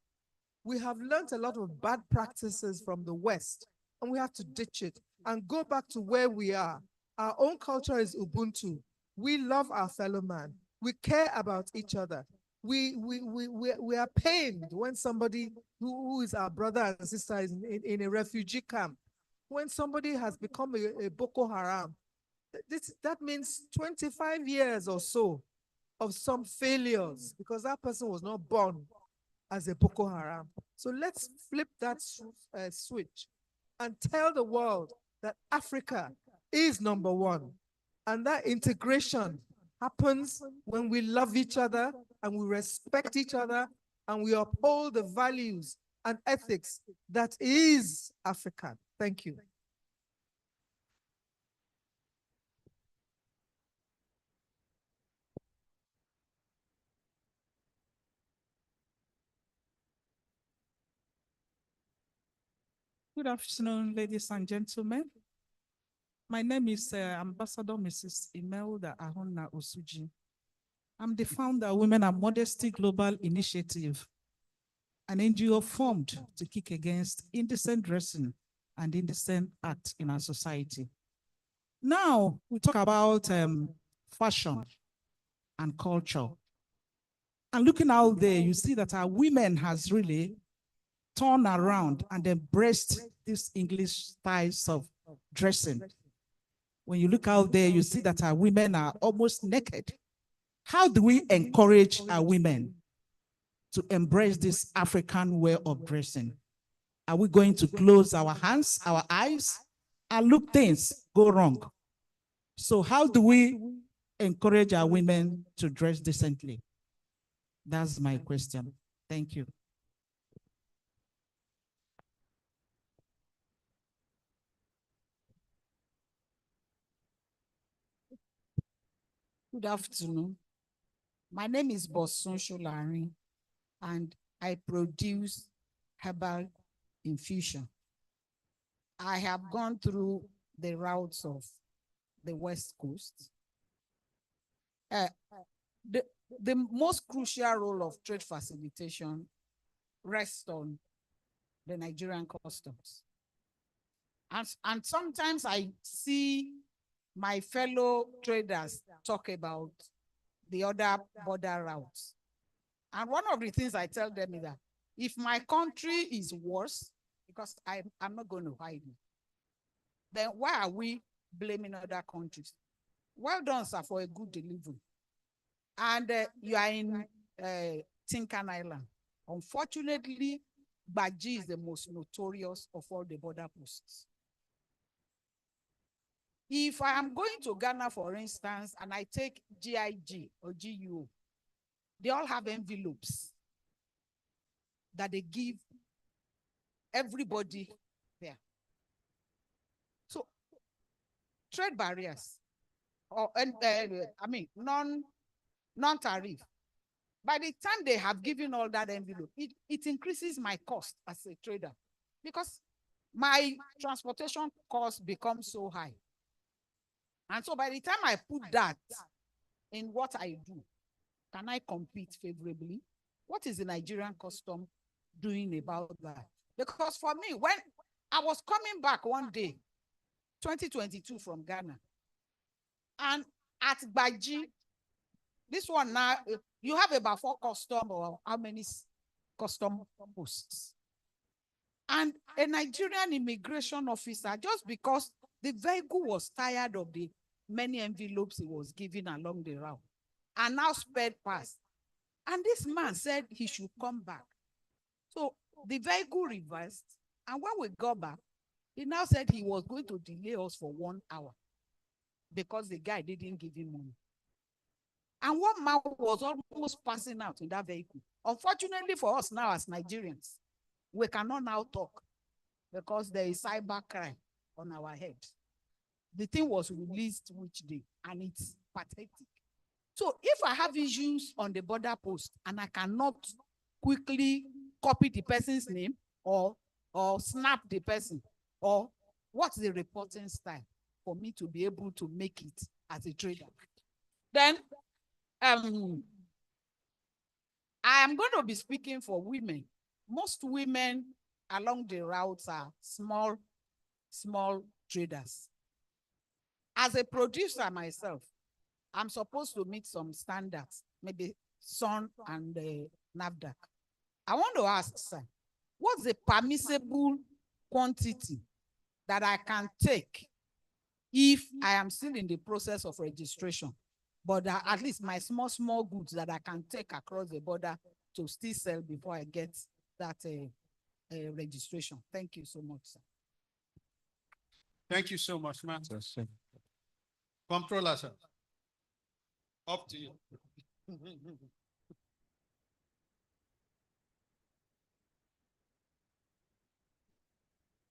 We have learned a lot of bad practices from the West, and we have to ditch it and go back to where we are. Our own culture is Ubuntu. We love our fellow man. We care about each other. We are pained when somebody who is our brother and sister is in a refugee camp. When somebody has become a Boko Haram, that means 25 years or so of some failures because that person was not born as a Boko Haram. So let's flip that switch and tell the world that Africa is number one. And that integration happens when we love each other and we respect each other and we uphold the values and ethics that is African. Thank you. Good afternoon, ladies and gentlemen. My name is Ambassador Mrs. Imelda Ahona Osuji. I'm the founder of Women and Modesty Global Initiative, an NGO formed to kick against indecent dressing and indecent acts in our society. Now, we talk about fashion and culture. And looking out there, you see that our women has really turned around and embraced these English styles of dressing. When you look out there, you see that our women are almost naked. How do we encourage our women to embrace this African way of dressing? Are we going to close our hands, our eyes, and look things go wrong? So how do we encourage our women to dress decently? That's my question. Thank you. Good afternoon. My name is Bosun Sholari, and I produce herbal infusion. I have gone through the routes of the West Coast. The most crucial role of trade facilitation rests on the Nigerian customs. And sometimes I see my fellow traders talk about the other border routes. And one of the things I tell them is that if my country is worse, because I'm not going to hide it, then why are we blaming other countries? Well done, sir, for a good delivery. And you are in Tinkan Island. Unfortunately, Baji is the most notorious of all the border posts. If I am going to Ghana, for instance, and I take GIG or GUO, they all have envelopes that they give everybody there. So trade barriers, or non-tariff. By the time they have given all that envelope, it increases my cost as a trader because my transportation cost becomes so high. And so by the time I put that in what I do, can I compete favorably? What is the Nigerian custom doing about that? Because for me, when I was coming back one day, 2022 from Ghana, and at Baji, this one now, you have about 4 custom or how many custom posts? And a Nigerian immigration officer, just because the vehicle was tired of the many envelopes he was giving along the route, and now sped past. And this man said he should come back. So the vehicle reversed, and when we got back, he now said he was going to delay us for 1 hour because the guy didn't give him money. And one man was almost passing out in that vehicle. Unfortunately for us now as Nigerians, we cannot now talk because there is cyber crime on our head. The thing was released which day, and it's pathetic. So if I have issues on the border post and I cannot quickly copy the person's name or snap the person, or what's the reporting style for me to be able to make it as a trader? Then I am going to be speaking for women. Most women along the routes are small traders. As a producer myself, I'm supposed to meet some standards, maybe SON and NAFDAC. I want to ask, sir, what's the permissible quantity that I can take if I am still in the process of registration, but at least my small goods that I can take across the border to still sell before I get that registration? Thank you so much, sir. Thank you so much, ma'am. Comptroller, sir. Up to you.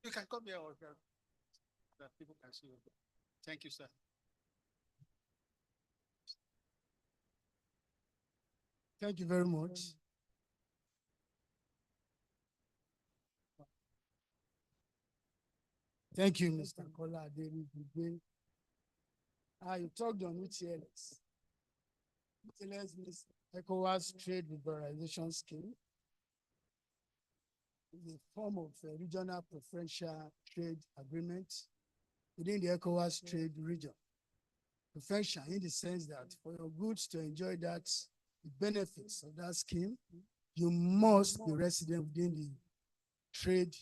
You can come here or here, that people can see you. Thank you, sir. Thank you very much. Thank you, Mr. Kola Aderi. You talked on ETLS. ETLS means Ecowas Trade Liberalization Scheme. It's a form of a regional preferential trade agreement within the Ecowas trade region. Preferential in the sense that for your goods to enjoy that, the benefits of that scheme, you must be resident within the trade,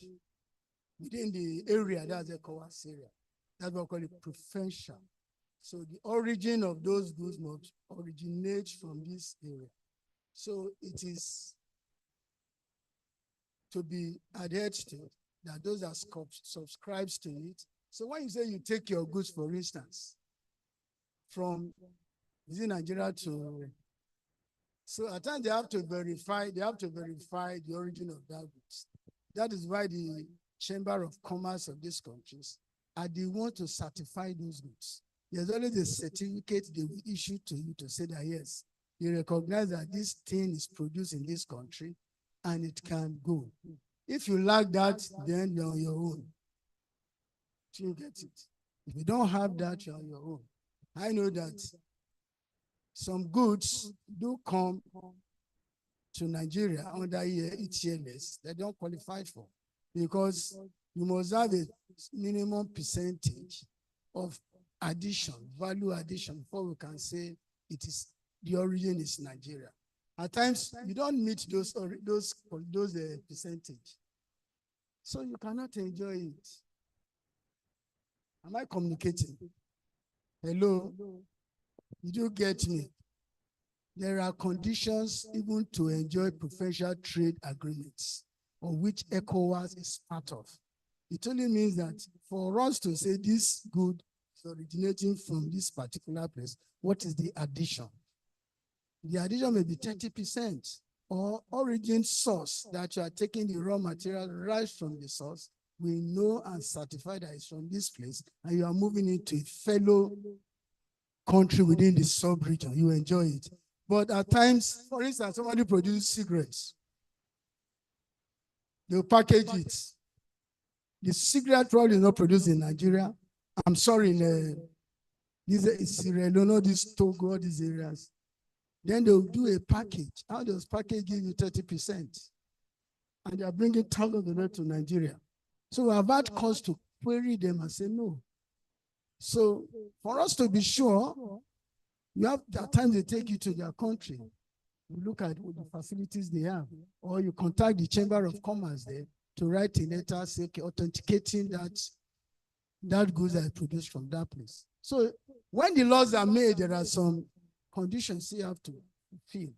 within the area, that's Ecowas area. That's what we call it preferential. So the origin of those goods must originate from this area. So it is to be adhered to, that those that subscribes to it. So when you say you take your goods, for instance, from Nigeria to, so at times they have to verify the origin of that goods. That is why the Chamber of Commerce of these countries are the ones to certify those goods. There's always a certificate they will issue to you to say that yes, you recognize that this thing is produced in this country and it can go. If you lack that, then you're on your own. You get it. If you don't have that, you're on your own. I know that some goods do come to Nigeria under ETLS they don't qualify for, because you must have a minimum percentage of addition, value addition, before we can say it is the origin is Nigeria. At times you don't meet those percentage, so you cannot enjoy it. Am I communicating? Hello, did you get me? There are conditions even to enjoy preferential trade agreements, of which ECOWAS is part of. It only means that for us to say this good is originating from this particular place, what is the addition? The addition may be 30%, or origin source, that you are taking the raw material right from the source. We know and certify that it's from this place, and you are moving into a fellow country within the sub-region. You enjoy it. But at times, for instance, somebody produces cigarettes. They'll package it. The cigarette probably is not produced in Nigeria. I'm sorry, in Sierra Leone, this Togo, all these areas. Then they'll do a package. How does package give you 30%? And they are bringing thousands of them to Nigeria. So we have had cause to query them and say no. So for us to be sure, you have at times they take you to their country. You look at the facilities they have, or you contact the Chamber of Commerce there to write a letter, say, okay, authenticating that goods are produced from that place. So when the laws are made, there are some conditions you have to fulfill.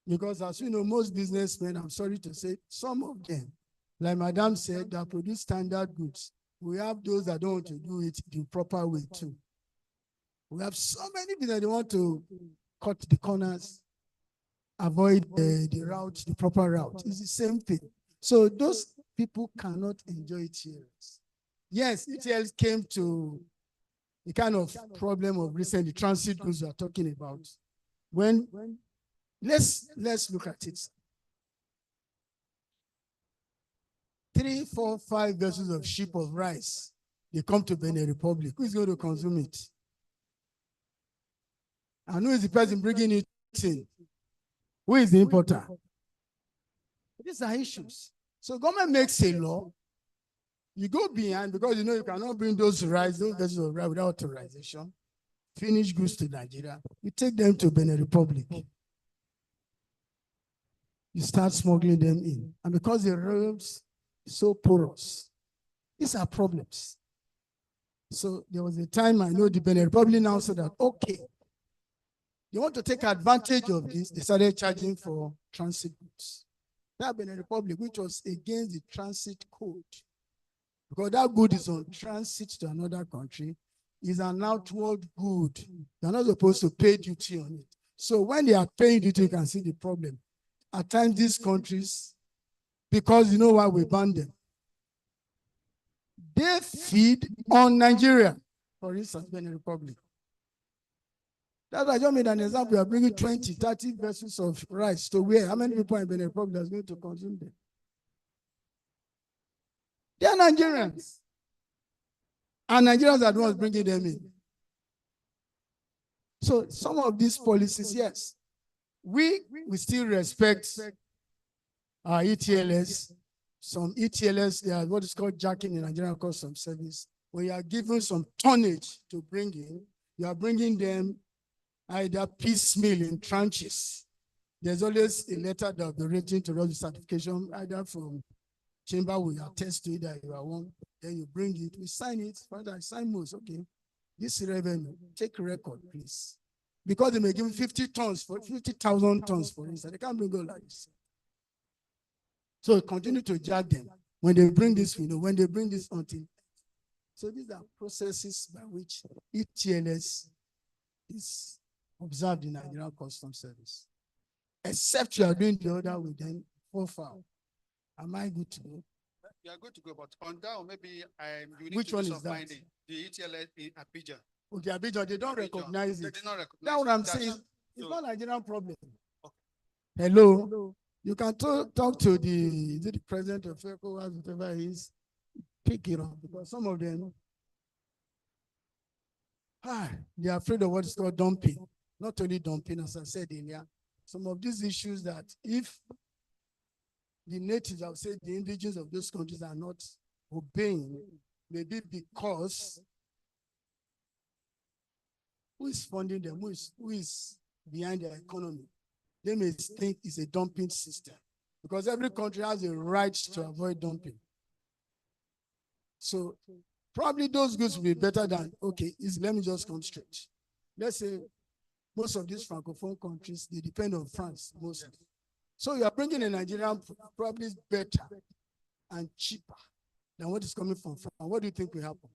Because as you know, most businessmen, I'm sorry to say, some of them, like Madam said, that produce standard goods. We have those that don't want to do it the proper way too. We have so many people that want to cut the corners, avoid the route, the proper route. It's the same thing. So those people cannot enjoy ETLs. Yes, ETLs came to the kind of problem of recently transit goods we are talking about. When let's look at it. 3, 4, 5 vessels of ship of rice, they come to Benin Republic. Who is going to consume it? And who is the person bringing it in? Who is the importer? These are issues. So government makes a law. You go behind, because you know you cannot bring those vessels of rice without authorization. Finished goods to Nigeria. You take them to Benin Republic. You start smuggling them in. And because the roads so porous, these are problems. So there was a time I know the Benin Republic now said that, okay, you want to take advantage of this, they started charging for transit goods. That Benin Republic, which was against the transit code, because that good is on transit to another country, is an outward good. They're not supposed to pay duty on it. So when they are paying duty, you can see the problem. At times, these countries, because you know why we ban them, they feed on Nigeria, for instance, Benin Republic. That's why I just made an example. We are bringing 20, 30 vessels of rice to where? How many people in Benin Republic are going to consume them? They are Nigerians. And Nigerians are the ones bringing them in. So some of these policies, yes, we still respect our ETLS. Some ETLS, they are what is called jacking in Nigerian Customs Service. When you are given some tonnage to bring in, you are bringing them either piecemeal in tranches. There's always a letter that will be written to us with certification, either from chamber, we attest to it that you are one, then you bring it, we sign it, Father, I sign most, okay. This revenue, take a record, please. Because they may give 50 tons for 50,000 tons, for instance, they can't bring all like this. So continue to jack them. When they bring this, when they bring this until. So these are processes by which ETLS is observed in Nigerian Customs Service. Except you are doing the other way, then fall foul. Am I good to go? You are good to go, but on that, maybe you need Which to one do is some that? finding. The ETLS in Abidjan. Okay, Abidjan, they don't recognize They it. did not recognize That's what I'm it. saying. That's- It's so- not a Nigerian problem. Hello? You can talk to the president of Ecowas, whatever he is, pick it up, because some of them, they are afraid of what is called dumping. Not only dumping, as I said earlier, some of these issues that if the natives, I would say the indigenous of those countries are not obeying, maybe because who is funding them, who is behind their economy, they may think it's a dumping system, because every country has a right to avoid dumping. So probably those goods will be better than, okay, let me just come straight. Let's say most of these Francophone countries, they depend on France mostly. So you are bringing a Nigerian probably better and cheaper than what is coming from France. What do you think will happen?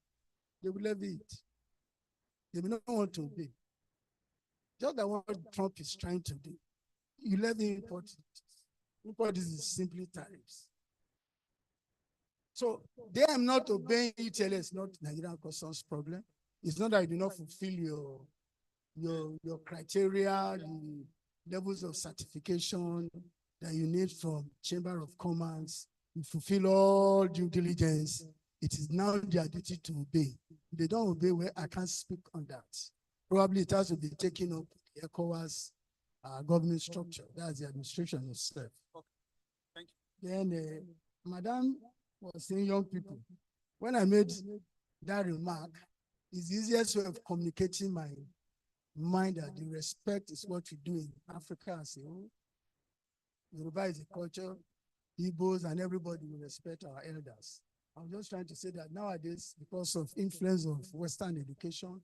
They will levy it. They will not want to obey. Just like what Trump is trying to do. You levy import. Import is simply tariffs. So they are not obeying ETLS, not Nigerian Customs problem. It's not that you do not fulfill your criteria, the levels of certification that you need from Chamber of Commerce. You fulfill all due diligence. It is now their duty to obey. If they don't obey, well, I can't speak on that. Probably it has to be taken up the Ecowas government structure. That's the administration itself. Okay. Thank you. Then Madam was saying young people. When I made that remark, it's the easiest way of communicating my mind that the respect is what we do in Africa as a whole. Yoruba is a culture, Igbos and everybody will respect our elders. I'm just trying to say that nowadays, because of influence of Western education,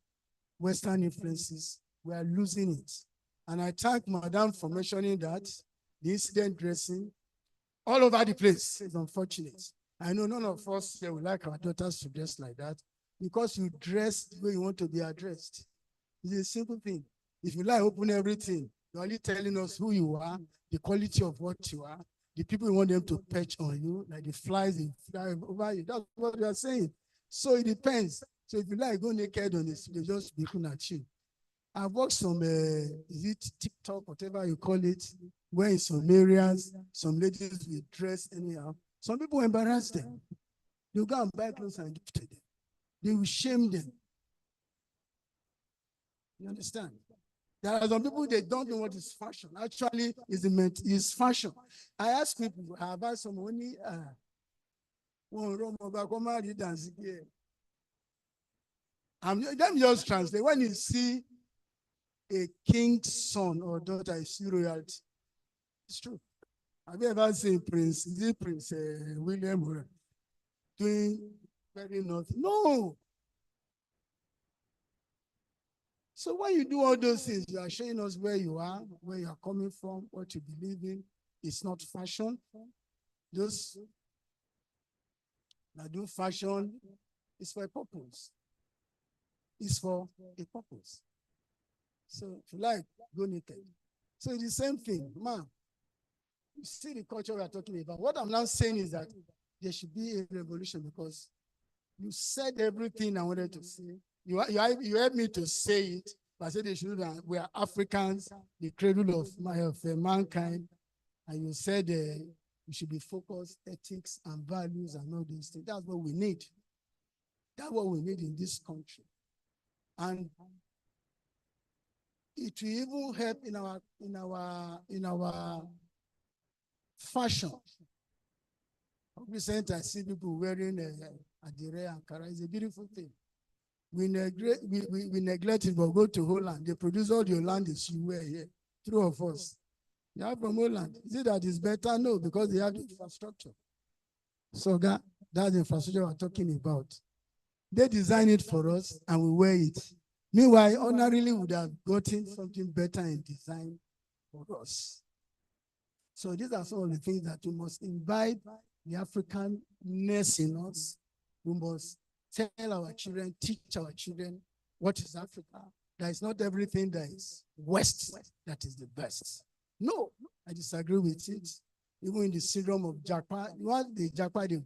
Western influences, we are losing it. And I thank Madam for mentioning that the incident dressing all over the place is unfortunate. I know none of us here would like our daughters to dress like that because you dress the way you want to be addressed. It's a simple thing. If you like open everything, you're only telling us who you are, the quality of what you are, the people you want them to perch on you, like the flies, they fly over you. That's what we are saying. So it depends. So if you like go naked on this, they just be looking at you. I've watched some, is it TikTok, whatever you call it, where in some areas, some ladies will dress anyhow. Some people embarrass them. They'll go and buy clothes and give to them. They will shame them. You understand? There are some people, they don't know what is fashion. Actually, it's fashion. I ask people, I have asked someone, let me just translate. When you see a king's son or daughter, you see royalty. It's true. Have you ever seen Prince William doing very nothing? No. So when you do all those things, you are showing us where you are coming from, what you believe in. It's not fashion. Those that do fashion is for a purpose. It's for a purpose. So if you like, go naked. So it's the same thing, man. You see the culture we are talking about. What I'm now saying is that there should be a revolution because you said everything I wanted to say. You helped me to say it, but I said they should know we are Africans, the cradle of mankind, and you said we should be focused, ethics and values and all these things. That's what we need. That's what we need in this country. And it will even help in our fashion. Recently, I see people wearing adire and kara. It's a beautiful thing. We neglect it, but go to Holland. They produce all the Hollanders you wear here. True of us. They are from Holland. Is it that it's better? No, because they have the infrastructure. So that's the infrastructure we're talking about. They design it for us and we wear it. Meanwhile, ordinarily would have gotten something better in design for us. So these are some of the things that we must imbibe the Africanness in us. We must tell our children, teach our children what is Africa. That is not everything that is West that is the best. No, I disagree with it. Even in the syndrome of Jackpot, what the Jackpot, they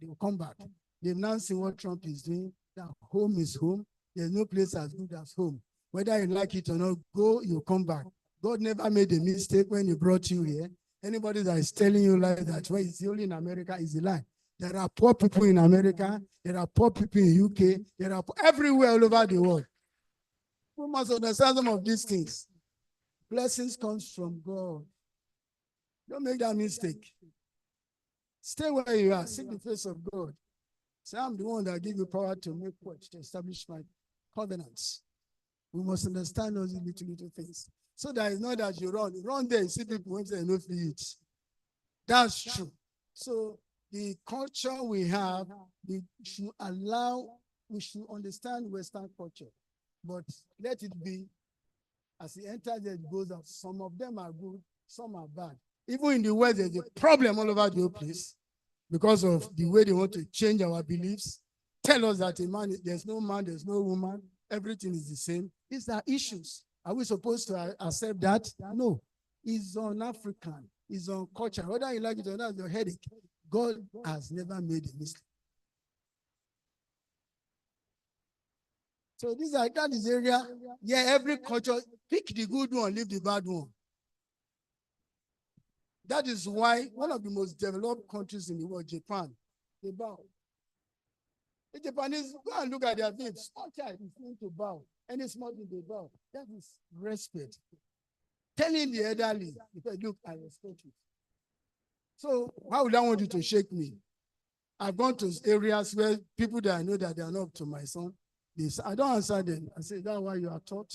will come back. They've now seen what Trump is doing. That home is home. There's no place as good as home. Whether you like it or not, go, you come back. God never made a mistake when he brought you here. Anybody that is telling you like that, well, it's only in America, is a lie. There are poor people in America. There are poor people in UK. There are everywhere all over the world. We must understand some of these things. Blessings comes from God. Don't make that mistake. Stay where you are. Seek the face of God. Say, I'm the one that give you power to make what? To establish my covenants. We must understand those little things. So that it's not that you run there, you see people when they no free it. That's true. So the culture we have, we should understand Western culture, but let it be as it enters, it goes out. Some of them are good, some are bad. Even in the West, there's a problem all over the whole place because of the way they want to change our beliefs. Tell us that there's no man, there's no woman, everything is the same. These are issues. Are we supposed to accept that? No. It's on African. It's on culture. Whether you like it or not, it's your headache. God has never made a mistake. So that is area. Yeah, every culture, pick the good one, leave the bad one. That is why one of the most developed countries in the world, Japan, they bow. The Japanese, go and look at their things. Small child is going to bow. Any small thing they bow. That is respect. Telling the elderly, because look, I respect you. So how would I want you to shake me? I've gone to areas where people that I know that they are not up to my son, I don't answer them. I say, that's why you are taught.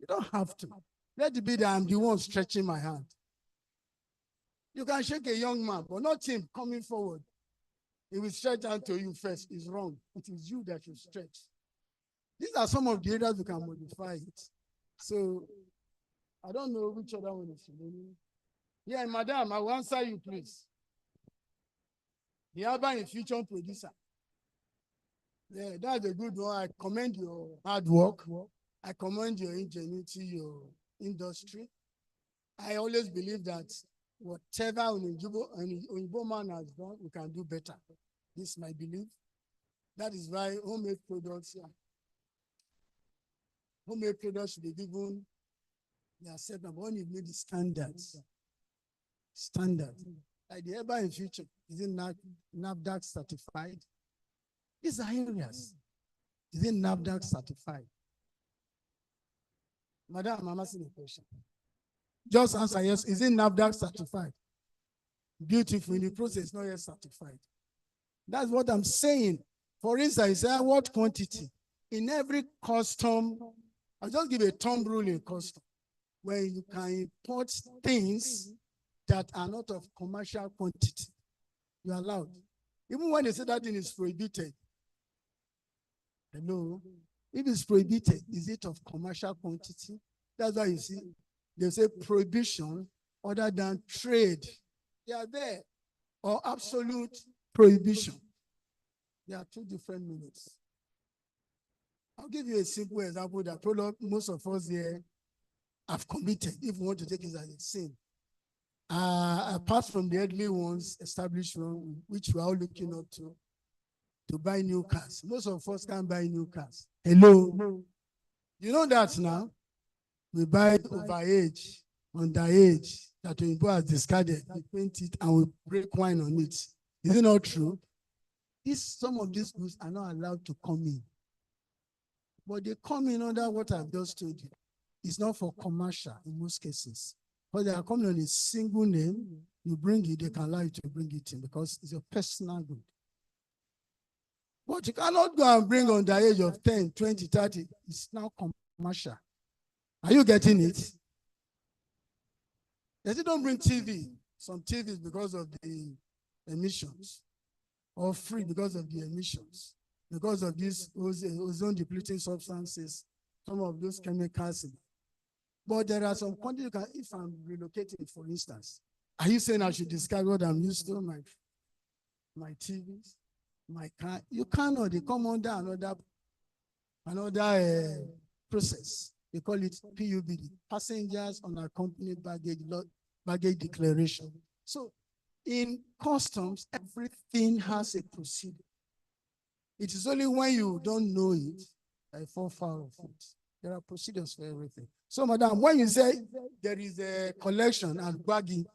You don't have to. Let it be that I'm the one stretching my hand. You can shake a young man, but not him coming forward. He will stretch hand to you first. It's wrong. It is you that you stretch. These are some of the areas we can modify it. So I don't know which other one is remaining. Yeah, madam, I will answer you, please. The urban infusion producer. Yeah, that's a good one. I commend your hard work. I commend your ingenuity, your industry. I always believe that whatever an Igbo man has done, we can do better. This is my belief. That is why homemade products should be given the acceptable when you meet the standards. Like the urban infusion, is it NAFDAC certified? These are areas. Is it NAFDAC certified? Madam, I'm asking a question. Just answer yes. Is it NAFDAC certified? Beautiful. In the process, not yet certified. That's what I'm saying. For instance, what quantity? In every custom, I'll just give a thumb rule in custom, where you can import things that are not of commercial quantity. You're allowed. Even when they say that thing is prohibited. Hello? If it's prohibited, is it of commercial quantity? That's why you see, they say prohibition other than trade. They are there. Or absolute prohibition. There are two different meanings. I'll give you a simple example that probably most of us here have committed, if we want to take it as a sin. Apart from the earthly ones, established one, which we're all looking up to buy new cars. Most of us can't buy new cars. Hello? You know that now? We buy overage, underage, that we has discarded, we paint it and we break wine on it. Is it not true? Some of these goods are not allowed to come in. But they come in under what I've just told you. It's not for commercial in most cases. But they are coming on a single name. You bring it, they can allow you to bring it in because it's a personal good. But you cannot go and bring on the age of 10, 20, 30. It's now commercial. Are you getting it? They don't bring TV. Some TVs because of the emissions, or free because of the emissions, because of these ozone depleting substances, some of those chemicals. But there are some countries you can, if I'm relocating, for instance, are you saying I should discard what I'm used to, my TVs, my car? You cannot. They come under another process. They call it PUBD, Passengers Unaccompanied Baggage Declaration. So in customs, everything has a procedure. It is only when you don't know it that you fall foul of it. There are procedures for everything. So, madam, when you say there is a collection and bagging,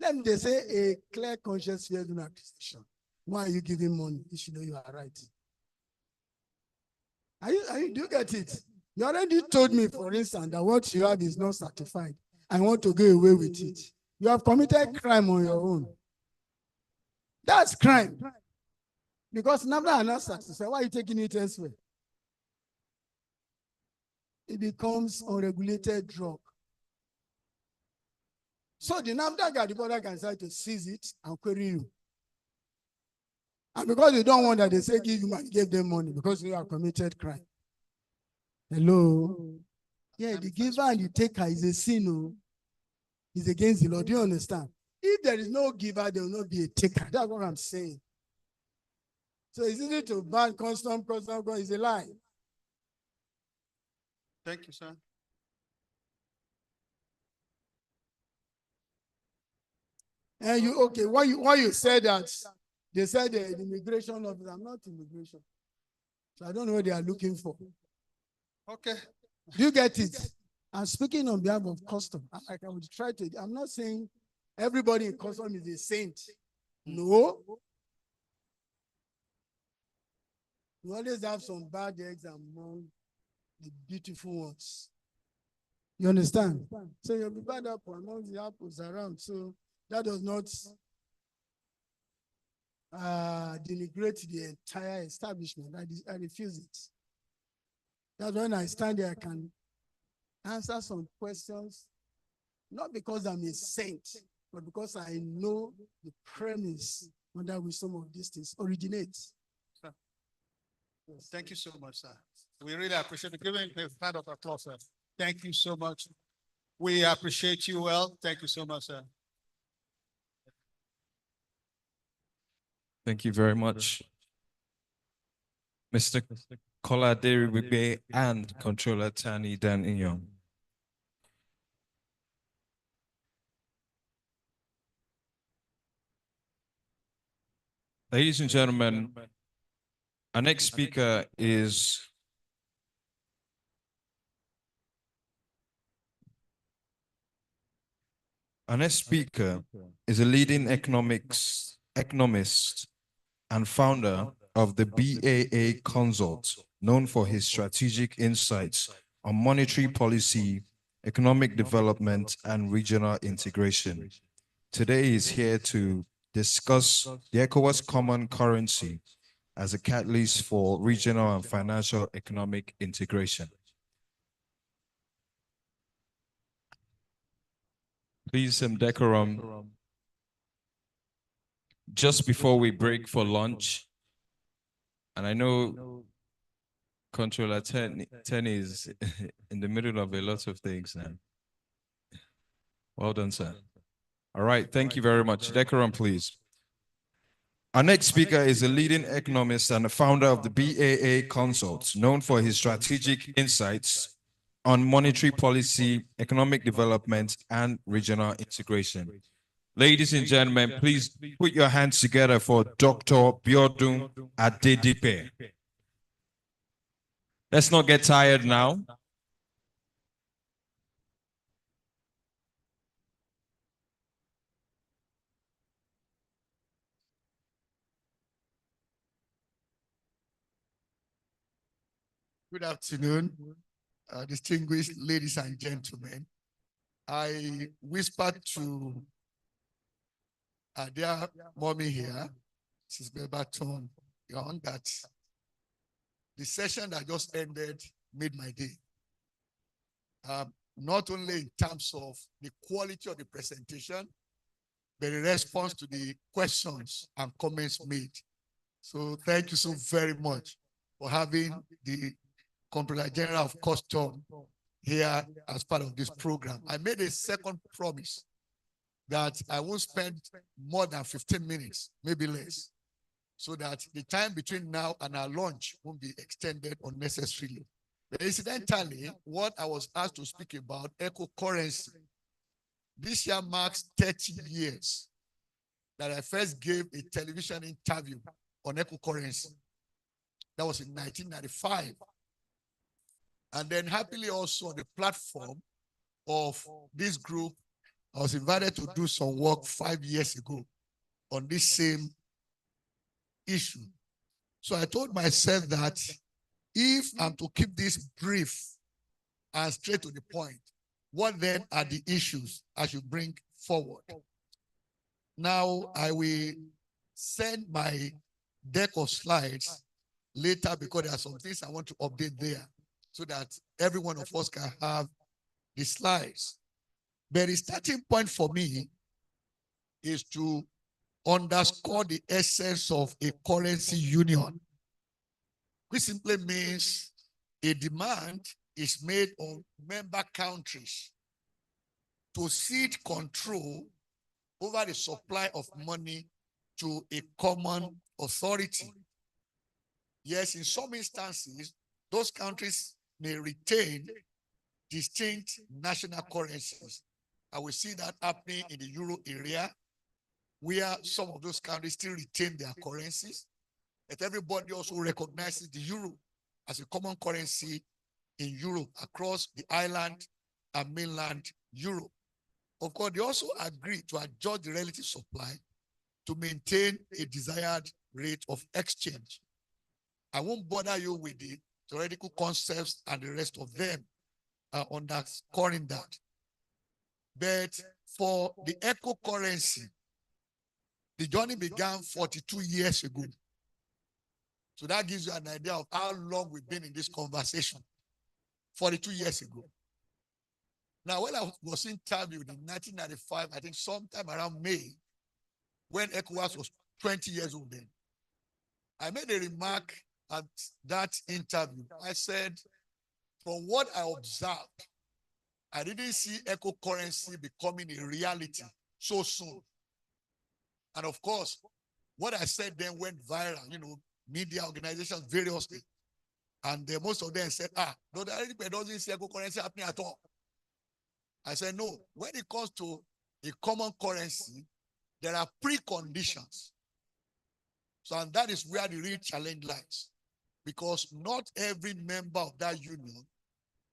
let me say a clear conscience fear do not accusation. Why are you giving money? You should know you are right. Do you get it? You already told me, for instance, that what you have is not certified. I want to go away with it. You have committed crime on your own. That's crime. Because NAFDA are not satisfied. Why are you taking it elsewhere? It becomes unregulated drug. So the NAFDA guy, the border can decide to seize it and query you. And because you don't want that, they say give you money, give them money because you have committed crime. Hello? Yeah, the giver and the taker is a sin. It's against the law. Do you understand? If there is no giver, there will not be a taker. That's what I'm saying. So it's easy to ban custom, is a lie. Thank you, sir. And you, okay, why you said that, they said the immigration officer, I'm not immigration. So I don't know what they are looking for. Okay. Do you get it? I'm speaking on behalf of custom. I would try to, I'm not saying everybody in custom is a saint. No. You always have some bad eggs among the beautiful ones. You understand? So you'll be bad apple among the apples around. So that does not denigrate the entire establishment. I refuse it. That's when I stand there, I can answer some questions, not because I'm a saint, but because I know the premise under which some of these things originate. Sir. Thank you so much, sir. We really appreciate it. Give him a round of applause, sir. Thank you so much. We appreciate you well. Thank you so much, sir. Thank you very much, Mr. Kolade Wigbe and Controller Tani Dan Inyong. Ladies and gentlemen, our next speaker is a leading economist and founder of the BAA Consult, known for his strategic insights on monetary policy, economic development, and regional integration. Today he is here to discuss the Ecowas common currency as a catalyst for regional and financial economic integration. Please, some decorum. Just before we break for lunch, and I know Controller Tenny is in the middle of a lot of things now. Well done, sir. All right, thank you very much. Decorum, please. Our next speaker is a leading economist and a founder of the BAA Consult, known for his strategic insights on monetary policy, economic development, and regional integration. Ladies and gentlemen, please put your hands together for Dr. Biodun Adedipe. Let's not get tired now. Good afternoon, distinguished ladies and gentlemen. I whispered to their mommy here, Mrs. Bebaton, Young, that the session that just ended made my day. Not only in terms of the quality of the presentation, but the response to the questions and comments made. So thank you so very much for having the Comptroller General of Custom here as part of this program. I made a second promise that I won't spend more than 15 minutes, maybe less, so that the time between now and our lunch won't be extended unnecessarily. But incidentally, what I was asked to speak about, eco-currency, this year marks 30 years that I first gave a television interview on eco-currency. That was in 1995. And then happily also on the platform of this group, I was invited to do some work 5 years ago on this same issue. So I told myself that if I'm to keep this brief and straight to the point, what then are the issues I should bring forward? Now I will send my deck of slides later because there are some things I want to update there so that every one of us can have the slides. But the starting point for me is to underscore the essence of a currency union, which simply means a demand is made on member countries to cede control over the supply of money to a common authority. Yes, in some instances, those countries may retain distinct national currencies. And we see that happening in the Euro area, where some of those countries still retain their currencies, but everybody also recognizes the euro as a common currency in Europe across the island and mainland Europe. Of course, they also agree to adjust the relative supply to maintain a desired rate of exchange. I won't bother you with the theoretical concepts and the rest of them underscoring that. But for the eco currency, the journey began 42 years ago. So that gives you an idea of how long we've been in this conversation. 42 years ago. Now, when I was interviewed in 1995, I think sometime around May, when Ecowas was 20 years old then, I made a remark at that interview. I said, from what I observed, I didn't see eco currency becoming a reality so soon. And of course, what I said then went viral, media organizations variously. And most of them said, no, that doesn't see eco currency happening at all. I said, no, when it comes to a common currency, there are preconditions. So, and that is where the real challenge lies. Because not every member of that union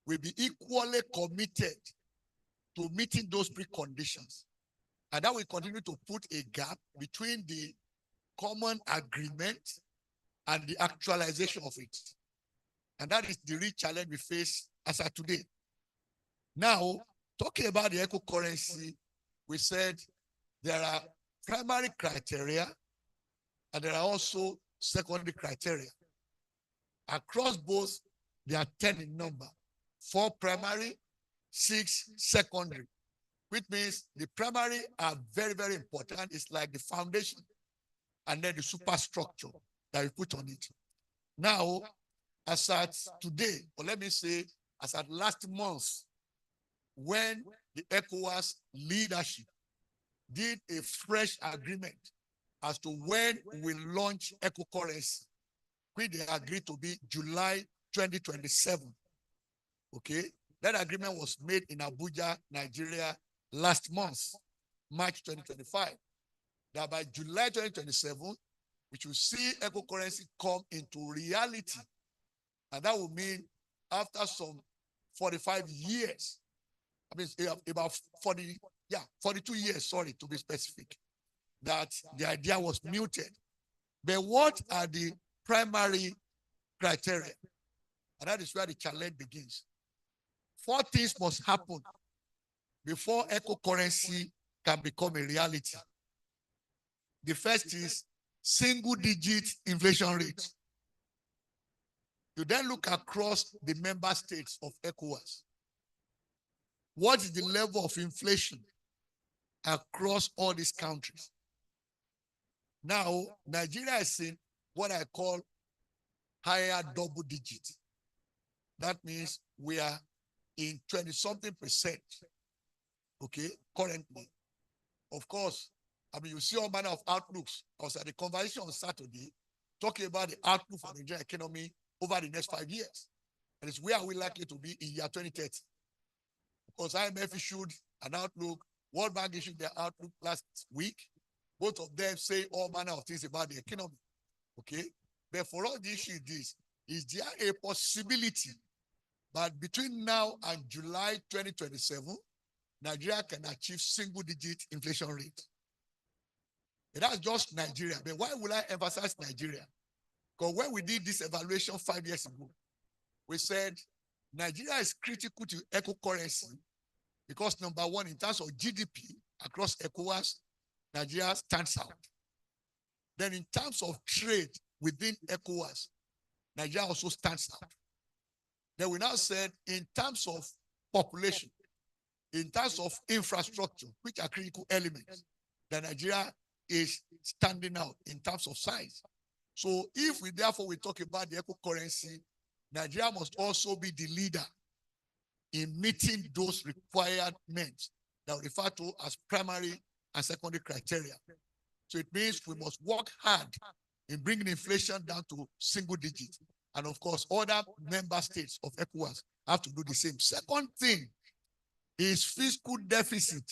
will be equally committed to meeting those preconditions. And that will continue to put a gap between the common agreement and the actualization of it. And that is the real challenge we face as of today. Now, talking about the eco currency, we said there are primary criteria and there are also secondary criteria. Across both, they are 10 in number. 4 primary, 6 secondary, which means the primary are very, very important. It's like the foundation and then the superstructure that we put on it. Now, as at today, or let me say, as at last month, when the Ecowas leadership did a fresh agreement as to when we launch eco currency, which they agreed to be July 2027. Okay, that agreement was made in Abuja, Nigeria last month, March 2025. That by July 2027, we should see eco currency come into reality. And that will mean after some 45 years, I mean, about 42 years, sorry, to be specific, that the idea was muted. But what are the primary criteria? And that is where the challenge begins. 4 things must happen before eco currency can become a reality. The first is single-digit inflation rate. You then look across the member states of Ecowas. What is the level of inflation across all these countries? Now, Nigeria is in what I call higher double digit. That means we are in 20-something%, okay, currently. Of course, I mean, you see all manner of outlooks, because at the conversation on Saturday, talking about the outlook for the Nigerian economy over the next 5 years. And it's where are we likely to be in year 2030? Because IMF issued an outlook, World Bank issued their outlook last week. Both of them say all manner of things about the economy, okay? But for all the issue is there a possibility that between now and July 2027, Nigeria can achieve single-digit inflation rate? And that's just Nigeria. But why will I emphasize Nigeria? Because when we did this evaluation 5 years ago, we said Nigeria is critical to eco currency because, number one, in terms of GDP across ECOWAS, Nigeria stands out. Then in terms of trade within ECOWAS, Nigeria also stands out. Then we now said in terms of population, in terms of infrastructure, which are critical elements, that Nigeria is standing out in terms of size. So if we therefore we talk about the eco currency, Nigeria must also be the leader in meeting those requirements that we refer to as primary and secondary criteria. So it means we must work hard in bringing inflation down to single digits. And of course, other member states of ECOWAS have to do the same. Second thing is fiscal deficit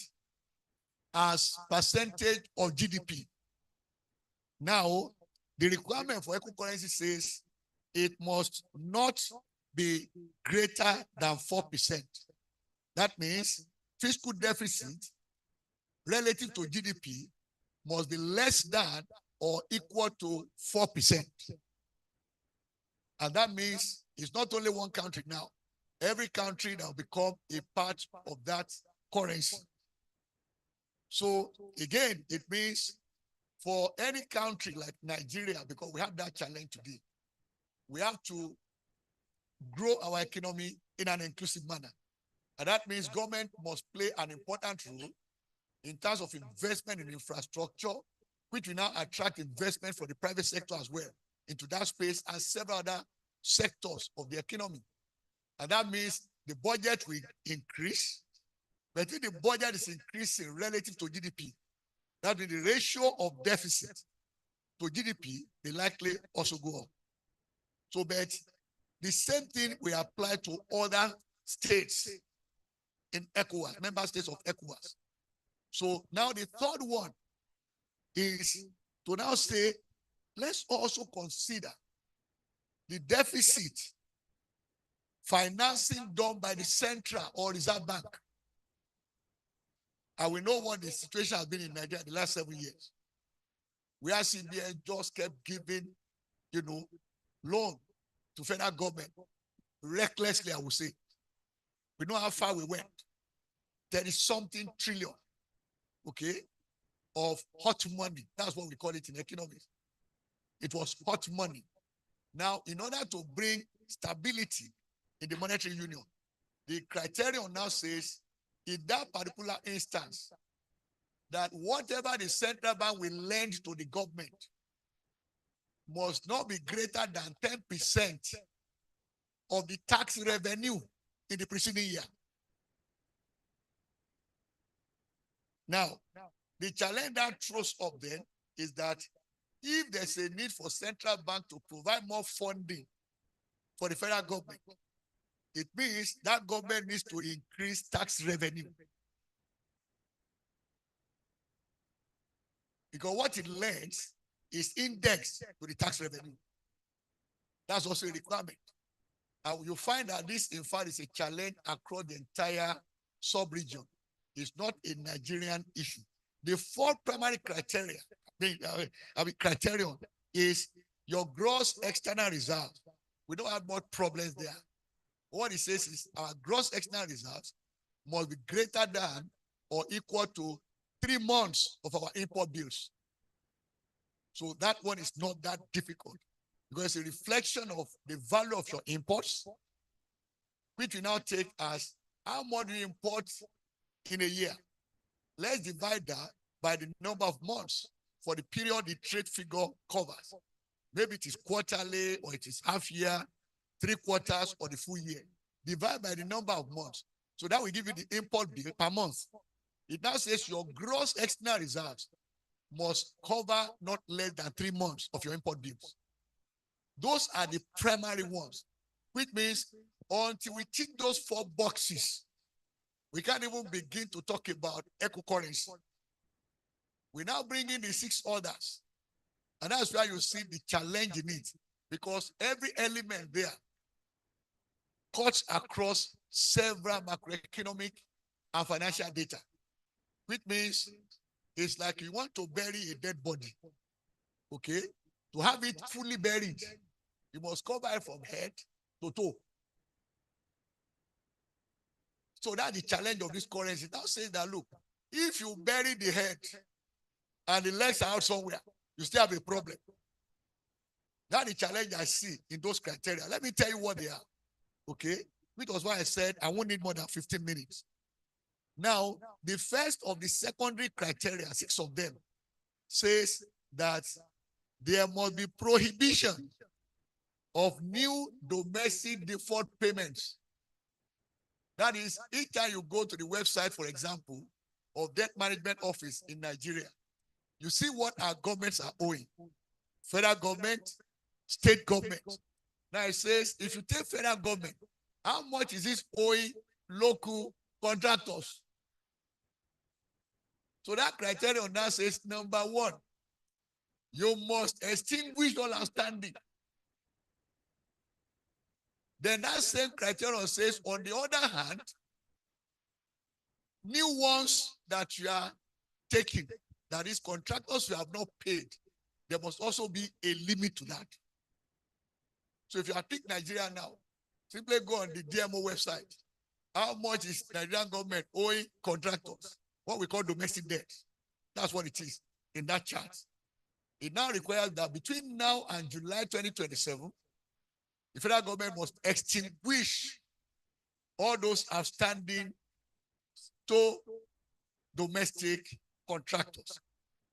as percentage of GDP. Now, the requirement for eco currency says it must not be greater than 4%. That means fiscal deficit relative to GDP must be less than or equal to 4%. And that means it's not only one country now. Every country that will become a part of that currency. So again, it means for any country like Nigeria, because we have that challenge today, we have to grow our economy in an inclusive manner. And that means government must play an important role in terms of investment in infrastructure, which will now attract investment for the private sector as well into that space and several other sectors of the economy. And that means the budget will increase, but if the budget is increasing relative to GDP, that means the ratio of deficit to GDP will likely also go up. So, but the same thing we apply to other states in ECOWAS, member states of ECOWAS. So now the third one is to now say, let's also consider the deficit financing done by the central or reserve bank. And we know what the situation has been in Nigeria the last 7 years. Where CBN just kept giving, loan to federal government recklessly, I would say. We know how far we went. 30-something trillion, okay, of hot money. That's what we call it in economics. It was hot money. Now, in order to bring stability in the monetary union, the criterion now says, in that particular instance, that whatever the central bank will lend to the government must not be greater than 10% of the tax revenue in the preceding year. Now, the challenge that throws up then is that if there's a need for central bank to provide more funding for the federal government, it means that government needs to increase tax revenue. Because what it lends is indexed to the tax revenue. That's also a requirement. And you find that this, in fact, is a challenge across the entire sub-region. It's not a Nigerian issue. The fourth primary criterion is your gross external reserve We don't have much problems there. What it says is our gross external reserves must be greater than or equal to 3 months of our import bills. So that one is not that difficult because it's a reflection of the value of your imports, which we now take as how much we import in a year. Let's divide that by the number of months for the period the trade figure covers. Maybe it is quarterly or it is half year, 3 quarters or the full year. Divide by the number of months. So that will give you the import bill per month. It now says your gross external reserves must cover not less than 3 months of your import bills. Those are the primary ones, which means until we tick those 4 boxes, we can't even begin to talk about eco-currency. We now bring in the 6 others. And that's why you see the challenge in it, because every element there cuts across several macroeconomic and financial data, which means it's like you want to bury a dead body, okay? To have it fully buried, you must cover it from head to toe. So that's the challenge of this currency. Now says that, look, if you bury the head and the legs are out somewhere, you still have a problem. That's the challenge I see in those criteria. Let me tell you what they are, okay? Which was why I said I won't need more than 15 minutes. Now, the first of the secondary criteria, 6 of them, says that there must be prohibition of new domestic default payments. That is, each time you go to the website, for example, of Debt Management Office in Nigeria, you see what our governments are owing. Federal government, state government. Now it says, if you take federal government, how much is this owing local contractors? So that criterion now says, number 1, you must extinguish all outstanding. Then that same criterion says, on the other hand, new ones that you are taking, that is contractors you have not paid, there must also be a limit to that. So if you are pick Nigeria now, simply go on the DMO website. How much is Nigerian government owing contractors? What we call domestic debt. That's what it is in that chart. It now requires that between now and July 2027, the federal government must extinguish all those outstanding to domestic contractors.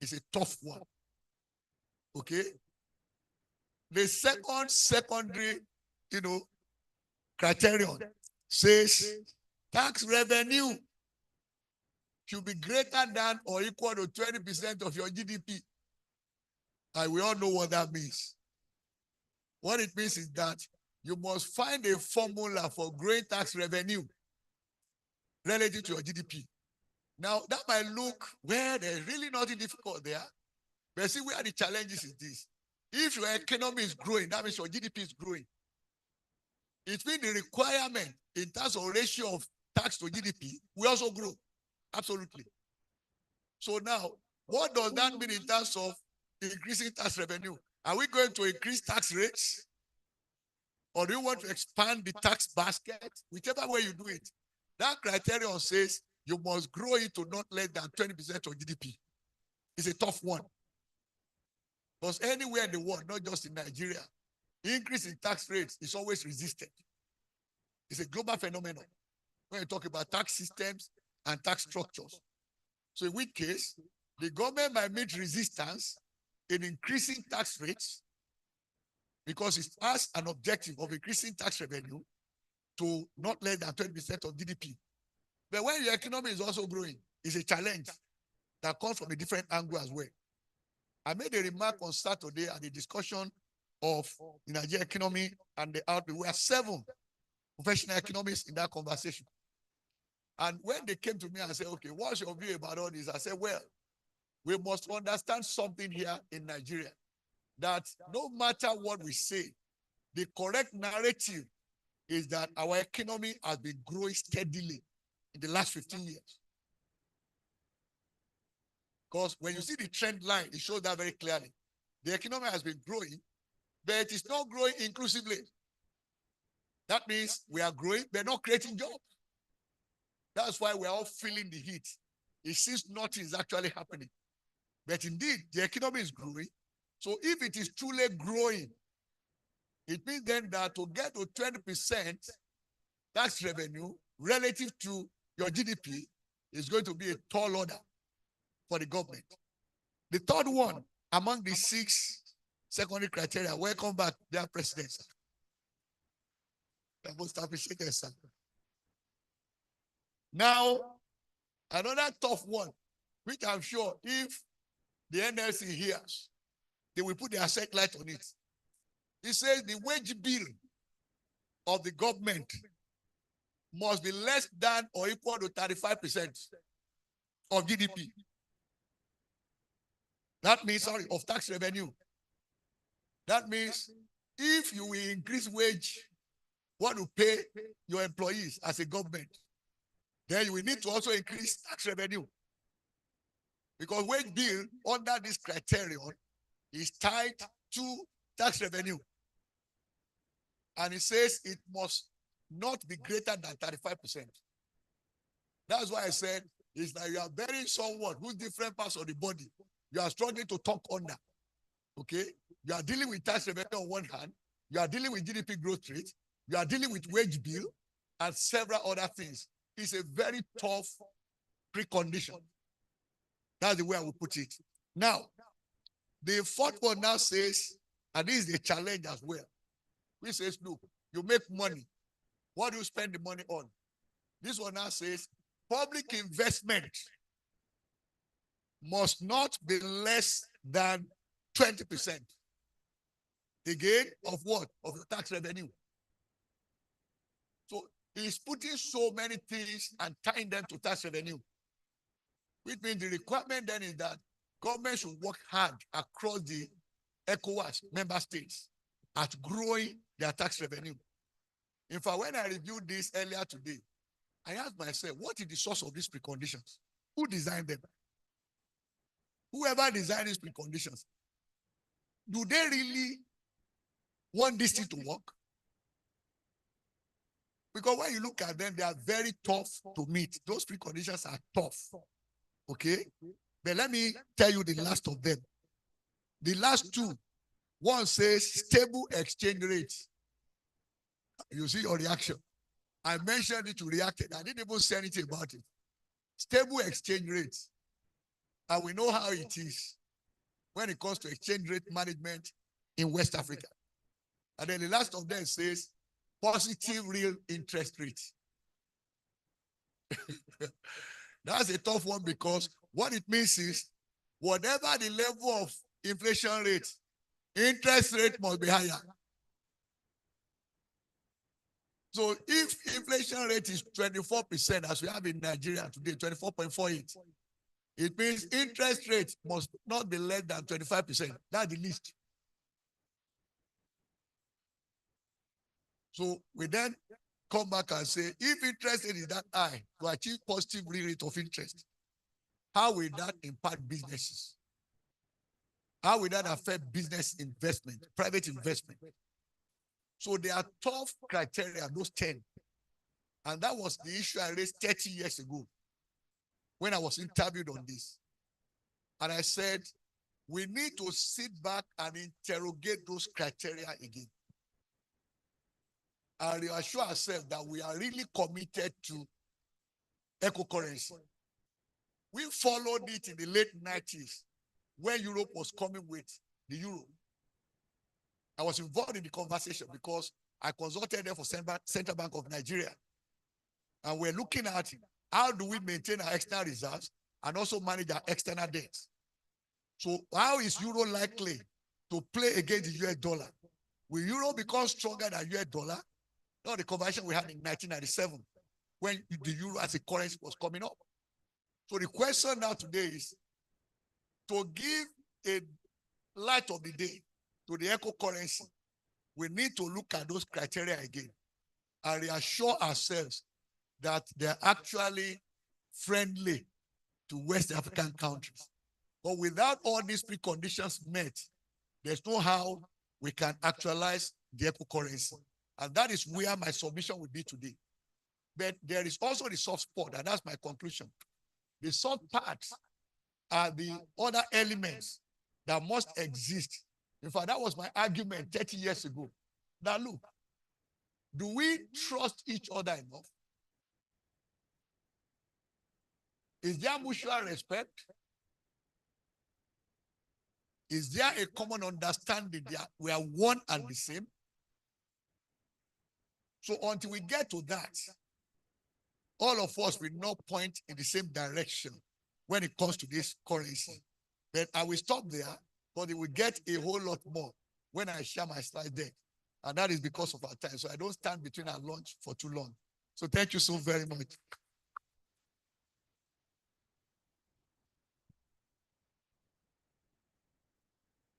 It's a tough one. Okay? The second secondary, criterion says tax revenue should be greater than or equal to 20% of your GDP. And we all know what that means. What it means is that you must find a formula for growing tax revenue relative to your GDP. Now, that might look where there's really nothing difficult there, but see where the challenges is this. If your economy is growing, that means your GDP is growing. It means the requirement in terms of ratio of tax to GDP will also grow. Absolutely. So now, what does that mean in terms of increasing tax revenue? Are we going to increase tax rates? Or do you want to expand the tax basket? Whichever way you do it. That criterion says you must grow it to not less than 20% of GDP. It's a tough one. Because anywhere in the world, not just in Nigeria, increase in tax rates is always resisted. It's a global phenomenon when you talk about tax systems and tax structures. So in which case, the government might meet resistance in increasing tax rates because it has an objective of increasing tax revenue to not less than 20% of GDP. But when your economy is also growing, it's a challenge that comes from a different angle as well. I made a remark on Saturday at the discussion of the Nigerian economy and the outlook. We have 7 professional economists in that conversation. And when they came to me and said, okay, what's your view about all this? I said, well, we must understand something here in Nigeria, that no matter what we say, the correct narrative is that our economy has been growing steadily in the last 15 years. Because when you see the trend line, it shows that very clearly. The economy has been growing, but it is not growing inclusively. That means we are growing, we're not creating jobs. That's why we're all feeling the heat. It seems nothing is actually happening. But indeed, the economy is growing. So if it is truly growing, it means then that to get to 20% tax revenue relative to your GDP is going to be a tall order for the government. The third one among the 6 secondary criteria, welcome back, dear President. I most appreciate it, sir. Now, another tough one, which I'm sure if the NLC hears, they will put their light on it. It says the wage bill of the government must be less than or equal to 35% of GDP. That means, sorry, of tax revenue. That means if you will increase wage, what to pay your employees as a government, then you will need to also increase tax revenue. Because wage bill under this criterion is tied to tax revenue. And it says it must not be greater than 35%. That's why I said is that you are burying someone who's different parts of the body. You are struggling to talk under. Okay? You are dealing with tax revenue on one hand. You are dealing with GDP growth rate. You are dealing with wage bill and several other things. It's a very tough precondition. That's the way I will put it. Now, the fourth one now says, and this is a challenge as well, which says, look, you make money. What do you spend the money on? This one now says, public investment must not be less than 20%. Again, of what? Of the tax revenue. So he's putting so many things and tying them to tax revenue. Which means the requirement then is that government should work hard across the Ecowas member states at growing their tax revenue. In fact, when I reviewed this earlier today, I asked myself, what is the source of these preconditions? Who designed them? Whoever designed these preconditions, do they really want this thing to work? Because when you look at them, they are very tough to meet. Those preconditions are tough. Okay? But let me tell you the last of them. The last two, one says stable exchange rate. You see your reaction. I mentioned it, you reacted. I didn't even say anything about it. Stable exchange rate. And we know how it is when it comes to exchange rate management in West Africa. And then the last of them says positive real interest rate. That's a tough one because what it means is whatever the level of inflation rate, interest rate must be higher. So if inflation rate is 24%, as we have in Nigeria today, 24.48, it means interest rate must not be less than 25%. That's the least. So we then come back and say, if interest rate is that high to achieve positive real rate of interest, how will that impact businesses? How will that affect business investment, private investment? So there are tough criteria, those 10. And that was the issue I raised 30 years ago when I was interviewed on this. And I said, we need to sit back and interrogate those criteria again. And reassure ourselves that we are really committed to eco-currency. We followed it in the late 90s when Europe was coming with the euro. I was involved in the conversation because I consulted them for Central Bank of Nigeria. And we're looking at how do we maintain our external reserves and also manage our external debts. So how is euro likely to play against the US dollar? Will euro become stronger than US dollar? No, the conversion we had in 1997 when the euro as a currency was coming up. So the question now today is to give a light of the day to the eco currency. We need to look at those criteria again and reassure ourselves that they're actually friendly to West African countries. But without all these preconditions met, there's no how we can actualize the eco currency. And that is where my submission will be today. But there is also the soft spot, and that's my conclusion. The soft parts are the other elements that must exist. In fact, that was my argument 30 years ago. Now look, do we trust each other enough? Is there mutual respect? Is there a common understanding that we are one and the same? So until we get to that, all of us will not point in the same direction when it comes to this currency. But I will stop there, but it will get a whole lot more when I share my slide deck. And that is because of our time. So I don't stand between our lunch for too long. So thank you so very much.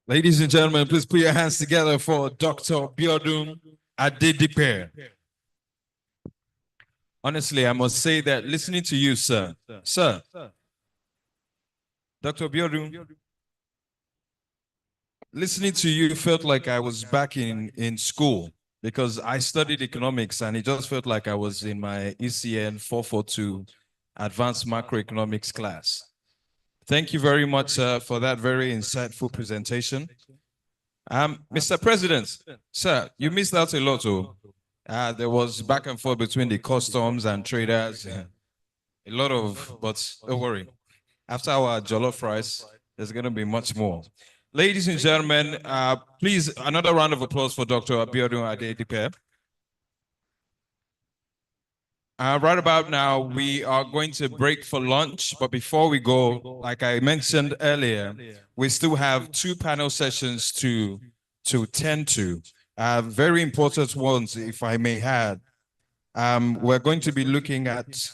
Ladies and gentlemen, please put your hands together for Dr. Biodun Adedipe. Honestly, I must say that listening to you, sir, Dr. Biodun, listening to you felt like I was back in school because I studied economics and it just felt like I was in my ECN 442 advanced macroeconomics class. Thank you very much, sir, for that very insightful presentation. Mr. President, sir, you missed out a lot. There was back and forth between the customs and traders. A lot of, but don't worry. After our jollof rice, there's going to be much more. Ladies and gentlemen, please, another round of applause for Dr. Abiodun Adedipe. Right about now, we are going to break for lunch. But before we go, like I mentioned earlier, we still have 2 panel sessions to tend to. Very important ones, if I may add. We're going to be looking at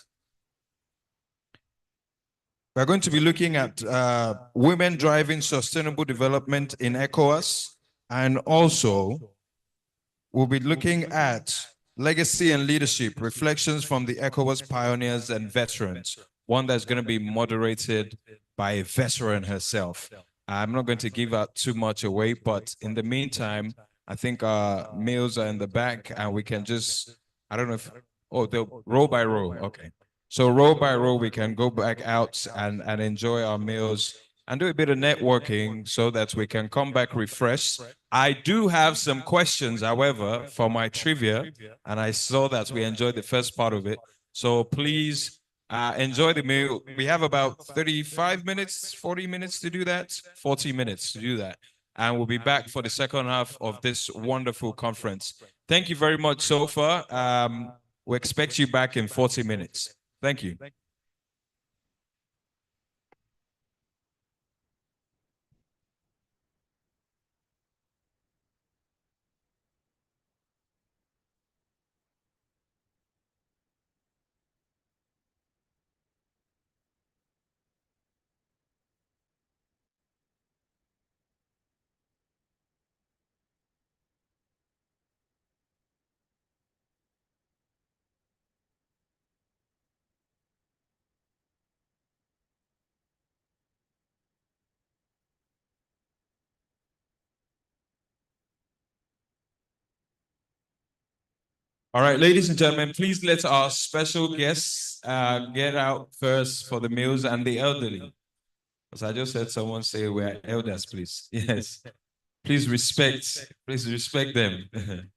women driving sustainable development in Ecowas, and also we'll be looking at legacy and leadership, reflections from the Ecowas pioneers and veterans, one that's going to be moderated by a veteran herself. I'm not going to give out too much away, but in the meantime, I think our meals are in the back and we can just, I don't know if, oh, the row by row, okay. So row by row, we can go back out and enjoy our meals and do a bit of networking so that we can come back refreshed. I do have some questions, however, for my trivia, and I saw that we enjoyed the first part of it. So please enjoy the meal. We have about 35 minutes, 40 minutes to do that, 40 minutes to do that. And we'll be back for the second half of this wonderful conference. Thank you very much so far. We expect you back in 40 minutes. Thank you. All right, ladies and gentlemen, please let our special guests get out first for the meals and the elderly. Because I just heard someone say we're elders, please. Yes. Please respect them.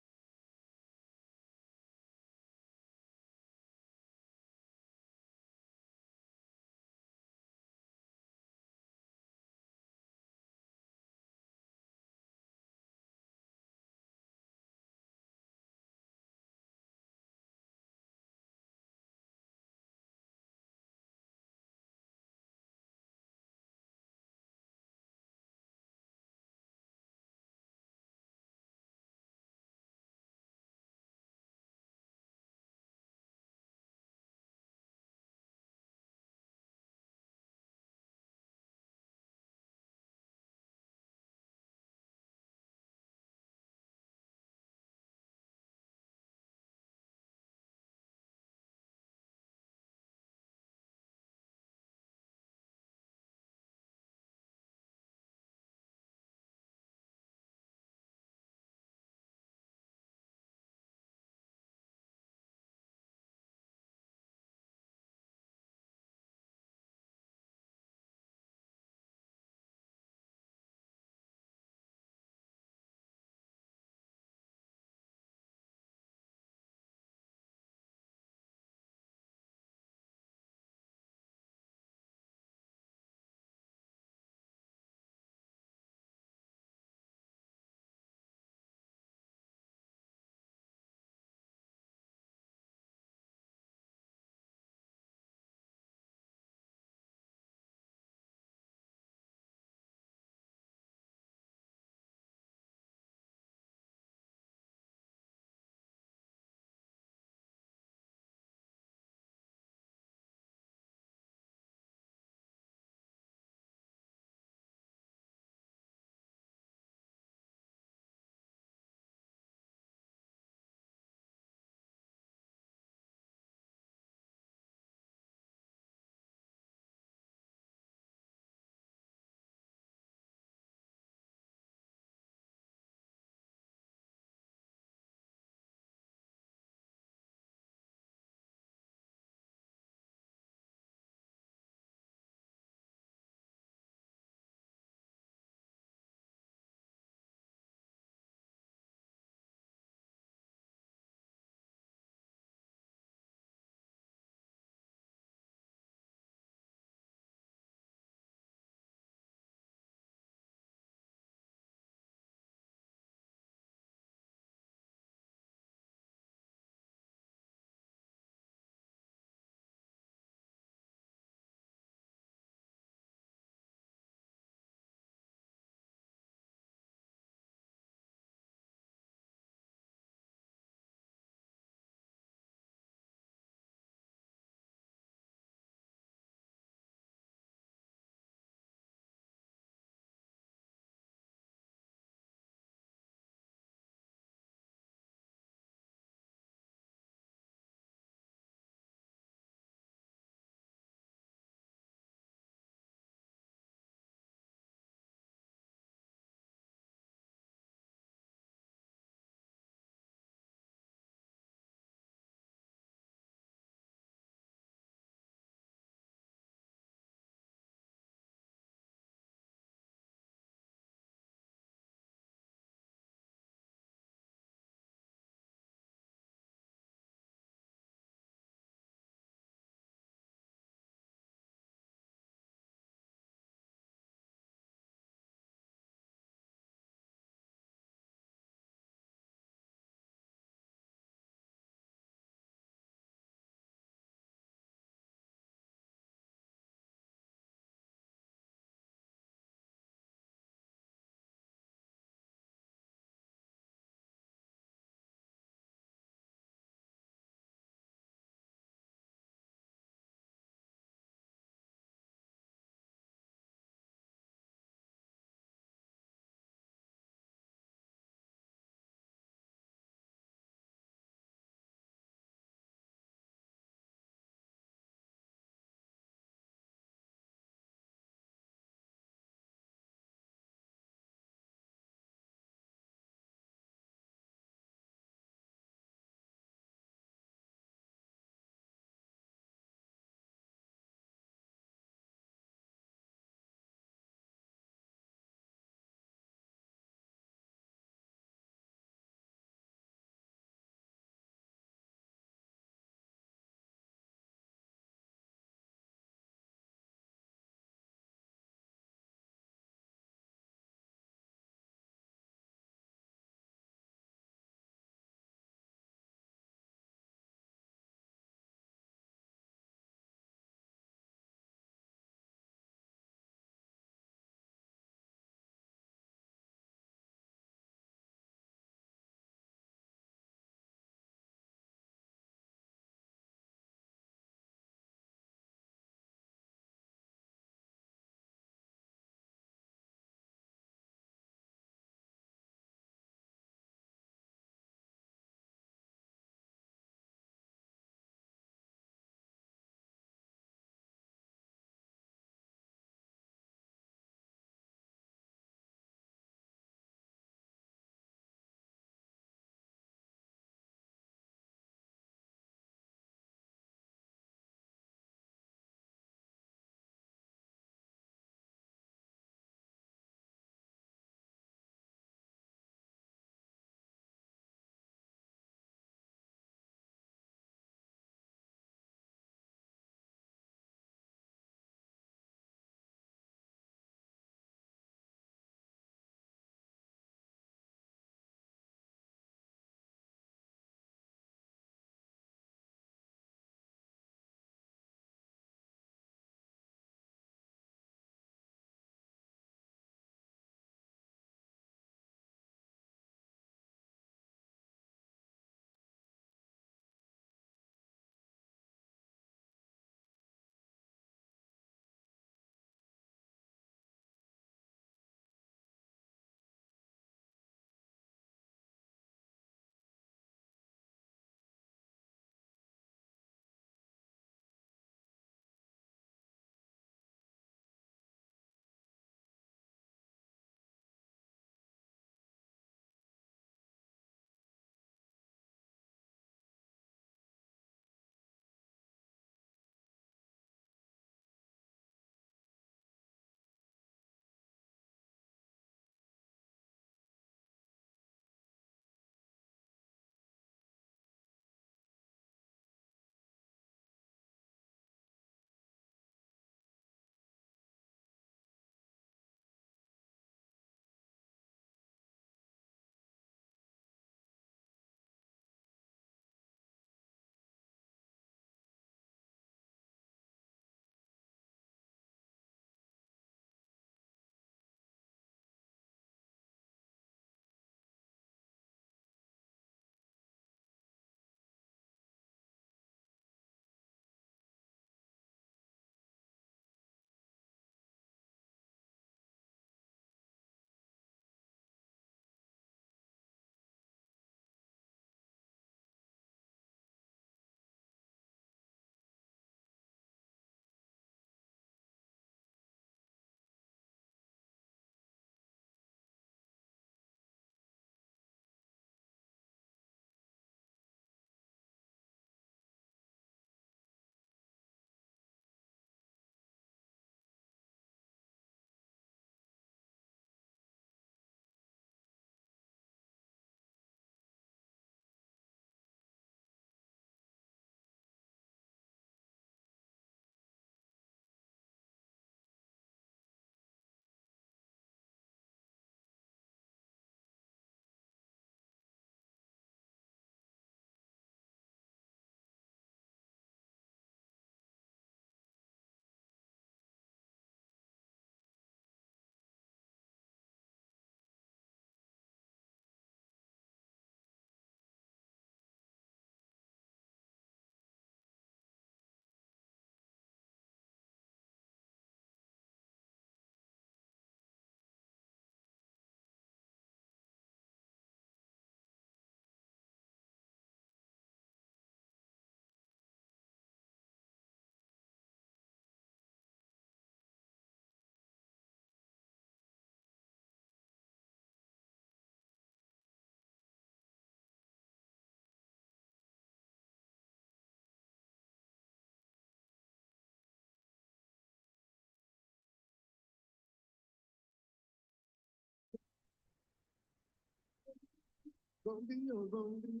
Zombie, oh, zombie.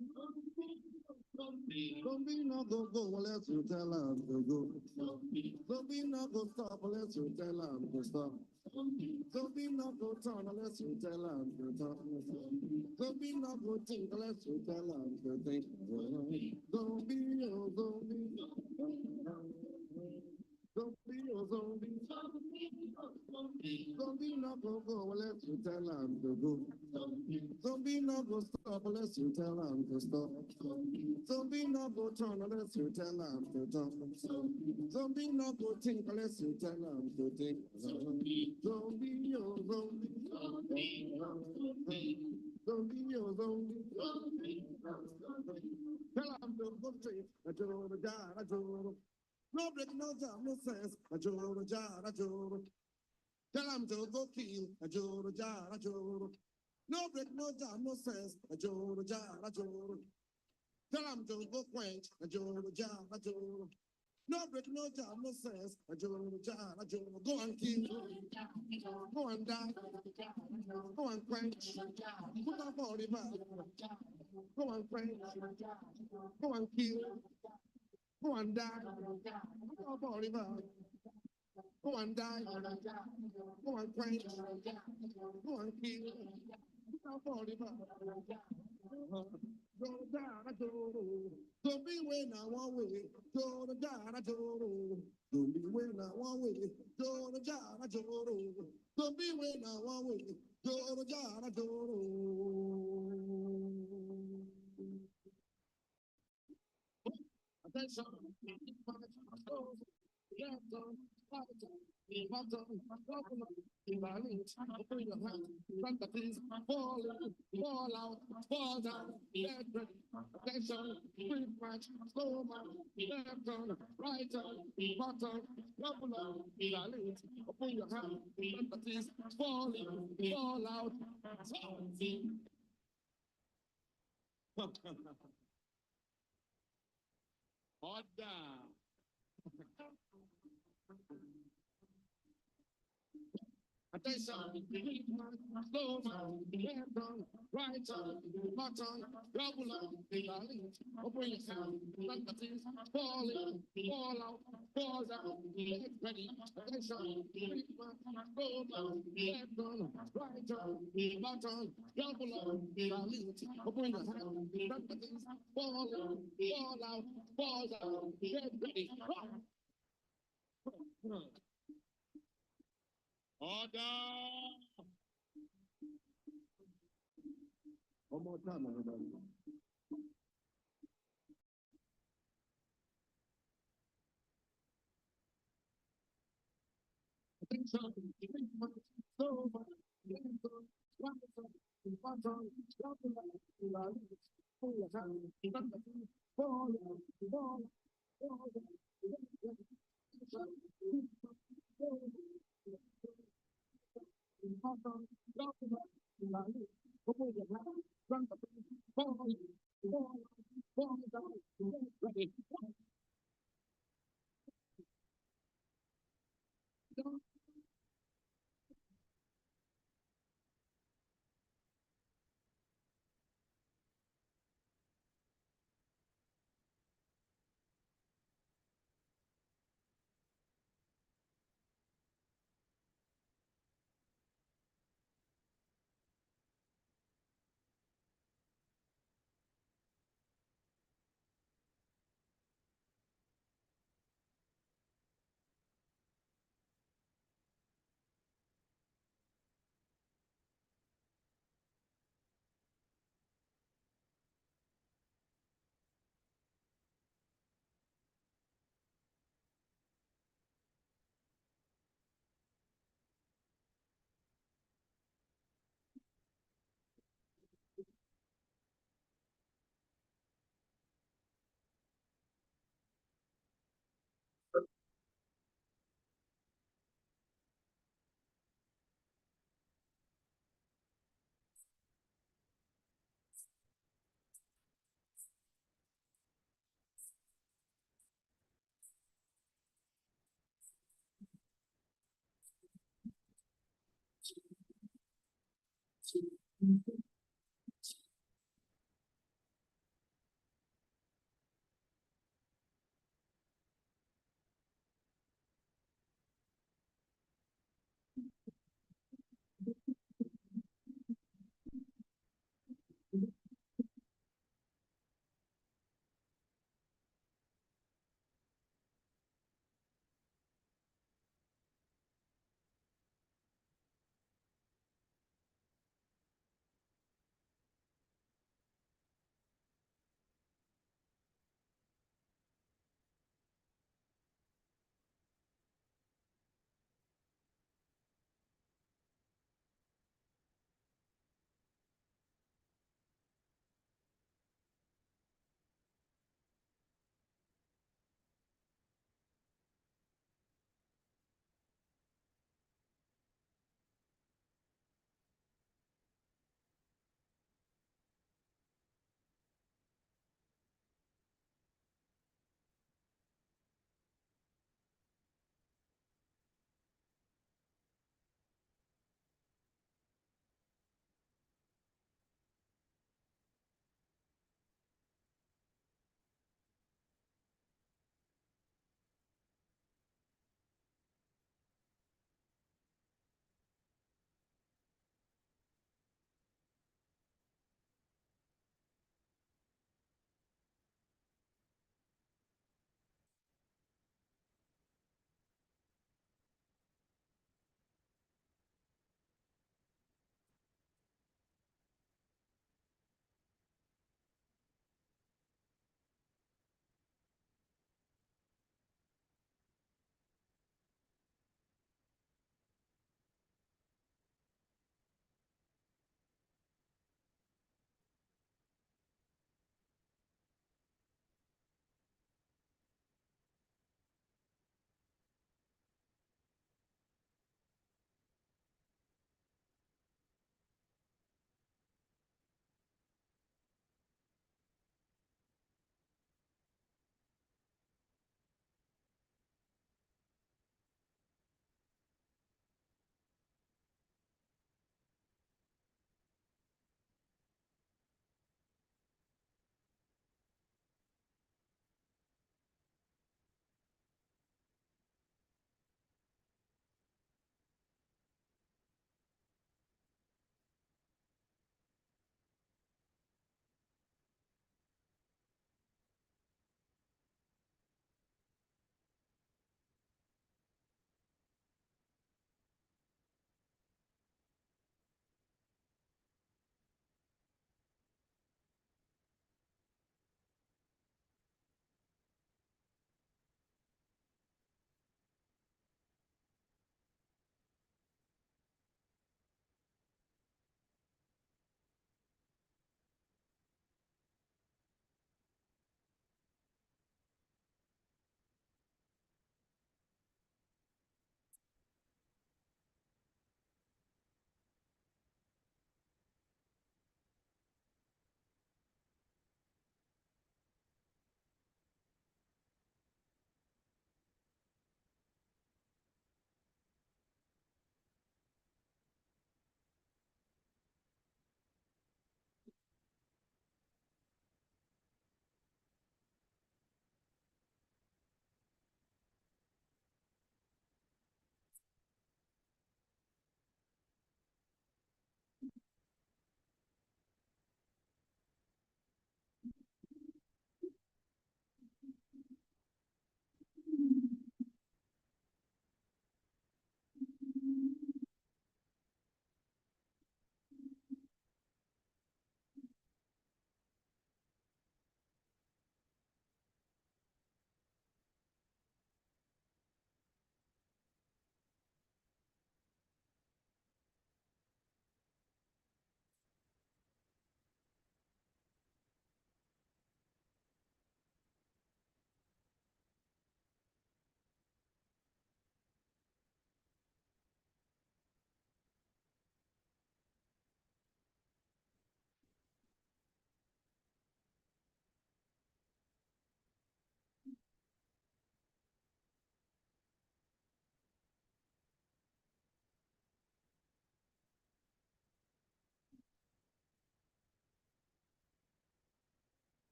Zombie no go go unless you tell him to go. Zombie no go stop unless you tell him to stop. Zombie no go turn unless you tell him to turn. Zombie no go think unless you tell him to think. Zombie, oh, zombie. Zombie, oh, zombie. Zombie no go go unless you tell him to go. Zombie no go stop unless you tell him to stop. Zombie no go turn unless you tell him to turn. Zombie no go think unless you tell him to think. Zombie, oh, zombie. Zombie, oh, zombie. Tell him to go straight. I drove a jar, I drove. No break, no jam, no sense. I drove a jar, I drove. Tell him to go kill. I drove a jar, I drove. No break, no jam, no sense. I drove a jar, I drove. Tell him to go quench. I drove a jar, I drove. No break, no jam, no sense. I drove a jar, I drove. Go and kill. Go and die. Go and quench. Put up all the man. Go and quench. Go and kill. Go and die. Put up all the man. Go and die. Go and quench. Go and kill. Put up all the man. Go down, I go. Don't be when I want way. Go down, I go. Don't be when I want way. Go down, I go. Don't be when I want way. Go down, I go. Attention. Fall out, fall down, get ready. Attention, quick march, slow march, left turn, right turn, bottom, double up, dilate, open your hand, sympathies, fall in, fall out, Order. Attention, slow man, left on, right on, button, double up, dilate, open your hand, sympathies, fall in, fall out, fall down, get ready. Attention, quick man, slow man, left on, right on, button, double up, dilate, open your hand, sympathies, fall in, fall out, fall down, get ready. Order. One more time, everybody. Attention, so much,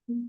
Avec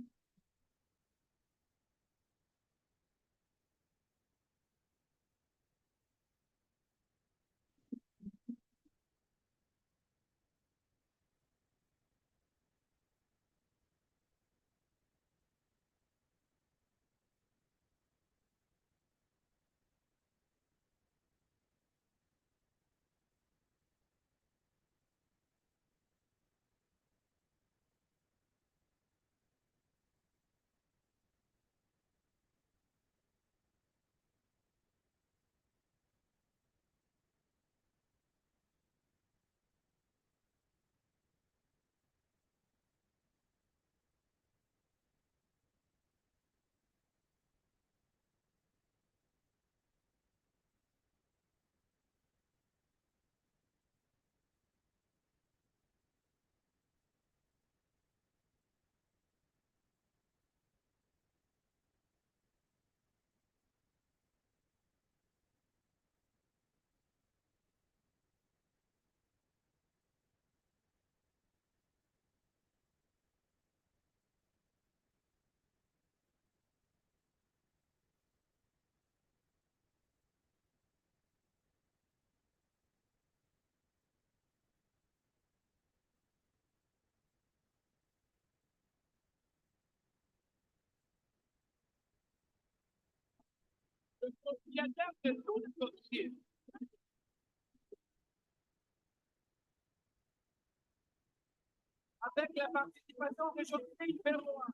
la participation régionale numéro 1.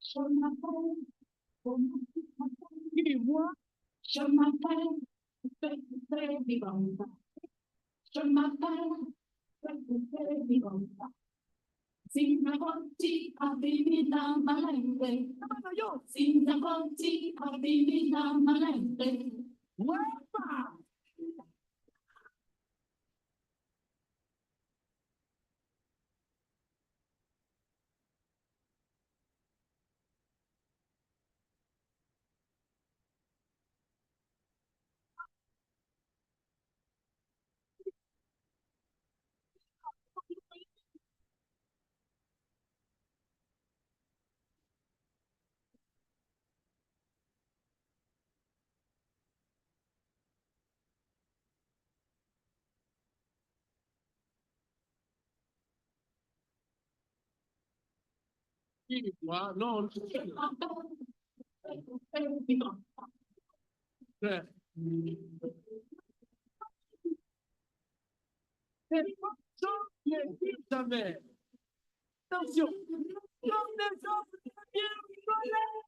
Je m'appelle, dis-moi, je m'appelle, vivante. Je m'appelle, vivante. Singakonti abimina malende. Singakonti abimina malende. Wepa! Dis-moi, non, jamais. Attention, non, bien rigoler.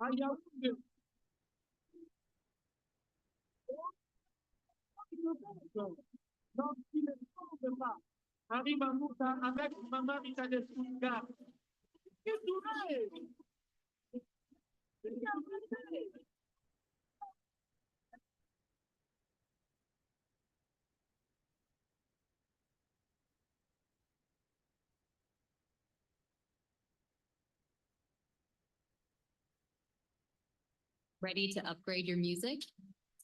à Yaoundé. Donc, il ne tombe pas. Harry Mamouta avec Maman Rita de Souga. Ready to upgrade your music?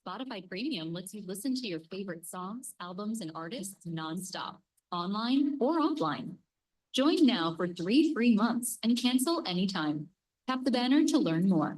Spotify Premium lets you listen to your favorite songs, albums, and artists nonstop, online or offline. Join now for 3 free months and cancel anytime. Tap the banner to learn more.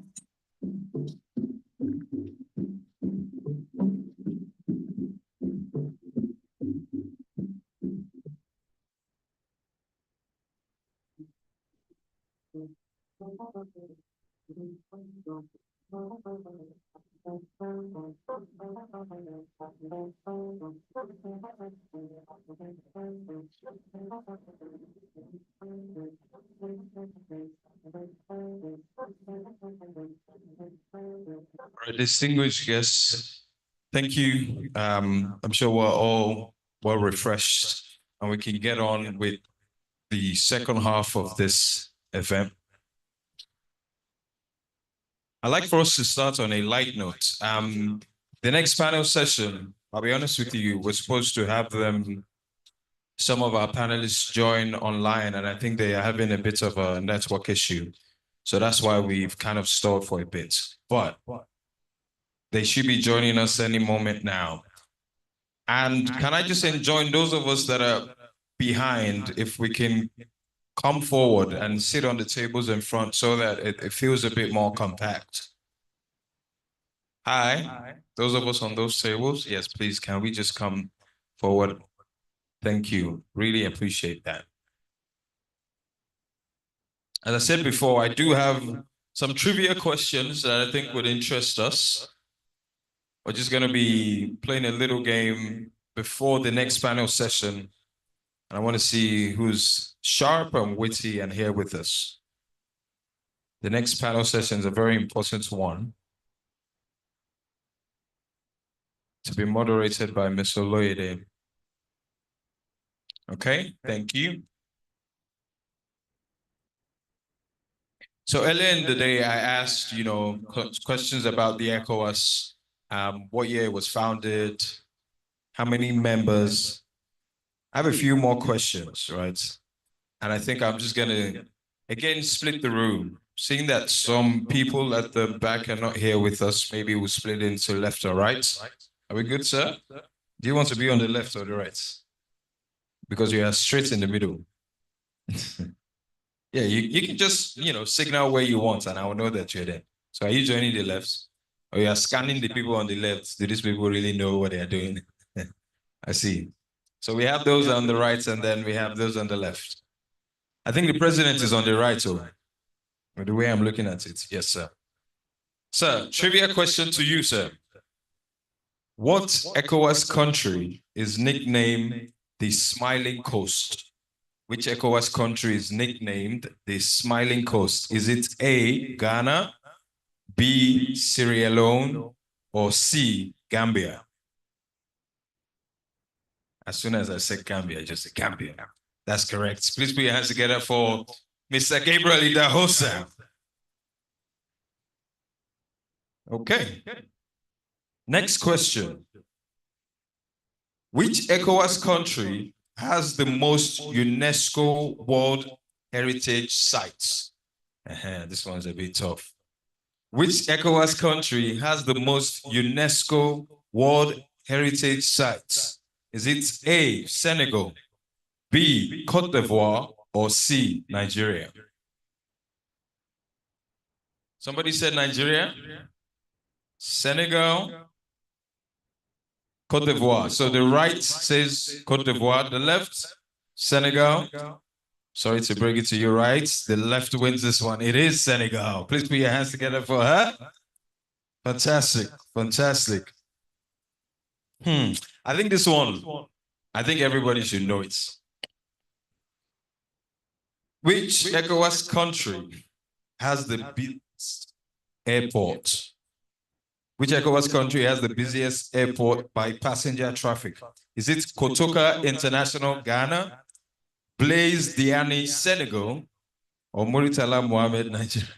Right, distinguished guests, thank you. I'm sure we're all well refreshed and we can get on with the second half of this event. I'd like for us to start on a light note. The next panel session, I'll be honest with you, we're supposed to have some of our panelists join online, and I think they are having a bit of a network issue. So that's why we've kind of stalled for a bit. But they should be joining us any moment now. And can I just enjoin those of us that are behind, if we can come forward and sit on the tables in front so that it feels a bit more compact. Hi, those of us on those tables, yes, please, can we just come forward? Thank you, really appreciate that. As I said before, I do have some trivia questions that I think would interest us. We're just gonna be playing a little game before the next panel session. And I want to see who's sharp and witty and here with us. The next panel session is a very important one, to be moderated by Ms. Oloyede. Okay, thank you. So earlier in the day, I asked, questions about the Ecowas, what year it was founded, how many members. I have a few more questions, right? And I think I'm just gonna, again, split the room. Seeing that some people at the back are not here with us, maybe we'll split into left or right. Are we good, sir? Do you want to be on the left or the right? Because you are straight in the middle. Yeah, you can just, signal where you want and I will know that you're there. So are you joining the left? Or you are scanning the people on the left? Do these people really know what they are doing? I see. So we have those on the right and then we have those on the left. I think the president is on the right, so the way I'm looking at it. Yes, sir. Sir, trivia question to you, sir. What ECOWAS country is nicknamed the Smiling Coast? Which ECOWAS country is nicknamed the Smiling Coast? Is it A, Ghana, B, Sierra Leone, or C, Gambia? As soon as I said Gambia, I just said Gambia. That's correct. Please put your hands together for Mr. Gabriel Idahosa. Okay. Next question. Which ECOWAS country has the most UNESCO World Heritage Sites? This one's a bit tough. Which ECOWAS country has the most UNESCO World Heritage Sites? Is it A, Senegal, B, Cote d'Ivoire, or C, Nigeria? Somebody said Nigeria? Senegal, Cote d'Ivoire. So the right says Cote d'Ivoire, the left, Senegal. Sorry to bring it to you, right? The left wins this one. It is Senegal. Please put your hands together for her. Fantastic, fantastic. I think this one, I think everybody should know it. Which ECOWAS country has the airport? Which ECOWAS country has the busiest airport by passenger traffic? Is it Kotoka International, Ghana, Blaise Diagne, Senegal, or Muritala Mohammed, Nigeria?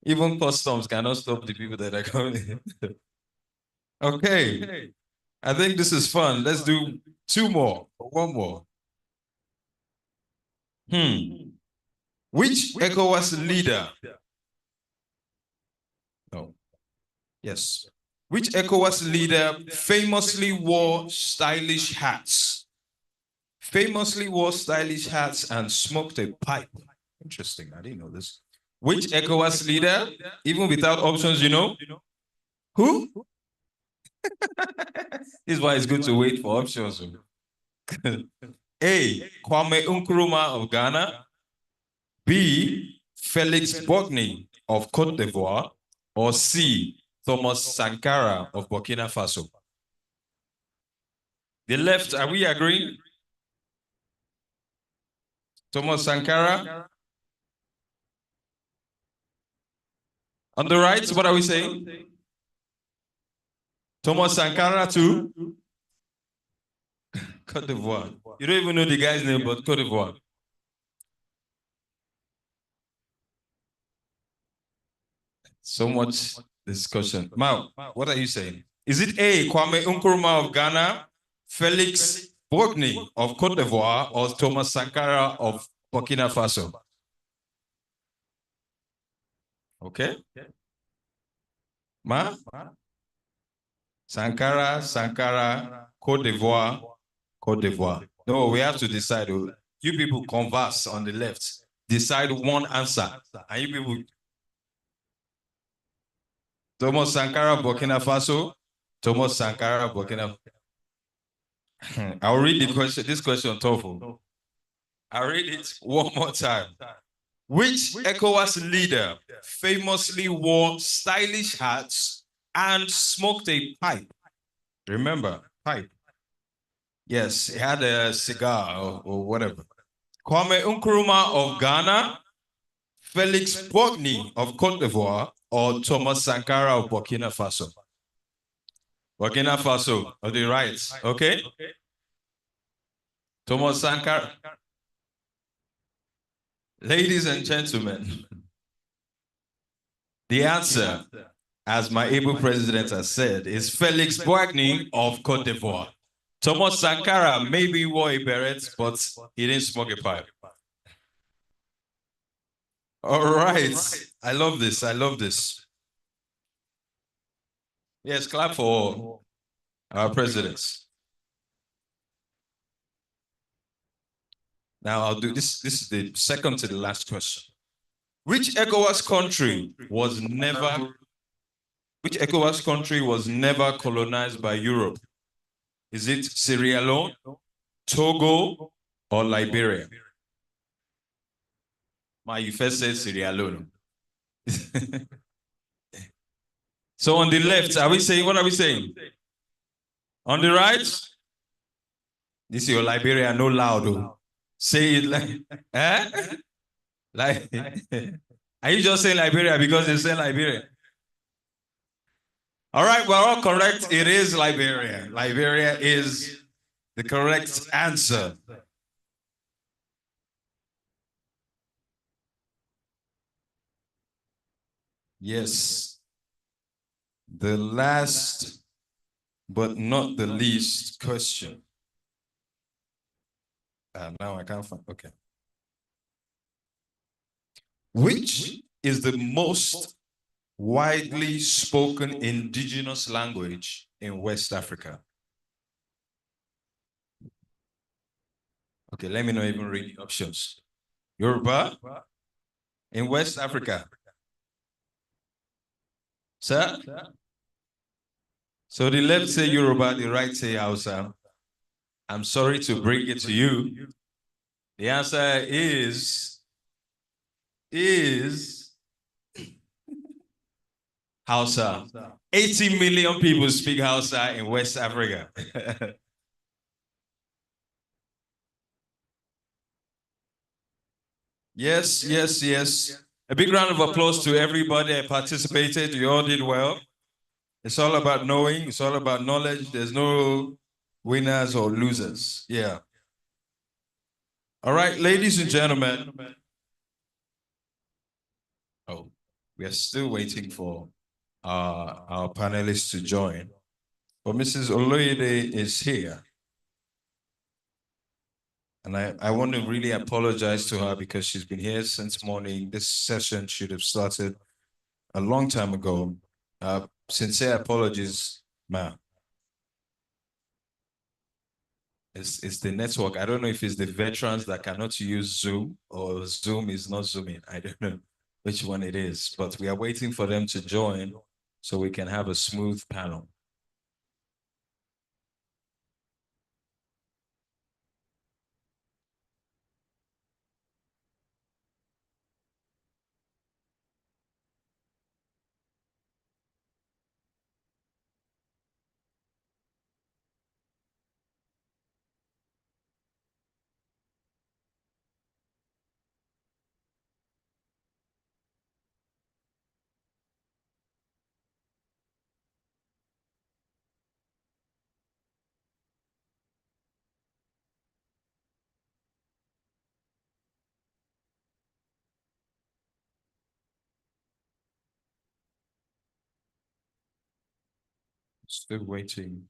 Even customs cannot stop the people that are coming. Okay. I think this is fun. Let's do two more. One more. Which ECOWAS leader? No. Yes. Which ECOWAS leader famously wore stylish hats? Famously wore stylish hats and smoked a pipe. Interesting. I didn't know this. Which ECOWAS leader, even without options, you know? Who? This is why it's good to wait for options. A. Kwame Nkrumah of Ghana. B. Felix Boigny of Cote d'Ivoire. Or C. Thomas Sankara of Burkina Faso. The left, are we agreeing? Thomas Sankara? On the right, what are we saying? Thomas Sankara too? Cote d'Ivoire. You don't even know the guy's name, but Cote d'Ivoire. So much discussion. Mao, what are you saying? Is it A, Kwame Nkrumah of Ghana, Felix Boigny of Cote d'Ivoire, or Thomas Sankara of Burkina Faso? Okay. Ma? Sankara, Cote d'Ivoire, Cote d'Ivoire. No, we have to decide. You people converse on the left. Decide one answer. And you people... Thomas Sankara, Burkina Faso. Thomas Sankara, Burkina Faso. I'll read the question. This question, TOEFL. I'll read it one more time. Which ECOWAS leader famously wore stylish hats and smoked a pipe? Remember, pipe. Yes, he had a cigar or whatever. Kwame Nkrumah of Ghana, Felix Boigny of Cote d'Ivoire, or Thomas Sankara of Burkina Faso? Burkina Faso, on the right, okay? Thomas Sankara. Ladies and gentlemen, the answer, as my able president has said, is Felix Boigny of Cote d'Ivoire. Thomas Sankara maybe wore a beret, but he didn't smoke a pipe. All right. I love this. I love this. Yes, clap for our presidents. Now I'll do this. This is the second to the last question. Which ECOWAS country was never colonized by Europe? Is it Sierra Leone, Togo, or Liberia? You first said Sierra Leone. So on the left, are we saying, what are we saying? On the right? This is your Liberia, no loud. Say it like, eh? Like, are you just saying Liberia because they say Liberia? All right, we're all correct. It is Liberia. Liberia is the correct answer. Yes. The last but not the least question. Now I can't find, okay. Which is the most widely spoken indigenous language in West Africa? Okay, let me not even read the options. Yoruba in West Africa. Sir? So the left say Yoruba, the right say Hausa. I'm sorry to bring it to you. The answer is Hausa. 80 million people speak Hausa in West Africa. Yes, yes, yes. A big round of applause to everybody that participated. You all did well. It's all about knowing. It's all about knowledge. There's no winners or losers. Yeah. All right, ladies and gentlemen. Oh, we are still waiting for our panelists to join. But Mrs. Oloyede is here. And I want to really apologize to her because she's been here since morning. This session should have started a long time ago. Sincere apologies, ma'am. It's the network. I don't know if it's the veterans that cannot use Zoom or Zoom is not Zooming. I don't know which one it is, but we are waiting for them to join so we can have a smooth panel. Still waiting.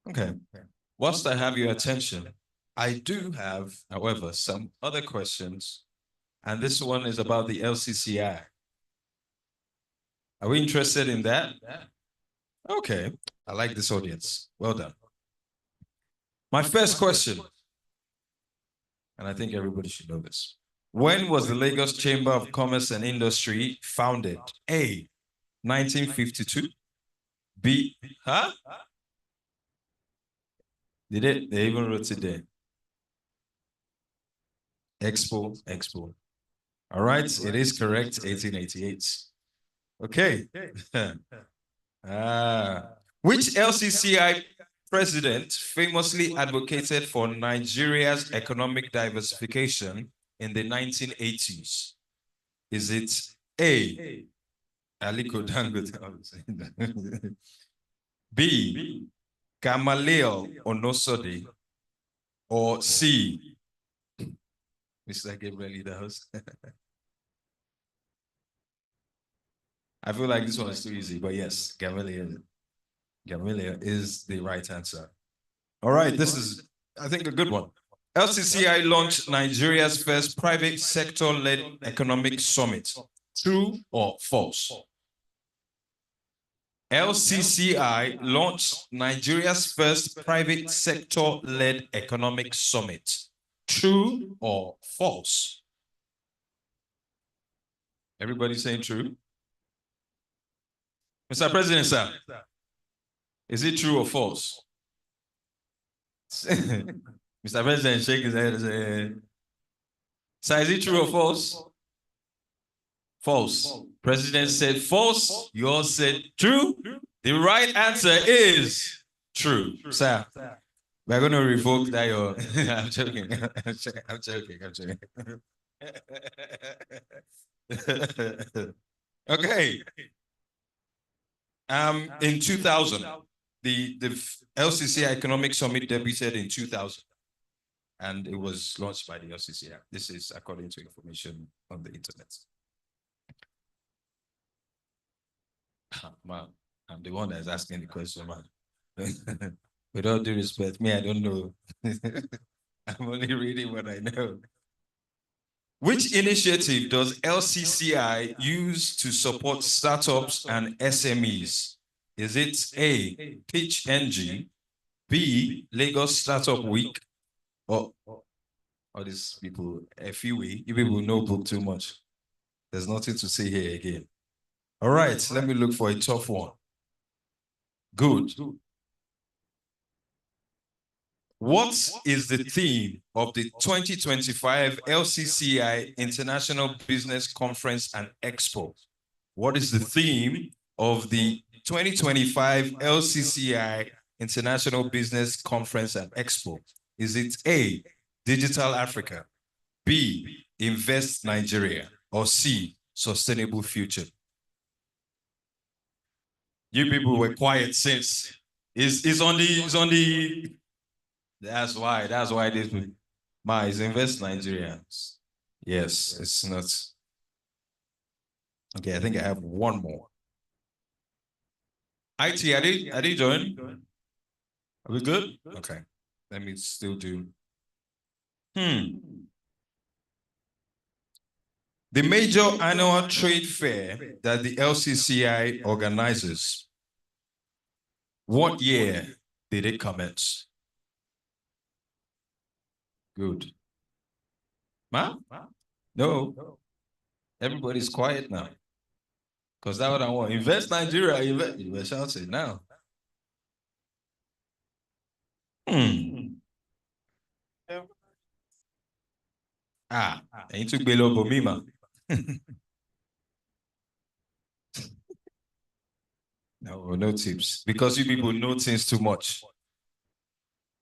Okay. Whilst I have your attention, I do have, however, some other questions. And this one is about the LCCI. Are we interested in that? Okay. I like this audience. Well done. My first question, and I think everybody should know this. When was the Lagos Chamber of Commerce and Industry founded? A, 1952. B, huh? Did it? They even wrote it there. Expo. All right, it is correct, 1888. Okay. Which LCCI president famously advocated for Nigeria's economic diversification in the 1980s? Is it A, Aliko Dangote? B, Gamaliel Onosode? Or C, Mr. Gabriel Leadhouse? I feel like this one is too easy, but yes, Gamaliel is the right answer. All right, this is, I think, a good one. LCCI launched Nigeria's first private sector-led economic summit. True or false? LCCI launched Nigeria's first private sector-led economic summit. True or false? Everybody saying true? Mr. President, sir, is it true or false? Mr. President shake his head and say, sir, is it true or false? False. President said false. You all said true. The right answer is true. Sir, we're going to revoke that. I'm joking. I'm joking. Okay. In 2000, the LCCI Economic Summit debuted in 2000, and it was launched by the LCCI. This is according to information on the internet. Man, I'm the one that's asking the question, man. With all due respect, me, I don't know. I'm only reading what I know. Which initiative does LCCI use to support startups and SMEs? Is it A, Pitch NG, B, Lagos Startup Week, or all these people, FUE? You people know book too much. There's nothing to say here again. All right, let me look for a tough one. Good. What is the theme of the 2025 LCCI International Business Conference and Expo? What is the theme of the 2025 LCCI International Business Conference and Expo? Is it A, Digital Africa, B, Invest Nigeria, or C, Sustainable Future? You people were quiet since. It's on the. That's why this. Is Invest Nigeria. Yes, it's not. Okay, I think I have one more. IT, are they joining? Are we good? Okay. Let me still do. The major annual trade fair that the LCCI organizes, what year did it commence? Good. Ma? No. Everybody's quiet now. Because that's what I want. Invest Nigeria, you were shouting now. And you took below Bomima. No tips. Because you people know things too much.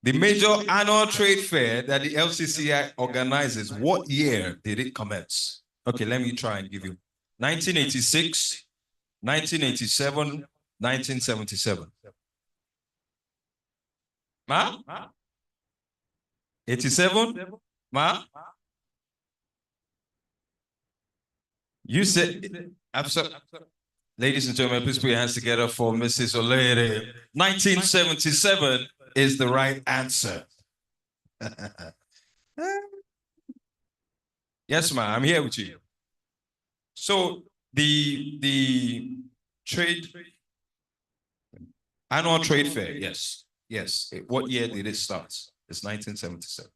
The major annual trade fair that the LCCI organizes, what year did it commence? Okay, let me try and give you. 1986, 1987, 1977. Ma? 87? Ma? You said, absolutely. Ladies and gentlemen, please put your hands together for Mrs. Olere. 1977 is the right answer. Yes, ma'am, I'm here with you. So the annual trade fair, yes. What year did it start? It's 1977.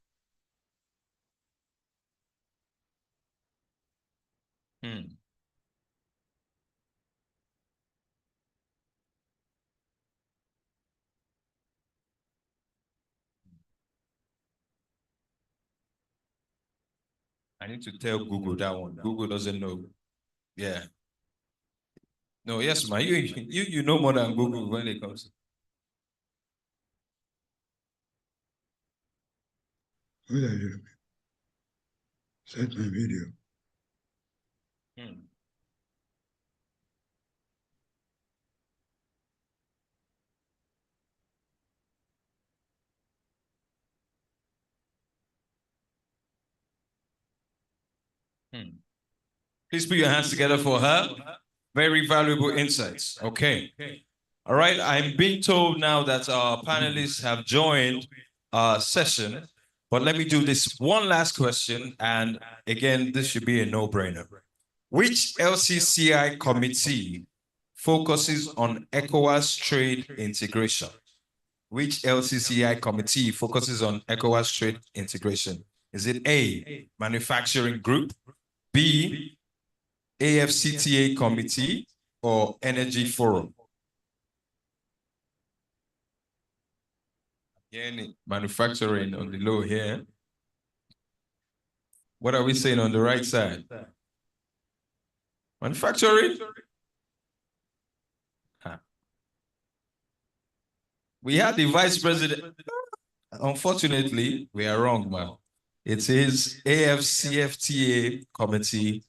I need to tell Google that one. Google doesn't know. Yeah. No, yes, man. You know more than Google when it comes. What are you? Set my video. Please put your hands together for her. Very valuable insights. Okay. All right. I'm being told now that our panelists have joined our session, but let me do this one last question. And again, this should be a no-brainer. Which LCCI committee focuses on ECOWAS trade integration? Which LCCI committee focuses on ECOWAS trade integration? Is it A, Manufacturing Group, B, AFCTA Committee, or Energy Forum? Again, manufacturing on the low here. What are we saying on the right side? Manufacturing? We had the vice president. Unfortunately, we are wrong, man. It is AFCFTA Committee.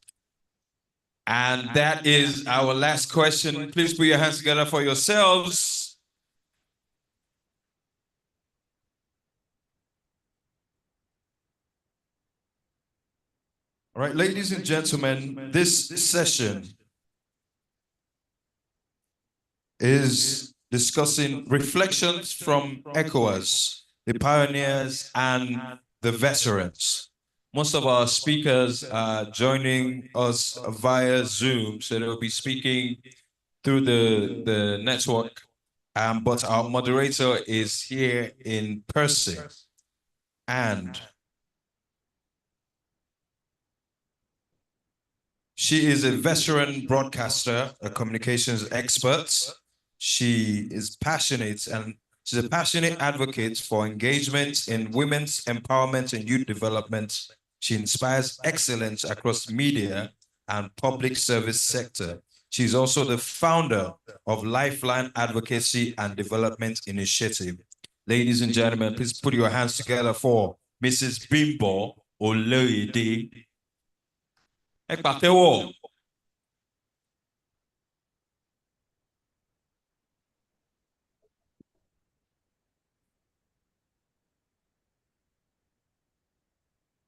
And that is our last question. Please put your hands together for yourselves. All right, ladies and gentlemen, this session is discussing reflections from ECOWAS, the pioneers and the veterans. Most of our speakers are joining us via Zoom, so they'll be speaking through the network. But our moderator is here in person. And she is a veteran broadcaster, a communications expert. She is passionate and she's a passionate advocate for engagement in women's empowerment and youth development. She inspires excellence across media and public service sector. She's also the founder of Lifeline Advocacy and Development Initiative. Ladies and gentlemen, please put your hands together for Mrs. Bimbo Oloyede. Ẹ pàtẹ́wọ́.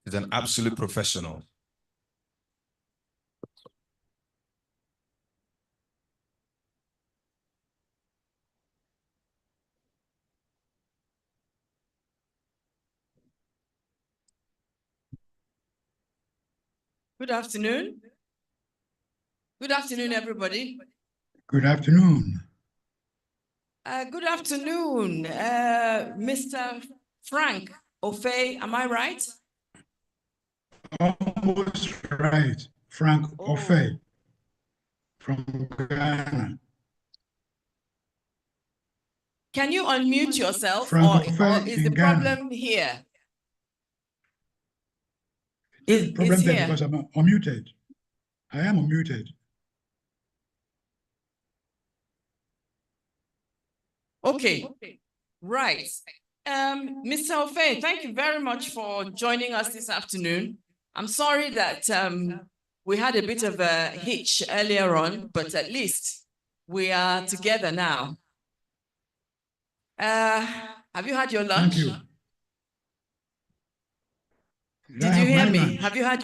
She's an absolute professional. Good afternoon. Good afternoon, everybody. Good afternoon. Good afternoon, Mr. Frank Ofe, am I right? Almost right. Frank Ofe from Ghana. Can you unmute yourself, Frank or Ofe is in the Ghana. problem here? The problem is there here. because I'm unmuted. I am unmuted. Okay, right. Mr. Ofe, thank you very much for joining us this afternoon. I'm sorry that we had a bit of a hitch earlier on, but at least we are together now. Have you had your lunch? Thank you. Did you hear me? Have you had?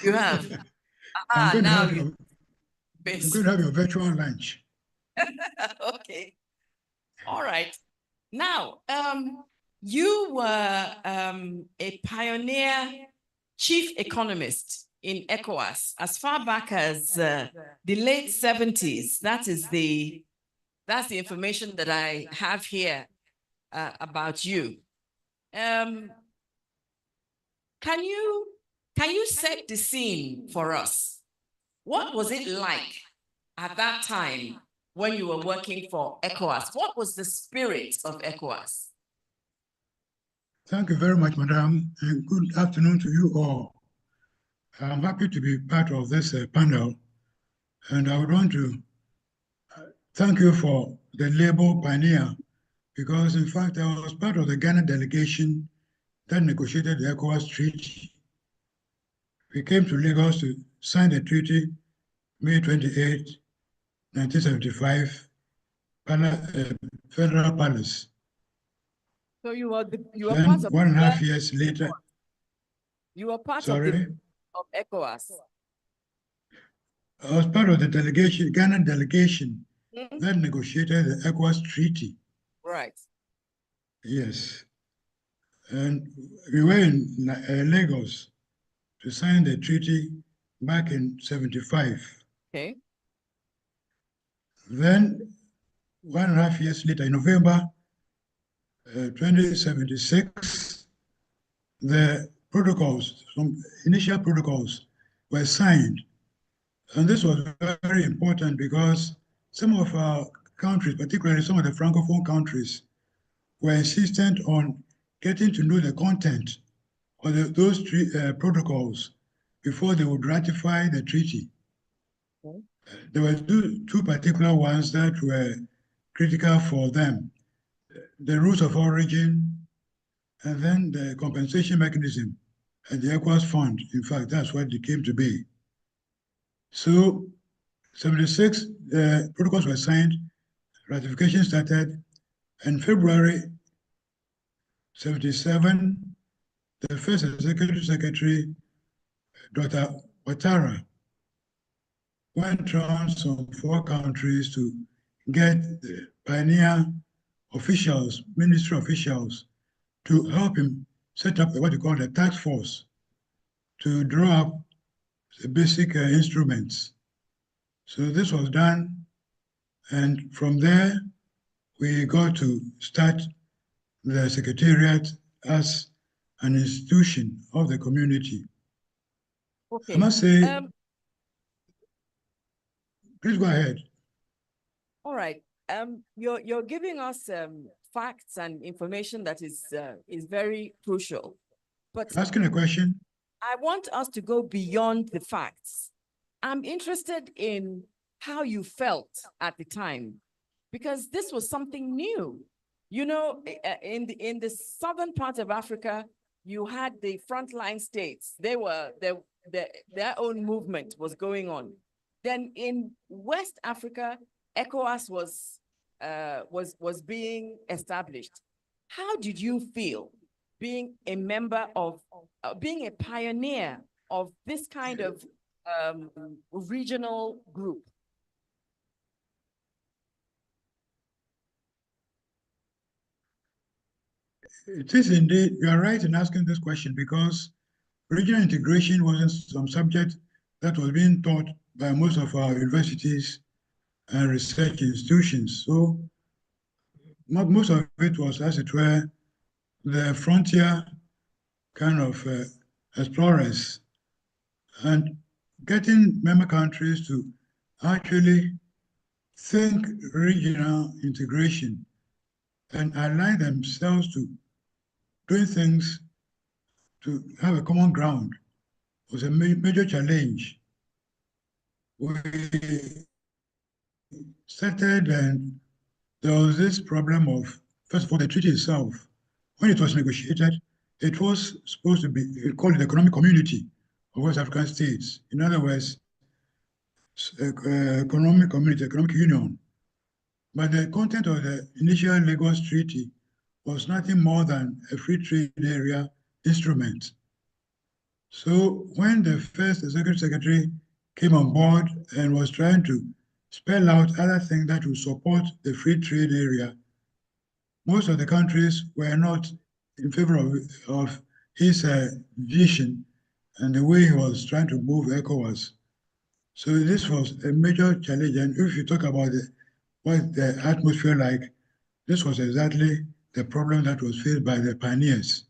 You have. I'm going to now have your, I'm going to have your virtual lunch. Okay. All right. Now, you were a pioneer chief economist in Ecowas as far back as the late 70s. That's the information that I have here about you. Can you set the scene for us? What was it like at that time when you were working for Ecowas? What was the spirit of Ecowas? Thank you very much, Madam, and good afternoon to you all. I'm happy to be part of this panel, and I would want to thank you for the label pioneer, because in fact, I was part of the Ghana delegation that negotiated the Ecowas Treaty. We came to Lagos to sign the treaty May 28, 1975, Federal Palace. So you were Then part of 1.5 years later. You were part Sorry? of Ecowas. I was part of the delegation, Ghana delegation that negotiated the Ecowas Treaty. Right. Yes. And we were in Lagos to sign the treaty back in 75. Okay. Then 1.5 years later, in November 2076, the protocols, some initial protocols were signed. And this was very important because some of our countries, particularly some of the Francophone countries, were insistent on getting to know the content of those protocols before they would ratify the treaty. Okay. There were two particular ones that were critical for them: the rules of origin, and then the compensation mechanism and the Ecowas Fund. In fact, that's what it came to be. So 76, the protocols were signed, ratification started, and February 77, the first executive secretary, Dr. Ouattara, went around some 4 countries to get the pioneer officials, ministry officials, to help him set up what you call a task force to draw up the basic instruments. So this was done, and from there, we got to start the Secretariat as an institution of the community. Okay. I must say, please go ahead. All right. You're giving us facts and information that is very crucial. But Asking a question. I want us to go beyond the facts I'm interested in how you felt at the time, because this was something new. You know, in the southern part of Africa, you had the frontline states. Their own movement was going on. Then in West Africa, ECOWAS was being established. How did you feel being a member of, being a pioneer of this kind of regional group? It is indeed, you are right in asking this question, because regional integration wasn't some subject that was being taught by most of our universities and research institutions. So most of it was, as it were, the frontier kind of explorers, and getting member countries to actually think regional integration and align themselves to doing things to have a common ground was a major challenge. We started, and there was this problem of, first of all, the treaty itself. When it was negotiated, it was supposed to be called the Economic Community of West African States. In other words, economic community, economic union. But the content of the initial Lagos Treaty was nothing more than a free trade area instrument. So when the first executive secretary came on board and was trying to spell out other things that would support the free trade area, most of the countries were not in favor of his vision and the way he was trying to move ECOWAS. So this was a major challenge. And if you talk about what the atmosphere like, this was exactly the problem that was faced by the pioneers,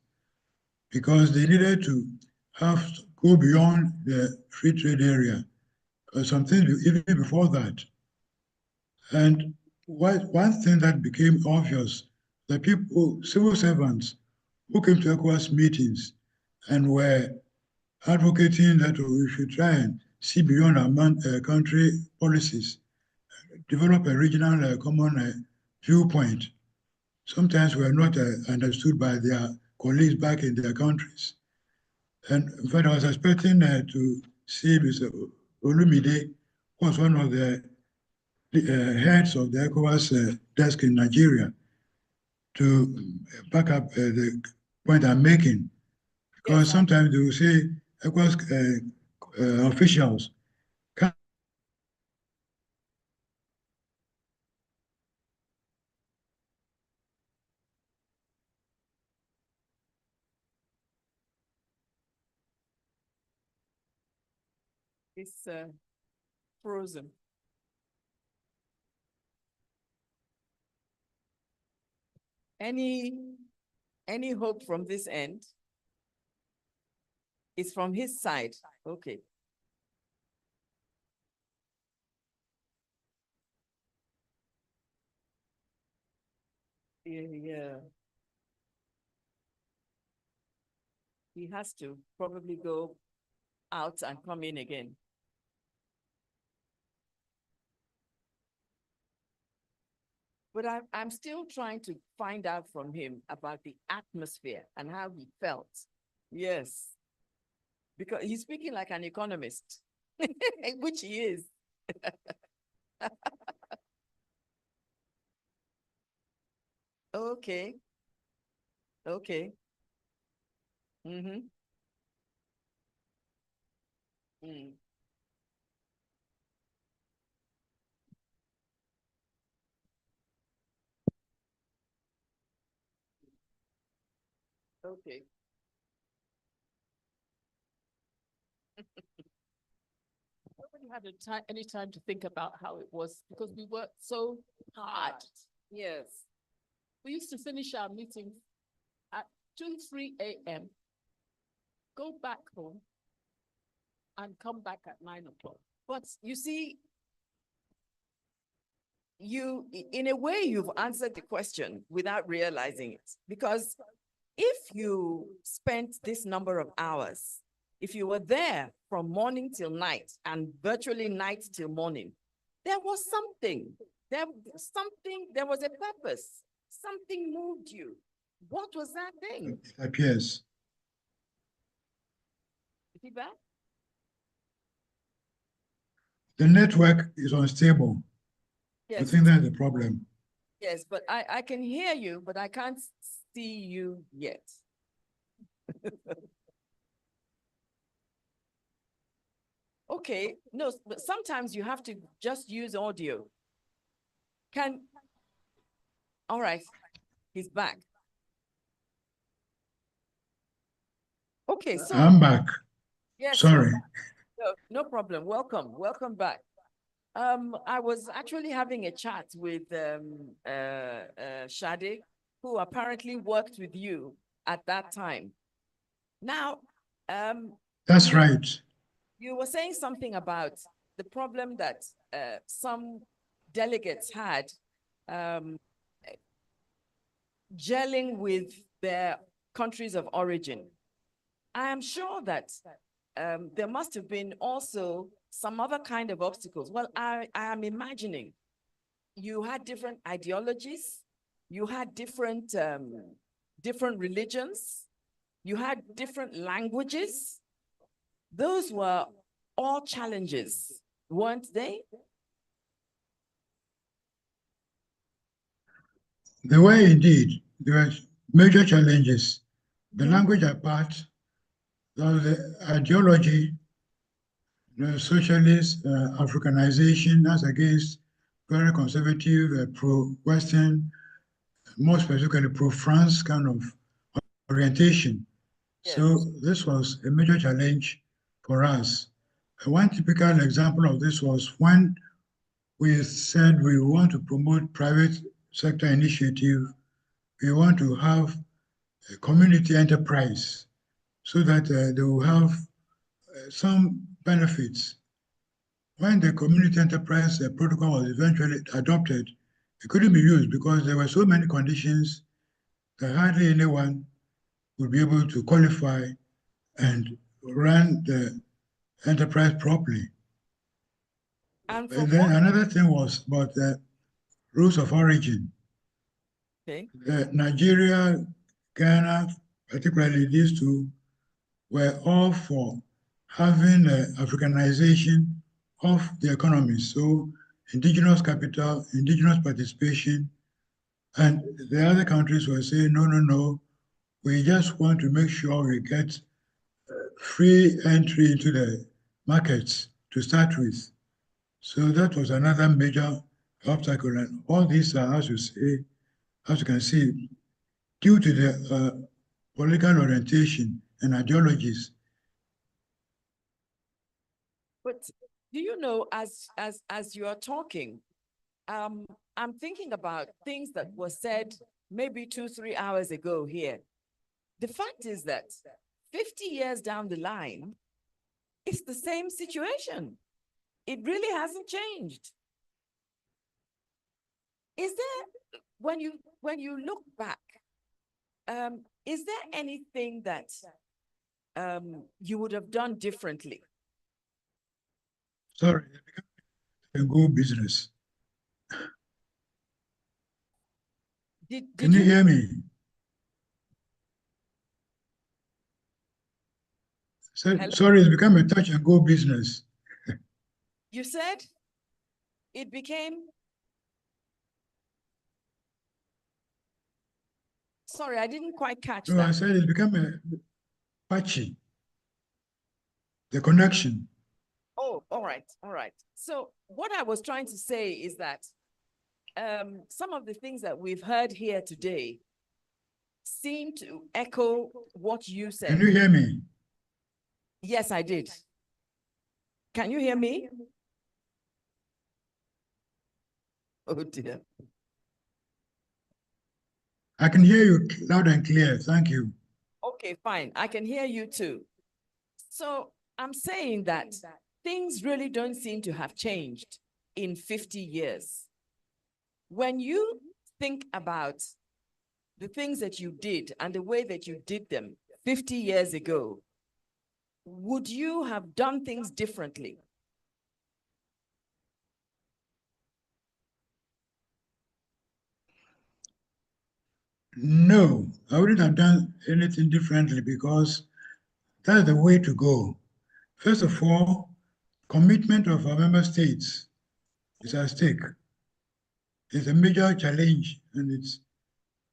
because they needed to have to go beyond the free trade area, or something even before that. And one thing that became obvious, the people, civil servants who came to ECOWAS meetings and were advocating that we should try and see beyond our country policies, develop a regional common viewpoint. Sometimes were not understood by their colleagues back in their countries. And in fact, I was expecting to see Mr. Olumide, who was one of the heads of the ECOWAS desk in Nigeria, to back up the point I'm making. Because sometimes they will say ECOWAS officials can't. It's frozen. Any hope from this end? It's from his side. Okay. Yeah. He has to probably go out and come in again. But I'm still trying to find out from him about the atmosphere and how he felt. Yes. Because he's speaking like an economist, which he is. Okay. Okay. Mm-hmm. Mm. Okay. Nobody had any time to think about how it was, because we worked so hard. Yes. We used to finish our meetings at 2, 3 a.m., go back home, and come back at 9 o'clock. But you see, in a way, you've answered the question without realizing it, because if you spent this number of hours if you were there from morning till night and virtually night till morning, there was something, there was a purpose, something moved you. What was that thing? It appears. Is he back? The network is unstable. I Yes. think that's the problem. Yes, but I can hear you, but I can't see you yet. Okay, no, but sometimes you have to just use audio. All right, he's back. Okay, so. I'm back. Yes. Sorry. No problem. Welcome back. I was actually having a chat with Shade, who apparently worked with you at that time. Now, That's right. you were saying something about the problem that some delegates had gelling with their countries of origin. I am sure that there must have been also some other kind of obstacles. Well, I am imagining you had different ideologies, you had different religions, you had different languages. Those were all challenges, weren't they? There were indeed. There were major challenges. The language apart, there was the ideology, the socialist Africanization as against very conservative, pro-Western, more specifically pro-France kind of orientation. Yes. So this was a major challenge for us. One typical example of this was when we said we want to promote private sector initiative, we want to have a community enterprise so that they will have some benefits. When the community enterprise protocol was eventually adopted, it couldn't be used because there were so many conditions that hardly anyone would be able to qualify and run the enterprise properly. And then another thing was about the rules of origin. Okay. Nigeria, Ghana, particularly these two, were all for having Africanization of the economy. So indigenous capital, indigenous participation, and the other countries were saying, no, no, no, we just want to make sure we get free entry into the markets to start with. So that was another major obstacle. And all these are, as you can see, due to the political orientation and ideologies. But do you know, as you are talking, I'm thinking about things that were said maybe 2-3 hours ago here. The fact is that 50 years down the line, it's the same situation. It really hasn't changed. Is there, when you look back, is there anything that you would have done differently? Sorry, a good business. Can you hear me? Sorry, it's become a touch and go business. You said it became. Sorry, I didn't quite catch that. I said it's become a patchy. The connection. Oh, all right. So what I was trying to say is that some of the things that we've heard here today seem to echo what you said. Can you hear me? Yes, I did. Can you hear me? Oh dear. I can hear you loud and clear. Thank you. Okay, fine. I can hear you too. So I'm saying that things really don't seem to have changed in 50 years. When you think about the things that you did and the way that you did them 50 years ago, would you have done things differently? No, I wouldn't have done anything differently because that's the way to go. First of all, commitment of our member states is at stake. It's a major challenge, and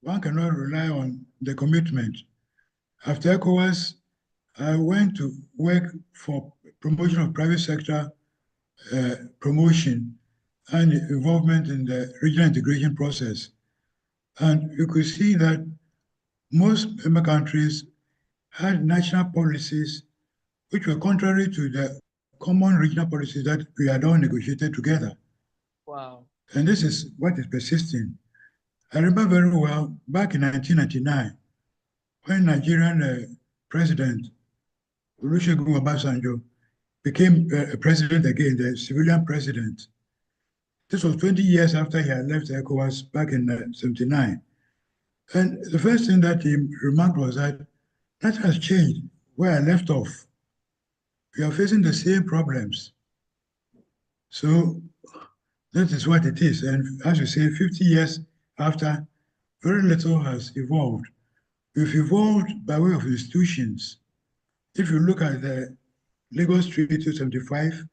one cannot rely on the commitment. After ECOWAS, I went to work for promotion of private sector promotion and involvement in the regional integration process. And you could see that most member countries had national policies which were contrary to the common regional policies that we had all negotiated together. Wow. And this is what is persisting. I remember very well back in 1999, when Nigerian President Olusegun Obasanjo became president again, the civilian president. This was 20 years after he had left ECOWAS back in 79. And the first thing that he remarked was that has changed where I left off. We are facing the same problems. So that is what it is. And as you say, 50 years after, very little has evolved. We've evolved by way of institutions. If you look at the Lagos Treaty 275,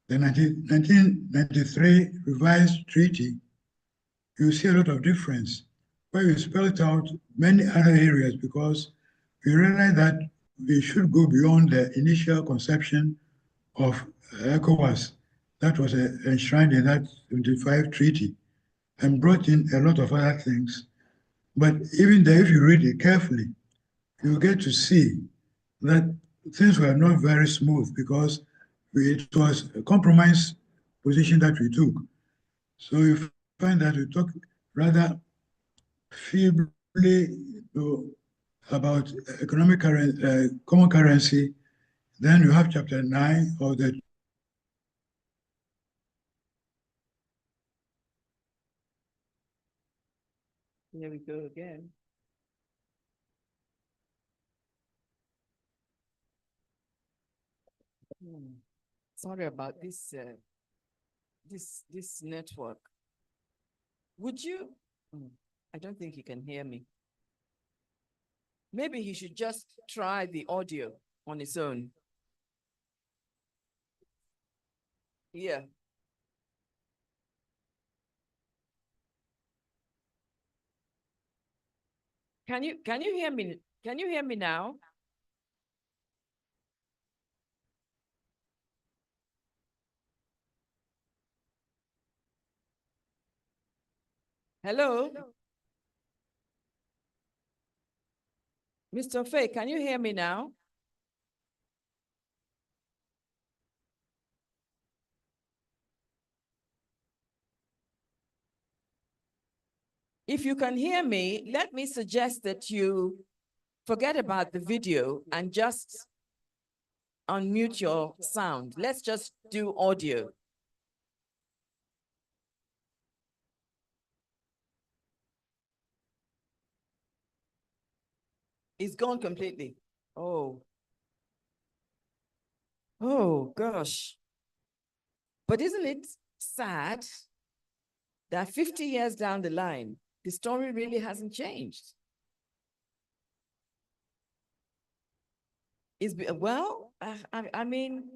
the 1993 revised treaty, you see a lot of difference where we spelled out many other areas because we realized that we should go beyond the initial conception of ECOWAS that was enshrined in that 75 treaty and brought in a lot of other things. But even there, if you read it carefully, you get to see that things were not very smooth because it was a compromise position that we took. So you find that we talk rather feebly about economic common currency. Then you have chapter 9 of the Here we go again. Sorry about this, this network. Would you? I don't think he can hear me. Maybe he should just try the audio on its own. Yeah. Can you hear me? Can you hear me now? Hello? Mr. Faye, can you hear me now? If you can hear me, let me suggest that you forget about the video and just unmute your sound. Let's just do audio. It's gone completely. Oh. Oh, gosh. But isn't it sad that 50 years down the line, the story really hasn't changed? Well, I mean,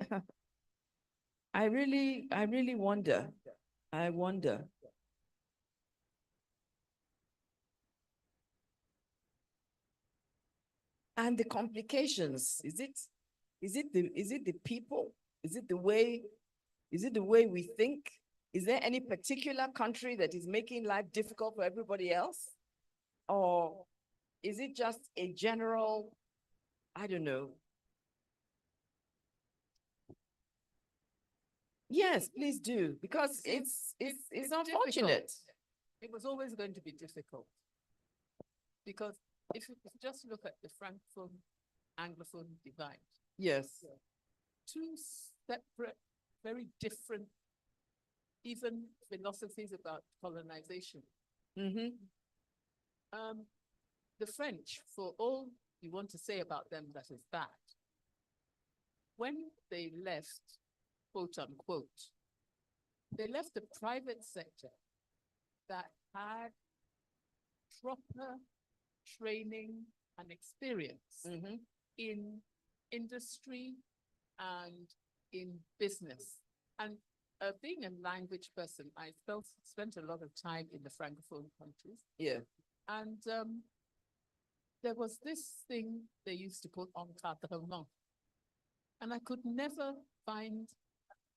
I really wonder. I wonder. And the complications, is it the people? Is it the way we think? Is there any particular country that is making life difficult for everybody else? Or is it just a general, I don't know. Yes, please do, because it's unfortunate. It was always going to be difficult. Because if you just look at the Francophone, Anglophone divide. Yes. Two separate, very different, even philosophies about colonization. Mm-hmm. The French, for all you want to say about them that is bad, when they left, quote unquote, they left the private sector that had proper training and experience in industry and in business. And being a language person, I spent a lot of time in the Francophone countries. Yeah. And there was this thing they used to call encadrement. And I could never find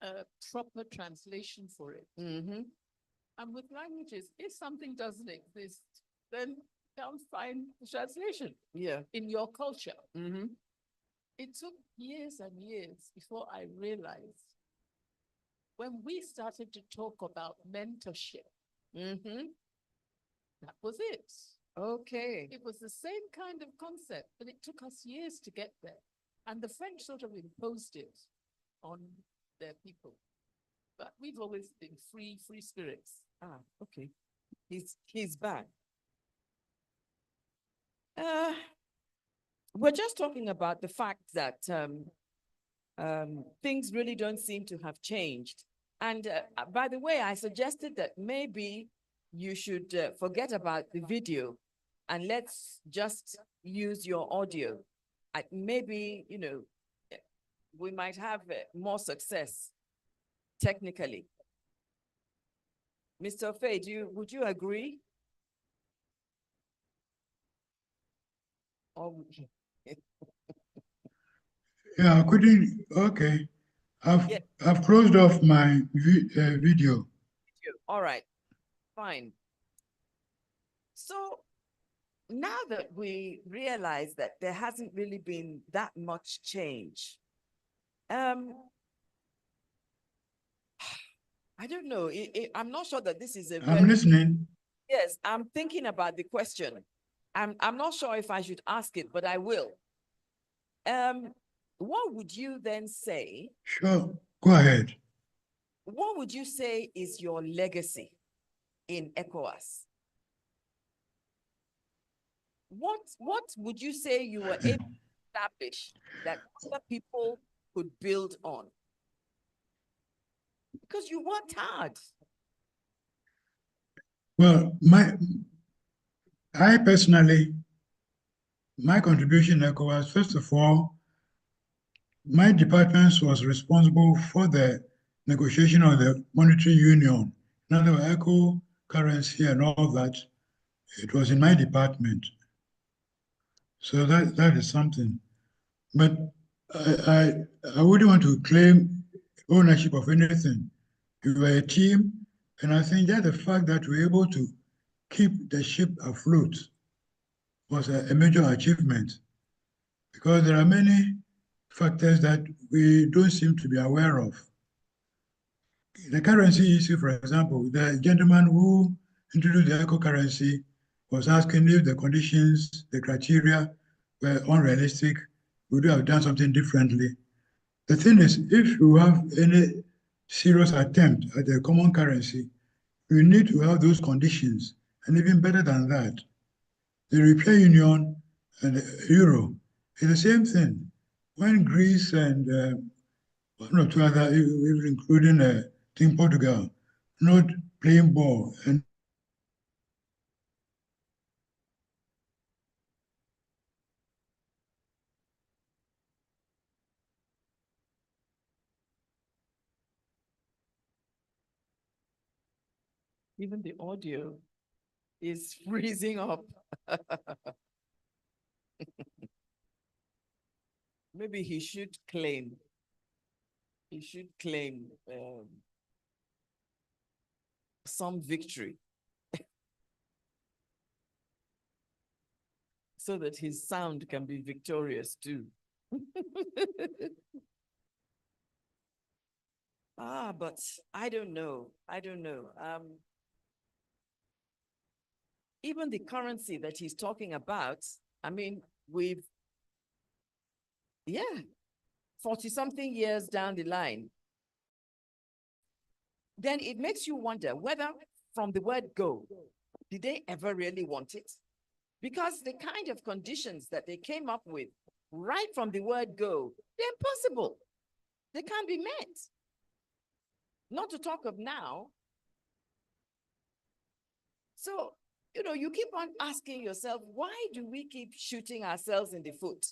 a proper translation for it. And with languages, if something doesn't exist, then can't find the translation in your culture. It took years and years before I realized when we started to talk about mentorship, that was it. Okay. It was the same kind of concept, but it took us years to get there. And the French sort of imposed it on their people. But we've always been free spirits. Ah, okay. He's back. We're just talking about the fact that things really don't seem to have changed. And by the way, I suggested that maybe you should forget about the video and let's just use your audio. Maybe, you know, we might have more success technically. Mr. Fay, would you agree? Yeah, I couldn't, okay. I've closed off my video. All right, fine. So now that we realize that there hasn't really been that much change, I don't know. I'm not sure that this is a I'm listening. Yes, I'm thinking about the question. I'm not sure if I should ask it, but I will. What would you then say? Sure, go ahead. What would you say is your legacy in ECOWAS? What would you say you were able to establish that other people could build on? Because you worked hard. Well, I personally, my contribution in ECOWAS, first of all, my department was responsible for the negotiation of the monetary union. In other words, eco currency and all that. It was in my department. So that is something. But I wouldn't want to claim ownership of anything. We were a team, and I think that the fact that we were able to keep the ship afloat was a major achievement, because there are many factors that we don't seem to be aware of. The currency issue, for example, the gentleman who introduced the eco currency was asking if the conditions, the criteria were unrealistic, would you have done something differently? The thing is, if you have any serious attempt at a common currency, you need to have those conditions, and even better than that. The European Union and the Euro is the same thing. When Greece and one or two other, even including Team Portugal, not playing ball and Even the audio is freezing up. Maybe he should claim some victory so that his sound can be victorious too. But I don't know. Even the currency that he's talking about, I mean, 40-something years down the line, then it makes you wonder whether from the word go, did they ever really want it? Because the kind of conditions that they came up with right from the word go, they're impossible. They can't be met. Not to talk of now. So, you keep on asking yourself, why do we keep shooting ourselves in the foot?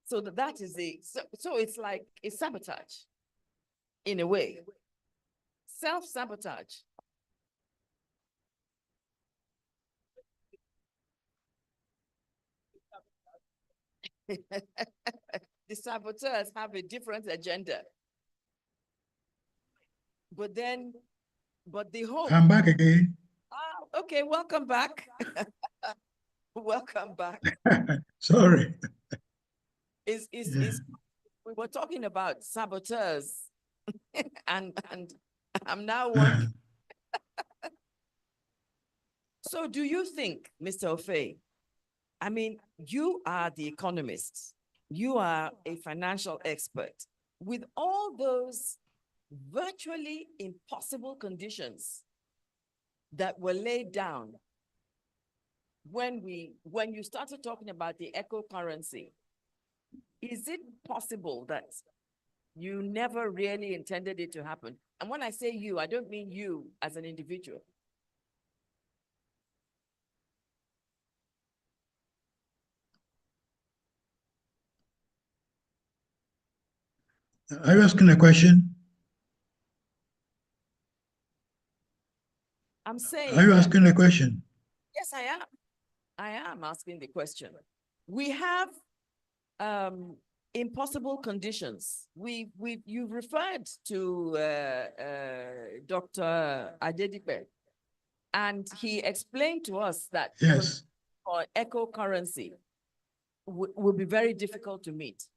So that is so it's like a sabotage in a way. Self-sabotage. The saboteurs have a different agenda. But the hope. I'm back again. Okay, welcome back. Welcome back. Sorry. We were talking about saboteurs, and I'm now wondering. So do you think, Mr. Ofei, I mean, you are the economist, you are a financial expert, with all those virtually impossible conditions that were laid down when you started talking about the eco currency, is it possible that you never really intended it to happen? And when I say you, I don't mean you as an individual. Are you asking a question? I'm saying. Are you asking a question? Yes, I am. I am asking the question. We have impossible conditions. You've referred to Dr. Adedipe, and he explained to us that yes, for eco currency will be very difficult to meet.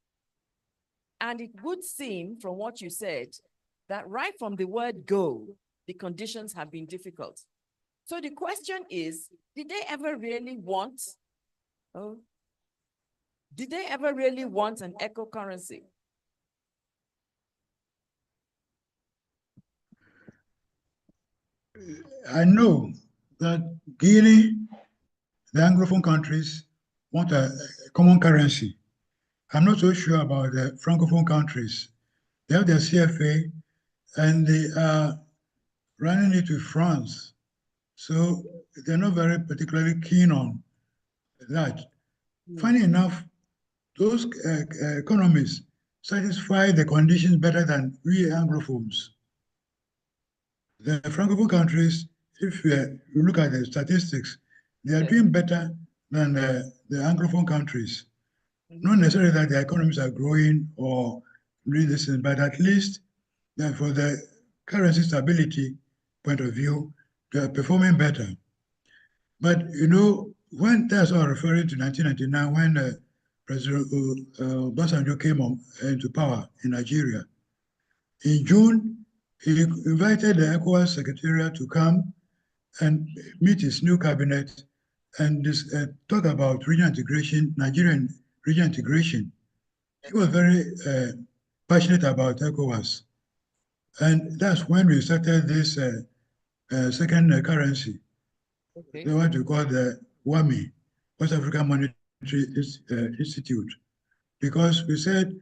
And it would seem from what you said that right from the word go, the conditions have been difficult. So the question is, did they ever really want an eco currency? I know that Guinea, the Anglophone countries, want a common currency. I'm not so sure about the Francophone countries. They have their CFA and they are running it with France. So they're not very particularly keen on that. Funny enough, those economies satisfy the conditions better than we Anglophones. The Francophone countries, if you look at the statistics, they are doing better than the Anglophone countries. Not necessarily that their economies are growing or doing this, but at least for the currency stability point of view, they are performing better. But when that's all referring to 1999, when President Obasanjo came into power in Nigeria, in June, he invited the Ecowas Secretariat to come and meet his new cabinet and talk about regional integration, Nigerian regional integration. He was very passionate about Ecowas. And that's when we started this second currency, what we call the WAMI, West African Monetary Institute, because we said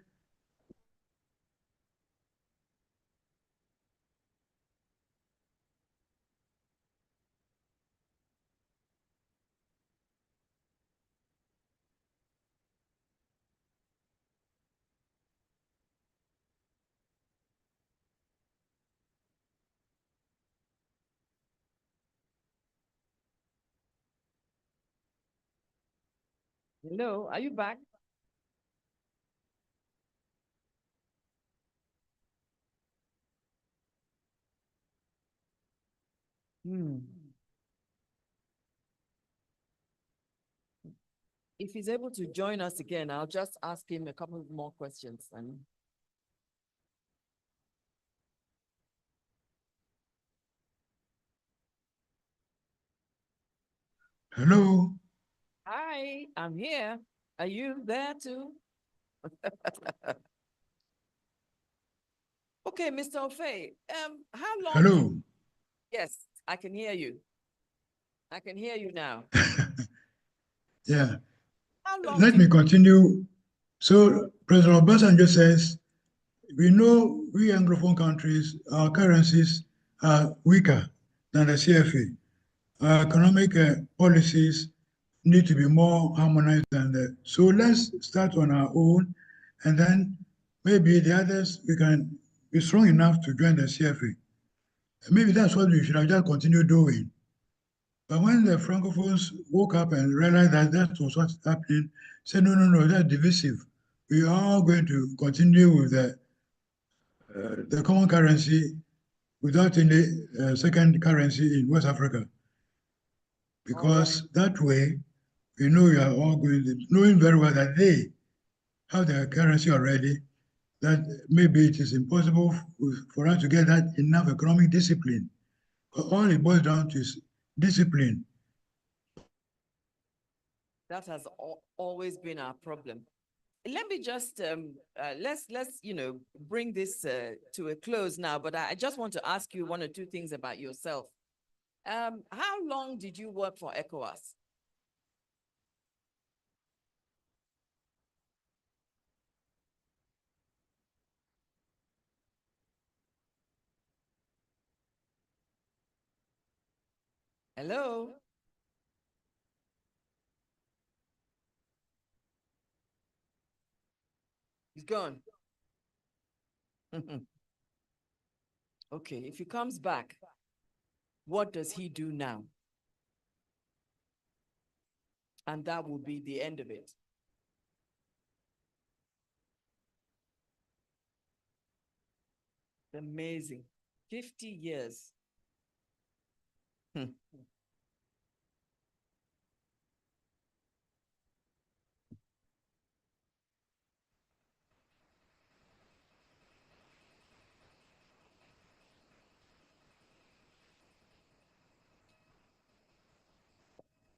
Hello, are you back? If he's able to join us again, I'll just ask him a couple more questions. hello. Hi, I'm here. Are you there too? Okay, Mr. Ofei, how long? Hello. Yes, I can hear you. I can hear you now. Yeah. How long Let me continue. So President Obasanjo says, we know we Anglophone countries, our currencies are weaker than the CFA. Our economic policies need to be more harmonized than that. So let's start on our own, and then maybe the others, we can be strong enough to join the CFA. Maybe that's what we should have just continued doing. But when the Francophones woke up and realized that that was what's happening, said, no, no, no, that's divisive. We are all going to continue with the common currency without any second currency in West Africa. Because that way, we know we are all going to, knowing very well that they have their currency already, that maybe it is impossible for us to get that enough economic discipline. All it boils down to is discipline. That has always been our problem. Let me just let's bring this to a close now. But I just want to ask you one or two things about yourself. How long did you work for ECOWAS? Hello? He's gone. Okay, if he comes back, what does he do now? And that will be the end of it. Amazing. 50 years.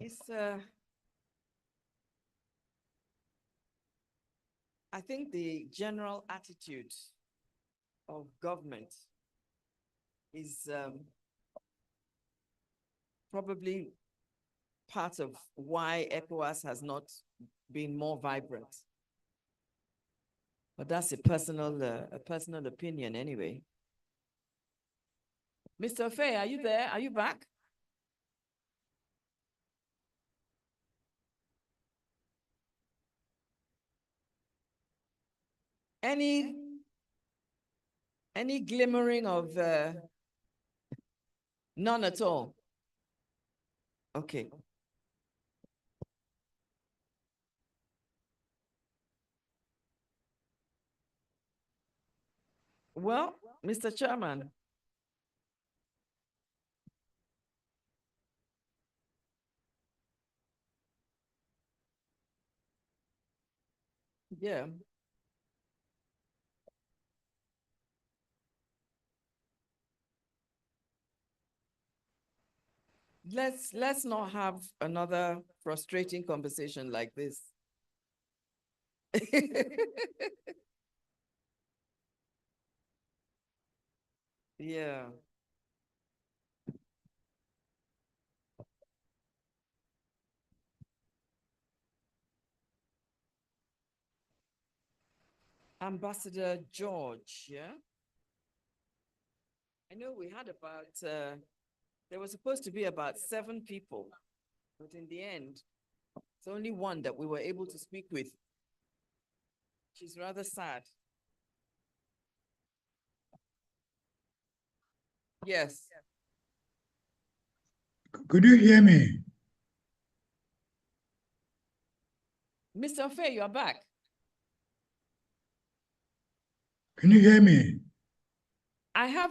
It's I think the general attitude of government is probably part of why ECOWAS has not been more vibrant. But that's a personal opinion anyway. Mr. Fay, are you there? Are you back? Any glimmering of none at all? Okay. Well, Mr. Chairman. Yeah. Let's not have another frustrating conversation like this. Yeah. Ambassador George, yeah? I know we had about, there was supposed to be about 7 people, but in the end, it's only one that we were able to speak with. She's rather sad. Yes. Could you hear me? Mr. Fay, you're back. Can you hear me? I have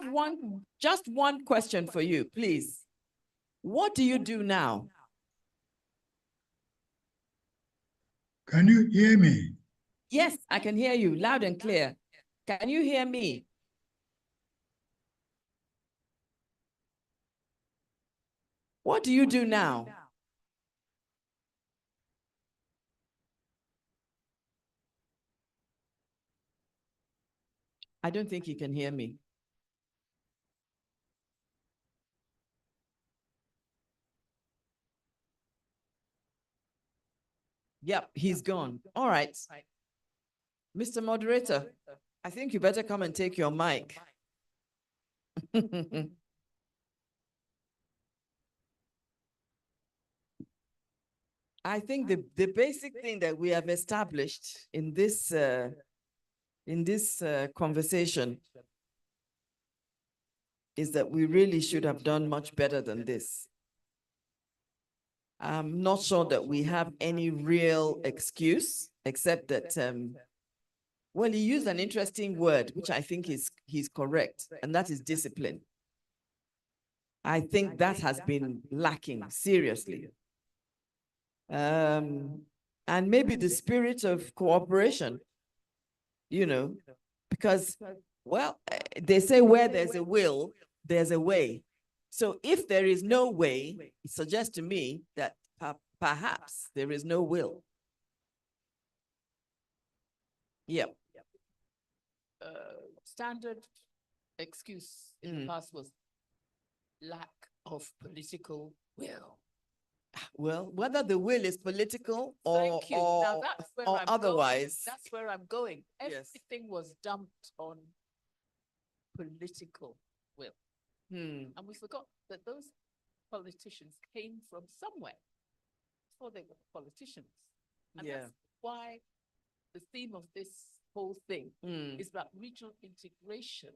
just one question for you, please. What do you do now? Can you hear me? Yes, I can hear you loud and clear. Can you hear me? What do you do now? I don't think he can hear me. Yep, he's gone. All right. Mr. Moderator, I think you better come and take your mic. I think the basic thing that we have established in this conversation is that we really should have done much better than this. I'm not sure that we have any real excuse, except that, well, he used an interesting word, which I think he's correct, and that is discipline. I think that has been lacking seriously. And maybe the spirit of cooperation, because, well, they say where there's a will, there's a way. So if there is no way, it suggests to me that perhaps there is no will. Yep. Standard excuse in the past was lack of political will. Well, whether the will is political or, Thank you. Now that's where or I'm otherwise. Going. That's where I'm going. Yes. Everything was dumped on political will. And we forgot that those politicians came from somewhere before they were politicians. And that's why the theme of this whole thing is about regional integration.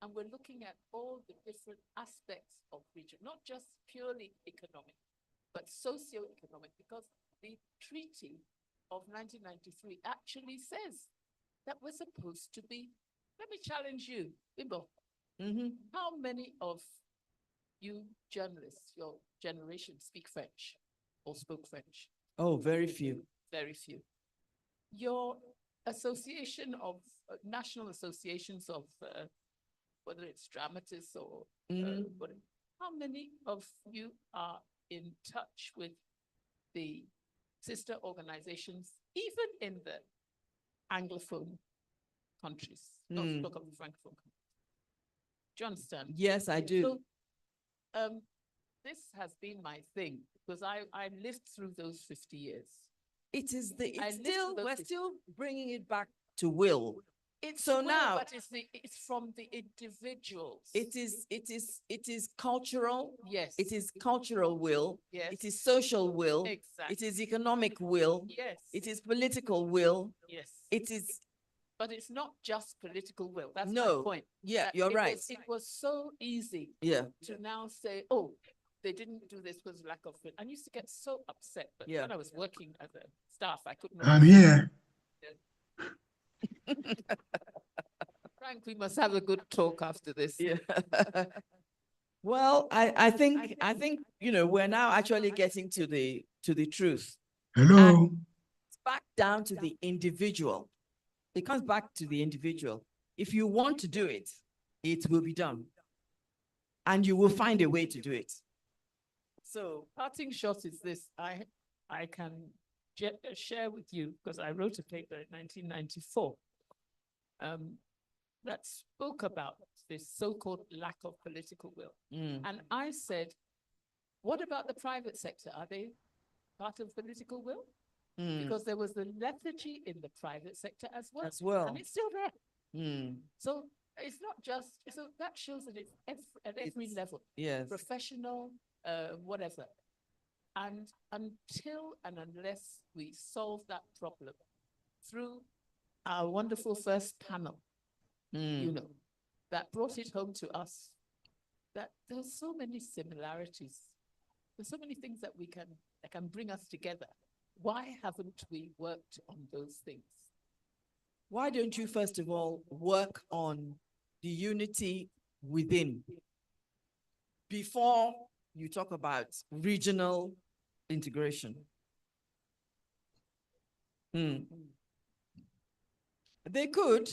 And we're looking at all the different aspects of region, not just purely economic, but socio-economic, because the Treaty of 1993 actually says that we're supposed to be, let me challenge you, Bimbo. How many of you journalists, your generation, speak French or spoke French? Oh, very few. Very few. Your association of national associations of whether it's dramatists or how many of you are in touch with the sister organizations, even in the Anglophone countries, not to talk of the Francophone countries? Do you understand? Yes, I do. So, this has been my thing because I lived through those 50 years. It is we're still bringing it back to will. It's so will, now but it's from the individuals. It is cultural. Yes. It is cultural will. Yes. It is social will. Exactly. It is economic will. Yes. It is political will. Yes. It is. But it's not just political will. That's No. my point. Yeah, That you're right. It was so easy. Yeah. To now say, oh, they didn't do this because lack of will. I used to get so upset, but when I was working as a staff, I couldn't. I'm here. Frank, we must have a good talk after this. Yeah. Well, I think we're now actually getting to the truth. Hello. And it's back down to the individual. It comes back to the individual. If you want to do it, it will be done. And you will find a way to do it. So parting shot is this. I can share with you, because I wrote a paper in 1994 that spoke about this so-called lack of political will. And I said, what about the private sector? Are they part of political will? Because there was the lethargy in the private sector as well. And it's still there. So it's not just, so that shows that it's at every level. Yes. Professional, whatever. And until and unless we solve that problem through our wonderful first panel, that brought it home to us, that there's so many similarities. There's so many things that can bring us together. Why haven't we worked on those things? Why don't you, first of all, work on the unity within before you talk about regional integration? They could.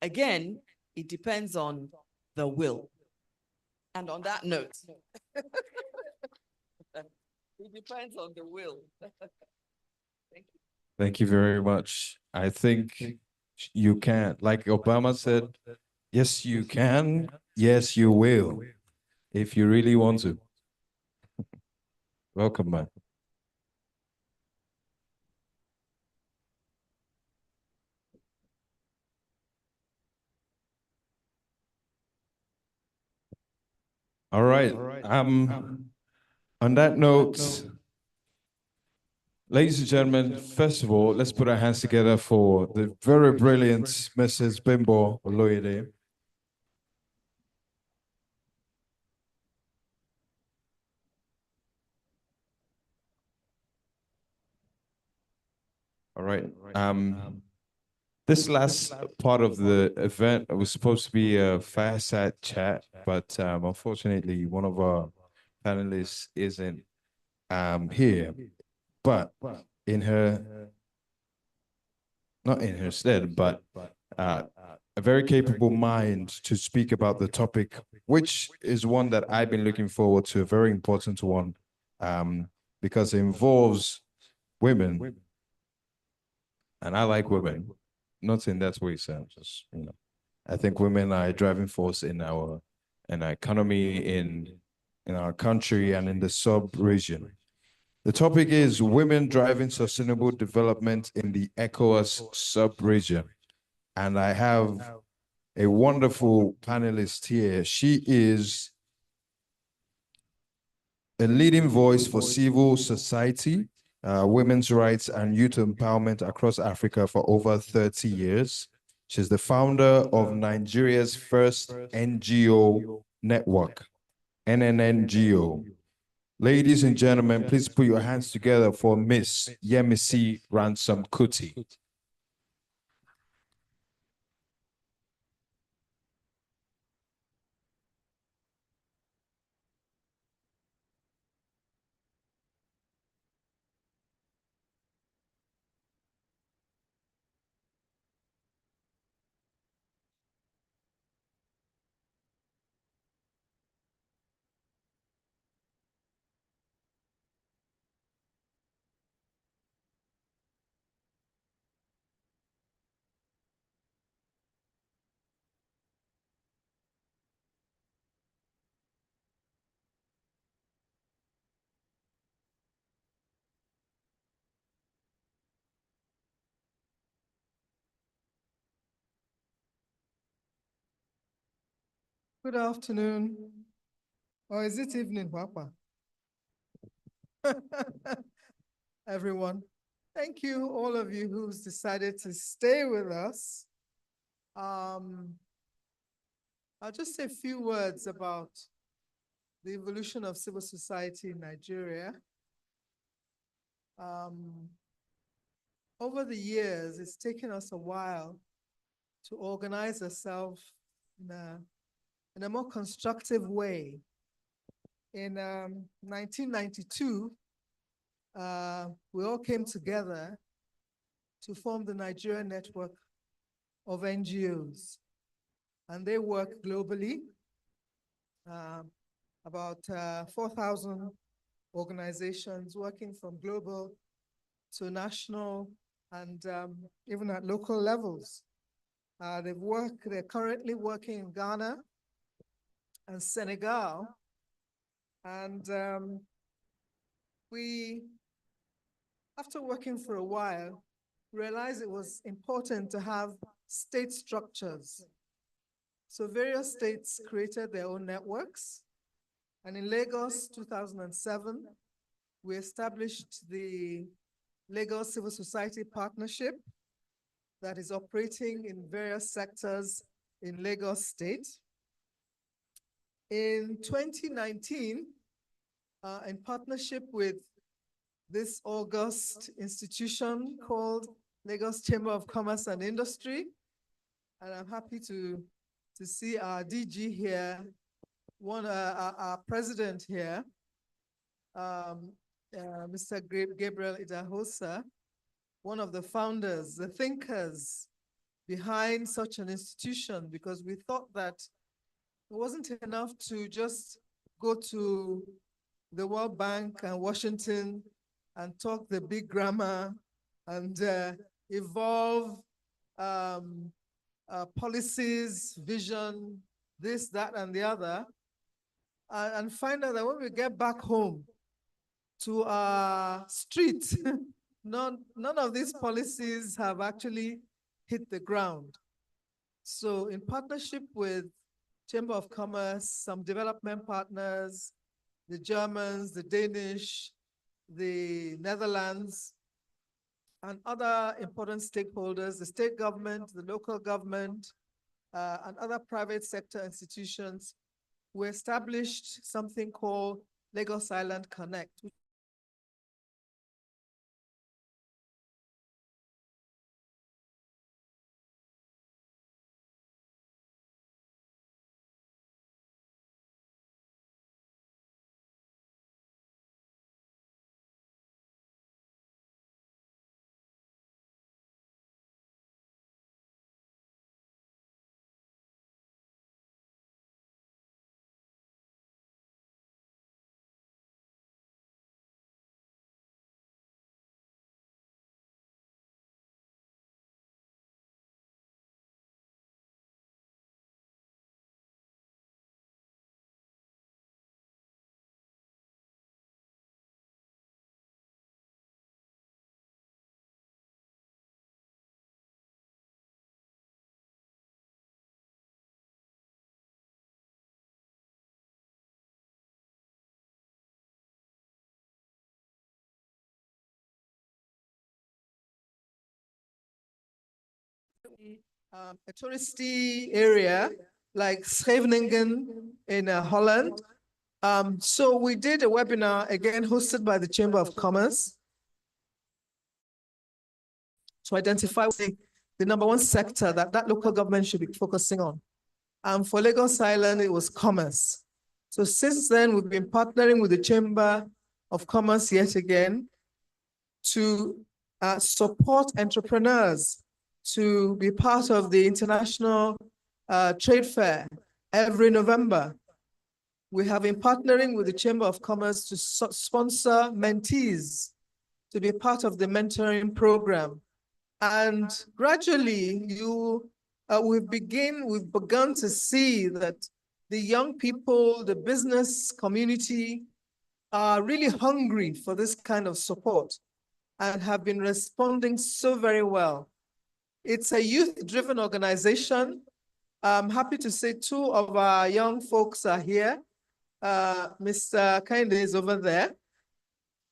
Again, it depends on the will. And on that note, it depends on the will. Thank you. Thank you very much. I think you can, like Obama said, Yes, you can. Yes, you will. If you really want to. Welcome, man. All right. On that note, ladies and gentlemen, first of all, let's put our hands together for the very brilliant Mrs. Bimbo Oloyede. All right. This last part of the event was supposed to be a fireside chat, but unfortunately, one of our panelists isn't here. But in her, not in her stead, but a very capable mind to speak about the topic, which is one that I've been looking forward to, a very important one, because it involves women, and I like women, not in that way, Sam. Just I think women are a driving force in our economy, in our country, and in the sub-region. The topic is women driving sustainable development in the Ecowas sub-region. And I have a wonderful panelist here. She is a leading voice for civil society, women's rights, and youth empowerment across Africa for over 30 years. She's the founder of Nigeria's first NGO network, NNNGO. Ladies and gentlemen, please put your hands together for Miss Yemisi Ransom Kuti. Good afternoon. Or is it evening, Papa? Everyone, thank you, all of you who's decided to stay with us. I'll just say a few words about the evolution of civil society in Nigeria. Over the years, it's taken us a while to organize ourselves in a more constructive way. In 1992, we all came together to form the Nigerian network of NGOs, and they work globally. About 4,000 organizations working from global to national and even at local levels. They're currently working in Ghana and Senegal. And we, after working for a while, realized it was important to have state structures. So various states created their own networks. And in Lagos, 2007, we established the Lagos Civil Society Partnership that is operating in various sectors in Lagos State. In 2019, in partnership with this august institution called Lagos Chamber of Commerce and Industry, and I'm happy to see our DG here, our president here, Mr. Gabriel Idahosa, one of the founders, the thinkers behind such an institution, because we thought that it wasn't enough to just go to the World Bank and Washington and talk the big grammar and evolve policies, vision, this, that, and the other, and find out that when we get back home to our street, none of these policies have actually hit the ground. So in partnership with Chamber of Commerce, some development partners, the Germans, the Danish, the Netherlands, and other important stakeholders, the state government, the local government, and other private sector institutions, we established something called Lagos Island Connect. A touristy area like Scheveningen in Holland. So we did a webinar, again hosted by the Chamber of Commerce, to identify the number one sector that local government should be focusing on. For Lagos Island, it was commerce. So since then, we've been partnering with the Chamber of Commerce yet again to support entrepreneurs to be part of the International Trade Fair every November. We have been partnering with the Chamber of Commerce to sponsor mentees to be part of the mentoring program. And gradually, we've begun to see that the young people, the business community are really hungry for this kind of support and have been responding so very well. It's a youth-driven organization. I'm happy to say two of our young folks are here. Mr. Kainde is over there,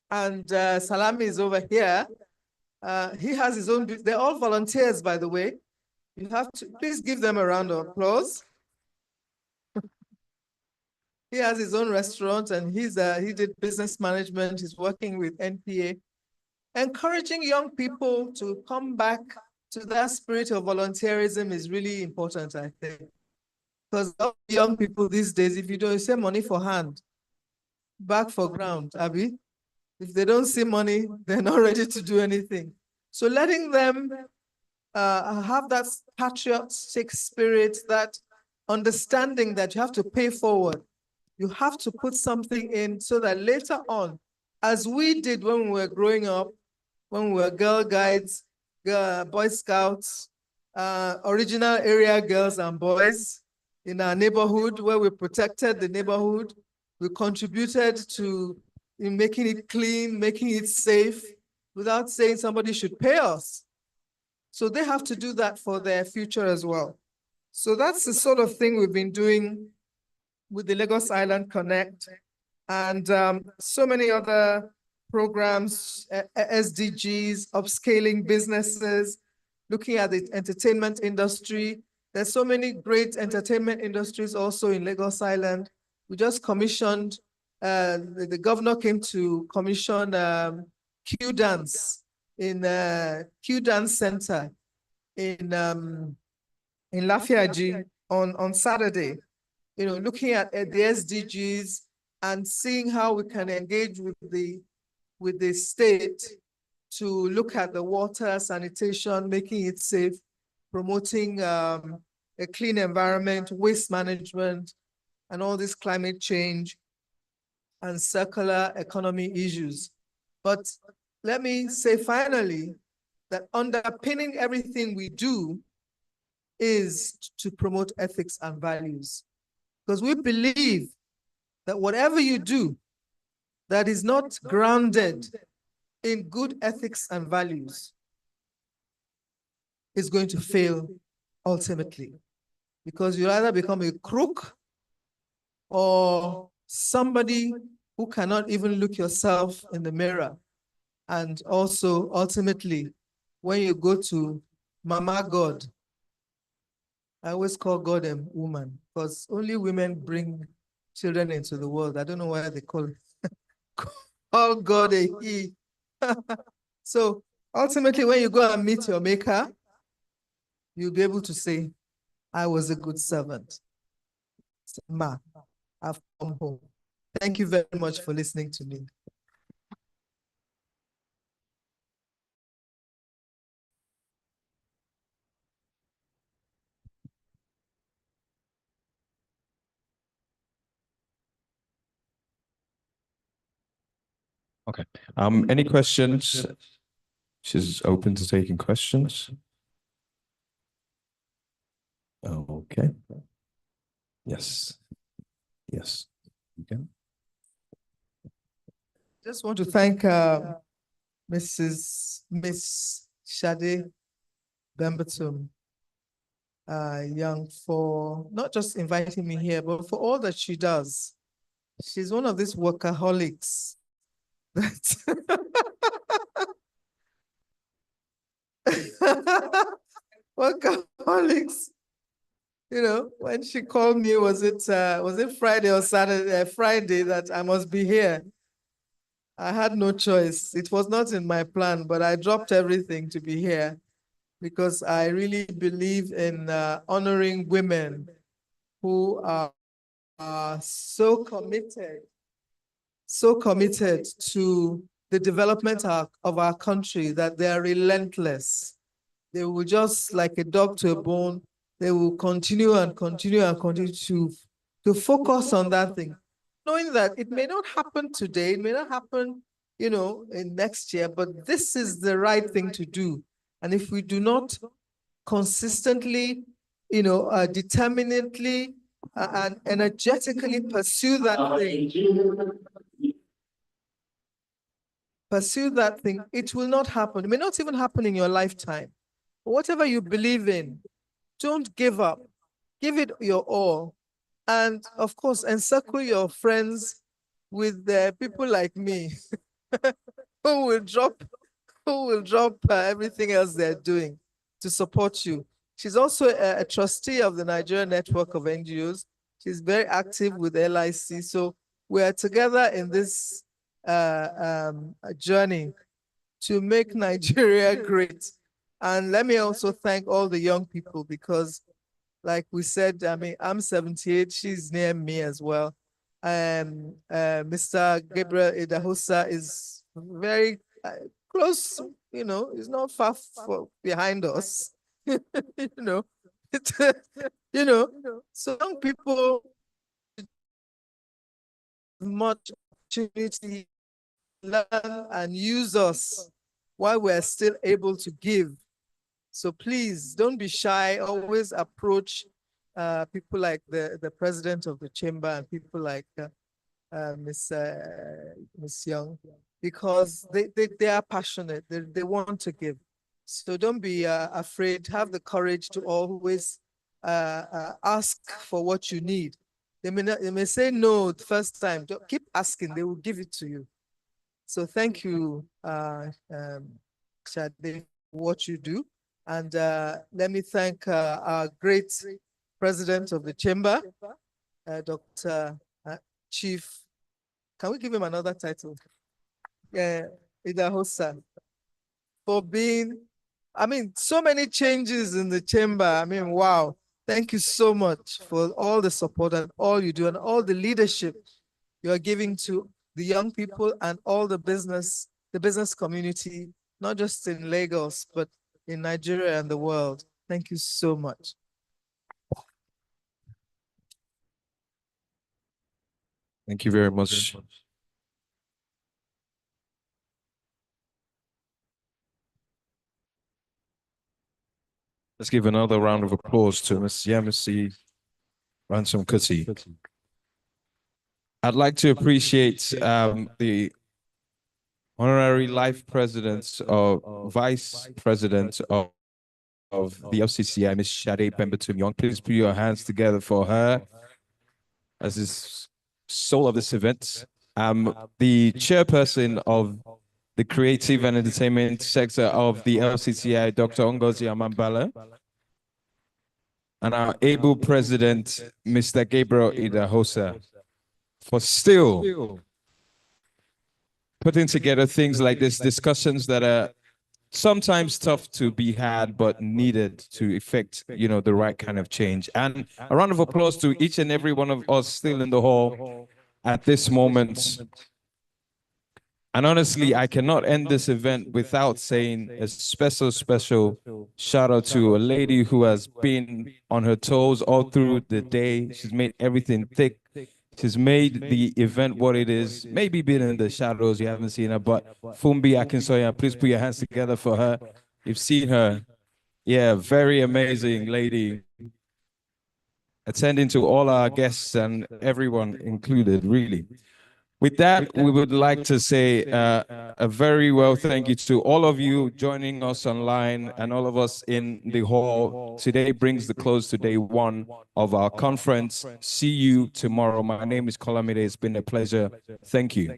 and Salami is over here. He has his own, they're all volunteers, by the way. You have to, please give them a round of applause. He has his own restaurant and he did business management. He's working with NPA, encouraging young people to come back to that spirit of volunteerism is really important, I think. Because young people these days, if you don't say money for hand, back for ground, Abby. If they don't see money, they're not ready to do anything. So letting them have that patriotic spirit, that understanding that you have to pay forward. You have to put something in so that later on, as we did when we were growing up, when we were Girl Guides, Boy Scouts, original area girls and boys in our neighborhood where we protected the neighborhood. We contributed to making it clean, making it safe, without saying somebody should pay us. So they have to do that for their future as well. So that's the sort of thing we've been doing with the Lagos Island Connect and so many other programs, SDGs, upscaling businesses, looking at the entertainment industry. There's so many great entertainment industries also in Lagos Island. We just commissioned, the governor came to commission Q Dance in Q Dance Center in Lafiaji on Saturday. You know, looking at the SDGs and seeing how we can engage with the state to look at the water, sanitation, making it safe, promoting a clean environment, waste management, and all this climate change and circular economy issues. But let me say finally that underpinning everything we do is to promote ethics and values. Because we believe that whatever you do that is not grounded in good ethics and values is going to fail ultimately. Because you either become a crook or somebody who cannot even look yourself in the mirror. And also, ultimately, when you go to Mama God, I always call God a woman because only women bring children into the world. I don't know why they call God a he. So ultimately, when you go and meet your maker, you'll be able to say, I was a good servant. Ma, I've come home. Thank you very much for listening to me. Okay. Any questions? She's open to taking questions. Okay. Yes. Yes. Okay. Just want to thank Miss Shade Bemberton Young for not just inviting me here, but for all that she does. She's one of these workaholics that workaholics. You know, when she called me, was it Friday or Saturday? Friday that I must be here. I had no choice. It was not in my plan, but I dropped everything to be here because I really believe in honoring women who are so committed to the development of our country that they are relentless. They will just like a dog to a bone, they will continue and continue and continue to focus on that thing, knowing that it may not happen today, it may not happen, you know, in next year, but this is the right thing to do. And if we do not consistently, you know, determinedly and energetically pursue that thing, it will not happen. It may not even happen in your lifetime. But whatever you believe in, don't give up. Give it your all. And of course, encircle your friends with people like me who will drop everything else they're doing to support you. She's also a trustee of the Nigerian Network of NGOs. She's very active with LIC. So we're together in this journey to make Nigeria great. And let me also thank all the young people because, like we said, I mean, I'm 78, she's near me as well. Mr. Gabriel Idahosa is very close, you know, he's not far behind us, you know, you know, so young people much opportunity learn and use us while we're still able to give. So please don't be shy. Always approach people like the president of the chamber and people like Miss Young, because they are passionate. They want to give. So don't be afraid. Have the courage to always ask for what you need. They may say no the first time. Don't keep asking. They will give it to you. So thank you, Shade, for what you do. And let me thank our great president of the chamber, Dr. Chief. Can we give him another title? Idahosa, for being, I mean, so many changes in the chamber. I mean, wow. Thank you so much for all the support and all you do and all the leadership you are giving to the young people and all the business community, not just in Lagos, but in Nigeria and the world. Thank you so much. Thank you very much. Let's give another round of applause to Ms. Yemisi Ransom Kuti. I'd like to appreciate the honorary life president or vice president of the FCCI, Ms. Shade Pemberton Young. Please put your hands together for her as the soul of this event. The chairperson of the creative and entertainment sector of the LCCI, Dr. Ngozi Amambala, and our able president, Mr. Gabriel Idahosa, for still putting together things like this, discussions that are sometimes tough to be had, but needed to effect, the right kind of change. And a round of applause to each and every one of us still in the hall at this moment. And honestly, I cannot end this event without saying a special shout out to a lady who has been on her toes all through the day. She's made everything thick. She's made the event what it is. Maybe been in the shadows, you haven't seen her, but Fumbi Akinsoya, please put your hands together for her. You've seen her. Yeah, very amazing lady. Attending to all our guests and everyone included, really. With that, we would like to say a very well thank you to all of you joining us online and all of us in the hall. Today brings the close to day one of our conference. See you tomorrow. My name is Kolamide. It's been a pleasure. Thank you.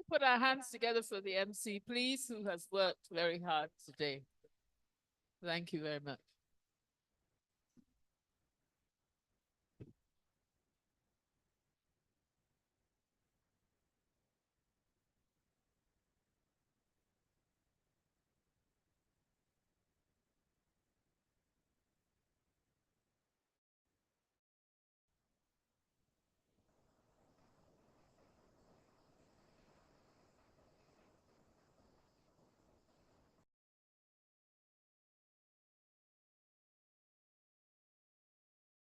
Put our hands together for the MC, please, who has worked very hard today. Thank you very much.